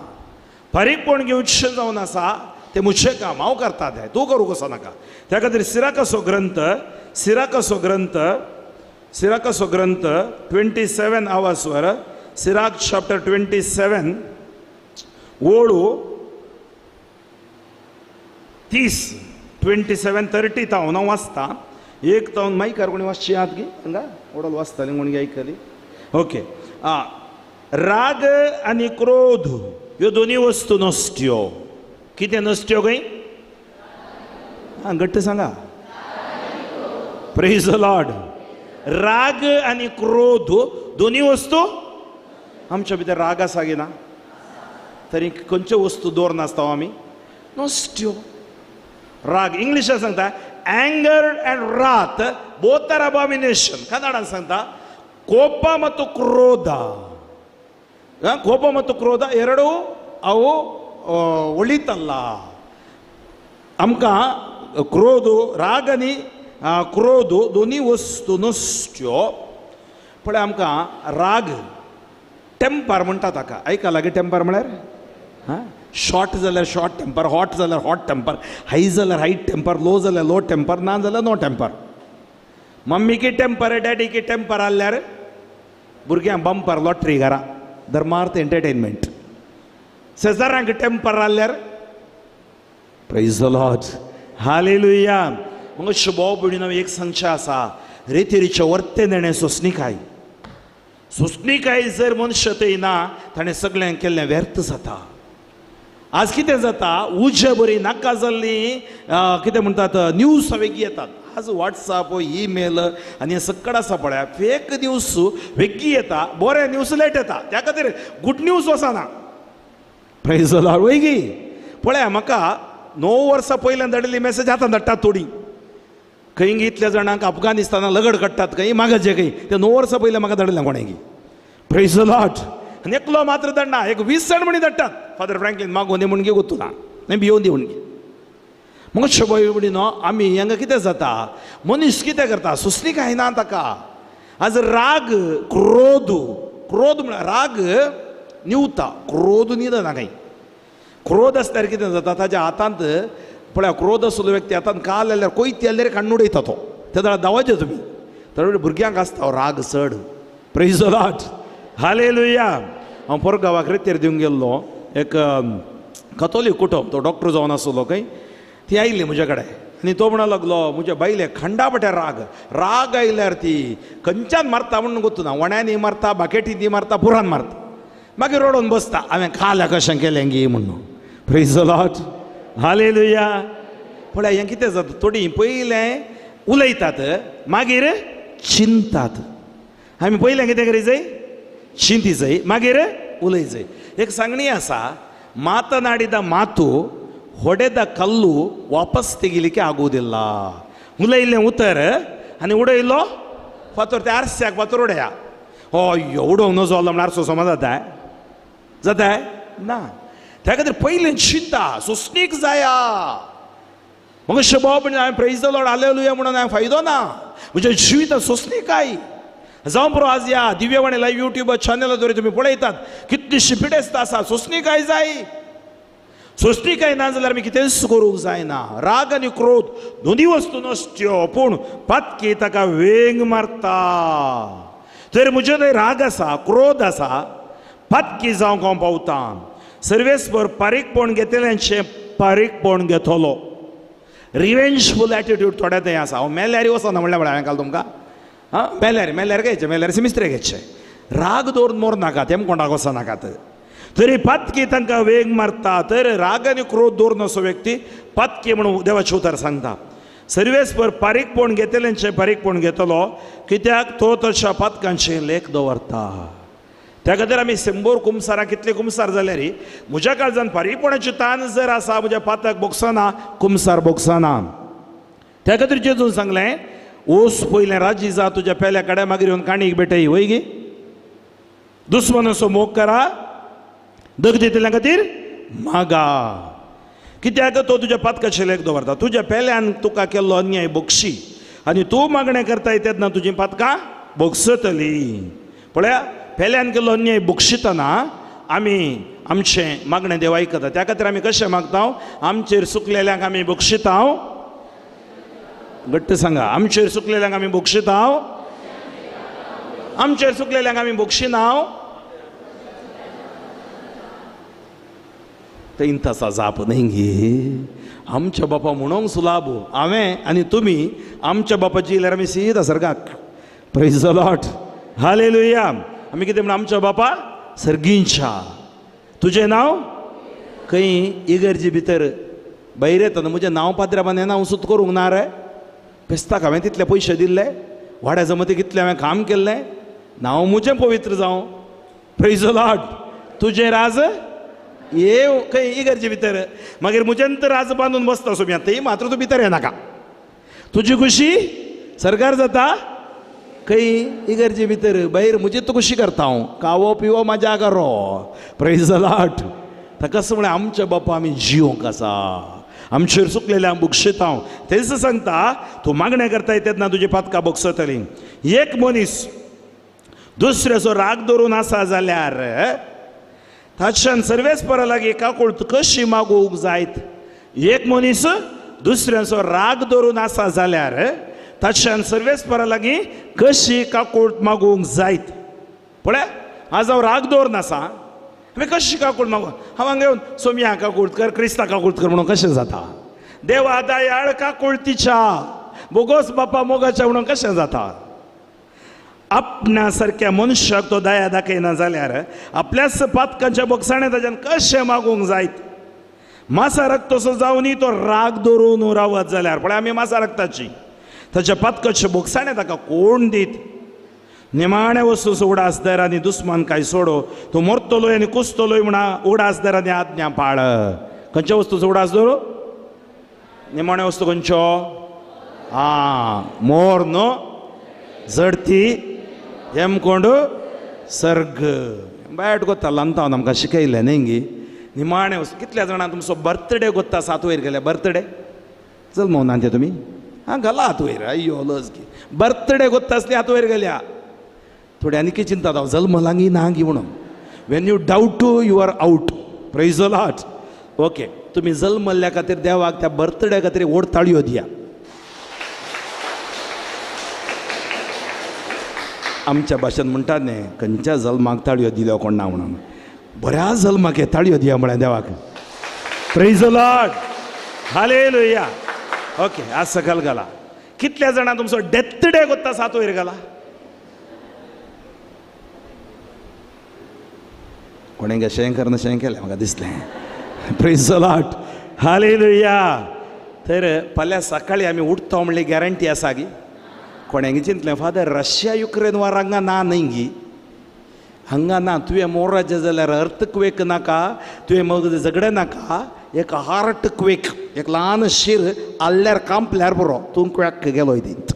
पारीकपण घेवचें जावन आसा ते मुझे काम हांव करता तें तूं करूंक कसो नाका त्या खातीर सिराकाचो ग्रंथ 27 आवाजवर सिराक चॅप्टर 27 ओळू 30 27:30 हांव वाचता एक तावन मायकार कोणी वाचची आहात गी हांगा ओडल वाचताली कोणी आयकली ओके राग आनी क्रोध ह्यो दोनी वस्तू नश्ट्यो कितें नश्ट्यो खंय घट्ट सांगा प्रेज द लॉर्ड राग आनी क्रोध दोनी वस्तू आमच्या भितर राग आसा गे ना तरी खंयच्यो वस्तू दवर नासता आमी नश्ट्यो राग इंग्लिशान सांगता एंगर एंड रात बोथ आर अबॉमिनेशन कन्नडान सांगता ಕೋಪ ಮತ್ತು ಕ್ರೋಧ ಎರಡೂ ಅವು ಒಳಿತಲ್ಲ आमकां क्रोध राग आनी क्रोध दोनी वस्तू नश्ट्यो पळय आमकां राग टेम्पर म्हणटा ताका आयका लागे टेम्पर म्हळ्यार हां शॉर्ट जाल्यार शॉर्ट टेम्पर हॉट जाल्यार हॉट टेम्पर हाय जाल्यार हाय टेम्पर लो जाल्यार लो टेम्पर ना जाल्यार नो टेम्पर मम्मी की टेम्पर डॅडी की टेम्पर आसल्यार भुरग्यांक बंपर लॉटरी घरा धर्मार्थ एंटरटेनमेंट शेजाऱ्यांक टेम्पर आसल्यार प्रेज द लॉर्ड हालेलुया मग शुभो भयणीनो एक संशय आसा रेतीरीचे वर्ते नेणे सोंसणीकाय जर मनुष्य थंयना ताणें सगळें केल्लें व्यर्थ जाता आज कितें जाता उज बरी नाका जाल्ली कितें म्हणटात न्यूज वेगळी येतात आज वॉट्सअप ईमेल आनी हें सगळें आसा पळय फेक न्यूज वेगळी येता बरे न्यूज लेट येता त्या खातीर गुड न्यूज वचना प्रेज द लॉर्ड वेगळी पळय म्हाका 9 वर्सां पयल्यान धाडिल्ली मेसेज आतां धाडटात थोडी खंय इतल्या जाणांक अफगानिस्तानाक लगड काडटात खंय मागाचे खंय ते 9 वर्सां पयलीं म्हाका धाडिल्लें कोणें प्रेज द लॉर्ड आनी एकलो मात्र धाडना एक 20 जाण म्हणी धाडटात फादर फ्रँकलीन मागोवन दी म्हण गे गोतुना न्ही भियोवन दी म्हण गे मग शोभय न्हू आमी हांगा कितें जाता मनीस कितें करता सुस्नी काय ना ताका आज राग क्रोध म्हळ्यार राग निवता क्रोध न्हिदना खंय क्रोध आसल्यार कितें जाता ताच्या हातांत पळय क्रोध आसलो व्यक्ती हातांत काल जाल्यार कोयती जाल्यार काडून उडयता तो त्या जाल्यार दावाचे तुमी तर भुरग्यांक आसता राग चड प्रेज द लॉर्ड हालेलुया हांव परत गांवाक रेतेर दिवंक गेल्लो एक कथोलीक कुटुंब तो डॉक्टर जावन आसलो खंय ती आयिल्ली म्हजे कडेन आनी तो म्हणूंक लागलो म्हज्या बायले खंडापट्या राग आयल्यार ती खंयच्यान मारता म्हणून गोतूना वण्यांनी मारता बाकेटींनी मारता पुरान मारता मागीर रडोवन बसता हांवें खाल्या कशें केलें गे म्हणून प्रेज द लॉर्ड हालेलुया पळय हें कितें जाता थोडीं पयलें उलयतात मागीर चिंतात आमी पयलें कितें करी जाय चिंती जाय मागीर उलय जाय एक सांगणी आसा ಮಾತನಾಡಿದ ಮಾತು ಹೊಡೆದ ಕಲ್ಲು ವಾಪಸ್ ತೆಗಿಲಿಕ್ಕೆ ಆಗುವುದಿಲ್ಲ ಉಲೈಲೆ ಉತ್ತರ आणि उडयलो फातर ते आरस्याक फातर उडया अय्यो उडोवंक नजो आसलो म्हण आरसो समज जाताय ना त्या खातीर पयलें चिंता सोंसणीक जाया मग शबाब म्हणजे हांवें प्रेज द लॉर्ड हालेलुया म्हणून हांवें फायदो ना म्हणजे जिवित सोंसणीकाय जावं पुरो आज या दिव्यवाणी लायव्ह यूट्यूब चॅनलाद्वारे तुम्ही पळयतात कितलीशी पिडेस्त आसा सोंसणीकाय जाय सोंसणीकाय ना जाल्यार आमी कितेंच करूंक जायना राग आनी क्रोध दोनी वस्तू नश्ट्यो पूण पातकी ताका वेग मारता तर म्हजे थंय राग आसा क्रोध आसा पातकी जावंक हांव पावता सर्वेस्पर पारीकपण घेतल्यांचें पारीकपण घेतलो रिवेंजफूल एटिट्यूड थोड्या थंय आसा हांव मेल्यार वचना म्हणल्यार हांवें काल तुमकां हां मेल्यार घ्यायचे मेल्यार मिस्त्रे घ्यायचे राग दवरून मोर नाका तेम कोणाक वचनाकात तरी पातकी तांकां वेग मारता तर राग आनी क्रोध दवरून असो व्यक्ती पातकी म्हणून देवाचे उतर सांगता सर्वेस्पर पारीकपण घेतल्यांचें पारीकपण घेतलो कित्याक तो तशा पातकांचें लेख दवरता त्या खातीर आमी 100 कुमसारां कितले कुमसार जाल्यार म्हज्या काळजान पारीकपणाची तान जर आसा म्हज्या पातक बोगसना कुमसार बोगसना त्या खातीर जेजून सांगलें ओस पयलें राजी जा तुज्या पेल्या कडेन मागीर येवन काणीक भेटय वय गे दुस्मनाचो मोग करा दग दितल्या खातीर मागा कित्याक तो तुज्या पातकाचे लेख दवरता तुज्या पेल्यान तुका केल्लो अन्याय बोगशी आनी तूं मागणें करता तेन्ना तुजीं पातकां बोगसतली पळया पेल्यान केल्लो अन्याय बोगशितना आमी आमचें मागणें देव आयकता त्या खातीर आमी कशें मागता आमचेर सुकलेल्यांक आमी बोगशिता घट्ट सांगा आमचेर सुकलेल्यांक आमी बोगशिता आमचेर सुकलेल्यांक आमी बोगशिना तें तसा जाप न्ही गे आमच्या बापा म्हणूंक सुलाब हांवें आनी तुमी आमच्या बापाची येयल्यार आमी सीद सर्गाक प्रेज द लॉर्ड हालेलुया आमी कितें म्हणून आमच्या बापा सर्गींच्या तुजें नांव खंय इगर्जी भितर भायर येतना म्हजें नांव पाद्र्या बांदें हांव सुत करूंक ना रे पेस्ताक हांवें तितले पयशे दिल्ले वाड्या जमती कितलें हांवें काम केल्लें नांव म्हजें पवित्र जावं प्रेज द लॉर्ड तुजें राज ये खंय इगर्जे भितर मागीर म्हजें तर राज बांदून बसता सोम्या थंय मात्र तूं भितर येनाका तुजी खुशी सरकार जाता खंय इगर्जे भितर भायर म्हजी तूं खुशी करता हांव खावो पिवो मजा करो प्रेज द लॉर्ड ताका म्हळ्यार आमच्या बापा आमी जिवंक आसा आमचेर सुकलेल्यांक बोगशिता तेच सांगता तूं मागणें करता तेन्ना तुजी पातकां बोगसतलीं एक मनीस दुसऱ्याचो राग धरून आसा जाल्यार ताच्यान सर्वेस्परा लागीं काकूळट कशी मागूंक जायत. एक मनीस दुसऱ्याचो राग धरून आसा जाल्यार ताच्यान सर्वेस्परा लागीं कशी काकूळट मागूंक जायत. पळय, आज हांव राग दवरून आसा, हांवें कशी काकूळट मागूं, हांव हांगा येवन सोम्या काकूळट कर, क्रिस्ता काकूळट कर म्हणून कशें जाता. देवा दयाळ काकूळटीच्या, बोगोस बापा मोगाच्या म्हणून कशें जाता. आपणा सारक्या मनशाक तो दया दाखयना जाल्यार आपल्याच पातकांच्या बोगसाणें ताच्यान कशें मागूंक जायत. मासा रक्तसो जावनी तो राग धरून रावत जाल्यार पळय आमी मासा रक्ताची, ताच्या पातकाच्या बोगसाणें ताका कोण दीत. निमाण्या वस्तूचो उडास दर आनी दुस्मान काय सोडो, तूं मरतलोय आनी कुसतलोय म्हणा उडास दर आनी आज्ञा पाळ. खंयच्या वस्तूचो उडास दर? निमाण्या वस्तू खंयच्यो? मोर न्हू, झडती, हेमकोंड, सर्ग. बॅट गोत्ता ल्हानतावन आमकां शिकयलें न्ही गी. निमाणे वस्तू. कितल्या जाणां तुमचो बर्थडे गोत्ता सात वयर गेल्या? बर्थडे जल्मवना ते तुमी? घाला हात वयर. अय्यो लज गी. बर्थडे गोत्ता आसली हात वयर गेल्या. थोड्या आनी कितें चिंतात हांव जल्मला गी ना गी म्हणून. When you doubt you are out. Praise the Lord. Okay, तुम्ही जल्मल्ल्या खातीर देवाक त्या बर्थडे खातीर व्हड ताळयो दिया. आमच्या भाशेन म्हणटात न्ही, खंयच्या जल्माक ताळयो दिल्यो कोण ना म्हणून. बऱ्या जल्माक हे ताळयो दिया म्हळ्यार देवाक. Praise the Lord. Hallelujah. Okay, आज सकाळ घाला. कितल्या जाणां तुमचो डेथ डे कोत्ता सात वयर घाला? कोणें शें करना शें केलें म्हाका दिसलें. Praise the Lord. हालेलुया. तर फाल्यां सकाळीं आमी उठतो म्हणली गॅरंटी आसा गी? कोणेंगे चिंतलें फादर रशिया युक्रेन वार हांगा ना न्ही गी? हांगा ना. तुवें मोराचें जाल्यार अर्थक्वेक नाका, तुवें मग झगडें नाका, एक हार्ट क्वेक, एक ल्हान शीर आल्ल्यार कांपल्यार बरो, तूं क्वेक गेलो हितूंत.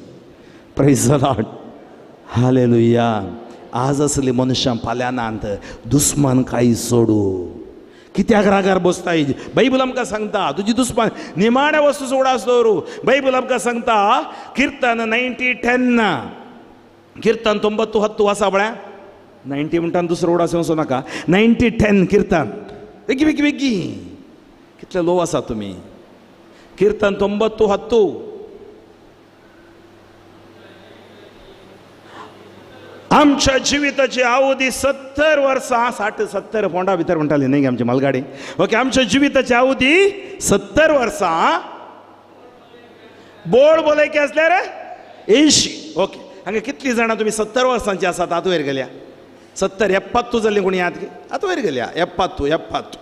Praise the Lord. हालेलुया. आज असली मनशां फाल्यां नात. दुस्मान काही सोडू. कित्याक रागार बसता? बायबल आमकां सांगता तुजी दुस्मान निमाण्या वस्तूचो उडास दवरू. बायबल आमकां सांगता किर्तन 90:10, किर्तन 90:10 आसा पळय. 90 म्हणटा दुसरो उडास वचो नाका. 90:10 किर्तन. बेगी बेगी बेगी. कितले लो आसा तुमी. किर्तन 90:10. आमच्या जिविताची अवधी 70 वर्सां. 60-70 पोंडा भितर म्हणटाली न्ही आमची मालगाडी. ओके, आमच्या जिविताची अवधी 70 वर्सां. बोड बोलायकी आसल्यार 80. ओके, हांगा कितलीं जाणां तुमी 70 वर्सांची आसात? हात वयर गेल्या. 70 71 जालीं कोणी हात वयर गेल्या. 71.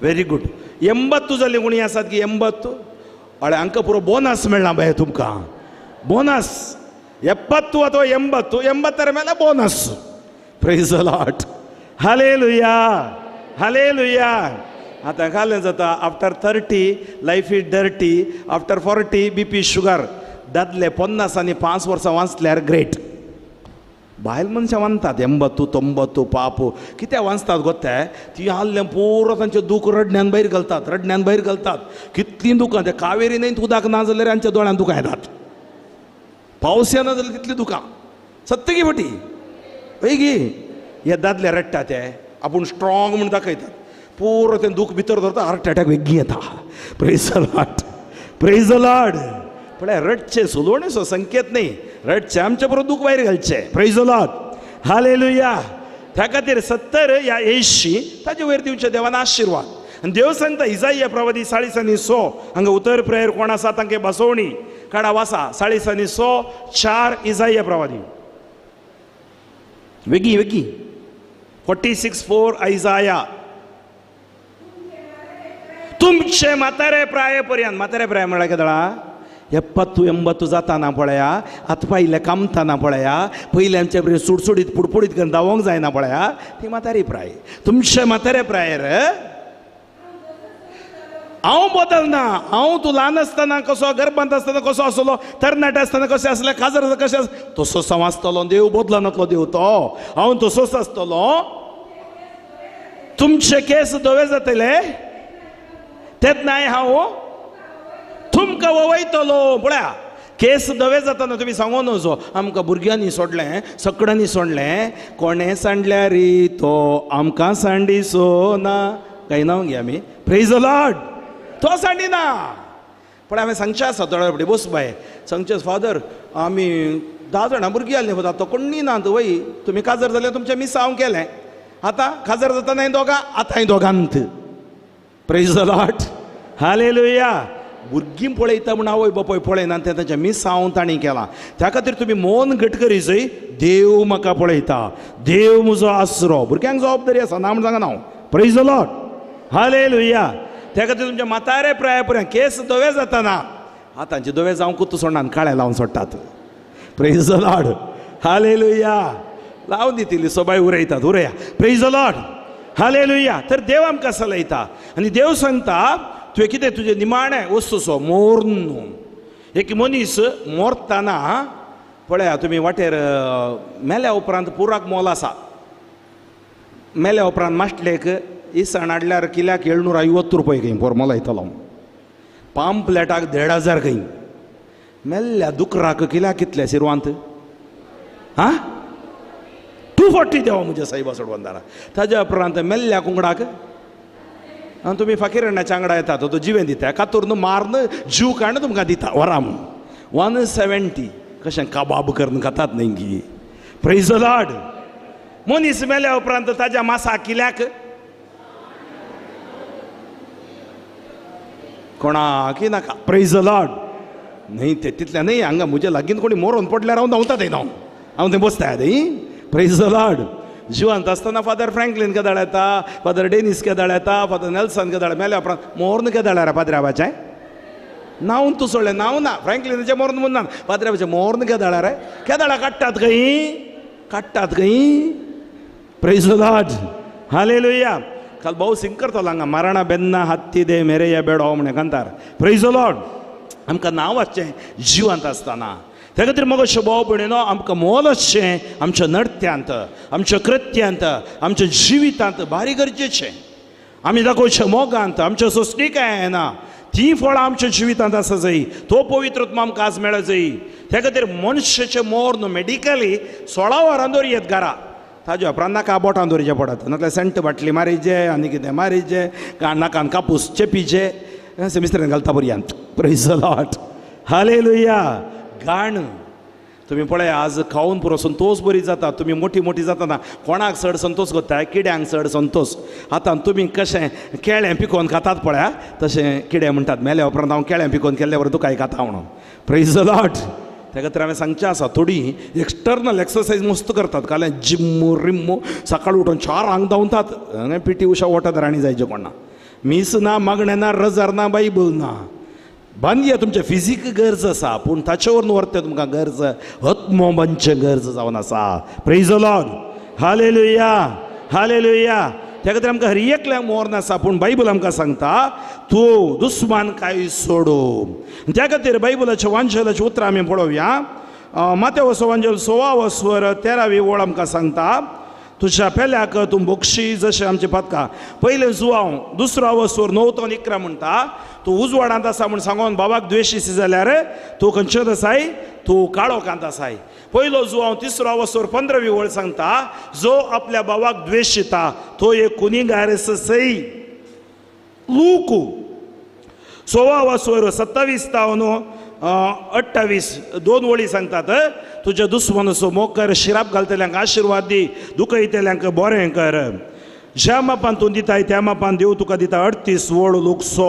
Very good. 80 जालीं कोणी आसात की? 80. अळे हांकां पुरो बोनस मेळना बाय तुमकां. बोनस 70 अथवा 80. 80 ಮೇಲೆ bonus. Praise the Lord. Hallelujah. Hallelujah. आता घालें जाता after 30 life is dirty. After 40 BP sugar. दादले 50 आनी 5 वर्सां वाचल्यार ग्रेट. बायल मनशां वाचतात 80, 90 पाप. कित्याक वाचतात गोत्ताय? ती हाल्लें पुरो तांचें दूख रडण्यान भायर घालतात. रडण्यान भायर घालतात. कितलीं दुकां. त्या कावेरी न्हंयत उदक ना जाल्यार तांच्या दोळ्यान दुकां येतात. पावस येना जाल्यार तितली दुकां. सत्य गी बटी. हय गी. हे दादले रडटा ते आपूण स्ट्रॉंग म्हूण दाखयतात. पुरो तें दूख भितर धरता. हार्ट अटॅक वेगळी येता. Praise the Lord. Praise the Lord. पळय रडचे सुलोवणेचो संकेत न्ही. रडचे आमचे बरोबर दूख भायर घालचे. Praise the Lord. हालेलुया. त्या खातीर 70 या 80 ताजे वयर दिवचे देवान आशिर्वाद. आनी देव सांगता इजाइया प्रवादी 40:6 हांगा उतर प्रेयर कोण आसा तांके बसोवणी काडा वासा. 40:6 4 इजाइया प्रवादी. वेगी वेगी. 46:4 आयजाया. तुमचे म्हातारे प्राये पर्यंत. म्हातारे प्राय म्हळ्यार केदळा 70-80 जाताना पळया. हातपायले कामताना पळया. पयले आमचे बरें सुडसुडीत पुडपुडीत करून धांवोंक जायना पळया. ती म्हातारी प्राय. तुमचे म्हातारे प्रायर हांव बदलना. हांव तूं ल्हान आसतना कसो, गर्भांत आसतना कसो आसलो, तरणाटे आसतना कशें आसलें, काजार कशें तसोच हांव आसतलो. देव बदलनातलो. देव तो हांव तसोच आसतलो. तुमचे केस धवे जातले तेच नाही हांव तुमकां वयतलो. पळया केस दवे जाताना तुम्ही सांगून नजो आमकां भुरग्यांनी सोडलें सकडांनी सोडलें कोणें सांडल्या रे तो आमकां सांडिसो ना काय नांव घे आमी प्रेज द लॉर्ड तो सांडिना पण हांवें सांगचें आसा थोड्या फावटी बस बाय सांगचें फादर आमी 10 जाणां भुरगीं आसलीं फादर तो कोणी ना वय तुमी काजर जाल्यार तुमचें मिस हांव केलें आतां काजर जाताना हांवें दोगां आतां हांवें दोगांत प्रेज द लॉर्ड हालेलुया भुरगीं पळयता म्हण आवय बापूय पळयना तें ताचें मिस हांव तांणी केलां त्या खातीर तुमी मन घट करीचय देव म्हाका पळयता देव म्हजो आसरो भुरग्यांक जबाबदारी आसा ना म्हण सांगना हांव प्रेज द लॉर्ड हालेलुया त्या खातीर तुमच्या मातारे प्रायापर्यंत केस दोवे जाताना आतांचे दोवे जावं कुत्तो सोडना काळे लावन सोडटात प्रेज द लॉर्ड हालेलुया लावन दितली सोबाय उरयतात उरया प्रेज द लॉर्ड हालेलुया तर देव आमकां चलयता आनी देव सांगता तुवें कितें तुजें निमाणें वस्तूचो मोर्न न्हू एक मनीस मोरतना पळया तुमी वाटेर मेल्या उपरांत पुराक मोल आसा मेल्या उपरांत माश्टलेक इसण हाडल्यार किल्याक 750 रुपये खंय पोरमोल येतलो पाम्पलेटाक 1500 खंय मेल्ल्या दुकराक किल्याक कितले शिरवांत हां 240 देवा म्हज्या सायबा सोडवंदारा ताज्या उपरांत मेल्ल्या कुंगडाक आनी तुमी फाकीरण्याच्या वांगडा येता तो जिवें दिता कातूर मारन जीव काडून तुमकां दिता वराम 170 कशें कबाब करून खातात न्ही गी प्रेज द लॉर्ड मनीस मेल्या उपरांत ताज्या मासा किल्याक कोणाक नाका प्रेज द लॉर्ड न्ही ते तितल्या न्ही हांगा म्हज्या लागीं कोणी मोरून पडल्यार हांव धांवता थंय हांव थंय बसता न्ही प्रेज द लॉर्ड जिवंत आसतना फादर फ्रँकलीन केदाळ येता फादर डेनिस केदाळ येता फादर नेल्सन केदाळ मेल्या उपरांत मोर्न केदाळ पाद्र्याबाचें नांव तूं सोडलें नांव ना फ्रँकलिनाचें मोर्न म्हूण ना पाद्र्याबाचें मोर्न केदाळ रे केदाळां काडटात खंय प्रेज द लॉर्ड हालेलुया काल भाऊ सिंग करतलो हांगा मारणा बेन्ना हत्तीदे मेरेया बेडो म्हणून कांतार प्रेज द लॉर्ड आमकां नांव आसचें जिवंत आसतना त्या खातीर मगो भाव भयणीनो आमकां मोल आसचें आमच्या नृत्यांत आमच्या कृत्यांत आमच्या जिवितांत भारी गरजेचें आमी दाखोवचें मोगांत आमच्या सोंसणीकाय येना ती फळां आमच्या जिवितांत आसा जायी तो पवित्रत्व आमकां आज मेळ्ळा जायी त्या खातीर मनशाचें मोर्न मेडिकली 16 वरां दवरियेत घरा ताज्या उपरांत नाका बोटां दवरचें पडत नाजाल्यार सेंट बाटली मारीचे आनी कितें मारीचे नाकान कापूस चेपीचे मिस्त्रेन घालता भुरग्यांक प्रेज द लॉर्ड हालेलुया गाण तुमी पळय आज खावन पुरो संतोष बरी जाता तुमी मोठी मोठी जातना कोणाक चड संतोष करता किड्यांक चड संतोष आतां तुमी कशें केळें पिकोवन खातात पळय तशें किडे म्हणटात मेल्या उपरांत हांव केळें पिकोवन केल्ले बरें तुकाय खाता म्हणून प्रेज द लॉर्ड त्या खातीर हांवें सांगचें आसा थोडी एक्सटर्नल एक्सरसायज मस्त करतात काल्यां जिम्मू रिम्मू सकाळीं उठून 4 हांग धांवतात पीटी उशा वॉटर राणी जायचें कोणा मीस ना मागणें ना रजार ना बायबल ना बांदया तुमचे फिजीक गरज आसा पूण ताचे वरून व्हरता तुमकां गरज आत्मोबांचे गरज जावन आसा praise the Lord hallelujah hallelujah त्या खातीर आमकां हर एकल्याक मोर्न आसा पूण बायबल आमकां सांगता तूं दुस्मान काय सोडो त्या खातीर बायबलाच्या वांचनाचें उतर आमी पळोवया मातेवचो वांचन 16 वस्वर 13वी ओळ आमकां सांगता तुज्या पेल्याक तूं बक्षी जशें आमचे पदकां पयलें जुवांव 2रा वस्वर 9 to 11 म्हणटा तूं उजवाडांत आसा म्हूण सांगून बाबाक द्वेशीसी जाल्यार तूं खंयचेच आसाय तूं काळोखांत आसाय पयलो जुवांव 3रा वस्वर 15वी ओळ सांगता जो आपल्या बाबाक द्वेशिता तो एक गुन्हेगार सई लूक 16 वस्वर 27 to 28 2 वळी सांगतात तुज्या दुस्मनाचो मोग कर शिराप घालतल्यांक आशिर्वाद दी दुखयतल्यांक बरें कर ज्या मापान तूं दिताय त्या मापान देव तुका दिता 38 वळ लोक 100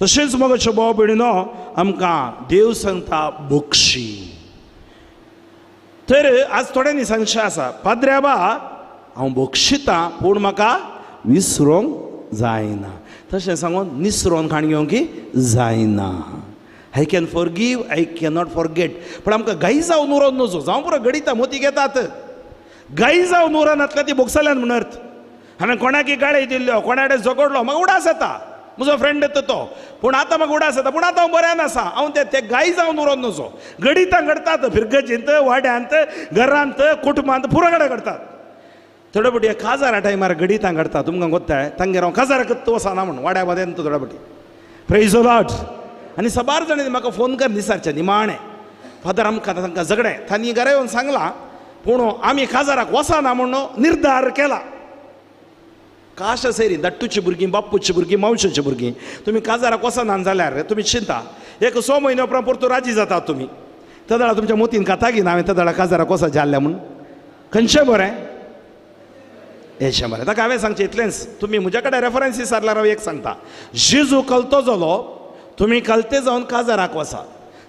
तशेंच मगोच्या भाव भयणीनो आमकां देव सांगता बक्षी तर आज थोड्यांनी सांगचें आसा पाद्र्याबा हांव बक्षितां पूण म्हाका विसरूंक जायना तशें सांगून निसरोन खाण घेवंक जायना I can forgive, I cannot forget. पण आमकां गाई जावन उरोन नजो जावं पुरो गडिता मोती घेतात गाई जावन उरोन आतल्या ती बोगसल्यान म्हण अर्थ हांवें कोणाकी गाळी दिल्ल्यो कोणा कडेन झगडलो म्हाका उडास येता म्हजो फ्रेंड येता तो पूण आतां म्हाका उडास येता पूण आतां हांव बऱ्यान आसा हांव ते गाई जावन उरोन नजो गडिता घडतात फिरगजींत वाड्यांत घरांत कुटुंबांत पुरो कडेन घडतात थोडे फावटी काजारा टायमार गडिता घडता तुमकां कोत्ताय तांगेर हांव काजार करता वचना म्हूण वाड्या मदें थोडे फावटी प्रेज द लॉर्ड आनी सबार जाणी म्हाका फोन कर दिसारचे निमाणें फादर आमकां तांकां झगडे तांणी घरा येवन सांगलां पूण आमी काजाराक वचना म्हणून निर्धार केला. काश सेरी दट्टूची भुरगीं बाप्पूची भुरगीं मावशेची भुरगीं तुमी काजाराक वचना जाल्यार तुमी चिंता 1 म्हयनो उपरांत परतू राजी जाता तुमी. त्या तुमच्या मोतीन काता घेयना हांवें त्या काजाराक वचत जाल्ल्या म्हूण खंयचें बरें हेचें बरें. ताका हांवें सांगचें इतलेंच तुमी म्हज्या कडेन रेफरन्सीस आसल्यार हांव एक सांगता. जेजू कलतो जालो तुमी कलते जावन काजाराक वचा.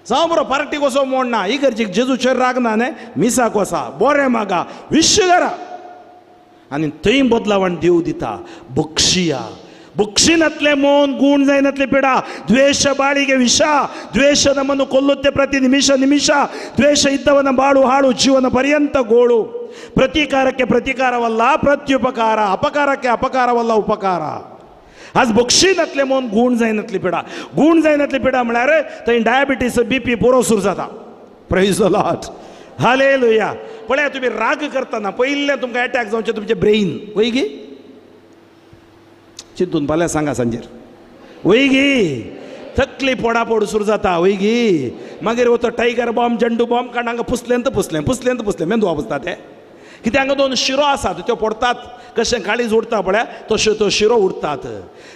जावं बरो पार्टीक वचो म्हण ना इगर्जेक जेजूचेर राग ना न्हय मिसाक वचा बरें मागा विश्य करा आनी थंय बदलावण देव दिता. बक्षिया ಬುಕ್ಷಿನತ್ಲೆ ಮೋನ್ ಗೂಣ್ಜೈನತ್ಲೆ ಬಿಡ ದ್ವೇಷ ಬಾಳಿಗೆ ವಿಷ ದ್ವೇಷ ನಮ್ಮನ್ನು ಕೊಲ್ಲುತ್ತೆ ಪ್ರತಿ ನಿಮಿಷ ನಿಮಿಷ ದ್ವೇಷ ಇದ್ದವನ ಬಾಳು ಹಾಳು ಜೀವನ ಪರ್ಯಂತ ಗೋಳು. ಪ್ರತೀಕಾರಕ್ಕೆ ಪ್ರತೀಕಾರವಲ್ಲ ಪ್ರತ್ಯುಪಕಾರ ಅಪಕಾರಕ್ಕೆ ಅಪಕಾರವಲ್ಲ ಉಪಕಾರ. आज बक्षीनातले मोन गूण जायनातली पिडा म्हळ्यार थंय डायबिटीस BP पुरो सुरू जाता. Praise the Lord hallelujah. पळया तुमी राग करतना पयले तुमकां अटॅक जावचे तुमचे ब्रेन वय गी चिंतून फाल्यां सांगा सांजेर वय गी तकली पोडापोड सुरू जाता वय गी. मागीर वता टायगर बॉम्ब जंडू बॉम्ब कारण हांगा पुसलेंत मेंदू वापसता ते कित्याक हांगा 2 शिरो आसात त्यो पडटात कशें काळीज उडटा पळय तशें तो शिरो उडटात.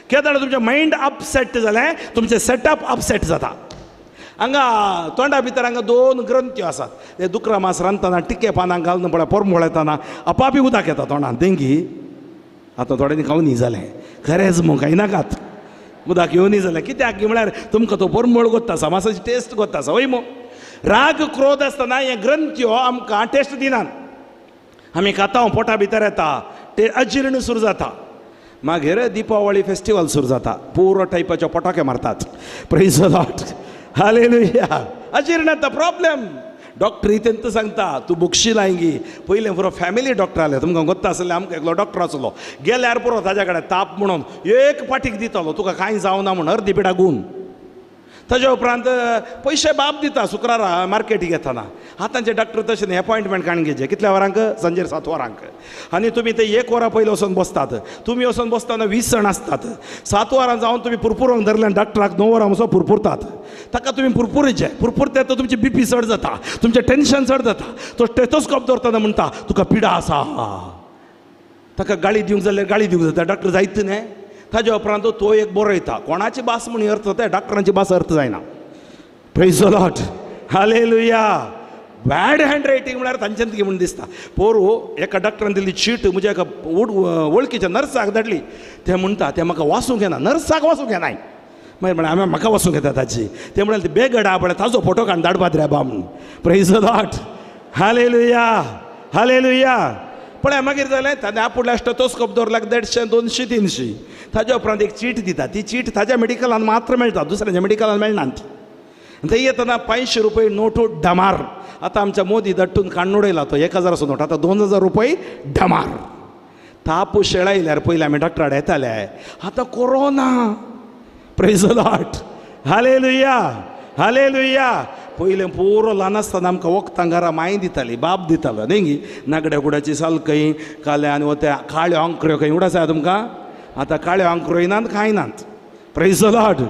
केदार तुमचें मायंड अपसेट जालें तुमचें सेटअप अपसेट जाता. हांगा तोंडा भितर हांगा 2 ग्रंथ्यो आसात. ते दुकरा मास रांदतना टिके पानांक घालून पळय परमळ येतना आपापी उदक येता तोंडान देंगी. आतां थोड्यांनी खावन न्ही जालें खरेंच मग खाय नाकात उदक येवन न्ही जालें कित्याक म्हळ्यार तुमकां तो परमळ गोत्ता आसा मातसो टेस्ट गोत्ता आसा वय मो. राग क्रोध आसतना हे ग्रंथ्यो आमकां टेस्ट दिनात. आमी खाता पोटा भितर येता ते अजिर्ण सुरू जाता. मागीर दिपावळी फेस्टिवल सुरू जाता पुरो टायपाचे पटाके मारतात. Praise the Lord hallelujah. अजिर्ण येता प्रॉब्लेम. डॉक्टर तेंत सांगता तूं बुकशी लायंगी. पयलें पुरो फॅमिली डॉक्टर आसले तुमकां गोत्ता आसलें आमकां एकलो डॉक्टर आसलो गेल्यार पुरो ताज्या कडेन ताप म्हणून एक पाटीक दितालो तुका कांय जावना म्हूण अर्दी पिडा गूण. ताज्या उपरांत पयशे बाप दिता शुक्रारा मार्केटीक येतना. आतांचे डॉक्टर तशें न्ही अपॉयंटमेंट काडून घेवचे कितल्या वरांक सांजेर 7 वरांक आनी तुमी ते 1 वरां पयलीं वचून बसतात. तुमी वचून बसतना 20 जाण आसतात. 7 वरां जावन तुमी पुरपुरोंक धरल्यान डॉक्टराक 9 वरां वचून पुरपुरतात. ताका तुमी पुरपुरचे पुरपुरते तर तुमची BP चड जाता तुमचें टेन्शन चड जाता. तो स्टेथोस्कोप धरतना म्हणटा तुका पिडा आसा. ताका गाळी दिवंक जाल्यार गाळी दिवंक जाता डॉक्टर जायत न्ही. ताज्या उपरांत तो एक बरयता कोणाची भास म्हूण अर्थ जाता डॉक्टरांची भास अर्थ जायना. Praise the Lord hallelujah. Bad hand writing म्हळ्यार तांच्यान कितें म्हूण दिसता. पोरू एका डॉक्टरान दिल्ली चीट म्हज्या एका वळखीच्या नर्साक धाडली. ते म्हणटा ते म्हाका वासूंक येना नर्साक वासूंक येनाय. मागीर म्हळ्यार हांवें म्हाका वसूंक येता ताची. ते म्हळ्यार ते बेगड आहा पळय ताजो फोटो काडून धाडपात रे बाम. Praise the Lord hallelujah hallelujah. पळय मागीर जालें ताणें आपुल्या स्टेथोस्कोप दवरल्याक 150 200 300. ताज्या उपरांत एक चीट दिता. ती चीट ताज्या मेडिकलान मात्र मेळटा दुसऱ्याच्या मेडिकलान मेळना ती. थंय येतना 500 रुपये नोटो डमार. आतां आमच्या मोदी दट्टून काडून उडयला तो 1000 नोट आतां 2000 रुपये डमार. ताप शेळायल्यार पयलीं आमी डॉक्टरा येताले आतां corona. Praise the Lord hallelujah hallelujah. पयलें पुरो ल्हान आसतना आमकां वखदां घरा माय दिताली बाप दितालो न्ही नागड्या कुडाची सालकय काल्या आनी त्या काळ्यो अंकऱ्यो खंय उडासा तुमकां. आतां काळ्यो अंकऱ्यो नात कांय नात. Praise the Lord.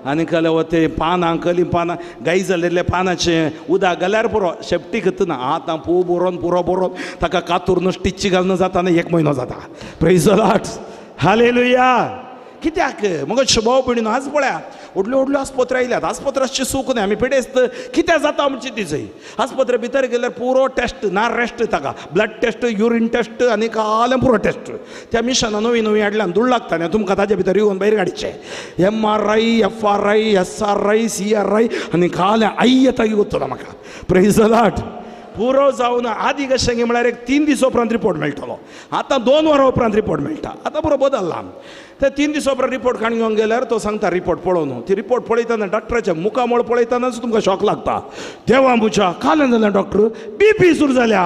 आनी जाल्यार वते पानां कली पानां गाय जाल्लेले पानाचें उदक घाल्यार पुरो शेपटी खतना. आतां पुरो बरोवन ताका कातूर स्टिची घालून जाता आनी 1 म्हयनो जाता. Praise the Lord hallelujah. कित्याक मग भाव भयणीनो आज पळया व्हडल्यो आस्पत्र्यो आयल्यात. आस्पत्राची सूख न्ही आमी पिडेस्त कितें जाता आमची तिजय. आस्पत्रे भितर गेल्यार पुरो टेस्ट ना रेस्ट ताका ब्लड टेस्ट युरीन टेस्ट आनी कालें पुरो टेस्ट. त्या मिशनां नवीं हाडल्यान धूळ लागता न्ही तुमकां ताजे भितर येवन भायर काडचे. MRI FRI SRI CRI आनी कालें येता वचना म्हाका. Praise the Lord. पुरो जावन आदी कशें म्हळ्यार एक 3 दीस उपरांत रिपोर्ट मेळटलो. आतां 2 वरां उपरांत रिपोर्ट मेळटा. आतां पुरो बदलला. ते 3 दीस उपरांत रिपोर्ट काडून घेवन गेल्यार तो सांगता रिपोर्ट पळोवन. ती रिपोर्ट पळयतना डॉक्टराच्या मुखामळ पळयतनाच तुमकां शॉक लागता. देवा बुच्या कालें जालें डॉक्टर BP सुरू जाल्या.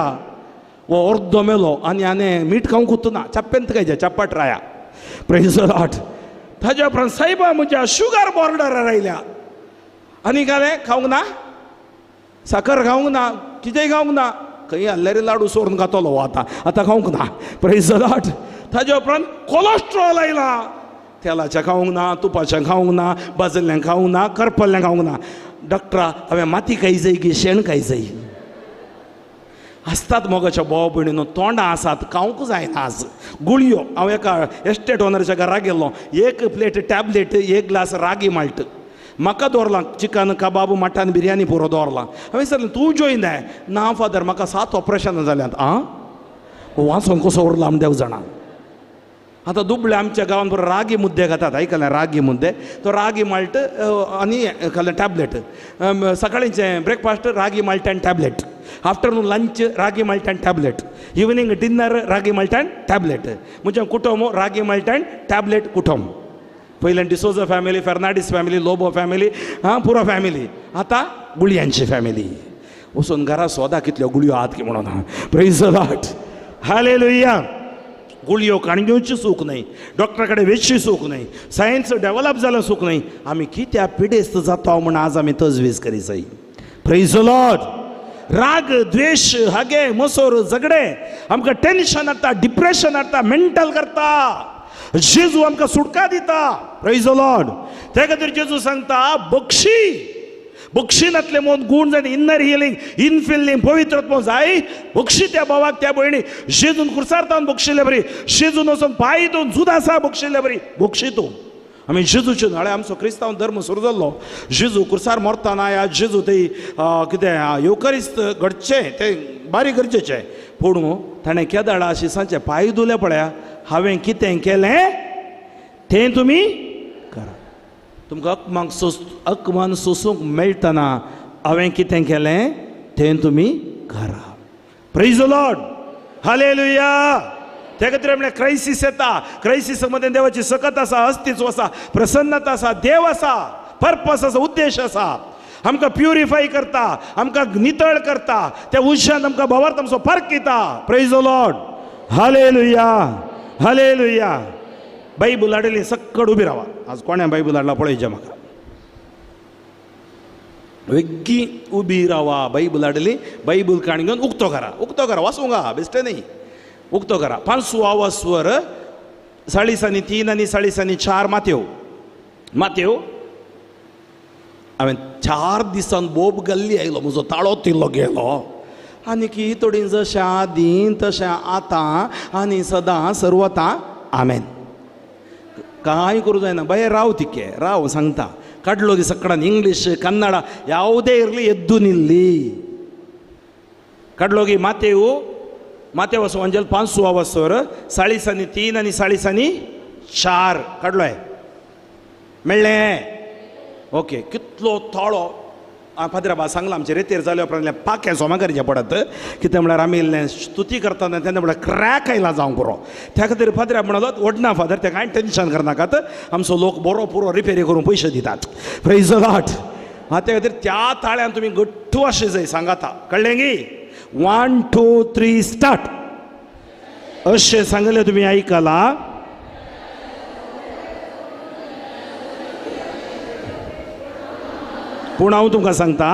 वो अर्दो मेलो आनी मीठ खावंक उतना चप्पेंत खायचे चप्पाट राया. Praise the Lord. ताज्या उपरांत सायबा म्हज्या शुगर बॉर्डरार आयल्या आनी जालें खावंक ना साखर खावंक ना कितेंय खावंक ना. खंय आल्लेरे लाडू सोरून खातलो आतां खावंक ना. Praise the Lord. ताज्या उपरांत कोलेस्ट्रॉल आयला. तेलाचें खावंक ना तुपाचें खावंक ना भाजल्लें खावंक ना करपल्लें खावंक ना. डॉक्टरा हांवें माती खाई जाय की शेण खाई जाय आसतात मोगाच्या भाव भयणीनो तोंडां आसात खावंक जायना आज गुळयो हांव एका एस्टेट ओनराच्या घरा गेल्लो 1 प्लेट टॅबलेट 1 ग्लास रागी माल्ट म्हाका दवरलां चिकन कबाब मटन बिर्याणी पुरो दवरलां हांवें सांगलें तूं जॉइन जाय ना फादर म्हाका 7 ऑपरेशनां जाल्यांत वाचून कसो उरला आमी देव जाणा आतां दुबळे आमच्या गांवांत बरो रागी मुद्दे खातात आयकलें रागी मुद्दे तो रागी माल्ट आनी टॅबलेट सकाळींचें breakfast ragi malt and tablet afternoon lunch ragi malt and tablet evening dinner ragi malt and tablet म्हजें कुटुंब रागी माल्ट एंड टॅबलेट कुटुंब पयलें D'Souza family Fernandes family Lobo family पुरो फॅमिली आतां गुळयांची फॅमिली वचून घरा सोदा कितल्यो गुळयो आहात की म्हणून प्रेज द लॉर्ड हालेलुया गुळयो काणग्योची सूख नाही डॉक्टरा कडेन वेचची सूख नाही सायन्स डेव्हलप जालें सूख नाही आमी कित्या पिडेस्त जाता म्हूण आज आमी तजवीज करी जाय प्रेज द लॉर्ड राग द्वेष हागे मसोर झगडे आमकां टेन्शन हाडटा डिप्रेशन हाडटा मेंटल करता जेजू आमकां सुटका दिता प्रेज द लॉर्ड त्या खातीर जेजू सांगता बक्षिनांतले मोन गूण जाय इन्नर हिलींग इनफिलिंग पवित्रत्व जाय बक्षी त्या भावाक त्या भयणी जेजून कुर्सारतावन बक्षिल्ले बरी जेजून वचून पांय धुवन जुदासा बक्षिल्ले बरी बक्षी तूं आमी जेजूचे नाळे आमचो क्रिस्तांव धर्म सुरू जाल्लो जेजू कुर्सार मरतना या जेजू ते कितें युकरिस्त घडचें तें बारीक गरजेचें पूण ताणें केदाळा अशी सांचे पांय धुले पळया हांवें कितें केलें तें तुमी करा तुमकां अकमान सोसूंक मेळटना हांवें कितें केलें तें तुमी करा प्रेज द लॉर्ड हालेलुया त्या खातीर म्हळ्यार क्रायसीस येता क्रायसीस मध्ये देवाची सकत आसा अस्तित्व आसा प्रसन्नता आसा देव आसा पर्पस आसा उद्देश आसा आमकां प्युरिफाय करता आमकां नितळ करता त्या उज्यान आमकां भवार्थ आमचो फर्क येता praise the Lord hallelujah hallelujah Bible हाडली सक्कड उबी रावा आज कोणें बायबल हाडला पळयचें म्हाका वेग्गी उबी रावा बायबल हाडली बायबल काणी घेवन उक्तो करा वाचूंगा बेश्टे न्ही उक्तो करा 5वा स्वर 3:3 आनी 4:4 मातेव हांवें 4 दिसान बोब गल्ली आयलो म्हजो ताळो तिल्लो गेलो आनी की थोडी जशें आदीं तशें आतां आनी सदां सर्वता आमेन कांय करूं जायना बाय राव तिके राव सांगता काडलो दी सकाळान इंग्लीश कन्नड ಯಾವುದೇ ಇರಲಿ ಎದ್ದು ನಿಲ್ಲಿ काडलो गी मातेव वंजल 5वा स्वर 3:3 आनी 4:4 काडलोय मेळ्ळें ओके कितलो ताळो पाद्राबा सांगला आमचे रेतेर जाले उपरांत पाक्या सोमा करचें पडत कितें म्हळ्यार आमी इल्लें स्तुती करतना तेन्ना म्हळ्यार क्रॅक आयला जावंक पुरो त्या खातीर फादराक म्हणलो ओडना फादर तें कांय टेन्शन करनाकात आमचो लोक बरो पुरो रिपेरी करून पयशे दितात प्रेज द लॉर्ड त्या खातीर त्या ताळ्यान तुमी गठ्ठू अशें जाय सांगाता कळ्ळें गी 1 2 3 स्टार्ट अशें सांगलें तुमी आयकला पूण हांव तुमकां सांगता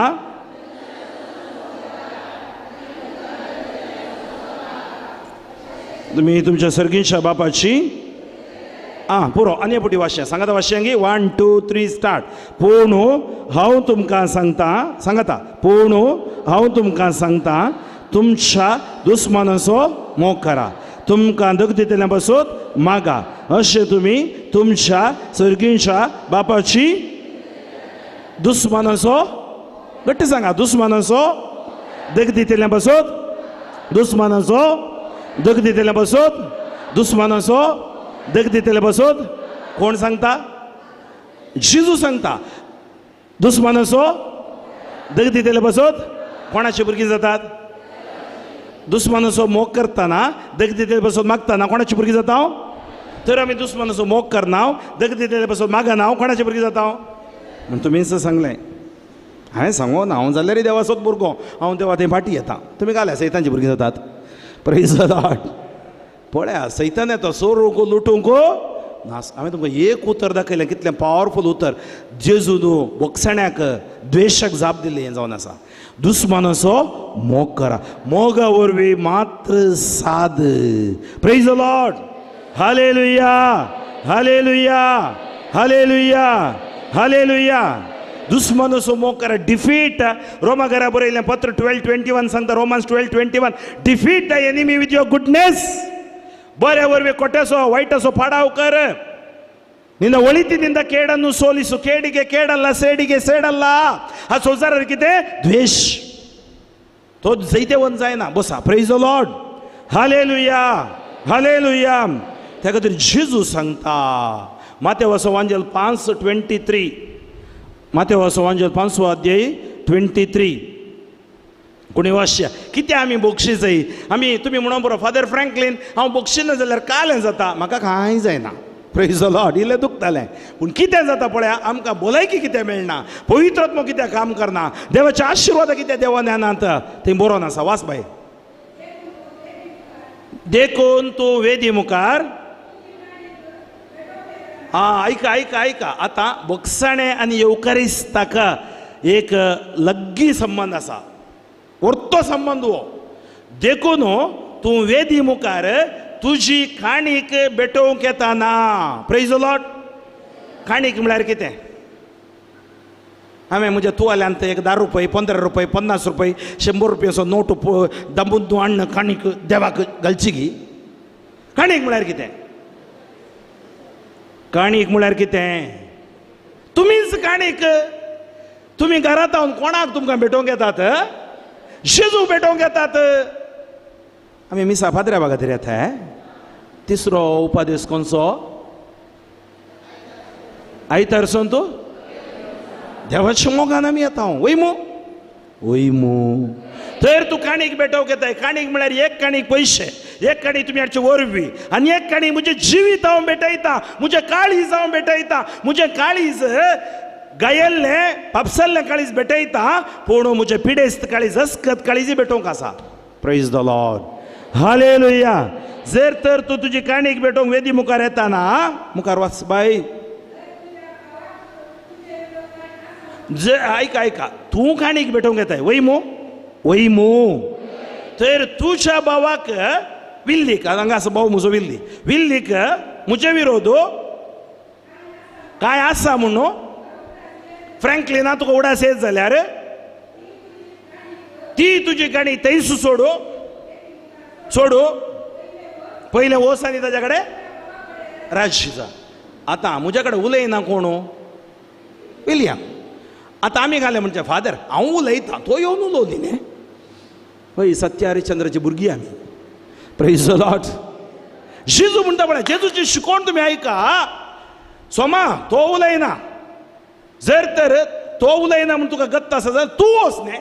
तुमी तुमच्या सर्गींच्या बापाची पुरो आनी पुटी वाशें सांगाता वाशेंगी 1 2 3 स्टार्ट पूण हांव तुमकां सांगता पूण हांव तुमकां सांगता तुमच्या दुस्मानाचो मोग करा तुमकां दग दितल्या पासून मागा अशें तुमी तुमच्या सर्गींच्या बापाची दुस्मानाचो गट्टी सांगा दुस्मानाचो दग दितल्या पासून दुस्मानाचो दग दितल्या पासून दुस्मानाचो दग दितल्या पासून कोण सांगता जेजू सांगता दुस्मानाचो दग दितल्या पासून कोणाची भुरगीं जातात दुस्मानाचो मोग करतना दग दितल्या पासून मागतना कोणाची भुरगीं जाता तर आमी दुस्मानाचो मोग करना दग दितल्या पासून मागना हांव कोणाची भुरगीं जाता म्हण तुमीच सांगलें हांवें सांगो ना हांव जाल्यार देवाचोच भुरगो हांव देवा थंय फाटी येता तुमी घाल्या सैतांची भुरगीं जातात प्रेज द लॉर्ड पळया सैतान येता सोरूंक लुटूंक नास हांवें तुमकां एक उतर दाखयलें कितलें पावरफूल उतर जेजू न्हू बोगसण्याक द्वेशाक जाप दिल्ली हें जावन आसा दुस्मानाचो मोग करा मोगा वरवीं मात्र साद praise the Lord hallelujah hallelujah hallelujah hallelujah दुस्मन सो मोकर डिफीट रोमा घरा बरयलें पत्र 12:21 सांगता Romans 12:21 defeat the enemy with your goodness बरे वरवे कोटेसो वैटसो पाडाव कर ನಿನ್ನ ಒಳಿತಿನಿಂದ ಕೇಡನ್ನು ಸೋಲಿಸು ಕೇಡಿಗೆ ಕೇಡಲ್ಲ ಸೇಡಿಗೆ ಸೇಡಲ್ಲ ಆ सोजारकिते द्वेष तो जैतेवन जायना बसा praise the Lord hallelujah hallelujah त्या खातीर जेजू सांगता मातेवाचो एवांजेल 5:23 मातेवाचो एवांजेल 5 अध्याय 23 कोणी वाचया कितें आमी बक्षी जाय आमी तुमी म्हणून बरो फादर फ्रँकलीन हांव बक्षिना जाल्यार कालें जाता म्हाका कांय जायना प्रेज द लॉर्ड इल्लें दुखतालें पूण कितें जाता पळय आमकां भलायकी कितें मेळना पवित्र आत्मो कितें काम करना देवाचे आशिर्वाद कितें देवान ध्यानांत थंय बरोवन आसा वाच बाय देखून तूं वेदी मुखार ऐका ऐका ऐका आतां बक्षाणें आनी येवकारिस्ताका एक लग्गी संबंद आसा व्हरतो संबंद हो देखून तूं वेदी मुखार तुजी काणीक भेटोवंक येताना प्रेज द लॉर्ड काणीक म्हळ्यार कितें हांवें म्हज्या तुवाल्यांत एक 10 रुपये 15 रुपये 50 रुपये 100 रुपयाचो नोट दंबून हाडून काणीक देवाक घालची गी काणीक म्हळ्यार कितें काणीक म्हळ्यार कितें तुमीच काणीक तुमी घरांत रावन कोणाक तुमकां भेटोवंक येतात जेजू भेटोवंक येतात आमी मिसा फादऱ्या खातीर येता तिसरो उपादेश खंयचो आयतारसून तूं देवाच्या मोगान आमी येता वयमू वयमू तर तूं काणीक भेटोवंक येताय काणीक म्हळ्यार एक काणीक पयशे एक काणी तुमी हाडचे वरवीं आनी एक काणी म्हजें जिवीत हांव भेटयता म्हजें काळीज हांव भेटयता म्हजें काळीज गायल्लें पापसल्लें काळीज भेटयता पूण म्हजें पिडेस्त काळीज अस्कत काळीजी भेटोवंक आसा प्रेज द लॉर्ड हालेलुया जर तर तूं तुजी काणीक भेटोवंक वेदी मुखार येताना मुखार वाच बाय ऐका ऐका तूं काणीक भेटोवंक येताय वयमू वयमू तर तुज्या भावाक विल्लीक हांगा आसा भाव म्हजो विल्लीक म्हजे विरोध काय आसा म्हणून फ्रँकलिना तुका उडास येत जाल्यार ती तुजी काणी थंयच सोडू सोडू पयलें वच आनी ताच्या कडेन राजी जा आतां म्हज्या कडेन उलयना कोण विलियम आतां आमी घाले म्हणचे फादर हांव उलयतां तो येवन उलोवली न्ही हय सत्य हरिश्चंद्राची भुरगीं आमी प्रेज द लॉर्ड जेजू म्हणटा पळय जेजूची शिकोवण तुमी आयका सोमा तो उलयना जर तर तो उलयना म्हण तुका गत्त आसा जाल्यार तूं वच न्ही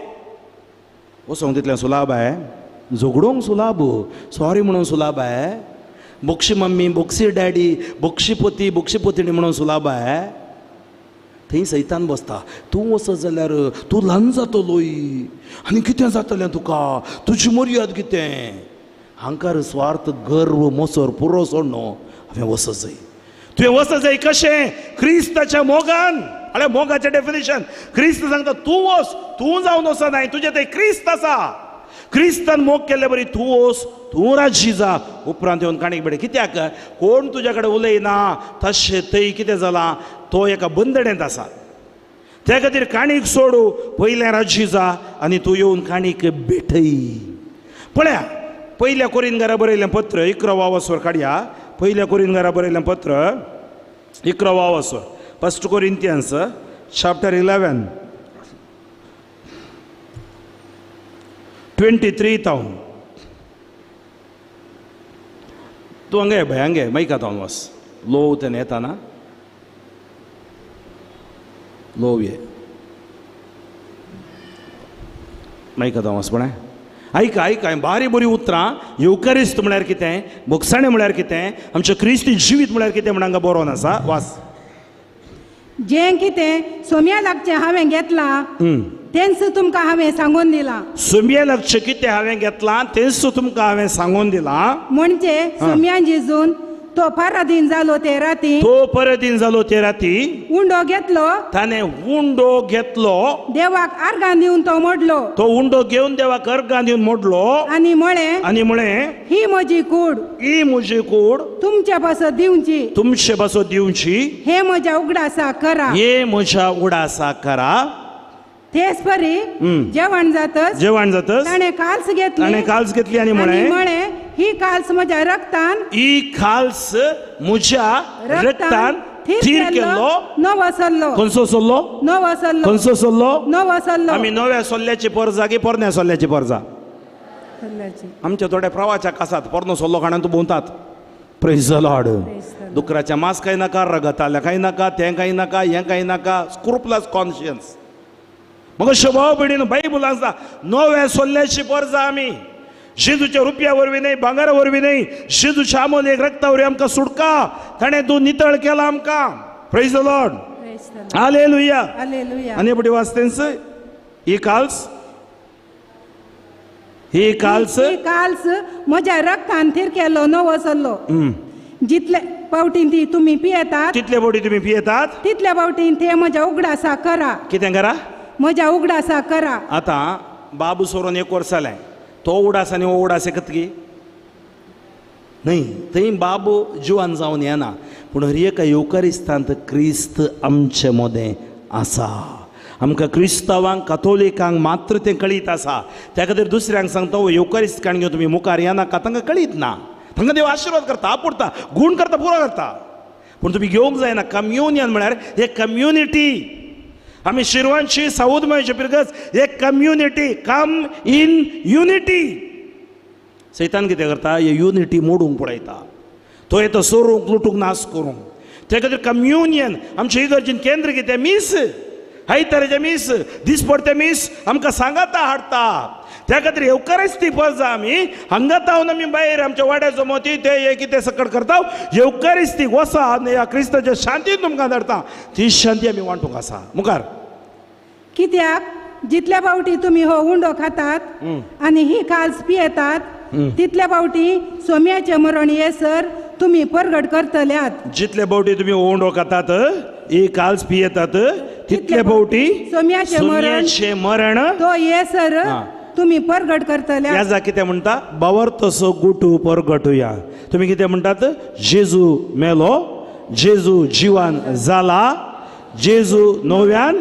वचोंक तितलें सुलाभ आहे झगडोंक सुलाभ सॉरी म्हणून सुलाभ आहे बोक्षी मम्मी बोक्षी डॅडी बोक्षीपोती बोक्षीपोतीणी म्हणून सुलाभ आहे थंय सैतान बसता तूं वचत जाल्यार तूं ल्हान जातलोय आनी कितें जातलें तुका तुजी मर्याद कितें हांकार स्वार्थ गर्व मोसर पुरो सोडनो हांवें वचत जाय तुवें वचत जाय कशें क्रिस्ताच्या मोगान अरे मोगाचें डेफिनेशन क्रिस्त सांगता तूं वच तूं जावन वचना तुजें थंय क्रिस्त आसा क्रिस्तान मोग केल्ले बरी तूं वच तूं राजी जा उपरांत येवन काणीक बेडे कित्याक कोण तुज्या कडेन उलयना तशें थंय कितें जालां तो एका बंदणेंत आसा त्या खातीर काणीक सोडू पयलें राजी जा आनी तूं येवन काणीक भेटय पळया पयल्या कोरिंथीकारा बरयलें पत्र 11वा वसवर काडया पयल्या कोरिंथीकारा बरयलें पत्र 11वा वसवर 1 Corinthians chapter 11 23 तावन तूं हांगे बाय हांगे मायका तावन वच लोव तें येताना लोव ये मायका तावन वच पण ऐका ऐका बारी बरी उतरां येवकारिस्त म्हळ्यार कितें बोगसाणें म्हळ्यार कितें आमचें क्रिस्ती जिवीत म्हळ्यार कितें म्हण हांगा बरोवन आसा वाच जें कितें सोम्या लागचें हांवें घेतलां तेंच तुमकां हांवें सांगून दिलां सोम्या लागचें कितें हांवें घेतलां तेंच तुमकां हांवें सांगून दिलां म्हणजे सोम्यान जेजून तो फारादीन जालो ते राती तो परदीन जालो ते राती उंडो घेतलो ताने उंडो घेतलो देवाक आर्गां दिवन तो मोडलो तो उंडो घेऊन देवाक अर्गां दिवन मोडलो आणि म्हळें ही म्हजी कूड ही म्हजी कूड तुमच्या पासत दिवची तुमचे बसो दिवची हे म्हज्या उगडासा करा हे म्हज्या उडासा करा तेच परी जेवण जातच जेवण जातच ताणे काल्स घेतली ताणे काल्स घेतली आणि म्हळें ही काल्स म्हज्या रक्तान ही काल्स म्हज्या रक्तान थीर केल्लो नवो सल्लो खंयचो सल्लो नवो सल्लो खंयचो सल्लो नवो सल्लो आमी नव्या सल्ल्याची परजा की पोरण्या सल्ल्याची परजा सल्ल्याची आमच्या थोड्या प्रवाचाक आसात पोरनो सल्लो खाणान तूं भोंवतात प्रेज द लॉर्ड दुकराच्या मांस खाय नाका रगताले खाय नाका तें खाय नाका हें खाय नाका स्क्रुपलस कॉन्शियन्स मग स्वभाव पिढीन बायबल आसा नव्या सल्ल्याची परजा आमी जेजूच्या रुपया वरवीं न्हय भांगारा वरवीं न्हय जेजूच्या अमोलेक रक्ता वरवीं आमकां सुटका ताणें तूं नितळ केला आमकां praise the Lord hallelujah hallelujah आनी एपटी वाचतेंस ही काल्स ही काल्स ही काल्स म्हज्या रक्तान थीर केल्लो नवो सल्लो जितले पावटीन ती तुमी पियेतात कितले बोटी तुमी पियेतात तितल्या पावटीन ते म्हज्या उगडासा करा कितें करा म्हज्या उगडासा करा आतां बाबू सोरोन 1 वर्स जालें तो उडास आनी हो उडास एकतकी न्हय थंय बाबू जिवान जावन येना पूण हर एका येवकारिस्तांत क्रिस्त आमचे मदें आसा आमकां क्रिस्तांवांक कातोलिकांक मात्र तें कळीत आसा त्या खातीर दुसऱ्यांक सांगता हो येवकारिस्तांक घेवन तुमी मुखार येनाका तांकां कळीत ना तांकां देव आशिर्वाद करता आपुरता गूण करता पुरो करता पूण तुमी घेवंक जायना कम्युनियन म्हळ्यार हे कम्युनिटी आमी शिरवांची साऊद मेळचे पिरगस एक कम्युनिटी कम इन युनिटी सैतान कितें करता हे युनिटी मोडूंक पळयता तो येता सोरूंक लुटूंक नाश करूंक त्या खातीर कम्युनियन आमच्या इगर्जेन केंद्र कितें मीस आयताराचें मीस दिसपडते मीस आमकां सांगाता हाडटा त्या खातीर येवकारिस्ती परजा आमी हांगा तावन आमी भायर आमच्या वाड्याचो मोती ते हे कितें सकट करता येवकारिस्तीक वसा आनी ह्या क्रिस्ताच्या शांतीन तुमकां धाडटा ती शांती आमी वांटूंक आसा मुखार कित्याक जितल्या फावटी तुमी हो उंडो खातात आनी ही काल्स पियेतात तितल्या फावटी सोम्याचें मरण येसर तुमी परगट करतल्यात जितले फावटी तुमी ओंडो खातात ही काल्स पियेतात तितले फावटी सोम्याचें मरण तो येसर तुमी परगट करतल्यात ह्या जा कितें म्हणटा बावर तसो गुटू परगटुया तुमी कितें म्हणटात जेजू मेलो जेजू जिवान जाला जेजू नव्यान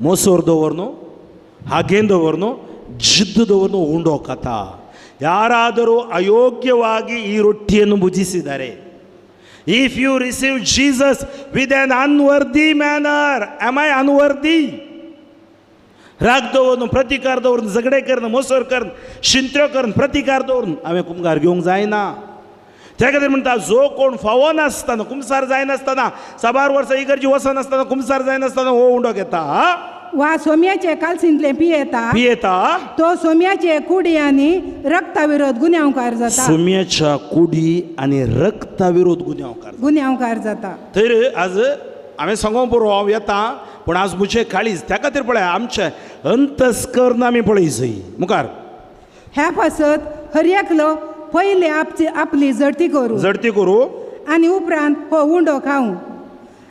ಮೊಸರು ದವರ್ನು ಹಾಗೇಂದವರ್ನು ಜಿದ್ದದವರ್ನು ಉಂಡೋಕತ ಯಾರಾದರೂ ಅಯೋಗ್ಯವಾಗಿ ಈ ರೊಟ್ಟಿಯನ್ನು ಭುಜಿಸಿದರೆ if you receive Jesus with an unworthy manner am I unworthy राग दवरून प्रतिकार दवरून झगडे करून मोसोर करून शिंत्यो करून प्रतिकार दवरून हांवें कुमगार घेवंक जायना त्या खातीर म्हणटा जो कोण फावो नासतना कुमसार जायनासतना 6 वर्सां इगर्जी वचनासतना कुमसार जायनासतना हो उंडो घेता वा सोम्याचे काल्सिंतले पियेता तो सोम्याचे कुडी आनी रक्ता विरोध गुन्यांवकार जाता सोम्याच्या कुडी आनी रक्ता विरोध गुन्यांवकार जाता तर आज हांवें सांगोंक पुरो हांव येता पूण आज मुझे काळीज त्या खातीर पळय आमचे अंतस्करण आमी पळयसय मुखार ह्या पासत हर एकलो पयले आपली जडती करूं आनी उपरांत हो उंडो खावं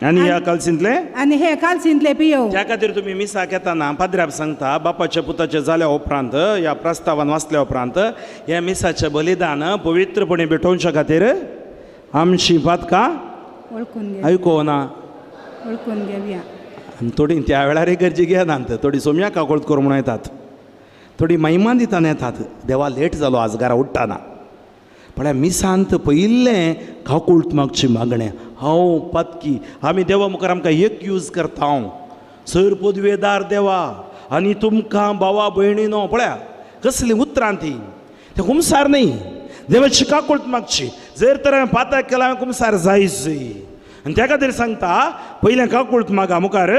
आनी ह्या काल्सिंतले आनी हे काल्सिंतले पियोव त्या खातीर तुमी मिसाक येताना पाद्र्याक सांगता बापाच्या पुताचे जाल्या उपरांत ह्या प्रस्तावान वाचल्या उपरांत ह्या मिसाचें बलिदान पवित्रपणे भेटोवच्या खातीर आमची पातकां आयकोना वळखून घेवया थोडी त्या वेळार गरजे घेनात थोडी सोम्या काकोळत करूं म्हणून येतात थोडी महिमान दिताना येतात देवा लेट जालो आज घरा उठ्ठाना पण मिसांत पयिल्लें काकुळत मागचें मागणें हांव पातकी आमी देवा मुखार आमकां एक यूज करता हांव सर पदवेदार देवा आनी तुमकां भावा भयणीनो पळया कसली उतरां ती ते कुमसार न्ही देवाची काकूळट मागची जर तर हांवें पातळ केला हांवें कुमसार जायच आनी त्या खातीर सांगता पयलें काकूळट मागा मुखार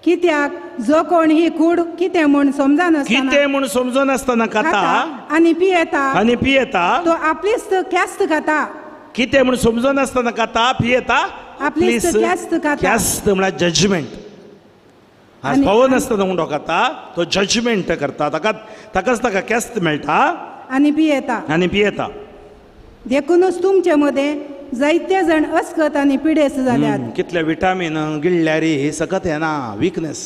कित्याक जो कोण ही कूड कितें म्हूण समजानासतना कितें म्हूण समजनासतना खाता आनी पियेता आनी पियेता तो आपलीच क्यास्त खाता कितें म्हूण समजनासतना खाता पियेता आपलीच क्यास्त खाता क्यास्त म्हळ्यार जजमेंट आज आनी- पावो नासतना उंडो खाता तो जजमेंट करता ताकाच ताका क्यास्त मेळटा आनी पियेता आनी पियेता देखूनच तुमचे मदें जायते जाण अस्कत आनी पिडेस्त जाल्यात कितले विटामीन गिळ्ळ्यार हे सकत येना विकनेस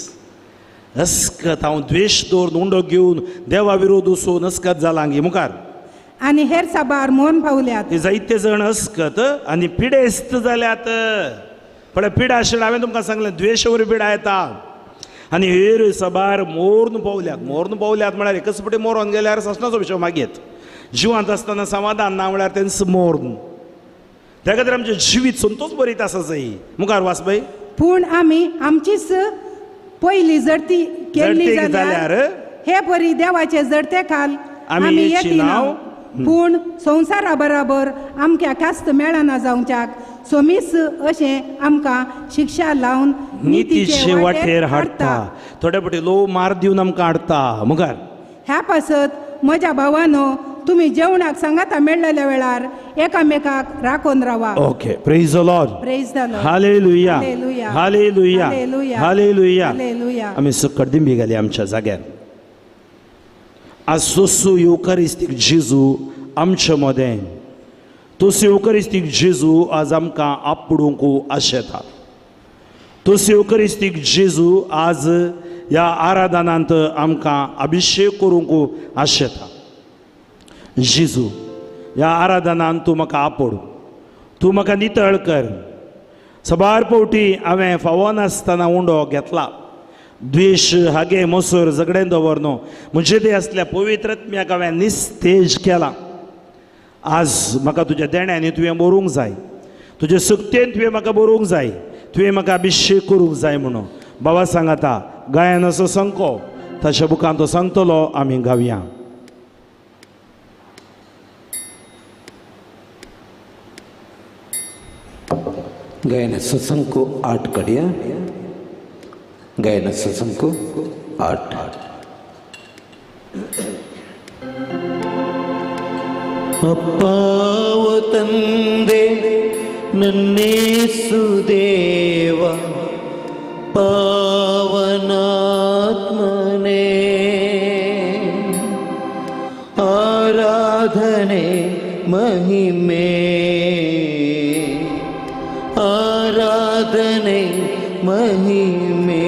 अस्कत हांव द्वेश दवरून उंडो घेवन देवा विरोध वचून अस्कत जाला हांगी मुखार आनी हेर साबार मोन पावल्यात हे जायते जण अस्कत आनी पिडेस्त जाल्यात पण पिडा आशिल्लो हांवें तुमकां सांगलें द्वेश वरी पिडा येता आनी हेर सबार मोर्न पावल्यात म्हळ्यार एकच पटी मोरोन गेल्यार ससनाचो विशय मागीत जिवांत आसतना समाधान ना म्हळ्यार तेंच मोर्न त्या खातीर आमचें जिवीत संतोष बरीत आसा जाय मुखार वाचपय पूण आमी आमचीच पयली जडती केल्ली जडती जाल्यार जाल्यार हे परी देवाचे जडते खाल आमी आमी येची येती नांव नाव पूण संवसारा बराबर आमच्या कास्त मेळना जावच्याक सोमीस अशें आमकां शिक्षा लावन नितीचे वाटेर हाडटा थोडे फावटी लो मार दिवन आमकां हाडटा मुखार ह्या पासत म्हज्या भावानो तुमी जेवणाक सांगाता मेळलेल्या वेळार एकामेकाक राखून रावा okay praise the Lord praise the Lord hallelujah hallelujah hallelujah hallelujah hallelujah hallelujah आमी कडदिंबी घाली आमच्या जाग्यार आज सोसू युकारिस्तीक जेजू आमचे मदें तोस युकारिस्तीक जेजू आज आमकां आपडूंक आशेता तोस युकारिस्तीक जेजू आज ह्या आराधनांत आमकां अभिषेक करूंक आशेता जेजू ह्या आराधनांत तूं म्हाका आपड तूं म्हाका नितळ कर सबार फावटी हांवें फावो नासतना उंडो घेतला द्वेश हागे मसूर झगडें दवरनो म्हणजे ते असल्या पवित्रत्म्याक हांवें निस्तेज केला आज म्हाका तुज्या देण्यांनी तुवें बरोवंक जाय तुजे सक्तेन तुवें म्हाका बरोवंक जाय तुवें म्हाका अभिषेक करूंक जाय म्हणून बाबा सांगाता गायन असो संको ताच्या बुकान तो सांगतलो आमी गावया गायन सत्संग 8 कड़िया गायन सत्संग 8 ಅಪ್ಪಾವ ತಂದೆ ನನ್ನೇಸು ದೇವ ಪಾವನಾತ್ಮನೇ ಆರಾಧನೆ ಮಹಿಮೆ ಆರಾಧನೆ ಮಹಿಮೆ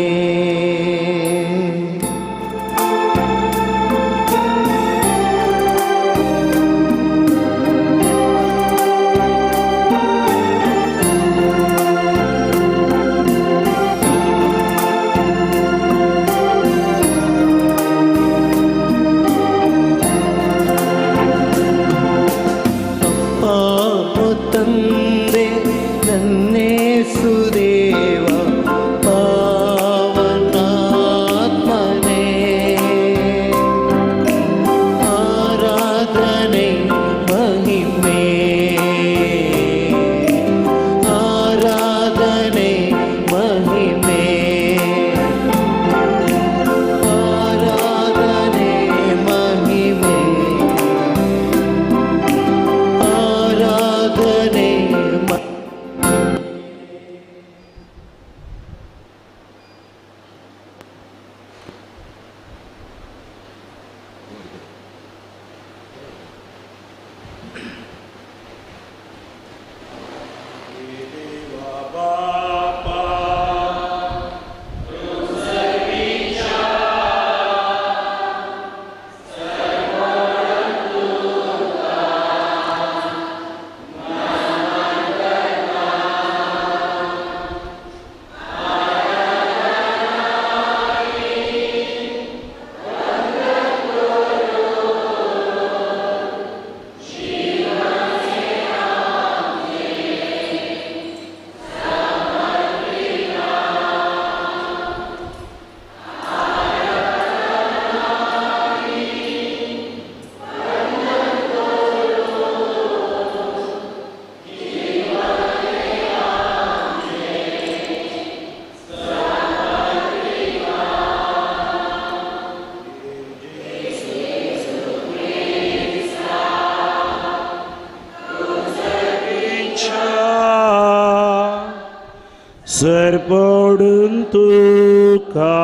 सरपडून तुका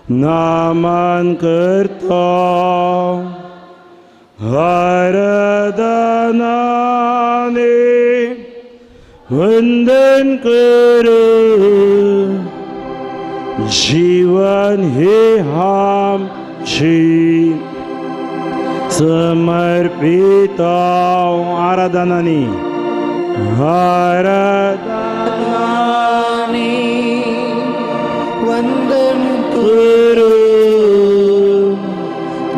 नामान करता आराधनाने वंदन करू जीवन हे आमची समर्पित आराधनानी आराधनाने वंदन करू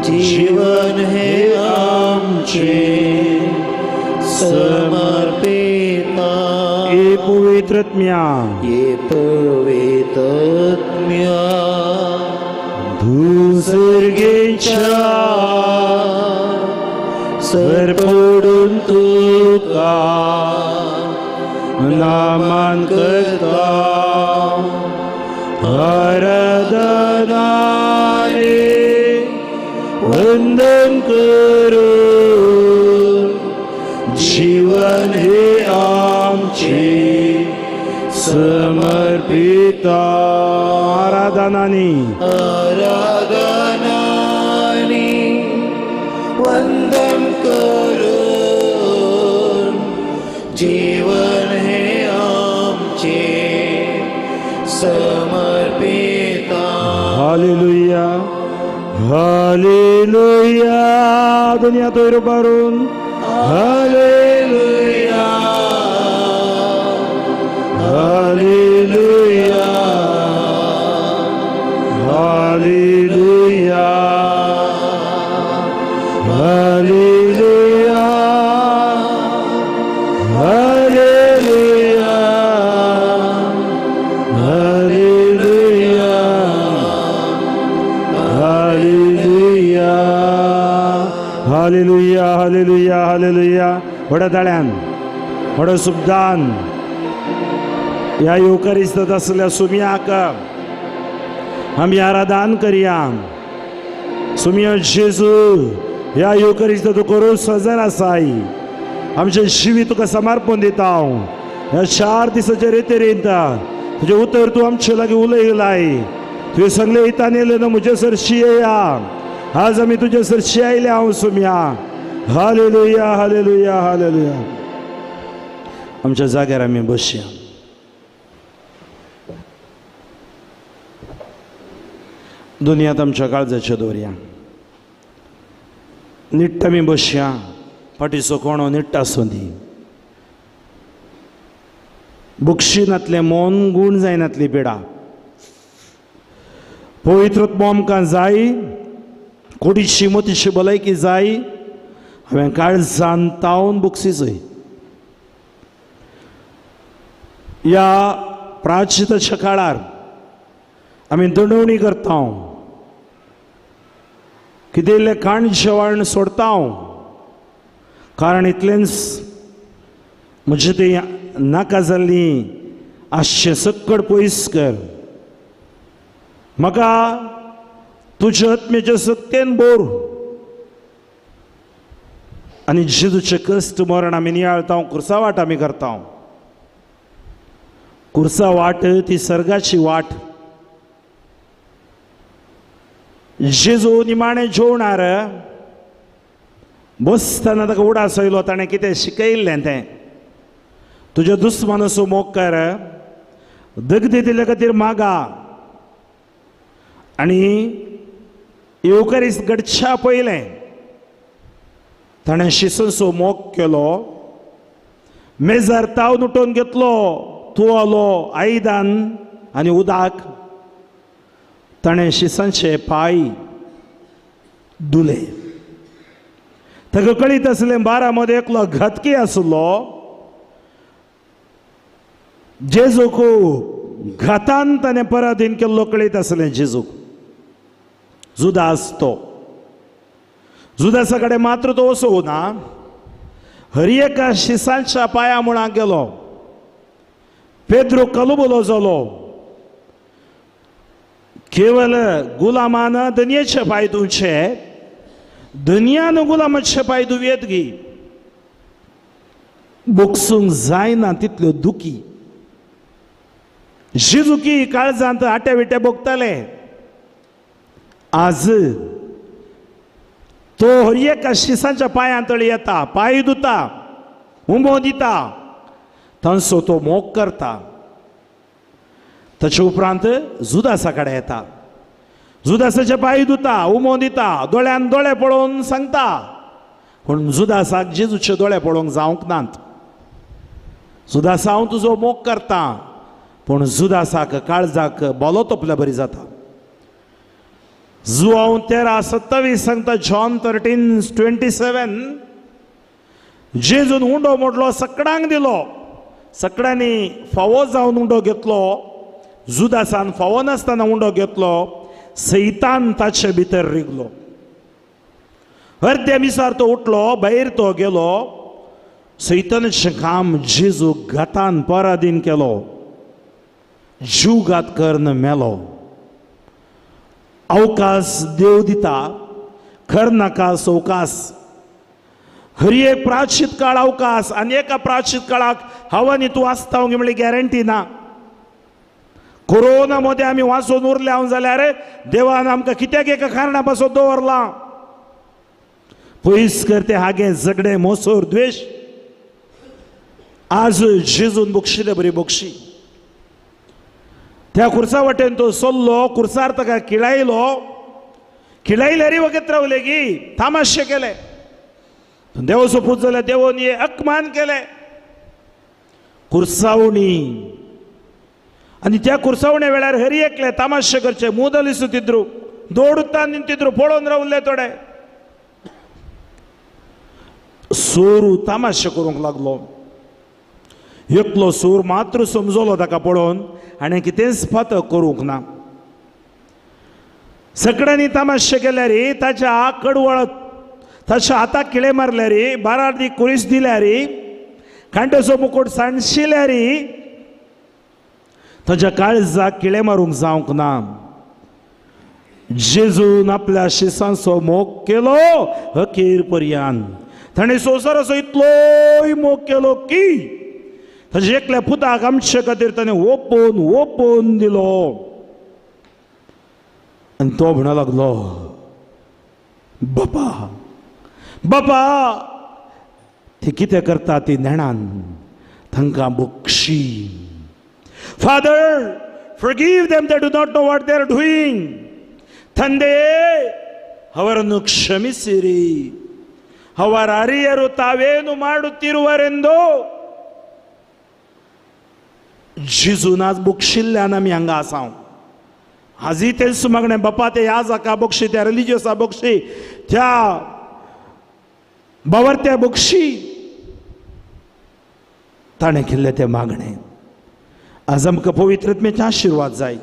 जीवन हे आमचे समर्पिता ये पवित्रत्म्या ये पवित्रत्म्या भूसर्गेच्या सरपडून तुका नामान करता आराधनाने वंदन करू जीवन हे आमचे समर्पित आराधनाने आराधनाने वंदन करून जीवन हे आमचे समर्पिता हालेलुया हालेलुया दुनिया तो उभारून hallelujah hallelujah hallelujah hallelujah hallelujah hallelujah hallelujah hallelujah hallelujah hallelujah व्हडा ताळ्यान व्हडो सुखदान या युकरिस्तांत असलेल्या सुमयाक आमी आराधन करया सुमया जेजू ह्या युकरिस्तांत तूं करूं सजर आसाय आमचें जिवीत तुका समर्पण दिता हांव ह्या 4 दिसाचे रेतेरेंत तुजें उतर तूं आमचे लागीं उलयलाय तुवें सगळे हितान येयलें न्हू म्हजे सरशी येया आज आमी तुजे सरशी आयले हांव सुमया हालेलुया हालेलुया हालेलुया आमच्या जाग्यार आमी बसया दुनियांत आमच्या काळजाचें दवरया निट्ट आमी बसया फाटीचो कोणो निट्ट आसूं दी बुक्षिनातलें मौन गूण जायनातली पिडा पवित्रत्व आमकां जाय कोडीची मोतीची भलायकी जाय हांवें काळजान तावन बुक्सिचोय या प्राचिताच्या काळार आमी दंडवणी करता कितें इल्लें खाण जेवण सोडता कारण इतलेंच म्हजें तें नाका जाल्लीं आशें सक्कड पयस कर म्हाका तुज्या आत्म्याच्या सत्तेन बोर आनी जेजूचें कश्ट मरण आमी नियाळता कुर्सा वाट आमी करता कुर्सा वाट ती सर्गाची वाट जेजू निमाणें जेवणार बसतना ताका उडास आयलो ताणें कितें शिकयल्लें तें तुज्या दुस्मानाचो मोग कर दगदे दिल्या खातीर मागा आनी येवकारीस घडच्या पयलें ताणें शिसाचो मोग केलो मेजार ताव नुटोवन घेतलो तुवालो आयदान आनी उदक ताणें शिसांचे पाय धुले ताका कळीत आसलें 12 मध्ये एकलो घातकी आसलो जेजूक घातान ताणें पराधीन केल्लो कळीत आसलें जेजूक जुदास तो जुदासा कडेन मात्र तो वचूं ना हरी एका शिसांच्या पांया मुळाक गेलो पेद्रो कलबलो जालो केवळ गुलामान दुनियेचे पांय धुवचे दुनियान गुलामाचे पांय धुवेत गी बोगसूंक जायना तितल्यो दुखी जेजुकी काळजांत आटे विटे भोगताले आज तो हर एका शिसांच्या पांयां तळी येता, पांय धुता, उमो दिता, तांचो तो मोग करता. ताचे उपरांत जुदासा कडेन येता, जुदासाचे पांय धुता, उमो दिता, दोळ्यान दोळे पळोवन सांगता. पूण जुदासाक जेजूचे दोळे पळोवंक जावंक नात. जुदासा हांव तुजो मोग करता, पूण जुदासाक काळजाक बोलो तोपल्या बरी जाता. जुआंव 13:27 सांगता, जॉन 13:27, जेजून उंडो मोडलो, सगळ्यांक दिलो, सगळ्यांनी फावो जावन उंडो घेतलो. जुदासान फावो नासतना उंडो घेतलो. सैतान ताचे भितर रिगलो. अर्ध्या मिसार तो उठलो, भायर तो गेलो. सैतानाचें काम जेजू घातान पराधीन केलो. जीवघात करून मेलो. अवकाश देव दिता, खर नाका सवकास. हर एक प्राचित काळ अवकाश, आनी एका प्राचित काळाक हांव आनी तूं आसता म्हणली गॅरंटी ना. कोरोना मध्ये आमी वाचून उरले हांव जाल्यार देवान आमकां कित्याक एका कारणां पासून दवरलां. पयस करते हागे झगडे मोसोर द्वेष आज जेजून बक्षिले बरी बक्षी. त्या खुर्सा वाटेन तो चल्लो, खुर्सार ताका किळायलो. किळायल्यारी वगत रावले गी तामाशे केले. देवाचो पूत जाल्यार देवोन हे अकमान केले. खुर्सावणी आनी त्या खुर्सावणे वेळार हरी एकले तामाशे करचे. मुदली सुतिद्रू दोडुत्ता निंतिद्रू पळोवन रावले. थोडे सोरू तामाशे करूंक लागलो. एकलो सूर मात्र समजलो ताका पळोवन आनी कितेंच फातक करूंक ना. सगळ्यांनी तामाशे केल्यार ताच्या कडवळ ताच्या हाताक किळे मारल्यार, बारार्दी कुरीस दिल्यार, खांड्याचो मुकुट सांडशिल्यार ताच्या काळजाक किळे मारूंक जावंक ना. जेजून आपल्या शिसांचो मोग केलो अखेर पर्यंत. ताणें संवसाराचो इतलोय मोग केलो की ताच्या एकल्या पुताक आमचे खातीर ताणें ओपोवन दिलो. आनी तो म्हणूंक लागलो, बापा बापा ते कितें करता ती नेणान तांकां Bakshi. Father, forgive them, they do not know what they are doing. ತಂದೆ ಅವರನ್ನು ಕ್ಷಮಿಸಿರಿ, ಅವರ ಅರಿಯರು ತಾವೇನು ಮಾಡುತ್ತಿರುವರೆಂದು. जेजून आज बक्षिल्ल्यान आमी हांगा आसां. आजय तेच मागणें, बापा ते याजका बक्षी, त्या रिलिजियसा बक्षी, त्या बावरत्या बक्षी ताणें केल्लें तें मागणें. आज आमकां पवित्र आत्म्याचे आशिर्वाद जाय.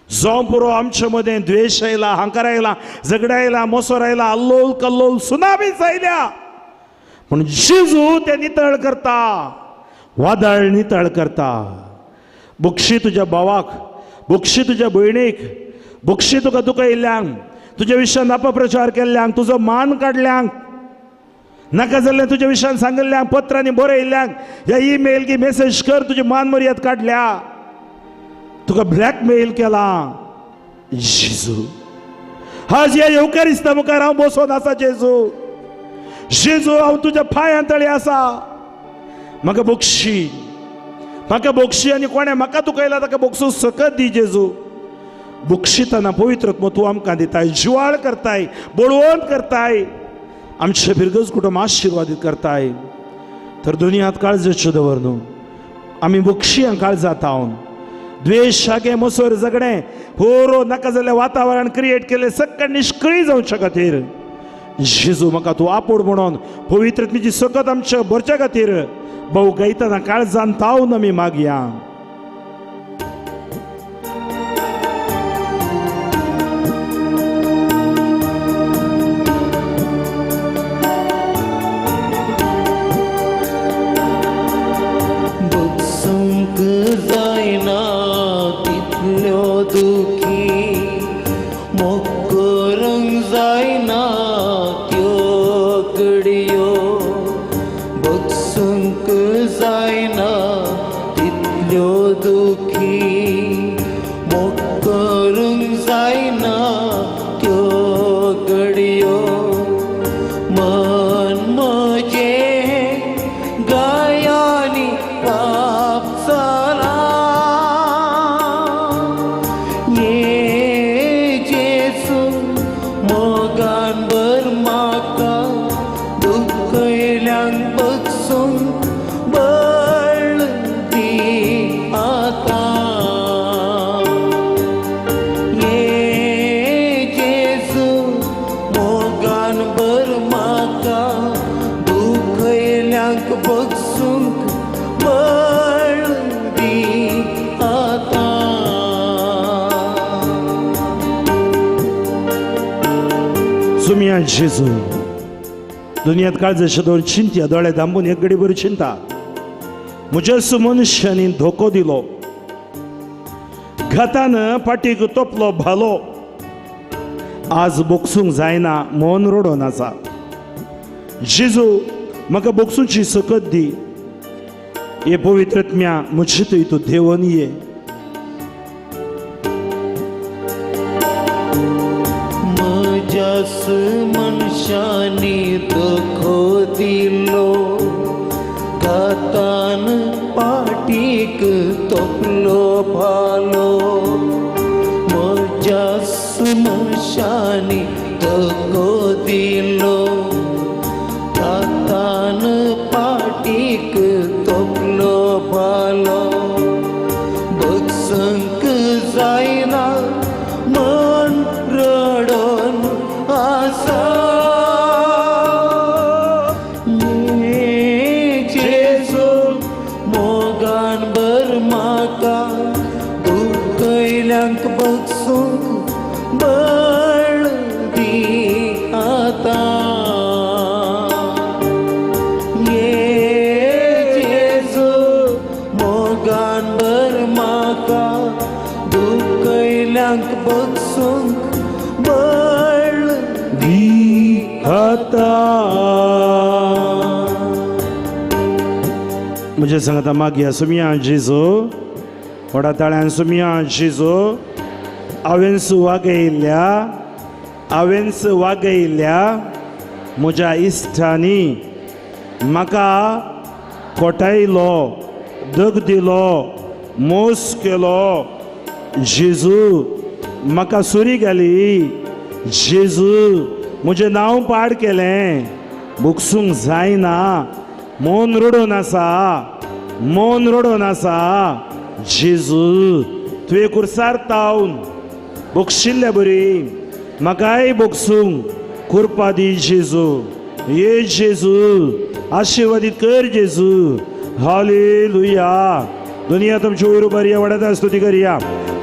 जो पुरो आमचे मदें द्वेष आयला, अहंकार आयला, झगडे आयला, मोसोर आयला, अल्लोल कल्लोल सुनामीच आयल्या, पूण जेजू ते नितळ करता, वादळ नितळ करता. बक्षी तुज्या भावाक, बक्षी तुज्या भयणीक, बक्षी तुका दुखयल्ल्यांक, तुज्या विशयान अपप्रचार केल्ल्यांक, तुजो मान काडल्यांक, नाका जाल्लें तुज्या विशयान सांगिल्ल्यांक, पत्रांनी बरयल्ल्यांक, ह्या ईमेल की मेसेज कर, तुजी मान मर्याद काडल्या, तुका ब्लॅकमेल केला. जेजू आज ह्या येवकारिस्ता मुखार हांव बसोन आसा. जेजू जेजू हांव तुज्या पांयां तळी आसा. म्हाका बक्षी आनी कोणें म्हाका दुखयला ताका बक्षू सकत दी. जेजू बक्षितना पवित्र आत्मो तूं आमकां दिताय, जिवाळ करताय, बळवंत करताय, आमचे बिरगज कुटुंब आशिर्वादीत करताय. तर दुनियांत काळजाचें दवर न्हू, आमी बक्षी काळजात हांव द्वेष, शागे, मोसोर, झगडे, पोरो नाका जाल्लें वातावरण क्रिएट केलें सगळें निष्क्रीय जावचे खातीर जेजू म्हाका तूं आपोड म्हणून पवित्र आत्म्याची सकत आमच्या भरचे खातीर भाऊ गायतना काळजान तावन आमी मागया. जायना तितल्यो दुखी, मोकरंग जायना त्यो कडयो, बगसूंक जायना तितल्यो बगसूंक बळ दी आता सुमिया जेजू दुनियांत काळजाचे दोन चिंत्या दोळे धांबून एक घडी बरी चिंता म्हज्या मनशांनी धोको दिलो घातान पाटीक तोपलो भालो आज बोगसूंक जायना मन रडोन आसा जेजू म्हाका बोगसूची सकत दी हे पवित्रत्म्या म्हजे थंय तूं देंवन ये म्हज्याच मनशांनी धोको दिलो घातान पाटीक तोपलो भालो म्हज्याच मनशांनी धोको दिलो घातान पाटीक तोपलो भालो बगसूंक जायना मन रडोन आसा जेजू मोगान बर म्हाका दुखयल्यांक बगसूंक बळ दी आता जेजू मोगान बर म्हाका दुखयल्यांक बगसूंक बळ दी आता म्हजे सांगता मागया सुमिया जेजू व्हडा ताळ्यान सुमिया जेजू हांवेंच वागयल्ल्या म्हज्या इश्टांनी म्हाका कोटायलो दग दिलो मोस केलो जेजू म्हाका सुरी घाली जेजू म्हजें नांव पाड केलें बोगसूंक जायना मन रडोन आसा जेजू तुवें कुर्सार तावन बोगशिल्ल्या बरी म्हाकाय बोगसूंक कुरपा दी जेजू ये जेजू आशिर्वादीत कर जेजू हालेलुया दुनिया तुमची वयर उबारी वड्यात स्तुती करूया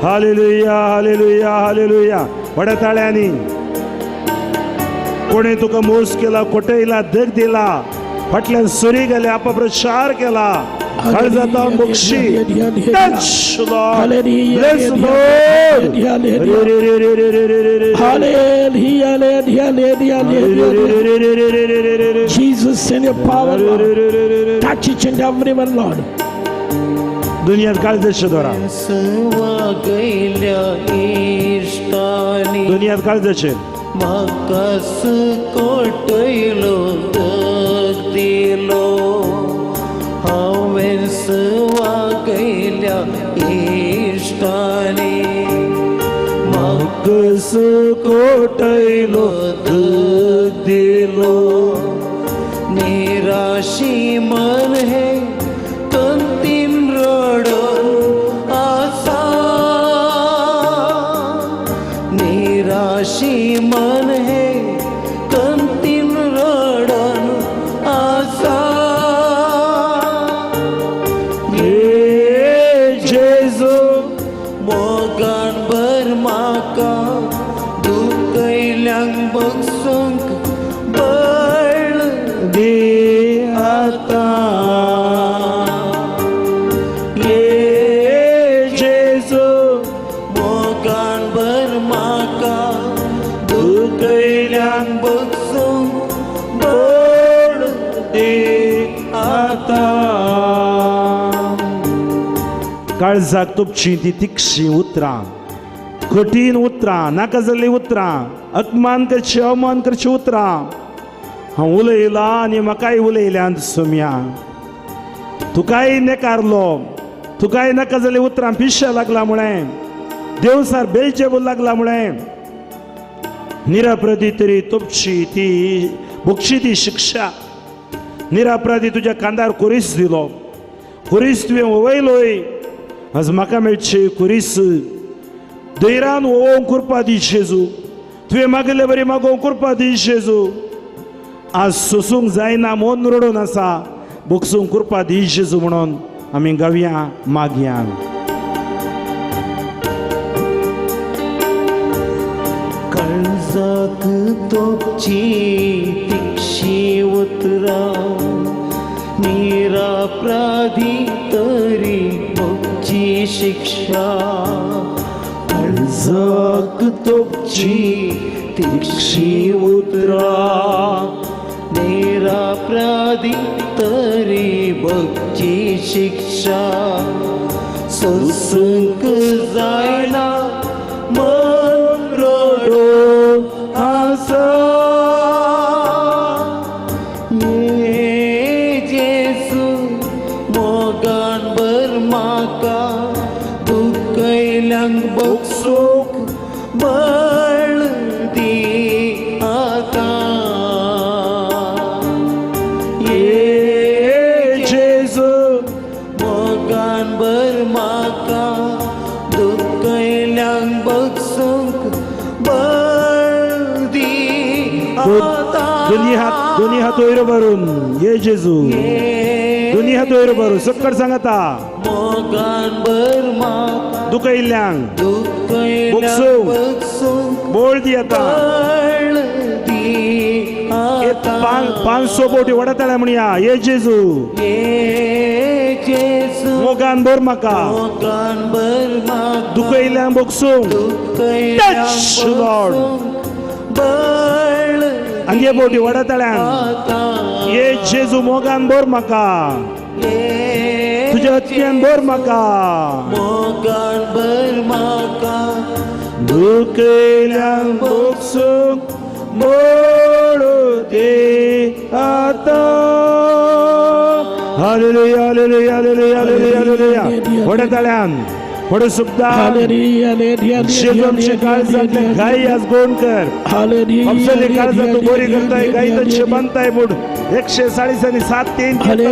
हालेलुया हालेलुया हालेलुया व्हड्या ताळ्यांनी कोणी तुका मोस केला कोटयला दग दिला फाटल्यान सुरी गेले अपप्रचार केला काळजांत बोगशी touch Lord bless Lord Jesus, send your power, Lord. Touch each and everyone, Lord. दुनियात काळजाचे दोरा वागयल्या इश्टांनी दुनियात काळजाचे म्हाकाच कोटयलो दग दिलो हांवेंच वागयल्या इश्टांनी म्हाकाच कोटयलो दग दिलो निराशी मन हे कंतीन रडोन आसा निराशी मन हे कंतीन रडोन आसा जेजू मोगान बर म्हाका दुखयल्यांक बगसूंक बळ दी आता जेजू मोगान बर म्हाका दुखयल्यांक बगसूंक बळ दी आता काळजाक तुपची ती तिक्षी उतरां कठीण उतरां नाका जाल्ली उतरां अपमान करची अवमान करची उतरां हांव उलयलां आनी म्हाकाय उलयल्यांत सुम्या तुकाय नेकारलो तुकाय नाका जाल्ली उतरां पिश्या लागला म्हळें देवसार बेलचेबूल लागला म्हळें निरपराधी तरी तुपची ती भोगची ती शिक्षा निरपराधी तुज्या कांदार कुरीस दिलो कुरीस तुवें वयलोय आज म्हाका मेळची कुरीस धैर्यान ओवोवंक कुरपा दी जेजू तुवें मागले बरी मागोवंक कुरपा दी जेजू आज सोसूंक जायना मन रडोन आसा बुकसूंक कृपा दी जेजू म्हणून आमी गावया मागया. काळजाक तोपची तिक्षी उतरा निरापराधी तरी भोगची शिक्षा. काळजाक तोपची तिक्षी उतरा निरापराधी तरी भोगची शिक्षा. सत्संग जायना मन रडो आसा. ये जेजू मोगान बर म्हाका दुखयल्यांक बक्षूंक बळ दी आतां. ये जेजू मोगान बर म्हाका दुखयल्यांक बक्षूंक बळ दी आतां. दोन्ही हात वयर भरून ये जेजू. दोन्ही हात वयर भरून सक्कड सांगता. मोगान बर म्हाका दुखयल्ल्यांक दुखयल्यांक बक्षूंक बोळ दी आता. बळ दी आतां. 500 बोटी वडताळे म्हणया ये जेजू. ये जेजू मोगान भर म्हाका मोगान बर म्हाका दुखयल्ल्यांक बक्षूंक दुखयल्यांक Lord. बक्षूंक बळ आंगे बोटी वडताळ्यांक आतां. ये जेजू मोगान भर म्हाका ये तुज्या हत्यान भर म्हाका मोगान बर म्हाका दुखयल्यांक बक्षूंक बोळ दे आता. Hallelujah hallelujah hallelujah hallelujah hallelujah. वडताळ्यान वडे सुद्धा शेजमचे काळजातले गाई आज गोण कर. अपसले काळजात तू बोरी करताय गाई तशे बांधताय बुड 140:7 3 तुझी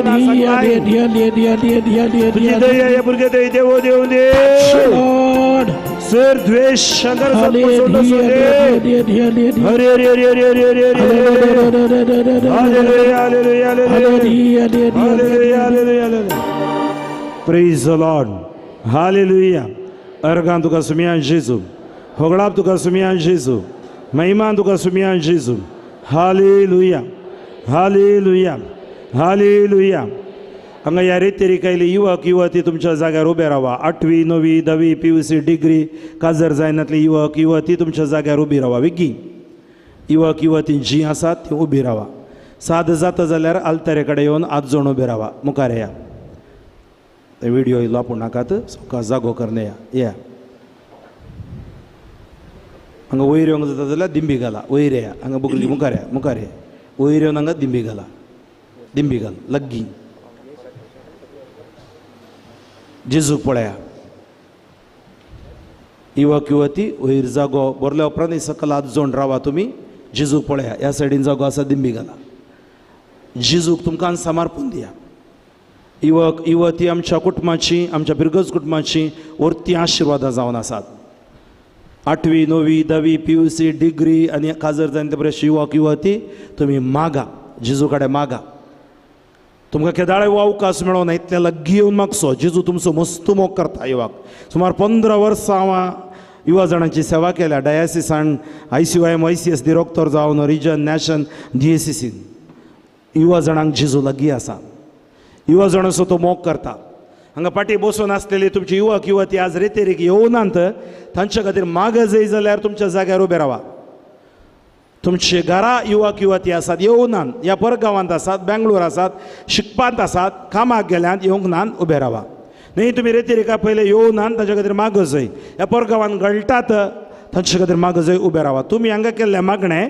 दया या भुरगे दय देव देव दे. सर द्वेष शंकर सोडो सोडे. हरे हरे हरे हरे हरे हरे हरे. Hallelujah hallelujah hallelujah hallelujah hallelujah. Praise the Lord. Hallelujah. अर्गां तुका सुमियान जेजू. होगळाप तुका सुमियान जेजू. महिमान तुका सुमियान जेजू. Hallelujah hallelujah hallelujah. हांगा ह्या रेतेरी कायले युवक युवती तुमच्या जाग्यार उबे रावा. 8वी 9वी 10वी PUC डिग्री काजर जायनातले युवक युवती तुमच्या जाग्यार उबी रावा. विकी युवक युवती जी आसात ती उबी रावा. साद जाता जाल्यार आल्तारे कडेन येवन 8 जाण उबे रावा. मुखार या. व्हिडिओ येयलो आपूण नाकात सवका जागो करने या. हांगा वयर येवंक जाता जाल्यार दिंबी घाला. वयर या. हांगा बुकली मुखार या मुखार या. वयर येवन हांगा दिंबी घाला. दिंबी घाल लग्गी. जेजूक पळया. युवक युवती वयर जागो बरल्या उपरांत सकल 8 जाण रावा तुमी. जेजूक पळया. ह्या सायडीन जागो आसा दिंबी घाला. जेजूक तुमकां समर्पण दिया. युवक युवती आमच्या कुटुंबाची आमच्या बिरगज कुटुंबाची वर्ती आशिर्वादां जावन आसात. 8वी 9वी 10वी PUC डिग्री आनी काजर जायन ते बरेचशे युवक युवती तुमी मागा. जेजू कडेन मागा. तुमकां केदाळे अवकाश मेळोना इतले लग्गी येवन मागसो. जेजू तुमचो मस्त मोग करता. युवक सुमार 15 वर्सां हांव युवा जाणांची सेवा केल्या. डायसिसान ICYM ICS डिरेक्टर जावन रिजन नॅशन DACCन युवा जाणांक जेजू लग्गी आसा. युवा जाण असो तो मोग करता. हांगा पाटी बसून आसलेली तुमची युवक युवती आज रेतेरीक येवनात. तांच्या खातीर माग जाय जाल्यार तुमच्या जाग्यार उबे रावा. तुमचे घरा युवक युवती आसात येवनात. ह्या परगांवांत आसात बेंगळूर आसात शिकपांत आसात कामाक गेल्यात येवंक नात उबे रावा. न्ही तुमी रेतेरीका पयले येवनात तांच्या खातीर माग जाय. ह्या परगांवांत गळटात तांचे खातीर माग जाय उबे रावा. तुमी हांगा केल्ले मागणे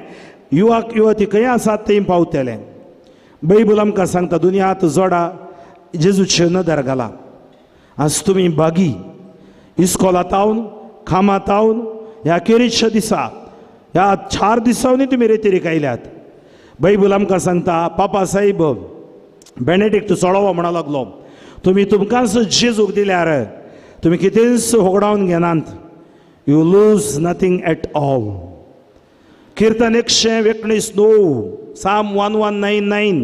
युवक युवती खंय आसात थंय पावतले. बायबल आमकां सांगता दुनियांत जोडा जेजूचे नदर घाला. आज तुमी बागी इस्कॉलांत आवन कामांत आवन ह्या अखेरीच्या दिसा ह्या 4 दिसांनी तुमी रेतेरीक आयल्यात. बायबल आमकां सांगता पापा साहेब बेनेडिक्ट चोळोवो म्हणा लागलो तुमी तुमकांच जेजूक दिल्यार तुमी कितेंच होगडावन घेनात. You lose nothing at all. कीर्तन 119 Psalm 1199.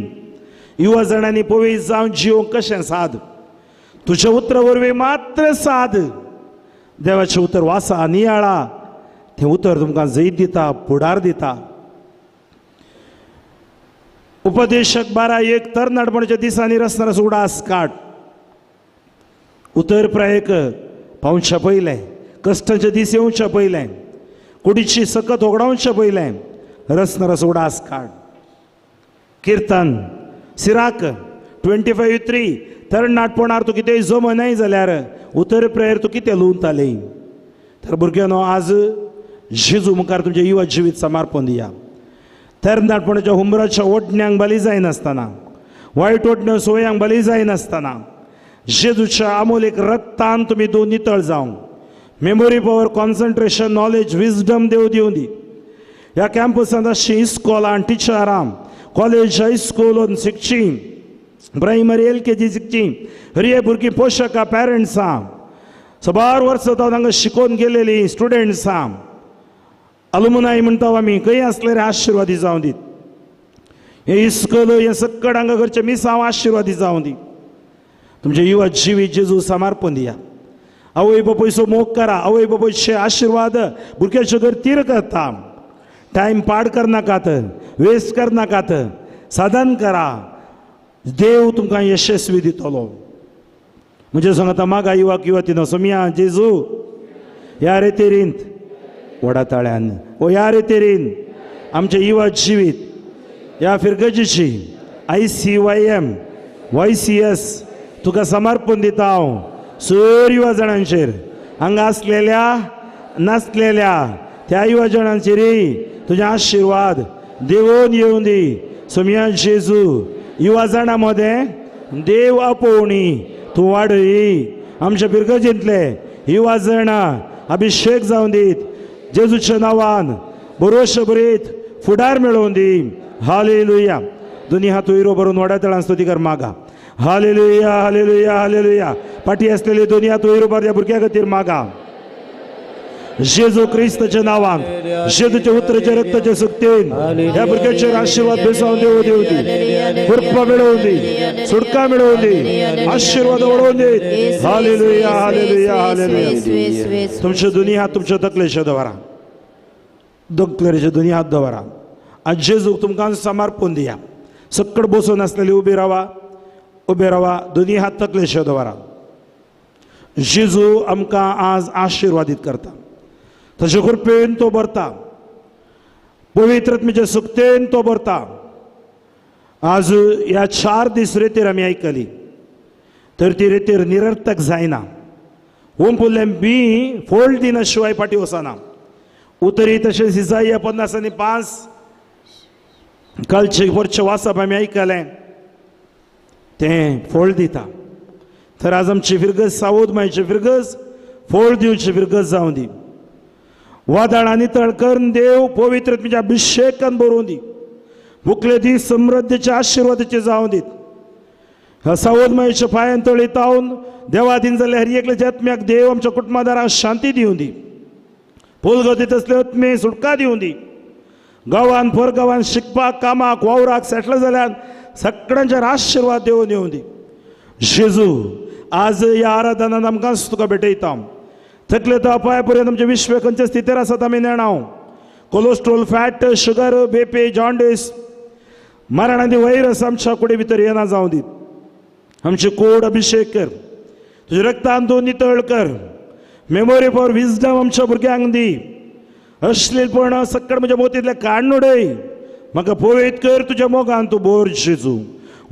युवा जाणांनी पवित्र जावन जीव कशें साद तुझ्या उतरा वरवीं मात्र साद देवाचें उतर वासा नियाळा तें उतर तुमकां जैत दिता फुडार दिता उपदेशक 12:1 तरणाटपणाच्या दिसांनी रसनारस उडास काड उतर प्रायक पावच्या पयलें कश्टाचे दीस येवच्या पयलें कुडीची सकत ओगडावच्या पयलें रसनारस उडास काड किर्तन सिराक 25:3 तरणाटपणार तूं कितेंय जमनाय जाल्यार उतर प्रेयर तूं कितें लुवतालें तर भुरग्यांनो आज जेजू मुखार तुमचें युवा जिवीत समर्पण दिया तरणाटपणाच्या हुंबराच्या ओडण्यांक बली जायनासतना वायट ओडण्यो सोयांक बली जायनासतना जेजूच्या अमोलीक रक्तान तुमी दोन नितळ जावं memory power concentration knowledge wisdom देव दिवं दी ह्या कॅम्पसांत अशीं इस्कॉलां टिचरां कॉलेज हायस्कूल शिकचीं प्रायमरी LKG शिकचीं हे भुरगीं पोशकां पॅरंट्सां सबार वर्सां तांकां शिकोवन गेलेलीं स्टुडंट्सां अलुमनाय म्हणटा आमी खंय आसल्यार आशिर्वादी जावं दीत हे इस्कॉल हे सक्कड हांगा करचे मिसांव आशिर्वादी जावं दी तुमचे युवा जिवीत जेजू समर्पण दिया आवय बापूयचो मोग करा आवय बापूयचे आशिर्वाद भुरग्याचे घर तीर करता टायम पाड करनाकात वेस्ट करनाकात साधन करा देव तुमकां यशस्वी दितलो म्हणजे सांगता मागा युवक युवतीनो सोमिया जेजू ह्या रेतेरींत वडा ताळ्यान ह्या रेतेरीन आमचे युवा जिवीत ह्या फिरगजीची ICYM YCS तुका समर्पण दिता हांव सर युवा जाणांचेर हांगा आसलेल्या नासलेल्या त्या युवा जाणांचेरय तुझे आशिर्वाद देवून येवं दी सोमिया जेजू युवा जाणां मध्ये देव आपोवणी तूं वाडय आमच्या पिरगजींतले युवा जाणां अभिषेक जावं दीत जेजूच्या नांवान बरोवशे बरीत फुडार मेळोवन दी हालेलुया दोनी हात वयर भरून व्हडा तळान स्तुती कर मागा हालेलुया हालेलुया हालेलुया पाटी आसलेली दोनी हात वयर भर त्या भुरग्या खातीर मागा जेजू क्रिस्ताच्या नांवान जेजूच्या उतराच्या रक्ताच्या सुक्तेन ह्या भुरग्याचेर आशिर्वाद बेसावन देव देव दी कृपा मेळोवन दी सुटका मेळोवन दी आशिर्वाद वळोवन दी हालेलुया हालेलुया हालेलुया तुमचे दोनी हात तुमच्या तकलेचे दवरा तकलेचे दोनी हात दवरा आज जेजू तुमकां समर्पण दिया सक्कड बसून आसलेली उबी रावा दोनी हात तकलेचे दवरा जेजू आमकां आज आशिर्वादीत करता ताचे कृपेन तो भरता पवित्र आत्म्याचे सुक्तेन तो भरता आज ह्या 4 दीस रेतेर आमी आयकली तर ती रेतेर निरर्थक जायना ओंपुल्लें बी फोल्ड दिना शिवाय फाटी वचना उतरी तशेंच इसाया 50:5 कालचे वरचे वाचप आमी आयकलें तें फोल्ड दिता तर आज आमची फिरगत सावध मायची फिरगत फोल्ड दिवची फिरगत जावं दी वादळां नितळ करून देव पवित्र तुमच्या अभिषेकान भरोवन दी मुखले दीस समृद्धीच्या आशिर्वादाचे जावं दीत ह्या सावधमयच्या पांयान तळी तावन देवाधीन जाल्यार हर एकल्याच्या आत्म्याक देव आमच्या कुटुंबादारांक शांती दिवं दी पोलगतीत असले आत्मे सुटका दिवं दी गांवान परगांवान शिकपाक कामाक वावराक सेटल जाल्यार सगळ्यांचेर आशिर्वाद देवन येवं दी जेजू आज ह्या आराधनांत आमकां तुका भेटयता थकले तो अपाया पर्यंत आमचे विश्व खंयच्या स्थितीर आसात आमी नेणाव cholesterol fat sugar BP jaundice मरणादी वैरस आमच्या कुडे भितर येना जावं दीत आमचे कोड अभिषेक कर तुझे रक्तान तूं नितळ कर मेमोरी फॉर विजडम आमच्या भुरग्यांक दी अश्लीलपण सक्कड म्हज्या मोतींतले काडून उडय म्हाका पवित्र कर तुज्या मोगान तूं बोर जेजू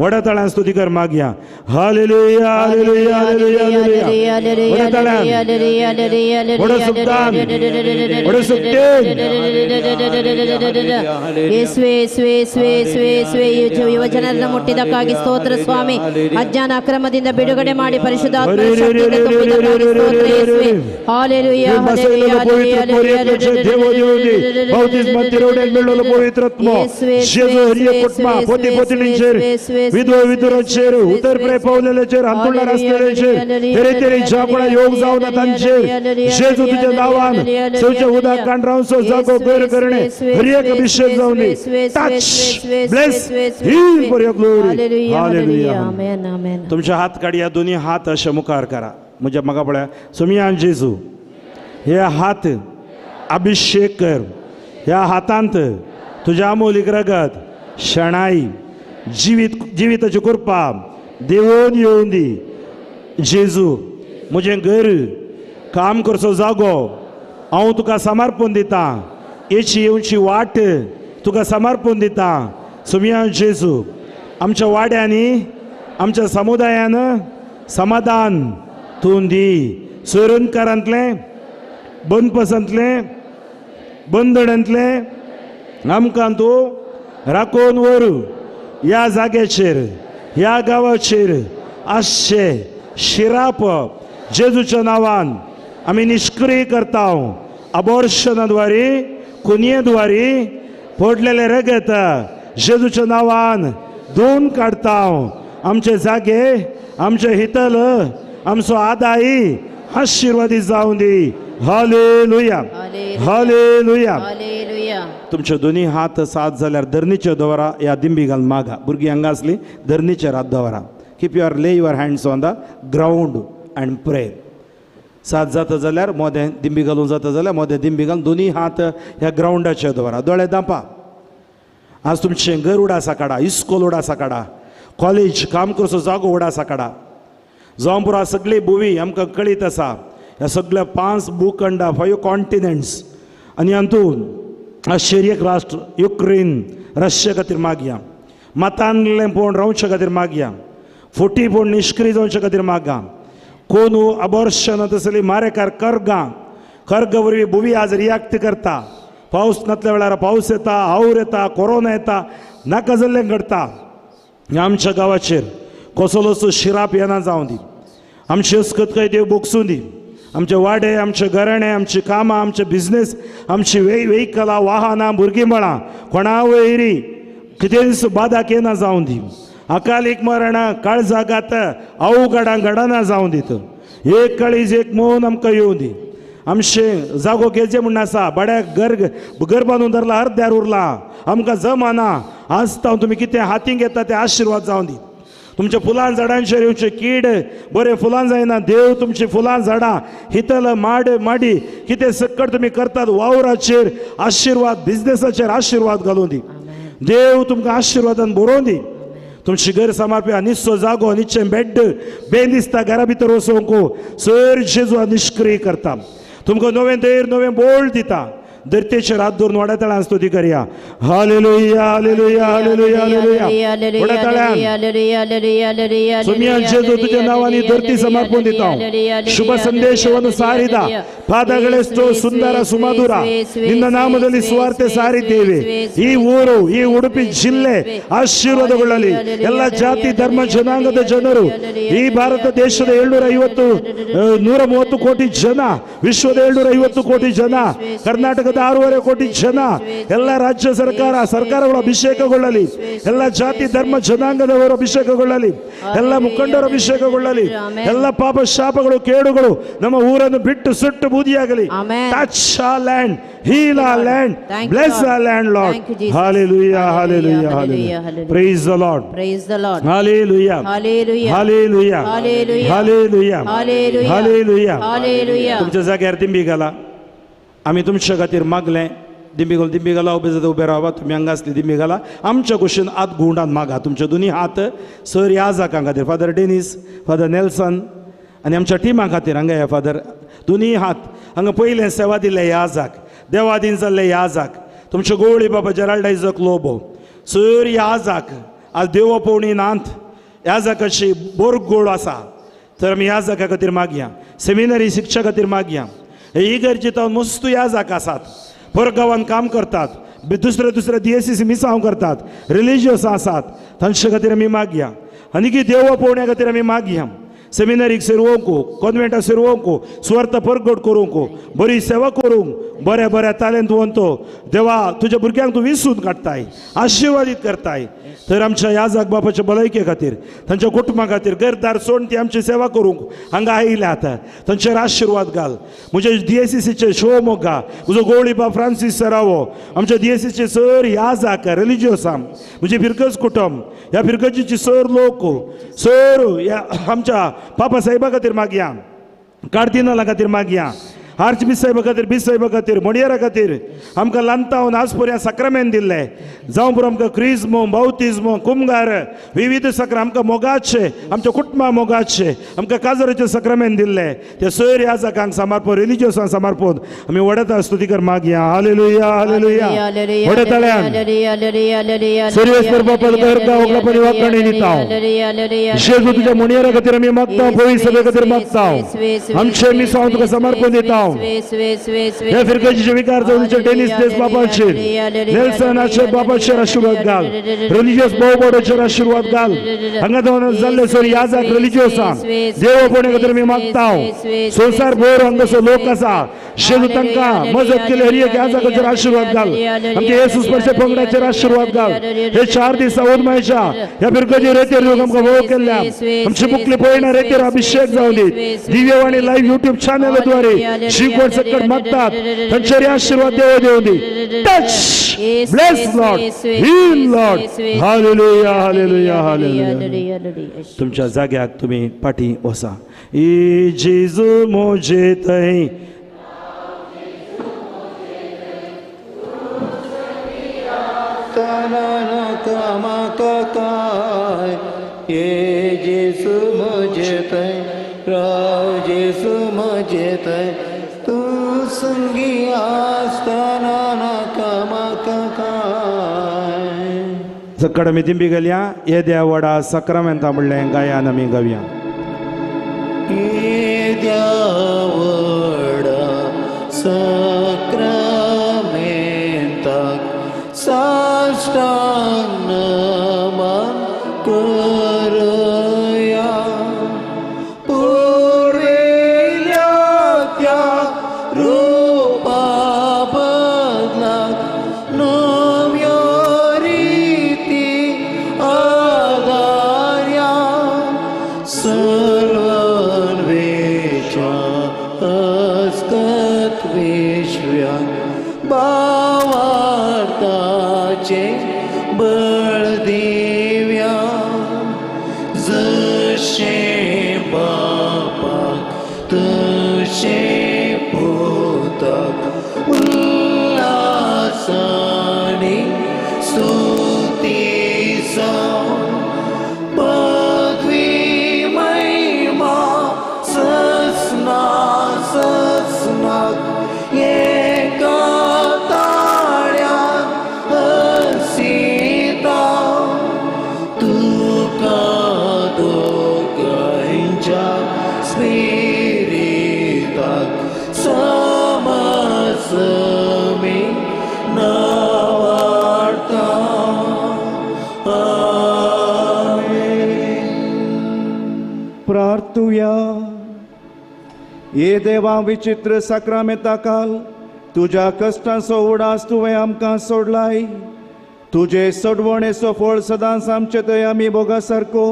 व्हडा तळ्यान स्तुती कर मागया हालेलुया हालेलुया हालेलुया हालेलुया व्हडा तळ्यान व्हडा सुक्तान व्हडा सुक्तेन ಯೇಸುವೆ ಯೇಸುವೆ ಯೇಸುವೆ ಯೇಸುವೆ ಯೇಸುವೆ ಯುವಜನರನ್ನು ಮುಟ್ಟಿದ್ದಕ್ಕಾಗಿ ಸ್ತೋತ್ರ ಸ್ವಾಮಿ ಅಜ್ಞಾನ ಅಕ್ರಮದಿಂದ ಬಿಡುಗಡೆ ಮಾಡಿ ಪರಿಶುದ್ಧಾತ್ಮನ ಶಕ್ತಿಯಿಂದ ತುಂಬಿದ್ದಕ್ಕಾಗಿ ಸ್ತೋತ್ರ ಯೇಸುವೆ ಹಾಲೆಲೂಯಾ ಹಾಲೆಲೂಯಾ बावतिस्मा तिरवडेन मेळ्ळलो पवित्र आत्मो जेजू हरिये कुटुंबा पोती पोती विधवा विधुराचेर उतर प्रे पावलेल्याचेर अंतुळणार असलेल्याचेर तेरे तेरे जापळा योग जावन तांचेर जेजू तुझ्या नावान सौच्या उदक कांडरावचो जागो गैर करणे हर एक अभिषेक जावन touch bless heal for your glory hallelujah amen amen तुमचे हात काढया दोन्ही हात असे मुखार करा म्हणजे मगा पळया सोमियान जेजू हे हात अभिषेक कर ह्या हातांत तुझ्या अमोलिक रगत शणाई जिविताची कृपा देवून येऊन दी जेजू म्हजें घर काम करचो जागो हांव तुका समर्पण दिता येची येवची वाट तुका समर्पण दिता सोमियान जेजू आमच्या वाड्यांनी आमच्या समुदायान समाधान तूं दी सोयरनकारांतले बंदपसांतले बंदडांतले आमकां तूं राखून व्हरू ह्या जाग्याचेर ह्या गांवाचेर आसचे शिराप जेजूच्या नांवान आमी निश्क्रीय करता अबॉर्शनाद्वारे कुनयेद्वारे पडलेले रगत जेजूच्या नांवान धुवन काडता आमचे जागे आमचे हितल आमचो आदायी आशिर्वादी जावं दी हालेलुया हालेलुया हालेलुया तुमचे दोन्ही हात साथ जाल्यार धरणीचेर दवरा या दिंबी घालून मागा भुरगीं हांगा आसली धरणीचेर हात दवरा keep your lay your hands on the ground and pray साथ जाता जाल्यार मोदें दिंबी घालून जाता जाल्यार मोदें दिंबी घालून दोन्ही हात ह्या ग्राउंडाचेर दवरा दोळे दांपा आज तुमचें घर उडासा काडा इस्कॉल उडासा काडा कॉलेज काम करचो जागो उडासा काडा जावं पुरो सगळी बुवी आमकां कळीत आसा ह्या सगळ्या 5 भूखंडा 5 कॉन्टिनेंट्स आनी हातूंत आश्चर्यक राष्ट्र युक्रेन रशिया खातीर मागया मतांतले पोवन रावचे खातीर मागया फोटी पोवन निश्क्रीय जावचे खातीर मागा कोण अबॉर्शन तसली मारेकार कर्ग वरवीं बुवी आज रियाक्ट करता पावस नासल्या वेळार पावस येता हांवर येता कोरोना येता नाका जाल्लें घडटा आमच्या गांवाचेर कसलोचो शिराप येना जावं दी आमची अस्कतकाय देव बोगसूं दी आमचे वाडे आमचे घराणे आमची कामां आमचे बिझनेस आमची वेहिकलां वाहनां भुरगींबाळां कोणा वयरी कितें बादाक येना जावं दी अकालीक मरणां काळजागात अवघडां घडना जावं दित एक काळीज एक मौन आमकां येवं दी आमचे जागो गेजे म्हण आसा बड्याक घर बांदून धरला अर्द्यार उरला आमकां जमाना आसता तुमी कितें हातीक घेता ते आशिर्वाद जावं दी तुमच्या फुलां झाडांचेर येवचे कीड बरे फुलां जायना देव तुमची फुलां झाडां हितल माडी कितें सकट तुमी करतात वावराचेर आशिर्वाद बिझनेसाचेर आशिर्वाद घालून दी देव तुमकां आशिर्वादान बरोवन दी तुमची घर सांबाळपी निस्सो जागो निश्चय बेड बेदिसता घरा भितर वचोंक सर जेजू निश्क्रीय करता तुमकां नवें धैर्य नवें बोल दिता धरतेचेर हात धरून व्हड्या तळ्यान स्तुती करया हालेलुया हालेलुया हालेलुया हालेलुया व्हड्या तळ्यान सोमियान जेजू तुझ्या नावानी धरती समर्पण दिता शुभ ಸಂದೇಶವನ್ನು ಸಾರಿದ ಪಾದಗಳೇ ಸುಂದರ ಸುಮಧುರ ನಿನ್ನ ನಾಮದಲ್ಲಿ ಸುವಾರ್ತೆ ಸಾರಿದ್ದೇವೆ ಈ ಊರು ಈ ಉಡುಪಿ ಜಿಲ್ಲೆ ಆಶೀರ್ವಾದಗೊಳ್ಳಲಿ ಎಲ್ಲ ಜಾತಿ ಧರ್ಮ ಜನಾಂಗದ ಜನರು ಈ ಭಾರತ ದೇಶದ 130 ಕೋಟಿ ಜನ ವಿಶ್ವದ 750 ಕೋಟಿ ಜನ ಕರ್ನಾಟಕದ 6.5 ಕೋಟಿ ಜನ ಎಲ್ಲ ರಾಜ್ಯ ಸರ್ಕಾರಗಳು ಅಭಿಷೇಕಗೊಳ್ಳಲಿ ಎಲ್ಲ ಜಾತಿ ಧರ್ಮ ಜನಾಂಗದವರು ಅಭಿಷೇಕಗೊಳ್ಳಲಿ ಎಲ್ಲ ಮುಖಂಡರು ಅಭಿಷೇಕಗೊಳ್ಳಲಿ ಎಲ್ಲ ಪಾಪ ಶಾಪಗಳು ಕೇಡುಗಳು ನಮ್ಮ ಊರನ್ನು ಬಿಟ್ಟು ಸುಟ್ಟು ಬೂದಿಯಾಗಲಿ touch our land, heal our land, bless our land, Lord. Hallelujah, hallelujah, hallelujah. Praise the Lord. Praise the Lord. Hallelujah. Hallelujah. Hallelujah. Hallelujah. Hallelujah. Hallelujah. Hallelujah. Hallelujah. तुमच्या जाग्यार दिंबी घाला आम्ही तुमच्या खातीर मागले दिंबी घाला उबे जाता उबे रावा तुम्ही हांगा आसली दिंबी घाला आमच्या कुशीन आत गुंडान मागा तुमचे दोन्ही हात सर याजाकां खातीर फादर डेनिस फादर नेल्सन आनी आमच्या टिमा खातीर हांगा या फादर दोन्ही हात हांगा पयलें सेवा दिले याजाक देवादीन जाल्ले याजाक तुमचे गोवळी बाबा जेराल्डायजक लोबो सर याजाक आज देव पवणी नांत याजाकाची बोरगोळ आसा तर आमी याजाका खातीर मागया सेमिनरी शिक्षा खातीर मागया हे इगर्जेत मस्त याजाक आसात परगांवान काम करतात दुसरे DSCC मिसांव करतात रिलिजियस आसात तांचे खातीर आमी मागया आनी की देव पवण्या खातीर आमी मागया सेमिनरीक सेरवंक कॉन्वेंटाक सेरवंक सुवार्थ परगट करूंक बरी सेवा करूंक बऱ्या बऱ्या तालेन तूं वंतो देवा तुज्या भुरग्यांक तूं विसरून काडताय आशिर्वादीत करताय तर आमच्या याजक बापाच्या भलायके खातीर तांच्या कुटुंबा खातीर घरदार सोडून ती आमची सेवा करूंक हांगा आयल्या आतां तांचेर आशिर्वाद घाल म्हजे DSCचे शो मोगा म्हजो गवळी बाब फ्रांसीस सरावो आमच्या DSCचे सर याजक रिलिजियसां म्हणजे फिरकस कुटुंब ह्या फिरकजीचे सर लोक सर ह्या आमच्या पापा साहेबा खातीर मागया कार्दिनाला खातीर मागया आर्च बिसाहेबा खातीर मोडयारा खातीर आमकां लांतावन आज पर्यंत साक्रामेंत दिल्ले जावं पुरो आमकां क्रिस्मो बावतिस्मो कुमगार विविध सक्र आमकां मोगाचे आमच्या कुटुंबा मोगाचे आमकां काजराचे सक्रामेंत दिल्ले ते सर याजकांक समर्पण रिलिजियसांक समर्पण आमी वडता स्तुतीकर मागया हालेलुया हालेलुया वडताळ्यान सर्वेस्वर बापाल घरदा ओगलापणी वागणी दिता जेजू तुज्या मोडयारा खातीर आमी मागता पळय सगळे खातीर मागता आमचे मिसांव तुका समर्पण दिता या फिरकाचे विकार जावचे डेनिस देस बापाचेर नेल्सनाचे बापाचेर आशीर्वाद घाल रिलिजियस भावबाडोचेर आशीर्वाद घाल हांगा दोन जाल्ले सर याजक रिलिजियसांक देवपणे खातीर आमी मागता संवसार भर हांगासर लोक आसा जेजू तांकां मजत केली हर एक याजकाचेर आशीर्वाद घाल आमच्या येसूस स्पर्शे पंगडाचेर आशीर्वाद घाल हे 4 दीस ओदमायच्या ह्या फिरकाचे रेतेर लोक आमकां भोव केल्ल्या आमची मुखली पळयना रेतेर अभिषेक जावं दी दिव्यवाणी लाईव्ह युट्यूब चॅनलद्वारे शिकवण सकट मागतात तांचेर आशीर्वाद देव दी touch bless Lord heal Lord hallelujah hallelujah hallelujah तुमच्या जाग्याक तुम्ही पाठी वसा ई जेजू मोजे थंय काय ये जेसू म्हजे थंय राव जेसू म्हजे थंय तूं संगी आसतना नाका म्हाका काय सकड आमी दिंबी गेल्या ये देवा वडा सक्रामेंता म्हणलें गायन आमी गावया ये देवा वडा सक्रामेंताक साष्टांग नमन करया पुरविल्या त्या रूपा बदलाक नव्यो रिती आदार्या सर्वन वेच्या अस्कत विश्व्या भावार्थाचे बळ दिव्या जशे बापाक तशे पुताक उल्हासानी स्तुती जावं पदवी महिमा ससना ससनाक एका ताळ्यान हसिता तुका दोगांच्या स्पिरिताक समसमी नावार्ता प्रार्थुया ये देवा विचित्र साक्रामेंताकाल तुझ्या कश्टांचो उडास तुवें आमकां सोडलाय तुजे सोडवणेचो फळ सदांच आमचे थंय आमी भोगा सारको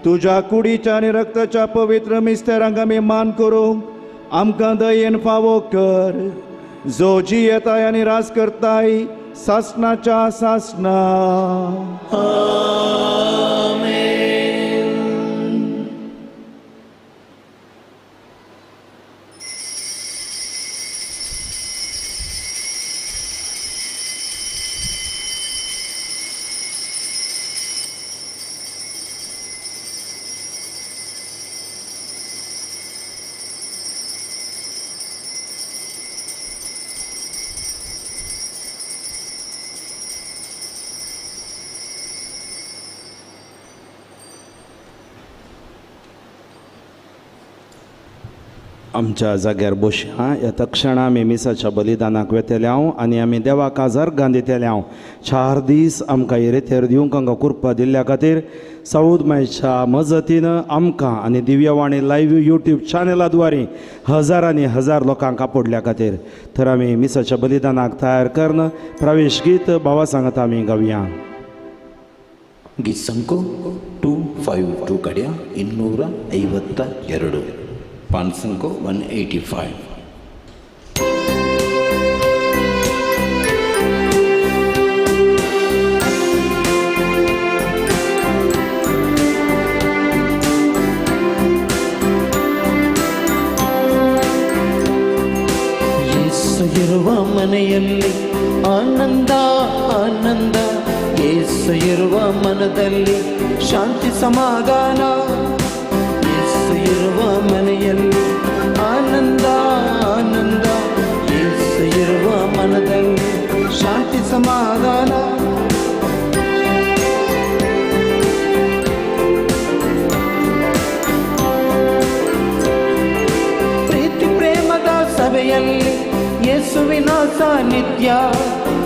तुझ्या कुडीच्या आनी रक्ताच्या पवित्र मिस्तेरांक आमी मान करूंक आमकां दयेन फावो कर जो जी येताय आनी रास करताय सासणाच्या सासणा आमच्या जाग्यार बसया येता क्षणा आमी मिसाच्या बलिदानाक वेतेल्या आनी आमी देवाक आजार दितेल्या 4 दीस आमकां येरेथेर दिवंक हांगा कृपा दिल्ल्या खातीर साऊद मॅचच्या मजतीनं आमकां आनी दिव्यवाणी लायव्ह यूट्यूब चॅनलाद्वारे हजारांनी हजार लोकांक आपडल्या खातीर तर आमी मिसाच्या बलिदानाक तयार करन प्रवेश गीत भावा सांगत आमी गावया. ಗೀತ್ ಸಂಖ್ಯೆ 252 ಕಡೆಯ 252 ಪಾನ್ ಸಂಖ್ಯೆ 185. ಇರುವ ಮನೆಯಲ್ಲಿ ಆನಂದ ಆನಂದ, ಯೇಸು ಇರುವ ಮನದಲ್ಲಿ ಶಾಂತಿ ಸಮಾಧಾನ. ಯೇಸು ಇರುವ ಮನೆಯಲ್ಲಿ ಆನಂದ ಆನಂದ, ಯೇಸು ಇರುವ ಮನದಲ್ಲಿ ಶಾಂತಿ ಸಮಾಧಾನ. ಪ್ರೀತಿ ಪ್ರೇಮದ ಸಭೆಯಲ್ಲಿ ಯೇಸುವಿನ ಸಾನ್ನಿಧ್ಯ,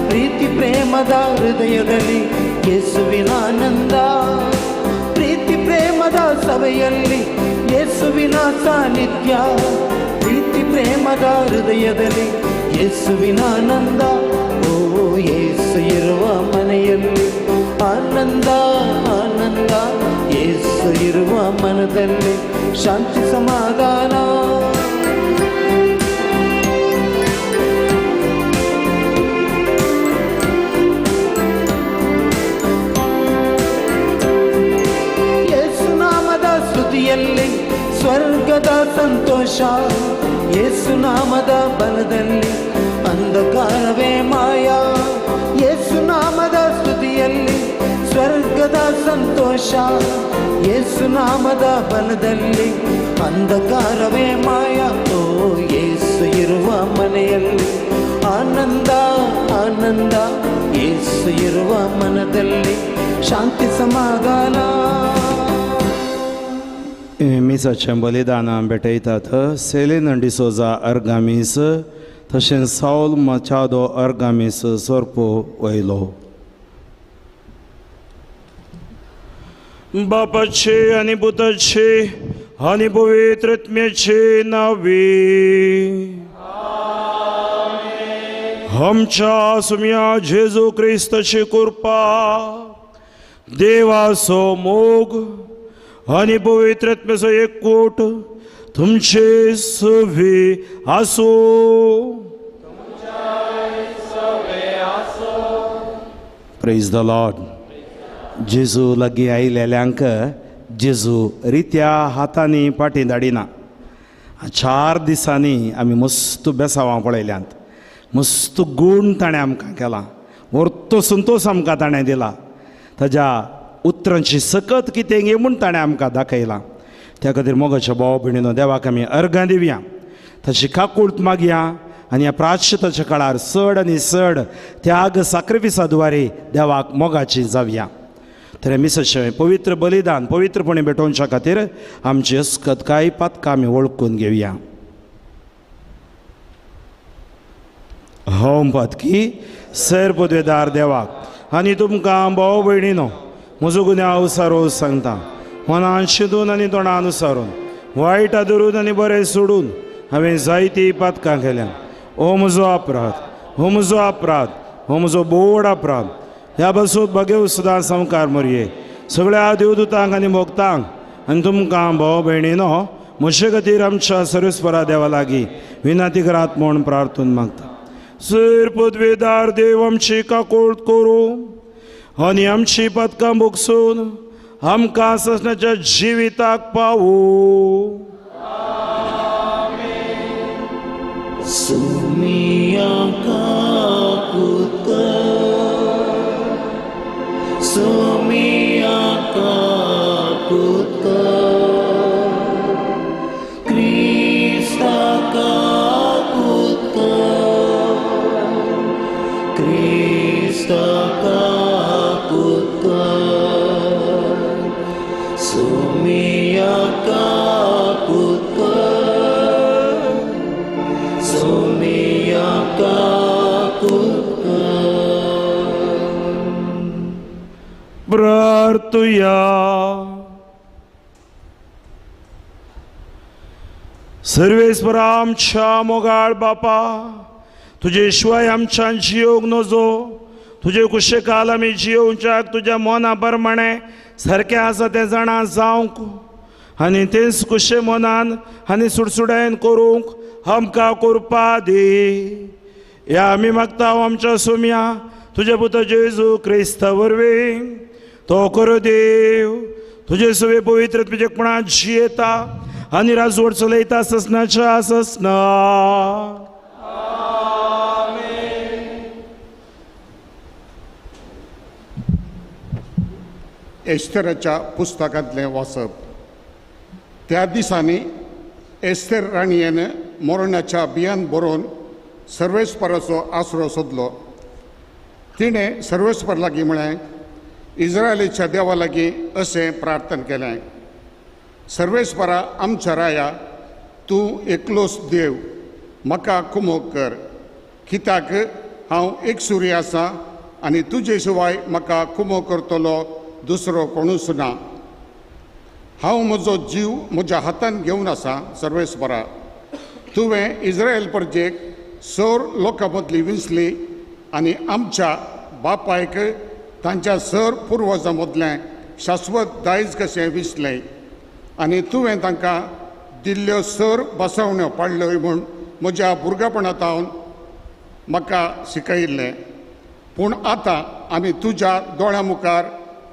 ಪ್ರೀತಿ ಪ್ರೇಮದ ಹೃದಯದಲ್ಲಿ ಯೇಸುವಿನ ಆನಂದ. ಪ್ರೀತಿ ಪ್ರೇಮದ ಸಭೆಯಲ್ಲಿ ಯೇಸುವಿನ ಸಾನ್ನಿಧ್ಯ, ಪ್ರೀತಿ ಪ್ರೇಮದ ಹೃದಯದಲ್ಲಿ ಯೇಸುವಿನ ಆನಂದ. ಓ ಯೇಸು ಇರುವ ಮನೆಯಲ್ಲಿ ಆನಂದ ಆನಂದ, ಯೇಸು ಇರುವ ಮನದಲ್ಲಿ ಶಾಂತಿ ಸಮಾಧಾನ. ಸ್ವರ್ಗದ ಸಂತೋಷ, ಯೇಸು ನಾಮದ ಬಲದಲ್ಲಿ ಅಂಧಕಾರವೇ ಮಾಯ. ಯೇಸು ನಾಮದ ಸ್ತುತಿಯಲ್ಲಿ ಸ್ವರ್ಗದ ಸಂತೋಷ, ಯೇಸು ನಾಮದ ಬಲದಲ್ಲಿ ಅಂಧಕಾರವೇ ಮಾಯ. ಓ ಯೇಸು ಇರುವ ಮನೆಯಲ್ಲಿ ಆನಂದ ಆನಂದ, ಯೇಸು ಇರುವ ಮನದಲ್ಲಿ ಶಾಂತಿ ಸಮಾಧಾನ. मिसाचें बलिदान भेटयतात सेलेन डिसोजा अर्गामीस, तशेंच साऊल मचादो अर्गामीस सोर्पो वयलो. बापाचे आनी पुताचे आनी पवित्र आत्म्याचे नांवे आमच्या सुम्या जेजू क्रिस्ताची कृपा, देवाचो मोग आनी पवित्र आत्म्याचो एकूट तुमचे सवे आसो. Praise the Lord. जेजू लागीं आयिल्ल्यांक जेजू रित्या हातांनी पाटी धाडिना. 4 दिसांनी आमी मस्त बेसांवां पळयल्यांत, मस्त गूण ताणें आमकां केला, व्हरतो संतोश आमकां ताणें दिला. ताज्या उतरांची सकत कितें गे म्हूण ताणें आमकां दाखयलां. त्या खातीर मोगाच्या भाव भयणीनो, देवाक आमी अर्गां दिवया, ताची काकूळट मागया आनी ह्या प्राश्चिताच्या काळार चड आनी चड त्याग साक्रिफिसाद्वारे देवाक मोगाची जावया. तर मिसाचें पवित्र बलिदान पवित्रपणी भेटोवच्या खातीर आमची अस्कत कांय पातकां आमी वळखून घेवया. हांव पातकी सैर पदवेदार देवाक आनी तुमकां भाव भयणीनो, म्हजो गुन्यांव उसारोस सांगता. मनान शिदून आनी तोंडान उसारून, वायट आदरून आनी बरें सोडून हांवें जायतीं पातकां केल्यां. हो म्हजो अपराध, हो म्हजो अपराध, हो म्हजो बोड अपराध. ह्या पासून भगेव सुद्दां संवकार मरये सगळ्या देवदूतांक आनी भक्तांक आनी तुमकां भाव भयणीनो, म्हजे खातीर आमच्या सर्वेस्परा देवा लागीं विनाती करात म्हूण प्रार्थून मागता. सैर पदवेदार देव आमची काकूळट करूं आनी आमची पातकां भोगसून आमकां ससण्याच्या जिविताक पावूं. सुमिया काकूळट, सुमिया काकूळट, क्रिस्ता काकूळट, क्रिस्ता काकूळट, सुमिया काकूळट, सुमिया काकूळट. प्रार्थुया. सर्वेस्परा आमच्या मोगाळ बापा, तुजे शिवाय आमच्या जियोग नजो. तुजे कुशेकाल आमी जियोवच्याक तुज्या मना प्रमाणे सारकें आसा तें जाणा जावंक आनी तेच कुशे मनान आनी सुडसुडायन करूंक आमकां कोरपा दी. या आमी मागता आमच्या सोम्या तुजे पुत्र जेजू क्रिस्ता वरवीं. तो करो देव तुजे सवे पवित्र तुजेपणान जियेता आनी राजवट चलयता ससनाच्या ससना. एस्तेराच्या पुस्तकांतलें वाचप. त्या दिसांनी एस्तेर राणयेन मरणाच्या बियान बरोवन सर्वेस्पराचो आसरो सोदलो. तिणें सर्वेस्पर लागीं म्हळें, इस्रायलीच्या देवा लागीं अशें प्रार्थना केलें, सर्वेस्परा आमच्या राया, तूं एकलोच देव, म्हाका कुमोग कर, कित्याक हांव एकसुरी आसां आनी तुजे शिवाय म्हाका कुमोग करतलो दुसरो कोणूच ना. हांव म्हजो जीव म्हज्या हातान घेवन आसा. सर्वेस्परा, तुवें इस्रायल परजेक 100 लोकां मदलीं विंचली आनी आमच्या बापायक तांच्या 100 पुर्वजां मदलें शाश्वत दायज कशें विसलें आनी तुवें तांकां दिल्ल्यो 100 बसवण्यो पाडल्यो म्हूण म्हज्या भुरगेपणांतावन म्हाका शिकयिल्लें. पूण आतां आमी तुज्या दोळ्यां मुखार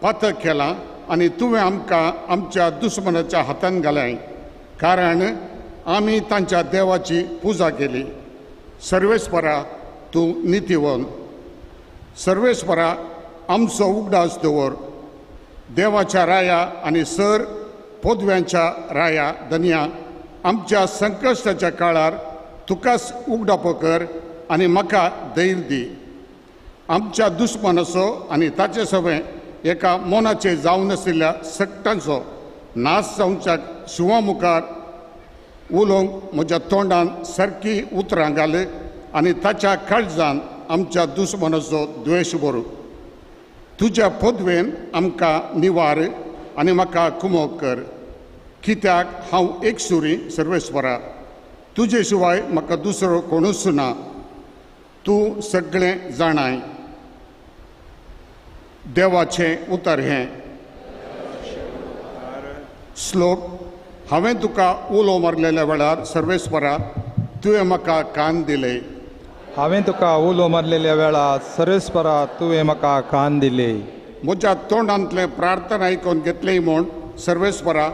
पातक केलां आनी तुवें आमकां आमच्या दुस्मनाच्या हातान घालें, कारण आमी तांच्या देवाची पुजा केली. सर्वेस्परा, तूं नितीवन. सर्वेस्परा, आमचो उगडास दवर. देवाच्या राया आनी सर पोदव्यांच्या राया धन्या, आमच्या संकश्टाच्या काळार तुकाच उगडापो कर आनी म्हाका धैर्य दी. आमच्या दुस्मनाचो आनी ताचे सवें एका मोनाचे जावन आशिल्ल्या सक्टांचो नाश जावच्या शिवा मुखार उलोवंक म्हज्या तोंडान सारकी उतरां घाल आनी ताच्या काळजान आमच्या दुस्मनाचो द्वेश भर. तुज्या पदवेन आमकां निवार आनी म्हाका कुमोग कर, कित्याक हांव एकसुरी. सर्वेस्परा, तुजे शिवाय म्हाका दुसरो कोणूच ना. तूं सगळें जाणाय. देवाचें उतर हें. श्लोक. हांवें तुका उलो मारलेल्या वेळार सर्वेस्परा तुवें म्हाका कान दिले. हांवें तुका उलो मारलेल्या वेळार सर्वेस्परा तुवें म्हाका कान दिले. म्हज्या तोंडांतलें प्रार्थना आयकून घेतली म्हूण सर्वेस्परा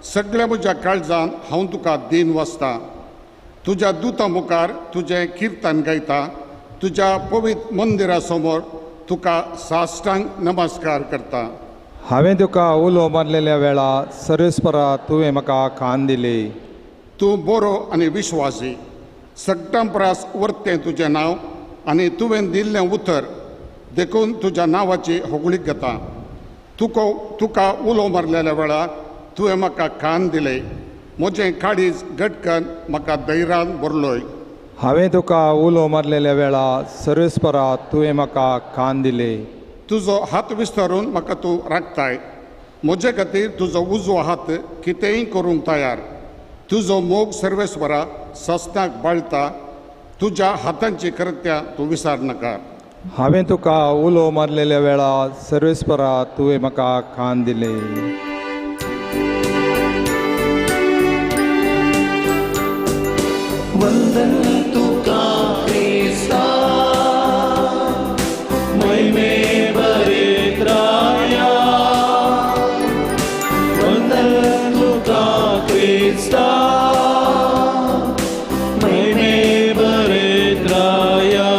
सगळ्या म्हज्या काळजान हांव तुका दीन वाचतां. तुज्या दुता मुखार तुजें किर्तन गायता. तुज्या पवित्र मंदिरा समोर तुका साश्टांग नमस्कार करता. हांवें तुका उलो मारलेल्या वेळार सर्वेस्परा तुवें म्हाका कान दिले. तूं बरो आनी विश्वासी. सगळ्यां परस वर्तें तुजें नांव आनी तुवें दिल्लें उतर देखून तुज्या नांवाची होगळीक घेता. तुका उलो मारलेल्या वेळार तुवें म्हाका कान दिले. म्हजें काळीज घटकन म्हाका धैर्यान भरलोय. हांवें तुका उलो मारलेल्या वेळार सर्वेस्परा तुवें म्हाका कान दिले. तुजो हात विस्तारून म्हाका तूं राखताय. म्हजे खातीर तुजो उजवो हात कितेंय करूंक तयार. तुजो मोग सर्वेस्परा सस्नाक बाळटा. तुज्या हातांची कृत्यां तूं विसार नाका. हांवें तुका उलो मारलेल्या वेळार सर्वेस्परा तुवें म्हाका कान दिले. वंदन तुका क्रिस्ता, महिमे भरीत राया. वंदन तुका क्रिस्ता, महिमे भरीत राया.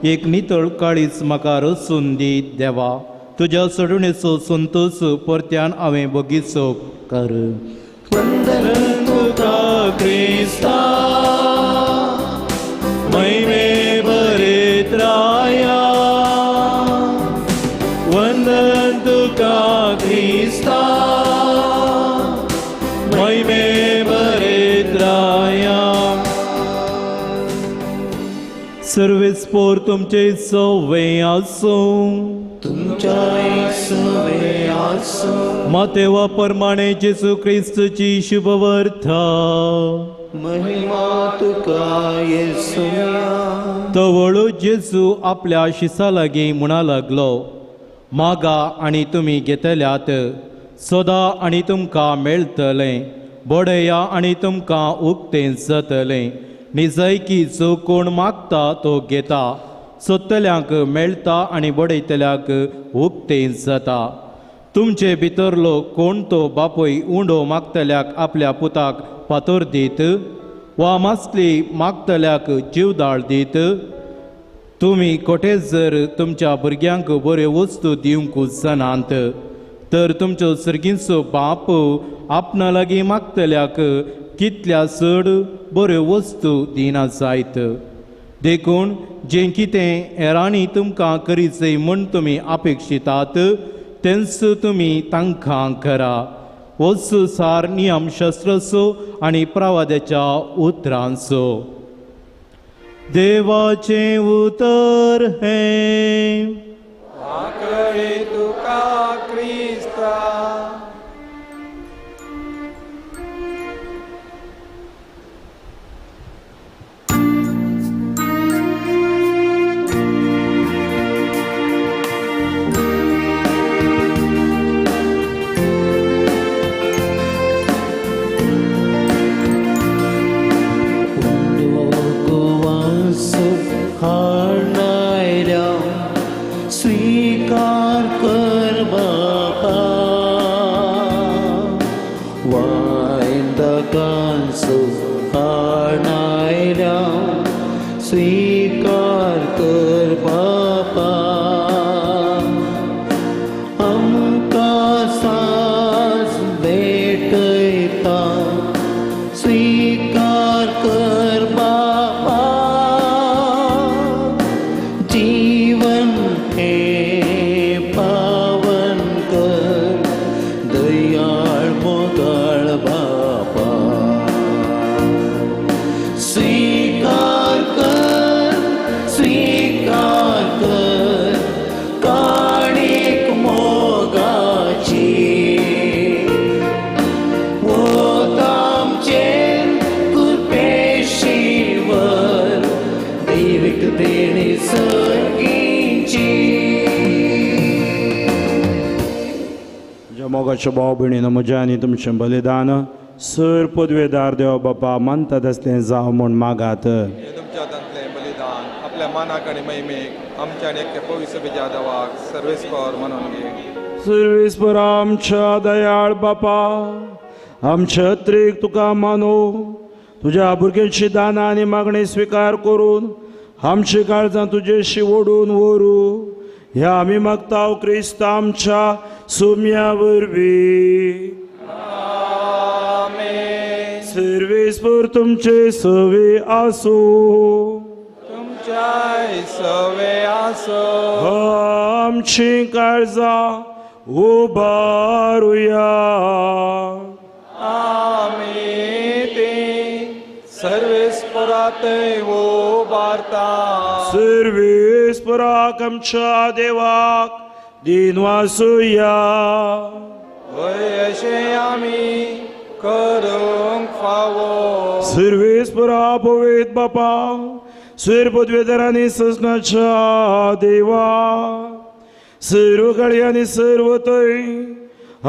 एक नितळ काळीच म्हाका रचून दी देवा. तुज्या सोडणेचो संतोष परत्यान हांवें बगीचो कर. वंदन तुका क्रिस्ता, महिमे भरीत राया. वंदन तुका क्रिस्ता, महिमे भरीत राया. सर्वेस्पोर तुमचे सवे आसूं. तुमच्या येसुवे आसो मातेवा प्रमाणे जेसू ख्रिस्तची शुभवार्ता महिमा तुका येसुया तवळो जेसू आपल्या शिसा लागीं म्हणा लागलो मागा आनी तुमी घेतल्यात सोदा आनी तुमकां मेळटलें बोडया आनी तुमकां उक्तें जातलें निजैकी जो कोण मागता तो घेता सोदतल्यांक मेळटा आनी बडयतल्याक उक्तें जाता तुमचे भितरलो कोण तो बापूय उंडो मागतल्याक आपल्या पुताक फातोर दीत वा मासली मागतल्याक जीवदाळ दीत तुमी कोठे जर तुमच्या भुरग्यांक बऱ्यो वस्तू दिवंक जाणात तर तुमचो सर्गीचो बाप आपणा लागीं मागतल्याक कितल्या चड बऱ्यो वस्तू दिना जायत देखून जें कितें हेरांनी तुमकां करीचें म्हूण तुमी अपेक्षितात तेंच तुमी तांकां करा वस्तू सार नियमशास्त्राचो आनी प्रवाद्याच्या उतरांचो देवाचें उतर हें आकळे तुका क्रिस्ता हाणायल्या स्वीकार कर बापा वायंदकांचो हाणायल्या स्वीकार कर बापा आमकां साज भेटयता स्वीकार कर बापा जीवन हे पावन कर दयाळ मोगाळ बापा स्वीकार कर काणीक मोगाची वोत आमचेर कुरपेशीवर दैवीक देणी सर्गीची म्हज्या मोगाच्या भाव भयणीनो म्हजें आनी तुमचें बलिदान सर पदवेदार देव बापा मानतात आसलें जावं म्हूण मागात हे तुमच्या दांतलें बलिदान आपल्या मानाक आनी महिमेक आमच्या आनी एकट्या पवित्र बेजा देवाक सर्वेस्पर म्हणून घे सर्वेस्पर आमच्या दयाळ बापा आमच्या त्रेक तुका मानो तुज्या भुरग्यांची दानां आनी मागणी स्विकार करून आमची काळजां तुजेशी ओडून व्हरू ह्या आमी मागता क्रिस्त आमच्या सोम्या वरवीं सर्वेस्पर तुमचे सवे आसूं तुमच्या सवे आसो आमची काळजां उबारुया आमी ते सर्वेस्परातय वो वार्ता सर्वेस्पराक आमच्या देवाक दिन वासुया अशें आमी करूंक फावो सर्वेस्परा पवित्र बापा सर पदवेदारांनी ससनाच्या देवा सर्व काळी आनी सर्व थंय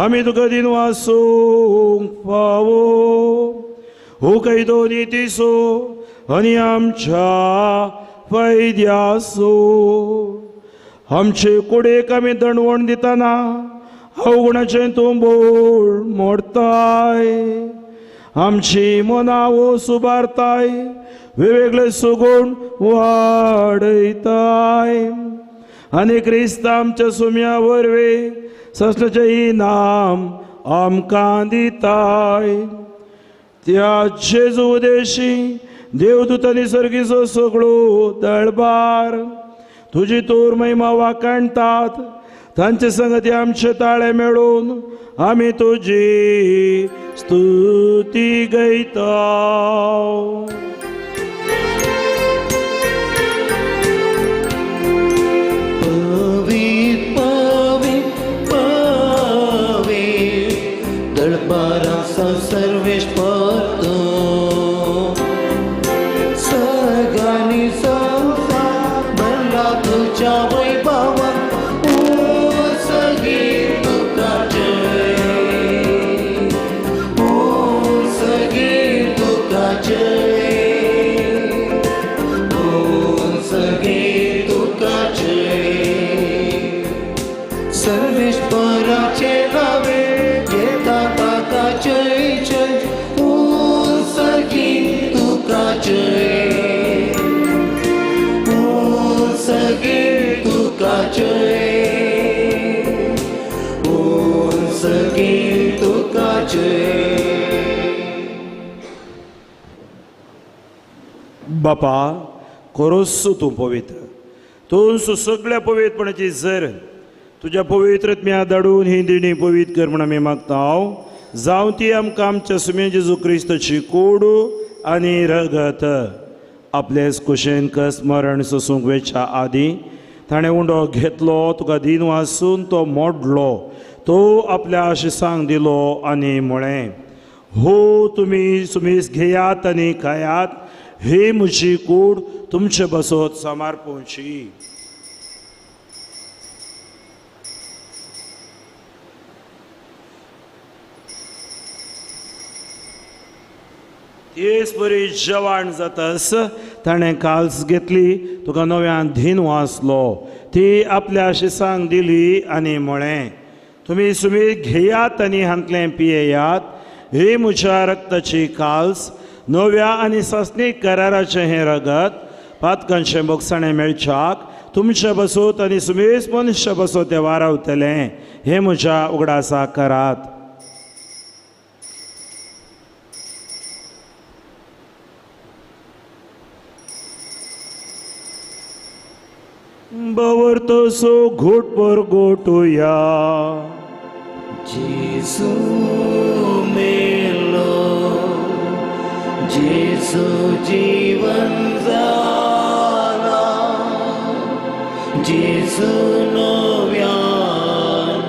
आमी तुका दिन वासूंक फावो हो कैदो नितीसो आनी आमच्या फायद्यासो आमचे कुडेक आमी दंडवण दितना अवगुणाचें तूं बोळ मोडताय आमची मनां वो सुबारताय वेगवेगळे सुगूण वाडयताय आनी क्रिस्त आमच्या सुम्या वरवीं ससनाचें इनाम आमकां दिताय त्या जेजू उदेशी देवदूतांनी सर्गीचो सगळो दळबार तुजी तोर महिमा वाकाणटात तांचे संगती आमचे ताळे मेळून आमी तुजी स्तुती गायता पवित्र सर्वेश्वर तूं सर्ग आणि संसार भरला तुझ्या वैभवात सगळी तुका जय सगळी तुका जय सगळी तुका जय सर्वेश्वराचे नावे घेता ताका जय जय सगळी तुका जय सगळी तुका जय सगळी तुका जय बापा खरोच तूं पवित्र तूं सगळ्या पवित्रपणाची झर तुज्या पवित्रत्म्या धाडून ही दिणी पवित्र कर म्हण आमी मागता हांव जावं ती आमकां आमच्या सुमे जेजू क्रिस्ताची कोडू आनी रगत आपलेच कुशेन कस मरण सोसूंक वेच्या आदीं ताणें उंडो घेतलो तुका दिन वाचून तो मोडलो तो आपल्या आशिसांक दिलो आनी म्हळें हो तुमी सुमीस घेयात आनी खायात ही म्हजी कूड तुमचे बसत समर्पूंची तेच बरी जेवण जातास ताणें काल्स घेतली तुका नव्यान धीन वाचलो ती आपल्या शिसांक दिली आनी म्हळें तुमी सुमी घेयात आनी हांतलें पियेयात ही म्हज्या रक्ताची काल्स नव्या आनी सस्नीक कराराचें हें रगत पातकांचें बोगसाणें मेळच्याक तुमचे बसत आनी सुमेस मनुश्य बसत तें वारावतलें हें म्हज्या उगडासा करात बवरतोसो घोट पर गोटुया जेसू मेलो जेसू जीवन जाला जेसू नव्यान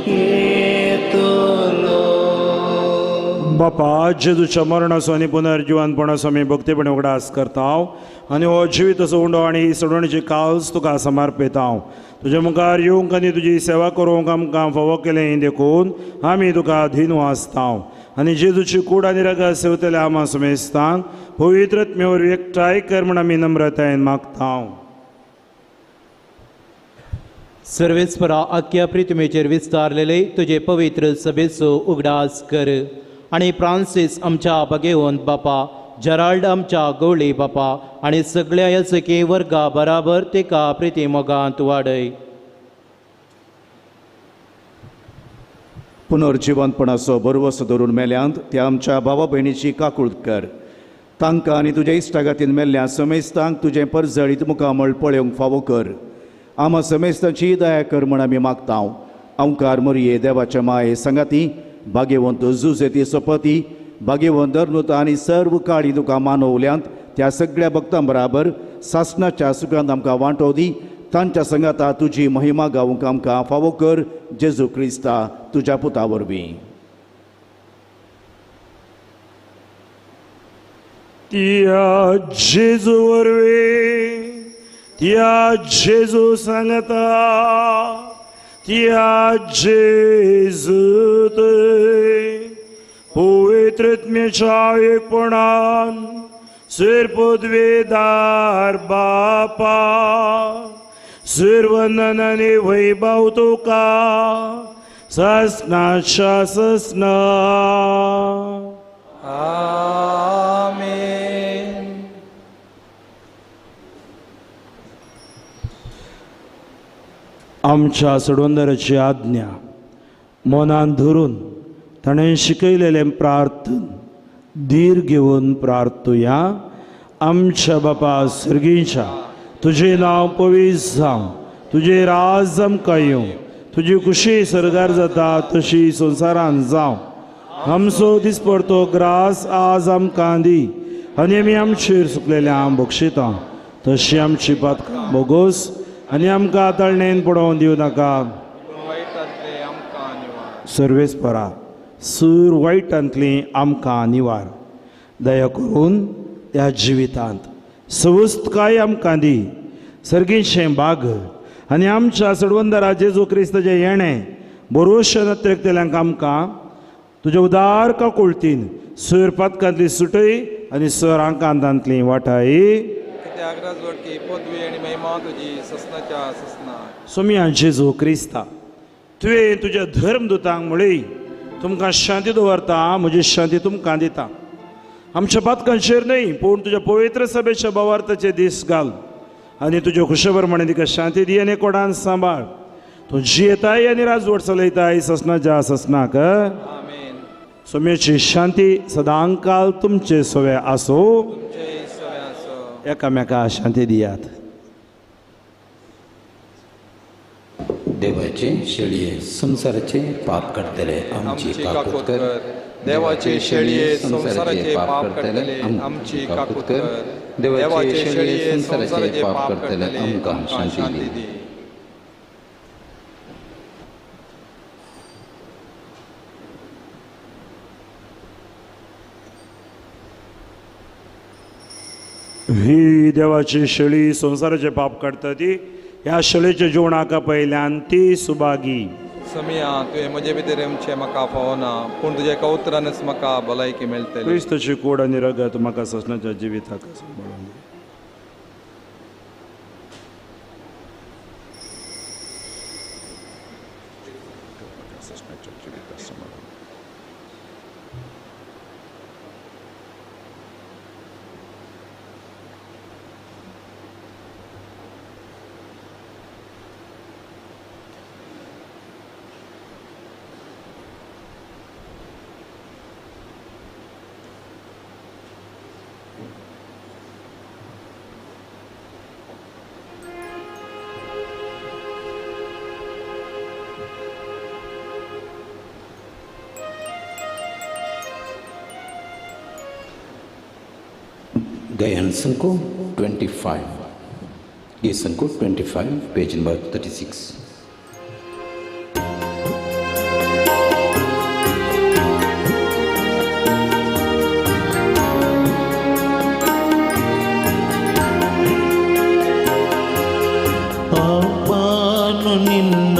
येतलो बापा जेजूच्या मरणाचो आनी पुनर्जिवानपणाचो आमी भक्तीपणे उगडास करता आनी हो जिवीताचो उंडो आनी ही सोडवणीची काल्स तुका समर्पिता तुजे मुखार येवंक आनी तुजी सेवा करूंक आमकां फावो केलें देखून आमी तुका धीन वाचता आनी जेजूची कूड आनी रगत सेवतले आमा सुमेस्तांक पवित्रत्मेवर एकठांय कर म्हण आमी नम्रतायेन मागता सर्वेस्परा आख्या प्रितमेचेर विस्तारलेले तुजे पवित्र सभेचो उगडास कर आनी फ्रांसीस आमच्या भगेवंत बापा जराल्ड आमच्या गवळी बापा आनी सगळ्या याचके वर्गा बराबर तेका प्रिती मोगांत वाडय पुनर्जिवंतपणाचो बरवस धरून मेल्यांत त्या आमच्या भावा भयणीची काकूळट कर तांकां आनी तुज्या इश्टागातीन मेल्ल्या समेस्तांक तुजें परजळीत मुखामळ पळोवंक फावो कर आमा समेस्तांची दया कर म्हण आमी मागता ओंकार मोरये देवाच्या माये संगाती भाग्यवंत जुजेती सपती भाग्यवंत धर्नुता आनी सर्व काळी तुका मानवल्यांत त्या सगळ्या भक्तां बराबर सासणाच्या सुखांत आमकां वांटो दी तांच्या संगाता तुजी महिमा गावूंक आमकां फावो कर जेजू क्रिस्ता तुज्या पुता वरवीं त्या जेजू वरवीं त्या जेजू सांगता त्या जेजू पवित्रत्म्याच्या एकपणान सर्पद्वेदार बापा सर्वनन आनी वैभव तुका ससनाच्या ससना आमेन. आमच्या सोडवंदराची आज्ञा मनान धरून ताणें शिकयलेलें प्रार्थन धीर घेवन प्रार्थुया आमच्या बापा सर्गीच्या तुजें नांव पवित्र जावं तुजें राज आमकां येवं तुजी खुशी सरगार जाता तशी संवसारांत जावं आमचो दिसपडतो ग्रास आज आमकां दी आनी आमी आमचेर सुकलेल्या बक्षिता तशी आमची पातकां बोगोस आनी आमकां तळणेन पडोवन दिवं नाका वायटांतले आमकां निवार. सर्वेस्परा सूर वायटांतली आमकां निवार. दया करून ह्या जिवितांत सवस्तकाय आमकां दी. सर्गीचें भाग आनी आमच्या सडवंदरा जेजू क्रिस्ताचें येणें बरोवशें नत्रेकतेल्यांक आमकां तुज्या उदार काकुळतीन सूर पातकांतली सुटय आनी सरांकांतांतली वाटाय. कित्याक राजवटकी पदवी आनी महिमा तुजी ससनाच्या ससना. सोम्या जेजू क्रिस्ता तुवें तुज्या धर्मदुतांक म्हळी तुमकां शांती दवरता, म्हजी शांती तुमकां दिता. आमच्या पातकांचेर न्हय पूण तुज्या पवित्र सभेच्या भावार्थाचे दीस घाल आनी तुज्या खुशेप्रमाणे तिका शांती दी आनी कोडान सांबाळ. तूं जियेताय आनी राजवट चलयताय ससनाच्या ससनाक. आमेन. सोम्याची शांती सदांकाल तुमचे सोवे आसो. तुमचे सवे आसो. एकामेका शांती दियात. देवाचे शेळये संसाराचे पाप करतले आमची काकूत कर. देवाचे शेळये संसाराचे पाप करतले आमची काकूत कर. देवाचे शेळये संसाराचे पाप करतले आमकां शांती दी. ही देवाची शेळी संसाराचे पाप काडटा ती. ह्या शेळेच्या जेवणाका पयल्यान ती सुभागी. समिया तुवें म्हजे भितर आमचे म्हाका फावना पूण तुज्या एका उतरानच म्हाका भलायकी मेळटली. क्रिस्ताची कूड आनी रगत म्हाका ससनाच्या जिविताक सांबाळून दी. Gayan Sanko 25. Gayan Sanko 25, page number 36. ಪಾಪಾನು ನಿನ್ನ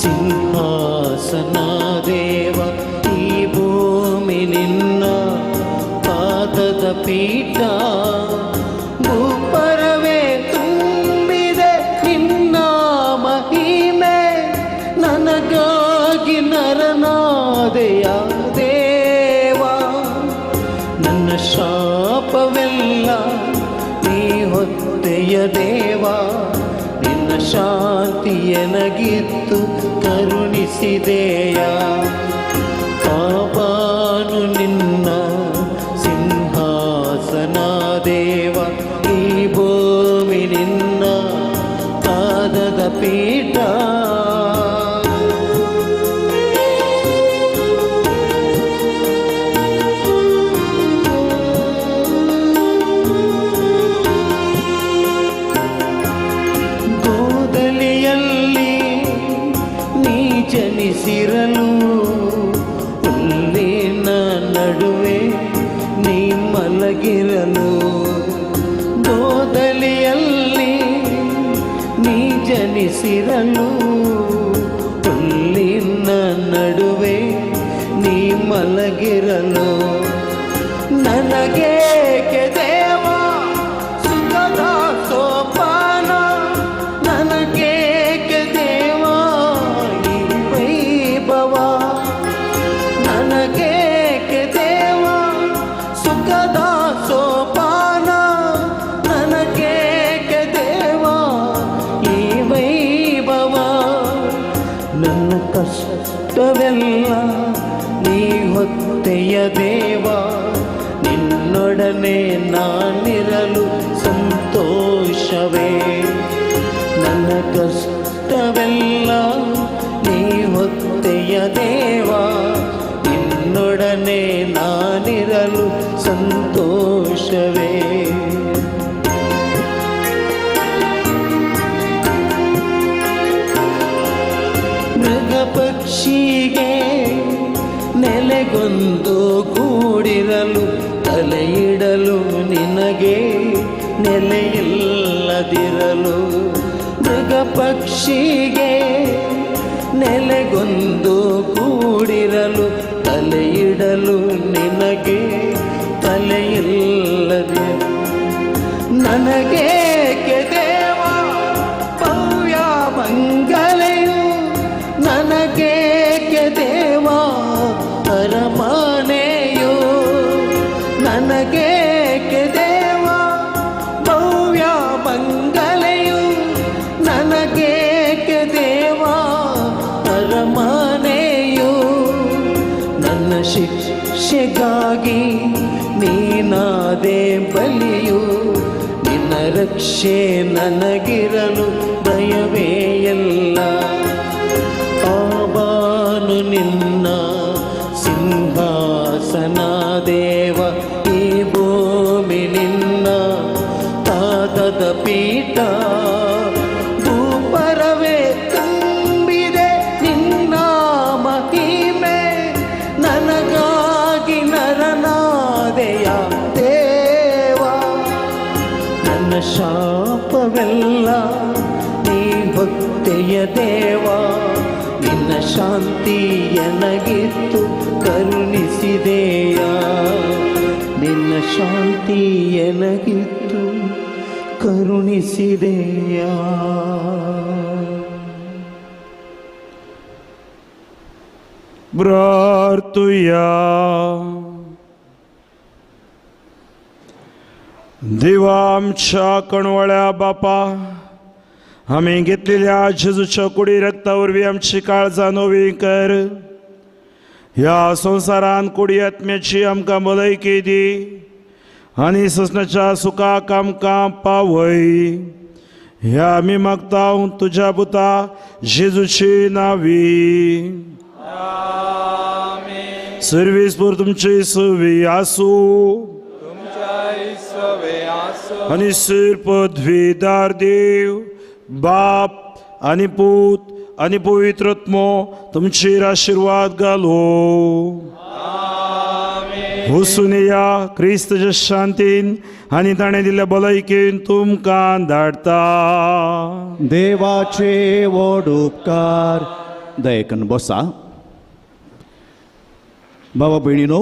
ಸಿಂಹಾಸನ ದೇವ ಈ ಭೂಮಿ ನಿನ್ನ ಪಾದದ ಪೀಠ ಭೂಪರವೇ ತುಂಬಿದೆ ನಿನ್ನ ಮಹಿಮೆ ನನಗಾಗಿ ನರನಾದೆಯ ದೇವ ನನ್ನ ಶಾಪವೆಲ್ಲ ನೀ ಹೊತ್ತೆಯ ದೇವ ನಿನ್ನ ಶಾಂತಿಯನಗಿತ್ತು ಕರುಣಿಸಿದೆಯ ಪಾಪಾನು ನಿನ್ನ ಸಿಂಹಾಸನ ದೇವ ಈ ಭೂಮಿ ನಿನ್ನ ಪಾದದ ಪೀಠ ಗೋದಲಿಯಲ್ಲಿ ನೀ ಜನಿಸಿರಲು ಹುಲ್ಲಿನ ನಡುವೆ ನೀ ಮಲಗಿರಲು ಗೋದಲಿಯಲ್ಲಿ ನೀ ಜನಿಸಿರಲು ಹುಲ್ಲಿನ ನಡುವೆ ನೀ ಮಲಗಿರಲು ನನಗೇಕೆ ದೇವ ಸುಖದ ಸೋಪಾನ ನನಗೇಕೆ ದೇವ ಈ ವೈಭವ ನನಗೇಕೆ ದೇವ ಸುಖದ ಸೋಪಾನ ನನಗೇಕೆ ದೇವ ಈ ವೈಭವ ನನ್ನ ಕಷ್ಟವೆಲ್ಲ ನೀ ಹೊತ್ತೆಯ ದೇವ ನಿನ್ನೊಡನೆ ನಾನಿರಲು ಸಂತೋಷವೇ ನನ್ನ ಕಷ್ಟವೆಲ್ಲ ನೀ ಹೊತ್ತೆಯ ದೇವ ನಿನ್ನೊಡನೆ ನಾನಿರಲು ಸಂತೋಷವೇ ಮೃಗ ಪಕ್ಷಿಗೆ ಪಕ್ಷಿಗೆ ನೆಲೆಗೊಂದು ಗೂಡಿರಲು ತಲೆಯಿಡಲು ನಿನಗೆ ತಲೆಯಿಲ್ಲದೆ ನನಗೇಕೆ ದೇವ ಭವ್ಯ ಮಂಗಲೆಯು ನನಗೇಕೆ ದೇವ ಅರಮನೆಯು ನನಗೇಕೆ ದೇವ ಭವ್ಯ ಮಂಗಲೆಯು ನನಗೇಕೆ ದೇವ ಅರಮನೆಯು ನನ್ನ ಶಿಕ್ಷೆಗಾಗಿ ನೀನಾದೆ ಬಲಿಯು ನಿನ್ನ ರಕ್ಷೆ ನನಗಿರಲು ಭಯವೇ ಎಲ್ಲ ಆವಾನು ನಿನ್ನ ಸಿಂಹಾಸನ ದೇವ ಈ ಭೂಮಿ ನಿನ್ನ ಪಾದದ ಪೀಠ ಭೂಪರವೇ ತುಂಬಿದೆ ನಿನ್ನ ಮಹಿಮೆ ನನಗಾಗಿ ನರನಾದೆಯ ದೇವ ನನ್ನ ಶಾಪವೆಲ್ಲ ನೀ ಭಕ್ತಿಯ ದೇವ ನಿನ್ನ ಶಾಂತಿ ಎನಗಿತ್ತು ಕರುಣಿಸಿದೆಯ ನಿನ್ನ ಶಾಂತಿ ಎನಗಿತ್ತು ಕರುಣಿಸಿದೆಯ प्रार्थुया. देवा आमच्या कणवळ्या बापा, आम्ही घेतलेल्या जेजूच्या कुडी रक्तावरवी आमची काळजां नवी कर. ह्या संवसारान कुडी आत्म्याची आमकां भलायकी दी आनी ससनाच्या सुखाक आमकां पावय. ह्या आमी मागता तुज्या पुता जेजूची नावी. सर्वेस्पर तुमचे सवे आसू आणि सर पदवीदार देव बाप आणि पूत आणि पवित्रत्मो तुमचेर आशीर्वाद घालो. वसून या क्रिस्ताच्या शांतीन आणि ताणें दिल्ल्या भलायकेन तुमकां धाडटा. देवाचे व्हड उपकार. दयेकन बसा. बाबा भयणीनो,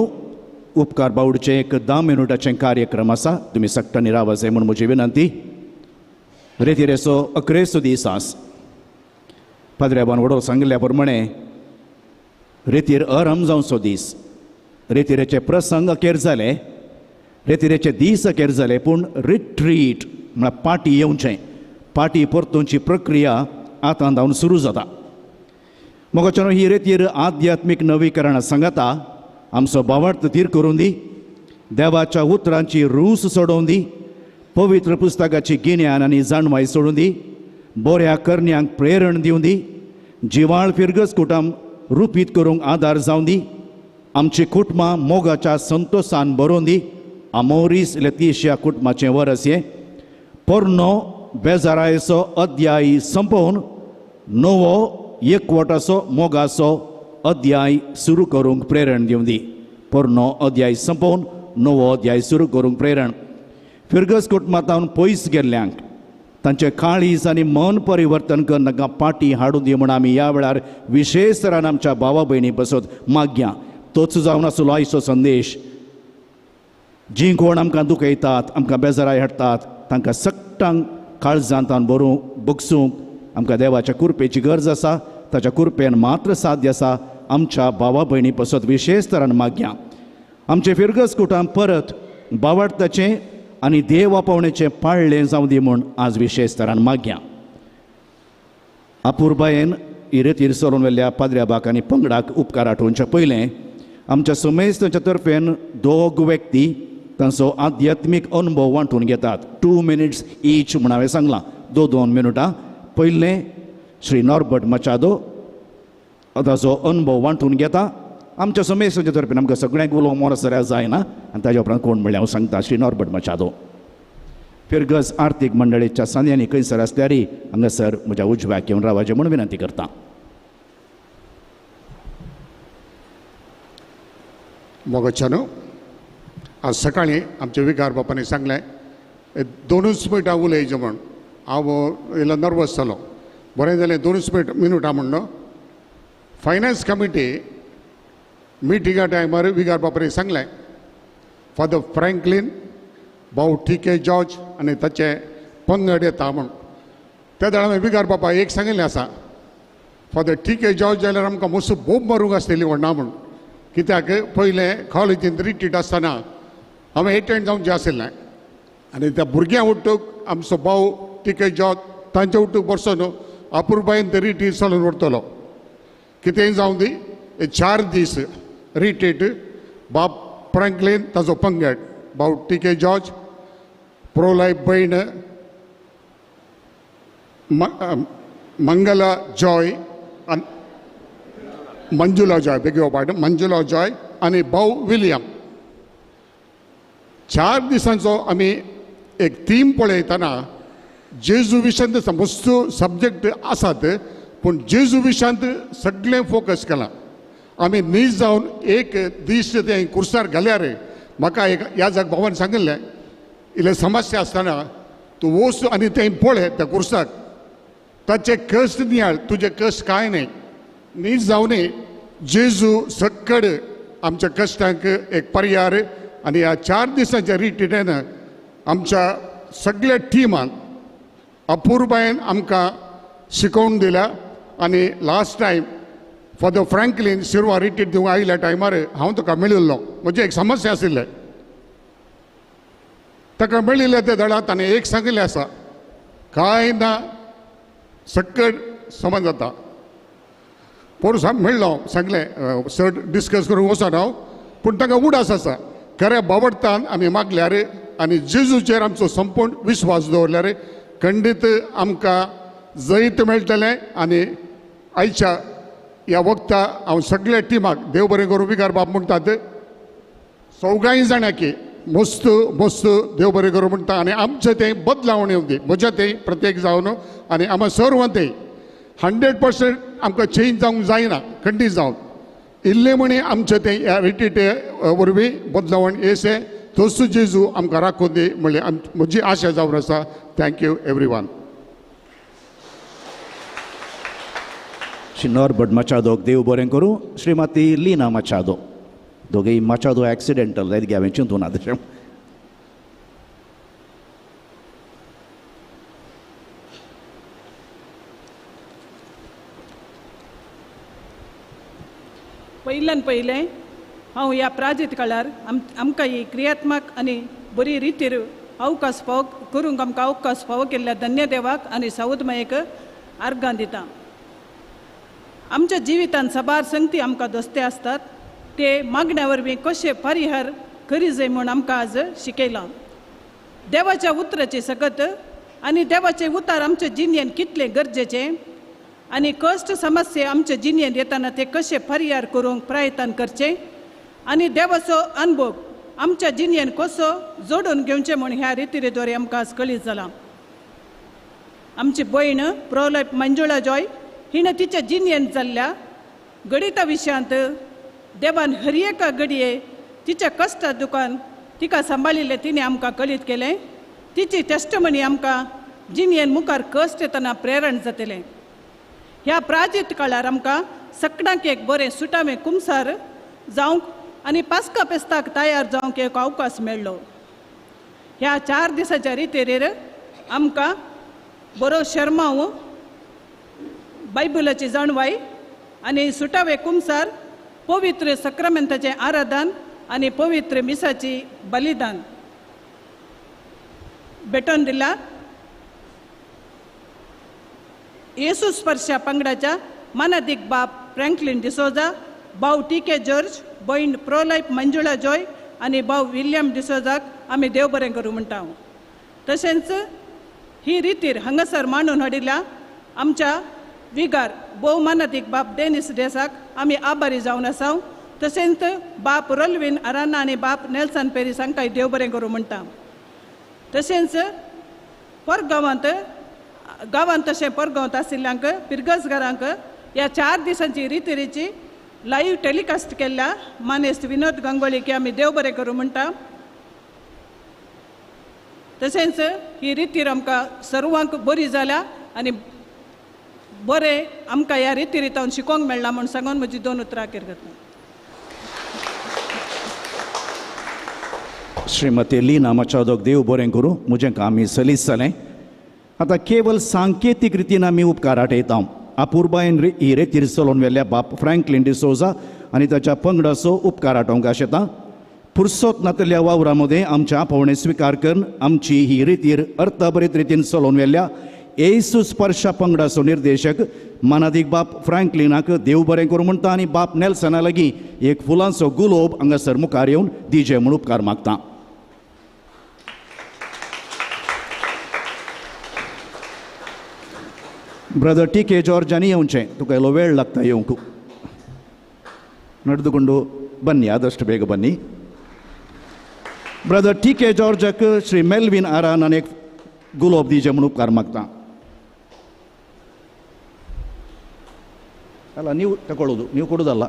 उपकार बावडचे एक 10 मिनटाचें कार्यक्रम आसा. तुमी सक्तांनी रावाजे म्हूण म्हजी विनंती. रेतीरेचो 11 दीस आस. पाद्र्याबान वडो सांगिल्ल्या प्रमाणे रेतीर आराम जावचो दीस. रेतीरेचे प्रसंग अखेर जाले, रेतीरेचे दीस अखेर जाले, पूण रिट्रीट म्हळ्यार पाटी येवचें, पाटी परतुवची प्रक्रिया आतां जावन सुरू जाता. मोगाच्यान ही रेतीर आध्यात्मीक नवीकरण सांगता. आमचो भावार्थ तीर करून दी. देवाच्या उतरांची रूस सोडून दी. पवित्र पुस्तकाची गिन्यान आनी जाणवाय सोडून दी. बऱ्या करण्यांक प्रेरण दिवन दी. जिवाळ फिरगस कुटुंब रुपीत करूंक आदार जावन दी. आमची कुटुंबां मोगाच्या संतोशान भरोवन दी. आमोरीस लेतिशिया कुटुंबाचें वरस हें. पोरनो बेजारायेचो अध्याय संपोवन नवो एकवटाचो मोगाचो अध्याय सुरू करूंक प्रेरण दिवन दी. पोरनो अध्याय संपोवन नवो अध्याय सुरू करूंक प्रेरण. फिरगस कुटुंबांतावन पयस गेल्ल्यांक तांचे काळीज आनी मन परिवर्तन कर तांकां पाटी हाडून दी म्हूण आमी ह्या वेळार विशेश तरान आमच्या भावा भयणी बसत मागया. तोच जावन आसलो आयचो संदेश. जीं कोण आमकां दुखयतात, आमकां बेजाराय हाडटात, तांकां सगळ्यांक काळजांतान भरूंक बगसूंक आमकां देवाच्या कृपेची गरज आसा. ताच्या कृपेन मात्र साध्य आसा. आमच्या भावा भयणी पसत विशेष तरान मागया. आमचें फिरगस कुटुंब परत भावार्थाचें आनी देव आपोवणेचें पाळ्ळें जावं दी म्हूण आज विशेष तरान मागया. अपुर्बायेन इरेतीर सरून वेल्ल्या पाद्र्याबाक आनी पंगडाक उपकार आठोवच्या पयलें आमच्या समेस्ताच्या तर्फेन 2 व्यक्ती तांचो आध्यात्मीक अनुभव वांटून घेतात. 2 मिनिट्स ईच म्हूण हांवें सांगलां. 2 मिनटां. पयलें श्री नॉर्बर्ट मचादो ताचो अनुभव वांटून घेता. आमच्या समेस्ताच्या तर्फेन आमकां सगळ्यांक उलोवंक मोरसऱ्या जायना आनी ताज्या उपरांत कोण म्हणल्यार हांव सांगता. श्री नॉर्बर्ट मचादो. फिरगस आर्थीक मंडळीच्या सांग्यांनी खंयसर आसल्यारी हांगासर म्हज्या उजव्याक येवन रावाचें म्हूण विनंती करता. मोगाच्यानो, आज सकाळीं आमच्या विकार बापानी सांगलें 2 मिनटां उलयचें म्हूण. हांव इल्लो नर्वस जालो. बरें जालें 2 मिनटां म्हणलो फायनान्स कमिटी मिटिंगा टायमार विगार बापरे सांगलें फादर फ्रँकलीन भाऊ टी.के. जॉर्ज आनी ताचे पंगड येता म्हूण त्या दाडा हांवें विगार बापा एक सांगिल्लें आसा फादर टी.के. जॉर्ज जाल्यार आमकां मस्त बोब मारूंक आसलेली व्हडना म्हूण कित्याक पयलें कॉलेजींत रिट्रीट आसतना हांवें एटेंड जावचें आशिल्लें आनी त्या भुरग्यां उठूक आमचो भाऊ टी.के. जॉर्ज तांचे उठूक बसोन अपुरबायेन ते रिट्रीट चलोवन व्हरतलो कितेंय जावं दी 4 दीस रिट्रीट बाब फ्रँकलीन ताजो पंगड भाऊ टी.के. जॉर्ज प्रोलायफ भयण मंगला जॉय मंजुला जॉय बेगी पार्ट मंजुला जॉय आनी भाऊ विलियम 4 दिसांचो आमी एक थीम पळयतना जेजू विशयांत मस्त सब्जेक्ट आसात पूण जेजू विशयांत सगळें फोकस केलां आमी न्हीज जावन एक दीस ते कुर्सार घाल्यार म्हाका एक ह्या जाग भावान सांगिल्लें इल्ले समस्या आसतना तूं वच आनी तें पळय त्या कुर्साक ताचे कश्ट नियाळ तुजे कश्ट कांय न्ही न्हीज जावनी जेजू सक्कड आमच्या कश्टांक एक पर्याय आनी ह्या 4 दिसांच्या रिट्रीटान आमच्या सगळ्या टिमान अपुरबायेन आमकां शिकोवन दिल्या आनी last time father Franklin Shirva retreat दिवंक आयिल्ल्या टायमार हांव तुका मेळिल्लो म्हजें एक समस्या आशिल्लें ताका मेळिल्ल्या त्या दळांत ताणें एक सांगिल्लें आसा कांय ना सक्कड समज जाता परस हांव मेळ्ळो सांगलें सर डिस्कस करूंक वचोन हांव पूण ताका उडास आसा खऱ्या बाबडतान आमी मागल्यार आनी जेजूचेर आमचो संपूर्ण विश्वास दवरल्यार खंडीत आमकां जैत मेळटलें आनी आयच्या ह्या वक्ता हांव सगळ्या टिमाक देव बरें करूं विगार बाब म्हणटात सगळ्याय जाणांकी मस्त मस्त देव बरें करूं म्हणटा आनी आमचें तें बदलावण येवं दी म्हजें तें प्रत्येक जावन आनी आमी सर्व तें 100% आमकां चेंज जावंक जायना खंडीत जावन इल्लें म्हणी आमचें तें ह्या रिट्रीटे वरवीं बदलावण येसे तोच जेजू आमकां राखून दी म्हणलें म्हजी आशा जावन आसा थँक्यू एवरीवन श्री नॉर्बर्ट मचादोक देव बरें करूं श्रीमती लीना मचादो दोगेय मचादो एक्सिडेंटल जायत गे हांवें चिंतून आतां पयल्यान पयलें हांव ह्या प्राजीत काळार आमकां ही क्रियात्मक आनी बरी रितीर अवकाश फावो करूंक आमकां अवकाश फावो केल्ल्या धन्यदेवाक आनी सावधमयेक आर्गां दिता आमच्या जिवितांत साबार संगती आमकां दोस्ते आसतात ते मागण्या वरवीं कशे परिहार करी जाय म्हूण आमकां आज शिकयलां देवाच्या उतराची सगत आनी देवाचें उतार आमच्या जिणेंत कितलें गरजेचें आनी कश्ट समस्या आमच्या जिणेंत येताना ते कशे परिहार करूंक प्रयत्न करचे आनी देवाचो अनुभव आमच्या जिणेंत कसो जोडून घेवचें म्हूण ह्या रितीद्वारे आमकां आज कळीत जालां आमची भयण प्रोलायफ मंजुळा जॉय हिणें तिच्या जिणेंत जाल्ल्या गणिता विशयांत देवान हर एका घडये तिच्या कश्टा दुखान तिका सांबाळिल्लें तिणें आमकां कळीत केलें तिची टेस्टमनी आमकां जिणेंत मुखार कश्ट येतना प्रेरण जातलें ह्या प्राजीत काळार आमकां सगळ्यांक एक बरें सुटावें कुमसार जावंक आनी पास्का पेस्ताक तयार जावंक एक अवकाश मेळ्ळो ह्या 4 दिसांच्या रितीर आमकां बरो शर्माव बायबलाची जाणवाय आनी सुटावे कुमसार पवित्र सक्रामेंताचें आराधन आनी पवित्र मिसाची बलिदान भेटोवन दिला येसू स्पर्शा पंगडाच्या मानादीक बाब फ्रँकलीन डिसोजा भाऊ टी.के. जॉर्ज भयण प्रोलायफ मंजुळा जॉय आनी भाऊ विलियम डिसोजाक आमी देव बरें करूं म्हणटा तशेंच ही रितीर हांगासर मांडून हाडिल्ल्या आमच्या विगार भोवमानादीक बाब डेनिस डेसाक आमी आभारी जावन आसा तशेंच बाप रोल्विन अराना आनी बाप नेल्सन पेरीस हांकांय देव बरें करूं म्हणटा तशेंच गांवांत तशें परगांवांत आशिल्ल्यांक पिरगसगारांक ह्या 4 दिसांची रितीरीची लाईव्ह टेलिकास्ट केल्ल्या मानेस्त विनोद गंगोळीक आमी देव बरें करूं म्हणटा तशेंच ही रितीर आमकां सर्वांक बरी जाल्या आनी बरें आमकां ह्या रिती रितावन शिकोवंक मेळना म्हूण सांगून म्हजी 2 उतरां करता. श्रीमती लीना मचादोक देव बरें करूं. म्हजें काम ही सलीस जालें. आतां केवल सांकेतीक रितीन आमी उपकार आठयता. अपुर्बायेन ही रेतीर चलोवन व्हेल्ल्या बाप फ्रँकलिन डिसोजा आनी ताच्या पंगडाचो उपकार आठोवंक आशेता. फुरसत नातल्या वावरा मदें आमच्या आपोवणें स्विकार करून आमची ही रितीर अर्थबरीत रितीन चलोवन व्हेल्ल्या येसू स्पर्शा पंगडाचो निर्देशक मानादीक बाप फ्रँकलिनाक देव बरें करूं म्हणटा आनी बाप नेल्सना लागीं एक फुलांचो गुलोब हांगासर मुखार येवन दिजे म्हूण उपकार मागता. ब्रदर टी के जॉर्जानी येवचें. तुका इल्लो वेळ लागता येवंक. ನಡೆದುಕೊಂಡು ಬನ್ನಿ, ಆದಷ್ಟು ಬೇಗ ಬನ್ನಿ. ಬ್ರದರ್ ಟಿ ಕೆ ಜಾರ್ಜಕ್ ಶ್ರೀ ಮೆಲ್ವಿನ್ ಆರ ನನಗೆ ಗುಲಾಬ್ ದೀಜೆ म्हणून उपकार मागता. ಅಲ್ಲ, ನೀವು ತಗೊಳ್ಳೋದು, ನೀವು ಕೊಡೋದಲ್ಲ.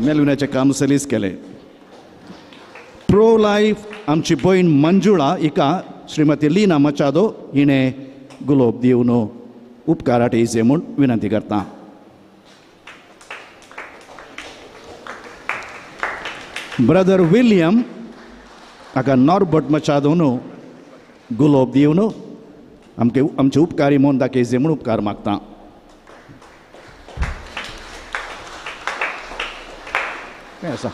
मेल्विनाचें काम सलीस केलें. प्रो लायफ आमची भयण मंजुळा हिका श्रीमती लीना मचादो हिणें गुलाब दिवन उपकार आठयचे म्हूण विनंती करता. ब्रदर विलियम हाका नॉर्बर्ट मचादोन गुलाब दिवन आमचे उपकारी म्हूण दाखयचे म्हूण उपकार मागता. काय आसा?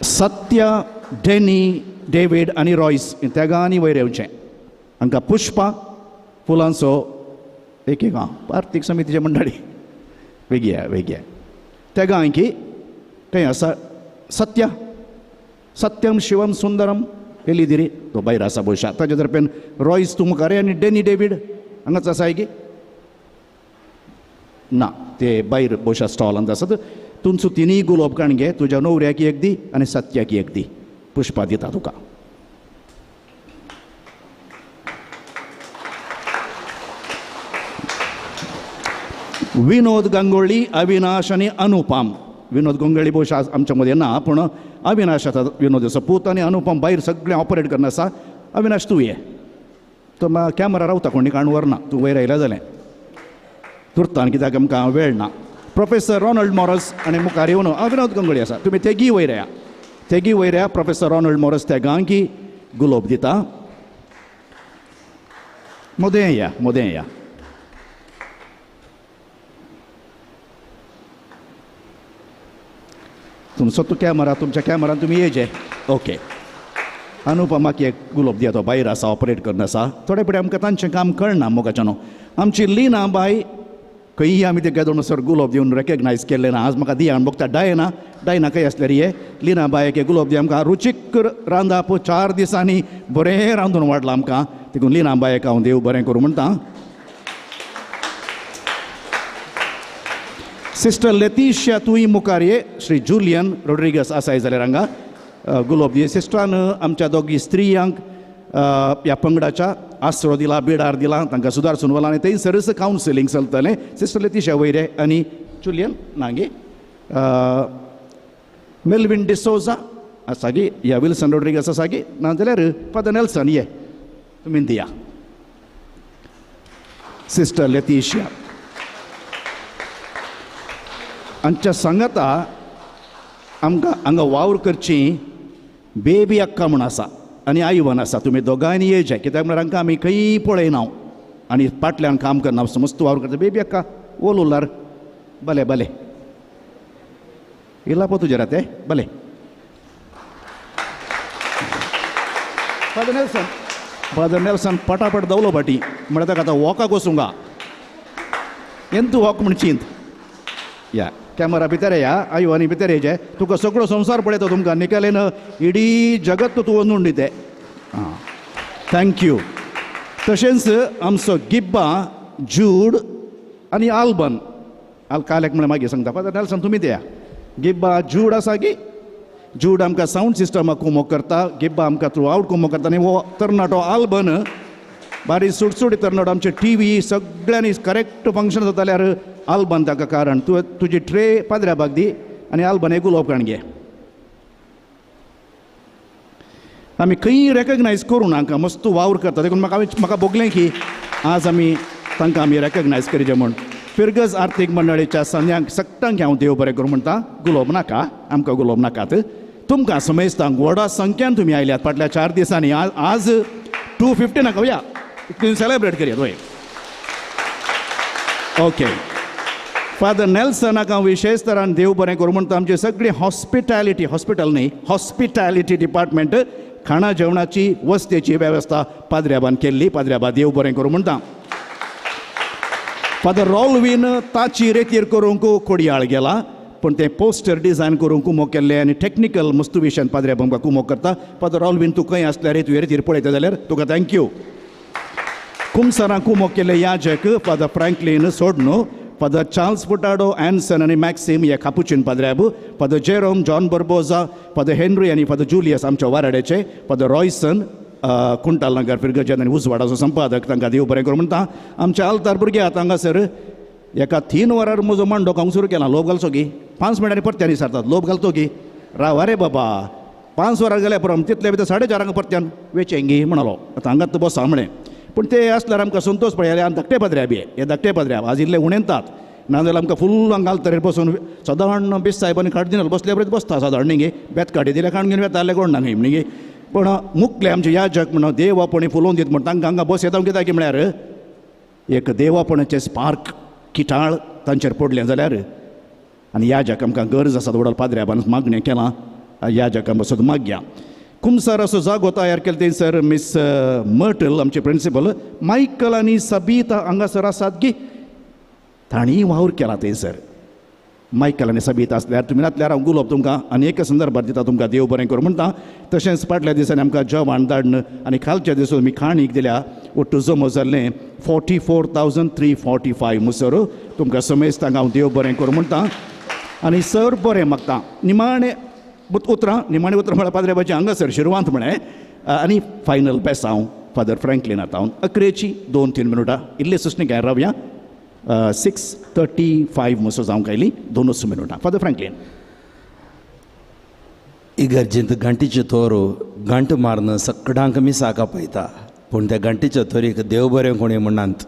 सत्य, डेनी, डेविड आनी रॉयस तेगांनी वयर येवचें. हांकां पुष्पा फुलांचो एक आर्थीक समितीचे मंडळी वेगळ्या तेगांकी काय आसा? सत्य, सत्यम शिवम सुंदरम एलिदिरी तो भायर आसा बोशा. ताजे तर्फेन रॉयस तूं मुखार आनी डेनी डेविड हांगाच आसा की ना, ते भायर बोशा स्टॉलांत आसात. तुमचो तिनूय गुलाब काण घे. तुज्या न्हवऱ्याक एक दी आनी सत्याक एक दी. पुष्पा दिता तुका. विनोद गांगोळी, अविनाश आनी अनुपम. विनोद गांगोळी भोवशा आमच्या मदें ना, पूण अविनाश आतां विनोदाचो पूत आनी अनुपम भायर सगळें ऑपरेट करना आसा. अविनाश तूं ये. तो कॅमेरा रावता, कोणी काण व्हरना. तूं वयर आयल्या जालें तुरतान, कित्याक आमकां वेळ ना. प्रोफेसर रॉनल्ड मॉरस आनी मुखार येवन विनोद गांगोळी आसा. तुमी तेगी वयर या, तेगी वयर या. प्रोफेसर रॉनल्ड मॉरस तेगांकी गुलाब दिता. मोदें या, मोदें या. तुमचो तो कॅमेरा, तुमच्या कॅमेरान तुमी येजे. ओके. अनुपमाक एक गुलाब दिया. तो भायर आसा, ऑपरेट करना आसा. थोडे फुडें आमकां तांचें काम कळना मोगाच्यान. आमची लिना बाय खंयी आमी ते गेदोणसर गुलाब दिवन रेकग्नायज केल्ले ना. आज म्हाका दिया बघता डायना खंय आसल्यार ये लिना बायक गुलाब दी. आमकां रुचीक रांदप 4 दिसांनी बरें रांदून वाडलां आमकां. देखून लिना बायक हांव देव बरें करूं म्हणटा. सिस्टर लेतिशिया तुय मुखार ये. श्री जुलियन रोड्रिगस आसाय जाल्यार हांगा गुलाब दी. सिस्टरान आमच्या दोगी स्त्रियांक ह्या पंगडाच्या आसरो दिला, बिडार दिला. तांकां सुदारसून व्हरला आनी थंयसरच कावन्सिलींग चलतलें. सिस्टर लेतिशिया वयरे आनी जुलियन नांगे. मेल्विन डिसोजा आसा गी. या विल्सन रोड्रिगस आसा गी. नाजाल्यार फादर नेल्सन ये तुमी दिया. सिस्टर लेतिशिया आमच्या सांगाता आमकां हांगा वावर करची बेबी अक्का म्हूण आसा आनी आयवन आसा. तुमी दोगांयनी येयचे, कित्याक म्हळ्यार हांकां आमी खंयी पळयना आनी पाटल्यान काम करना. मस्त वावर करता. बेबी अक्का ओल उरल्यार भले भले येयला पळय तुजे राते भले. फादर नेल्सन पटापट दवलो बाटी म्हळ्यार ताका आतां वॉकाक वचूंगा. एंतू वॉक म्हण चिंत. या कॅमेरा भितर या, आयवानी भितर येजे. तुका सगळो संवसार पळयता. तुमकां निकालेन इडी जगत तूं वंदून दिते. हां, थँक्यू. तशेंच आमचो गिब्बा, जूड आनी आल्बन. काल्याक म्हळ्यार मागीर सांगता. फादर नेल्सन तुमी ते या. गिब्बा जूड आसा गी. जूड आमकां सावंड सिस्टमाक कुमोक करता. गिब्बा आमकां थ्रू आवट कुमोक करता. आनी हो तरणाटो आल्बन बारीक सुटसुटी तरणाटो. आमचे टी व्ही सगळ्यांनी करेक्ट फंक्शन जाताल्यार आल्बन ताका कारण. तुजी ट्रे पाद्र्या बाग दी आनी आल्बन एक गुलाब काण घे. आमी खंय रेकग्नायज करूं नाका मस्त वावर करता देखून म्हाका भोगलें की आज तांकां आमी रेकग्नायज करीचे म्हूण फिरगज आर्थीक मंडळीच्या संध्यांक सगळ्यांक हांव देव बरें करूं म्हणटा गुलोब नाका आमकां गुलोब नाकात तुमकां समजता व्हडा संख्यान तुमी आयल्यात फाटल्या 4 दिसांनी आज 250 नाका या तुम्ही सेलेब्रेट करया वय ओके फादर नेल्सनाक हांव विशेश तरान देव बरें करूं म्हणटा आमची सगळी हॉस्पिटल न्ही हॉस्पिटॅलिटी डिपार्टमेंट खाणा जेवणाची वस्तेची वेवस्था पाद्र्याबान केल्ली पाद्र्याबा देव बरें करूं म्हणटा फादर रॉल्वीन ताची रेतीर करूंक कोडयाळ गेला पण ते पोस्टर डिझायन करूंक कुमो केल्ले आनी टॅक्निकल मस्तू विशयान पाद्र्या बामकां कुमो करता फादर रॉल्वीन तूं खंय आसल्यार तुवें रेतीर पळयता जाल्यार तुका थँक्यू कुमसारां कुमो केल्ले याजक फादर फ्रँकलीन सोडनो फादर चार्ल्स फुटाडो एनसन आनी मॅक्सिम हे कापुचीन पाद्र्याब father Jerome John Barboza father Henry आनी फादर जुलियस आमच्या वाराड्याचे फादर रॉयसन कुंटाल नगर फिरगजन आनी उजवाडाचो संपादक तांकां देव बरें करूं म्हणटा आमच्या आल्तार भुरगे आतां हांगासर एका 3 वरार म्हजो मांडो हांव सुरू केला लोभ घालचो गी 5 मिनटांनी परत्यांनी सरतात लोभ घालतो गी रावा रे बाबा 5 वरार गेल्या पुरो तितले भितर 4:30 परत्यान वेचेंगी म्हणालो आतां हांगात बसा म्हणे पूण ते आसल्यार आमकां संतोश पळयले आनी धाकटे पाद्र्या बी हे धाकटे पाद्र्या आज इल्ले उणेंतात नाजाल्यार आमकां फुल्ल हांगा आल्तारेर बसून सादारण बेस साहेबांनी कार्डिनल बसल्या बरें बसता सादारण न्ही गे बेत काडी दिल्या काण घेवन वेताले कोण ना न्ही म्हणगे पण मुखले आमचे याजक म्हणून देवापणी फुलोवन दित म्हण तांकां हांगा बस येता कित्याक म्हळ्यार एक देवापणाचें स्पार्क किटाळ तांचेर पडलें जाल्यार आनी याजक आमकां गरज आसा वडल पाद्र्याबान मागणें केलां याजकां बसून मागया कुमसार असो जागो तयार केलो थंयसर मिस मर्टल आमचे प्रिंसिपल मायकल आनी सबिता हांगासर आसात की तांणी वावर केला थंयसर मायकल आनी सबिता आसल्यार तुमी नासल्यार हांव गुलाब तुमकां आनी एक संदर्भात दिता तुमकां देव बरें करूं म्हणटा तशेंच फाटल्या दिसांनी आमकां जेवण धाडन आनी खालच्या दिसा तुमी खाणीक दिल्या ओट्टू जमो जाल्लें 44,345 मुसर तुमकां समजता हांव देव बरें करूं म्हणटा आनी सर बरें मागता निमाणें उतरां म्हळ्यार पाद्र्याबाची हांगासर शिरवांत म्हळें आनी फायनल बेस हांव फादर फ्रँकलीन आता हांव 11:02 मिनटां इल्ले सुस्णी काय रावया 6:35 मुसो जावंक आयली 2 मिनटां फादर फ्रँकलीन इगर्जेंत घंटीचे तोर घंट मारन सगळ्यांक मिसाक आपयता पूण त्या घंटीच्या तोरीक देव बरें कोणी म्हणनात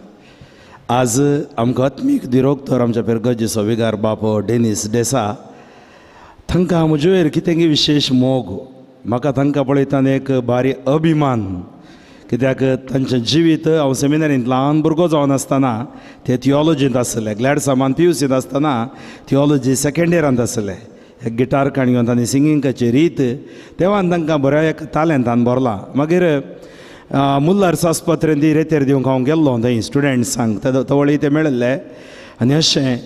आज आमकां आत्मीक दिरोग तर आमच्या पेरगजे सविगार बापो डेनिस डेसा तांकां म्हजे वयर कितें विशेष मोग म्हाका तांकां पळयतना एक भारी अभिमान कित्याक तांचें जिवीत हांव सेमिनारींत ल्हान भुरगो जावन आसतना ते थियोलॉजींत आसले ग्लॅड सामान PUCंत आसतना थियोलॉजी सेकंड इयरांत आसले एक गिटार काणयोंत आनी सिंगींगाची रीत देवान तांकां बऱ्या एक टॅलंटान भरला मागीर मुल्लार आस्पत्रेंत रेतेर दिवंक हांव गेल्लो थंय स्टुडंट्सांक तवळी ते मेळिल्ले आनी अशें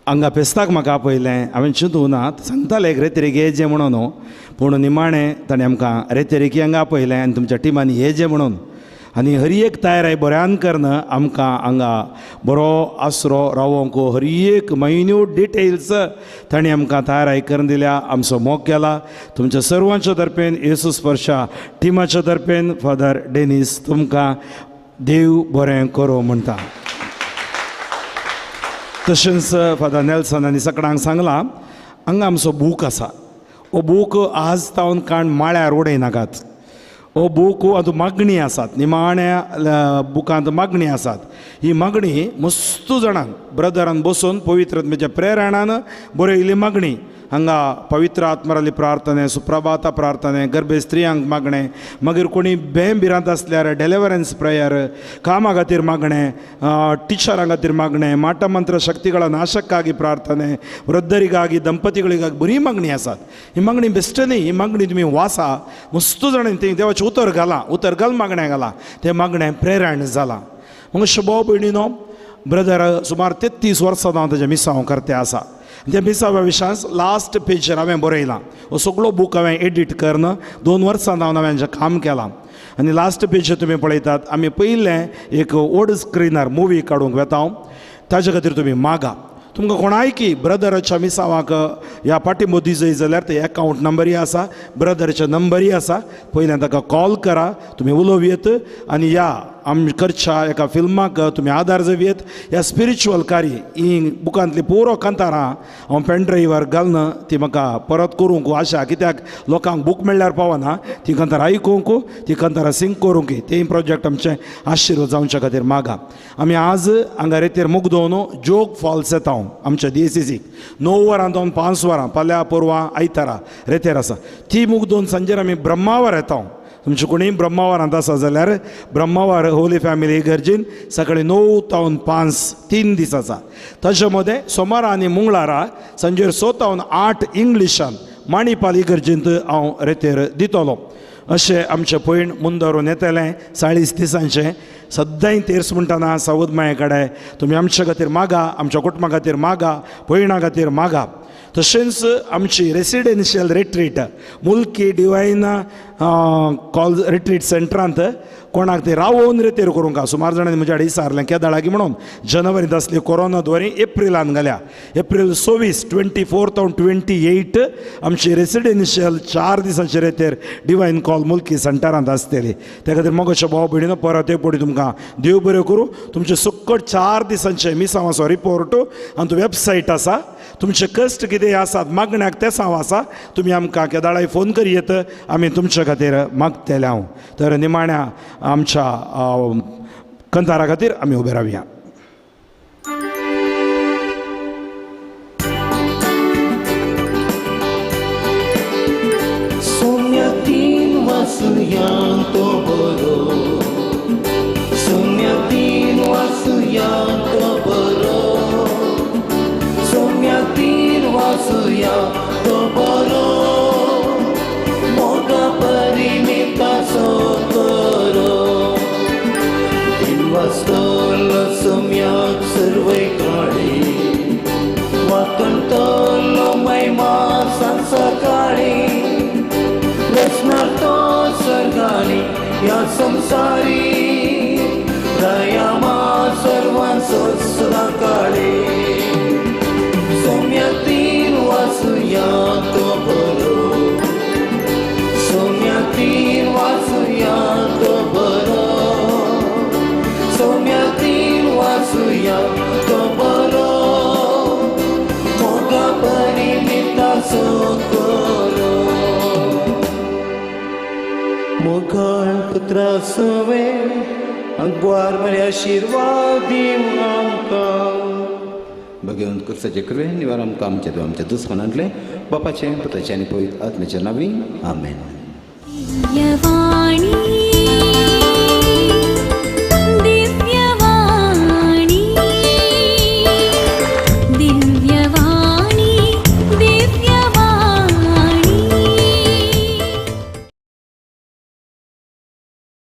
हांगा फेस्ताक म्हाका आपयलें हांवें चिंतूं ना सांगताले एक रेतेरीक येजे म्हणून पूण निमाणें ताणें आमकां रेतेरीक हांगा आपयलें आनी तुमच्या टिमांनी येजे म्हणून आनी हर एक तयारी बऱ्यान करना आमकां हांगा बरो आसरो रावोंक हर एक मायन्यूट डिटेल्स ताणें आमकां तयारी करून दिल्या आमचो मोग केला तुमच्या सर्वांच्या तर्फेन येसू स्पर्शा टिमाच्या तर्फेन फादर डेनिस तुमकां देव बरें करूं म्हणटा तशेंच फादर नेल्सन आनी सगळ्यांक सांगलां हांगा आमचो बूक आसा हो बूक आज तावन काण माळ्यार उडयनाकात हो बूक आतां मागणी आसात निमाण्या बुकांत मागणी आसात ही मागणी मस्त जाणांक ब्रदरान बसून पवित्रत्मेच्या प्रेरणान बरयली मागणी हांगा पवित्र आत्माराली प्रार्थने सुप्रभाता प्रार्थने गर्भे स्त्रियांक मागणे मागीर कोणी भिरांत आसल्यार डेलिव्हरन्स प्रेयर कामा खातीर मागणे टिचरां खातीर मागणे माटमंत्र शक्तीಗಳ नाशक्कागी प्रार्थने वृद्धरिಗಾಗಿ ದಂಪತಿಗಳಿಗಾಗಿ बरी मागणी आसात ही मागणी बेस्ट न्ही ही मागणी तुमी वाचा मस्त जाणांनी ती देवाचें उतर घाल मागण्या घाला ते मागणें प्रेरण जाला मग शोभो भयणीनो ब्रदर सुमार 33 वर्सां हांव ताच्या मिसांव करते आसा त्या मिसाव्या विशयान लास्ट पेजर हांवें बरयलां हो सगळो बूक हांवें एडीट करून 2 वर्सां हांवें हेजें काम केलां आनी लास्ट पेजर तुमी पळयतात आमी पयलें एक ओल्ड स्क्रिनर मुवी काडूंक वेता ताजे खातीर तुमी मागा तुमकां कोणाय की ब्रदराच्या मिसावाक ह्या पाठिंबो दिजय जाल्यार ते अकावंट नंबरूय आसा ब्रदराचे नंबरूय आसा पयलें ताका कॉल करा तुमी उलोव येत आनी या करच्या एका फिल्माक तुमी आदार जवियत ह्या स्पिरिच्युअल कार्य ही बुकांतली पुरो कंतारां हांव पेन ड्रायव्हार घालून ती म्हाका परत करूंक आशा कित्याक लोकांक बूक मेळ्ळ्यार पावना ती कंतारां आयकूंक ती कंतारां सिंग करूंक तें प्रोजेक्ट आमचें आशिर्वाद जावच्या खातीर मागा आमी आज हांगा रेतेर मुगदोवन जोग फॉल्स येता हांव आमच्या DCCक 9 वरां दोन 5 वरां फाल्यां परवां आयतारा रेतेर आसा ती मुगदोवन सांजेर आमी ब्रह्मावार येता हांव तुमचे कोणी ब्रह्मावारांत आसा जाल्यार ब्रह्मावार होली फॅमिली इगर्जीन सकाळी 9 ते 5 3 दीस आसा ताचे मदें सोमारा आनी मंगळारा सांजेर 6 ते 8 इंग्लिशान माणिपाल इगर्जींत हांव रेतेर दितलो अशें आमचें पयण मुंदरून येतलें 40 दिसांचें सदांय तेर्स म्हणटना सावद माये कडेन तुमी आमचे खातीर मागा आमच्या कुटुंबा खातीर मागा पयणा खातीर मागा तशेंच आमची रेसिडेन्शियल रिट्रीट मुल्की डिवायन कॉल रिट्रीट सेंटरांत कोणाक ते रावोन रेतेर करूंक सुमार जाणांनी म्हज्या कडेन विचारलें केदाळागी म्हणून जनवरींत आसली कोरोना द्वारी एप्रिलान घाल्या एप्रील 26 24 to 28 आमची रेसिडेन्शियल 4 दिसांची रेतेर डिवायन कॉल मुल्की सेंटरांत आसतली त्या खातीर मोगाच्या भाव भयणीनो परत एक पटी तुमकां देव बरें करूं तुमचे सुक्कट 4 दिसांचे मिसांवाचो रिपोर्ट आनी वेबसायट आसा तुमचे कश्ट कितें आसात मागण्याक ते सांव आसा तुमी आमकां केदाळाय फोन करियेत आमी तुमचे खातीर मागतले हांव तर निमाण्या आमच्या कंतारा खातीर आमी उबे रावया. सोम्यातीन वासुयां तो बरो सोम्यातीन वासुयां तो बरो सोम्यातीन वासुयां तो बरो मोगा परिमिता सो करो तीन वास्तोल सोम्याक सर्वै काळी वाकंतलो मैमा सांज सकाळी रचनार तो सर्गानी या संसारी दयामा सर्वांचो सदा काळी सोम्यातीन वासुया तो बरो सोम्यातीन वासुया तो बरो सोम्यातीन वासुया तो बरो मोगा परिमिता सो करो मोगाळ पुत्रा सवे अगवार मरे आशीर्वाद दिव आमकां भगवंत कुर्साचे कृपे निवार आमकां आमच्या दुस्मनांतले बापाचे पुताचे आनी पवित्र आत्म्याच्या नांवी आमेन.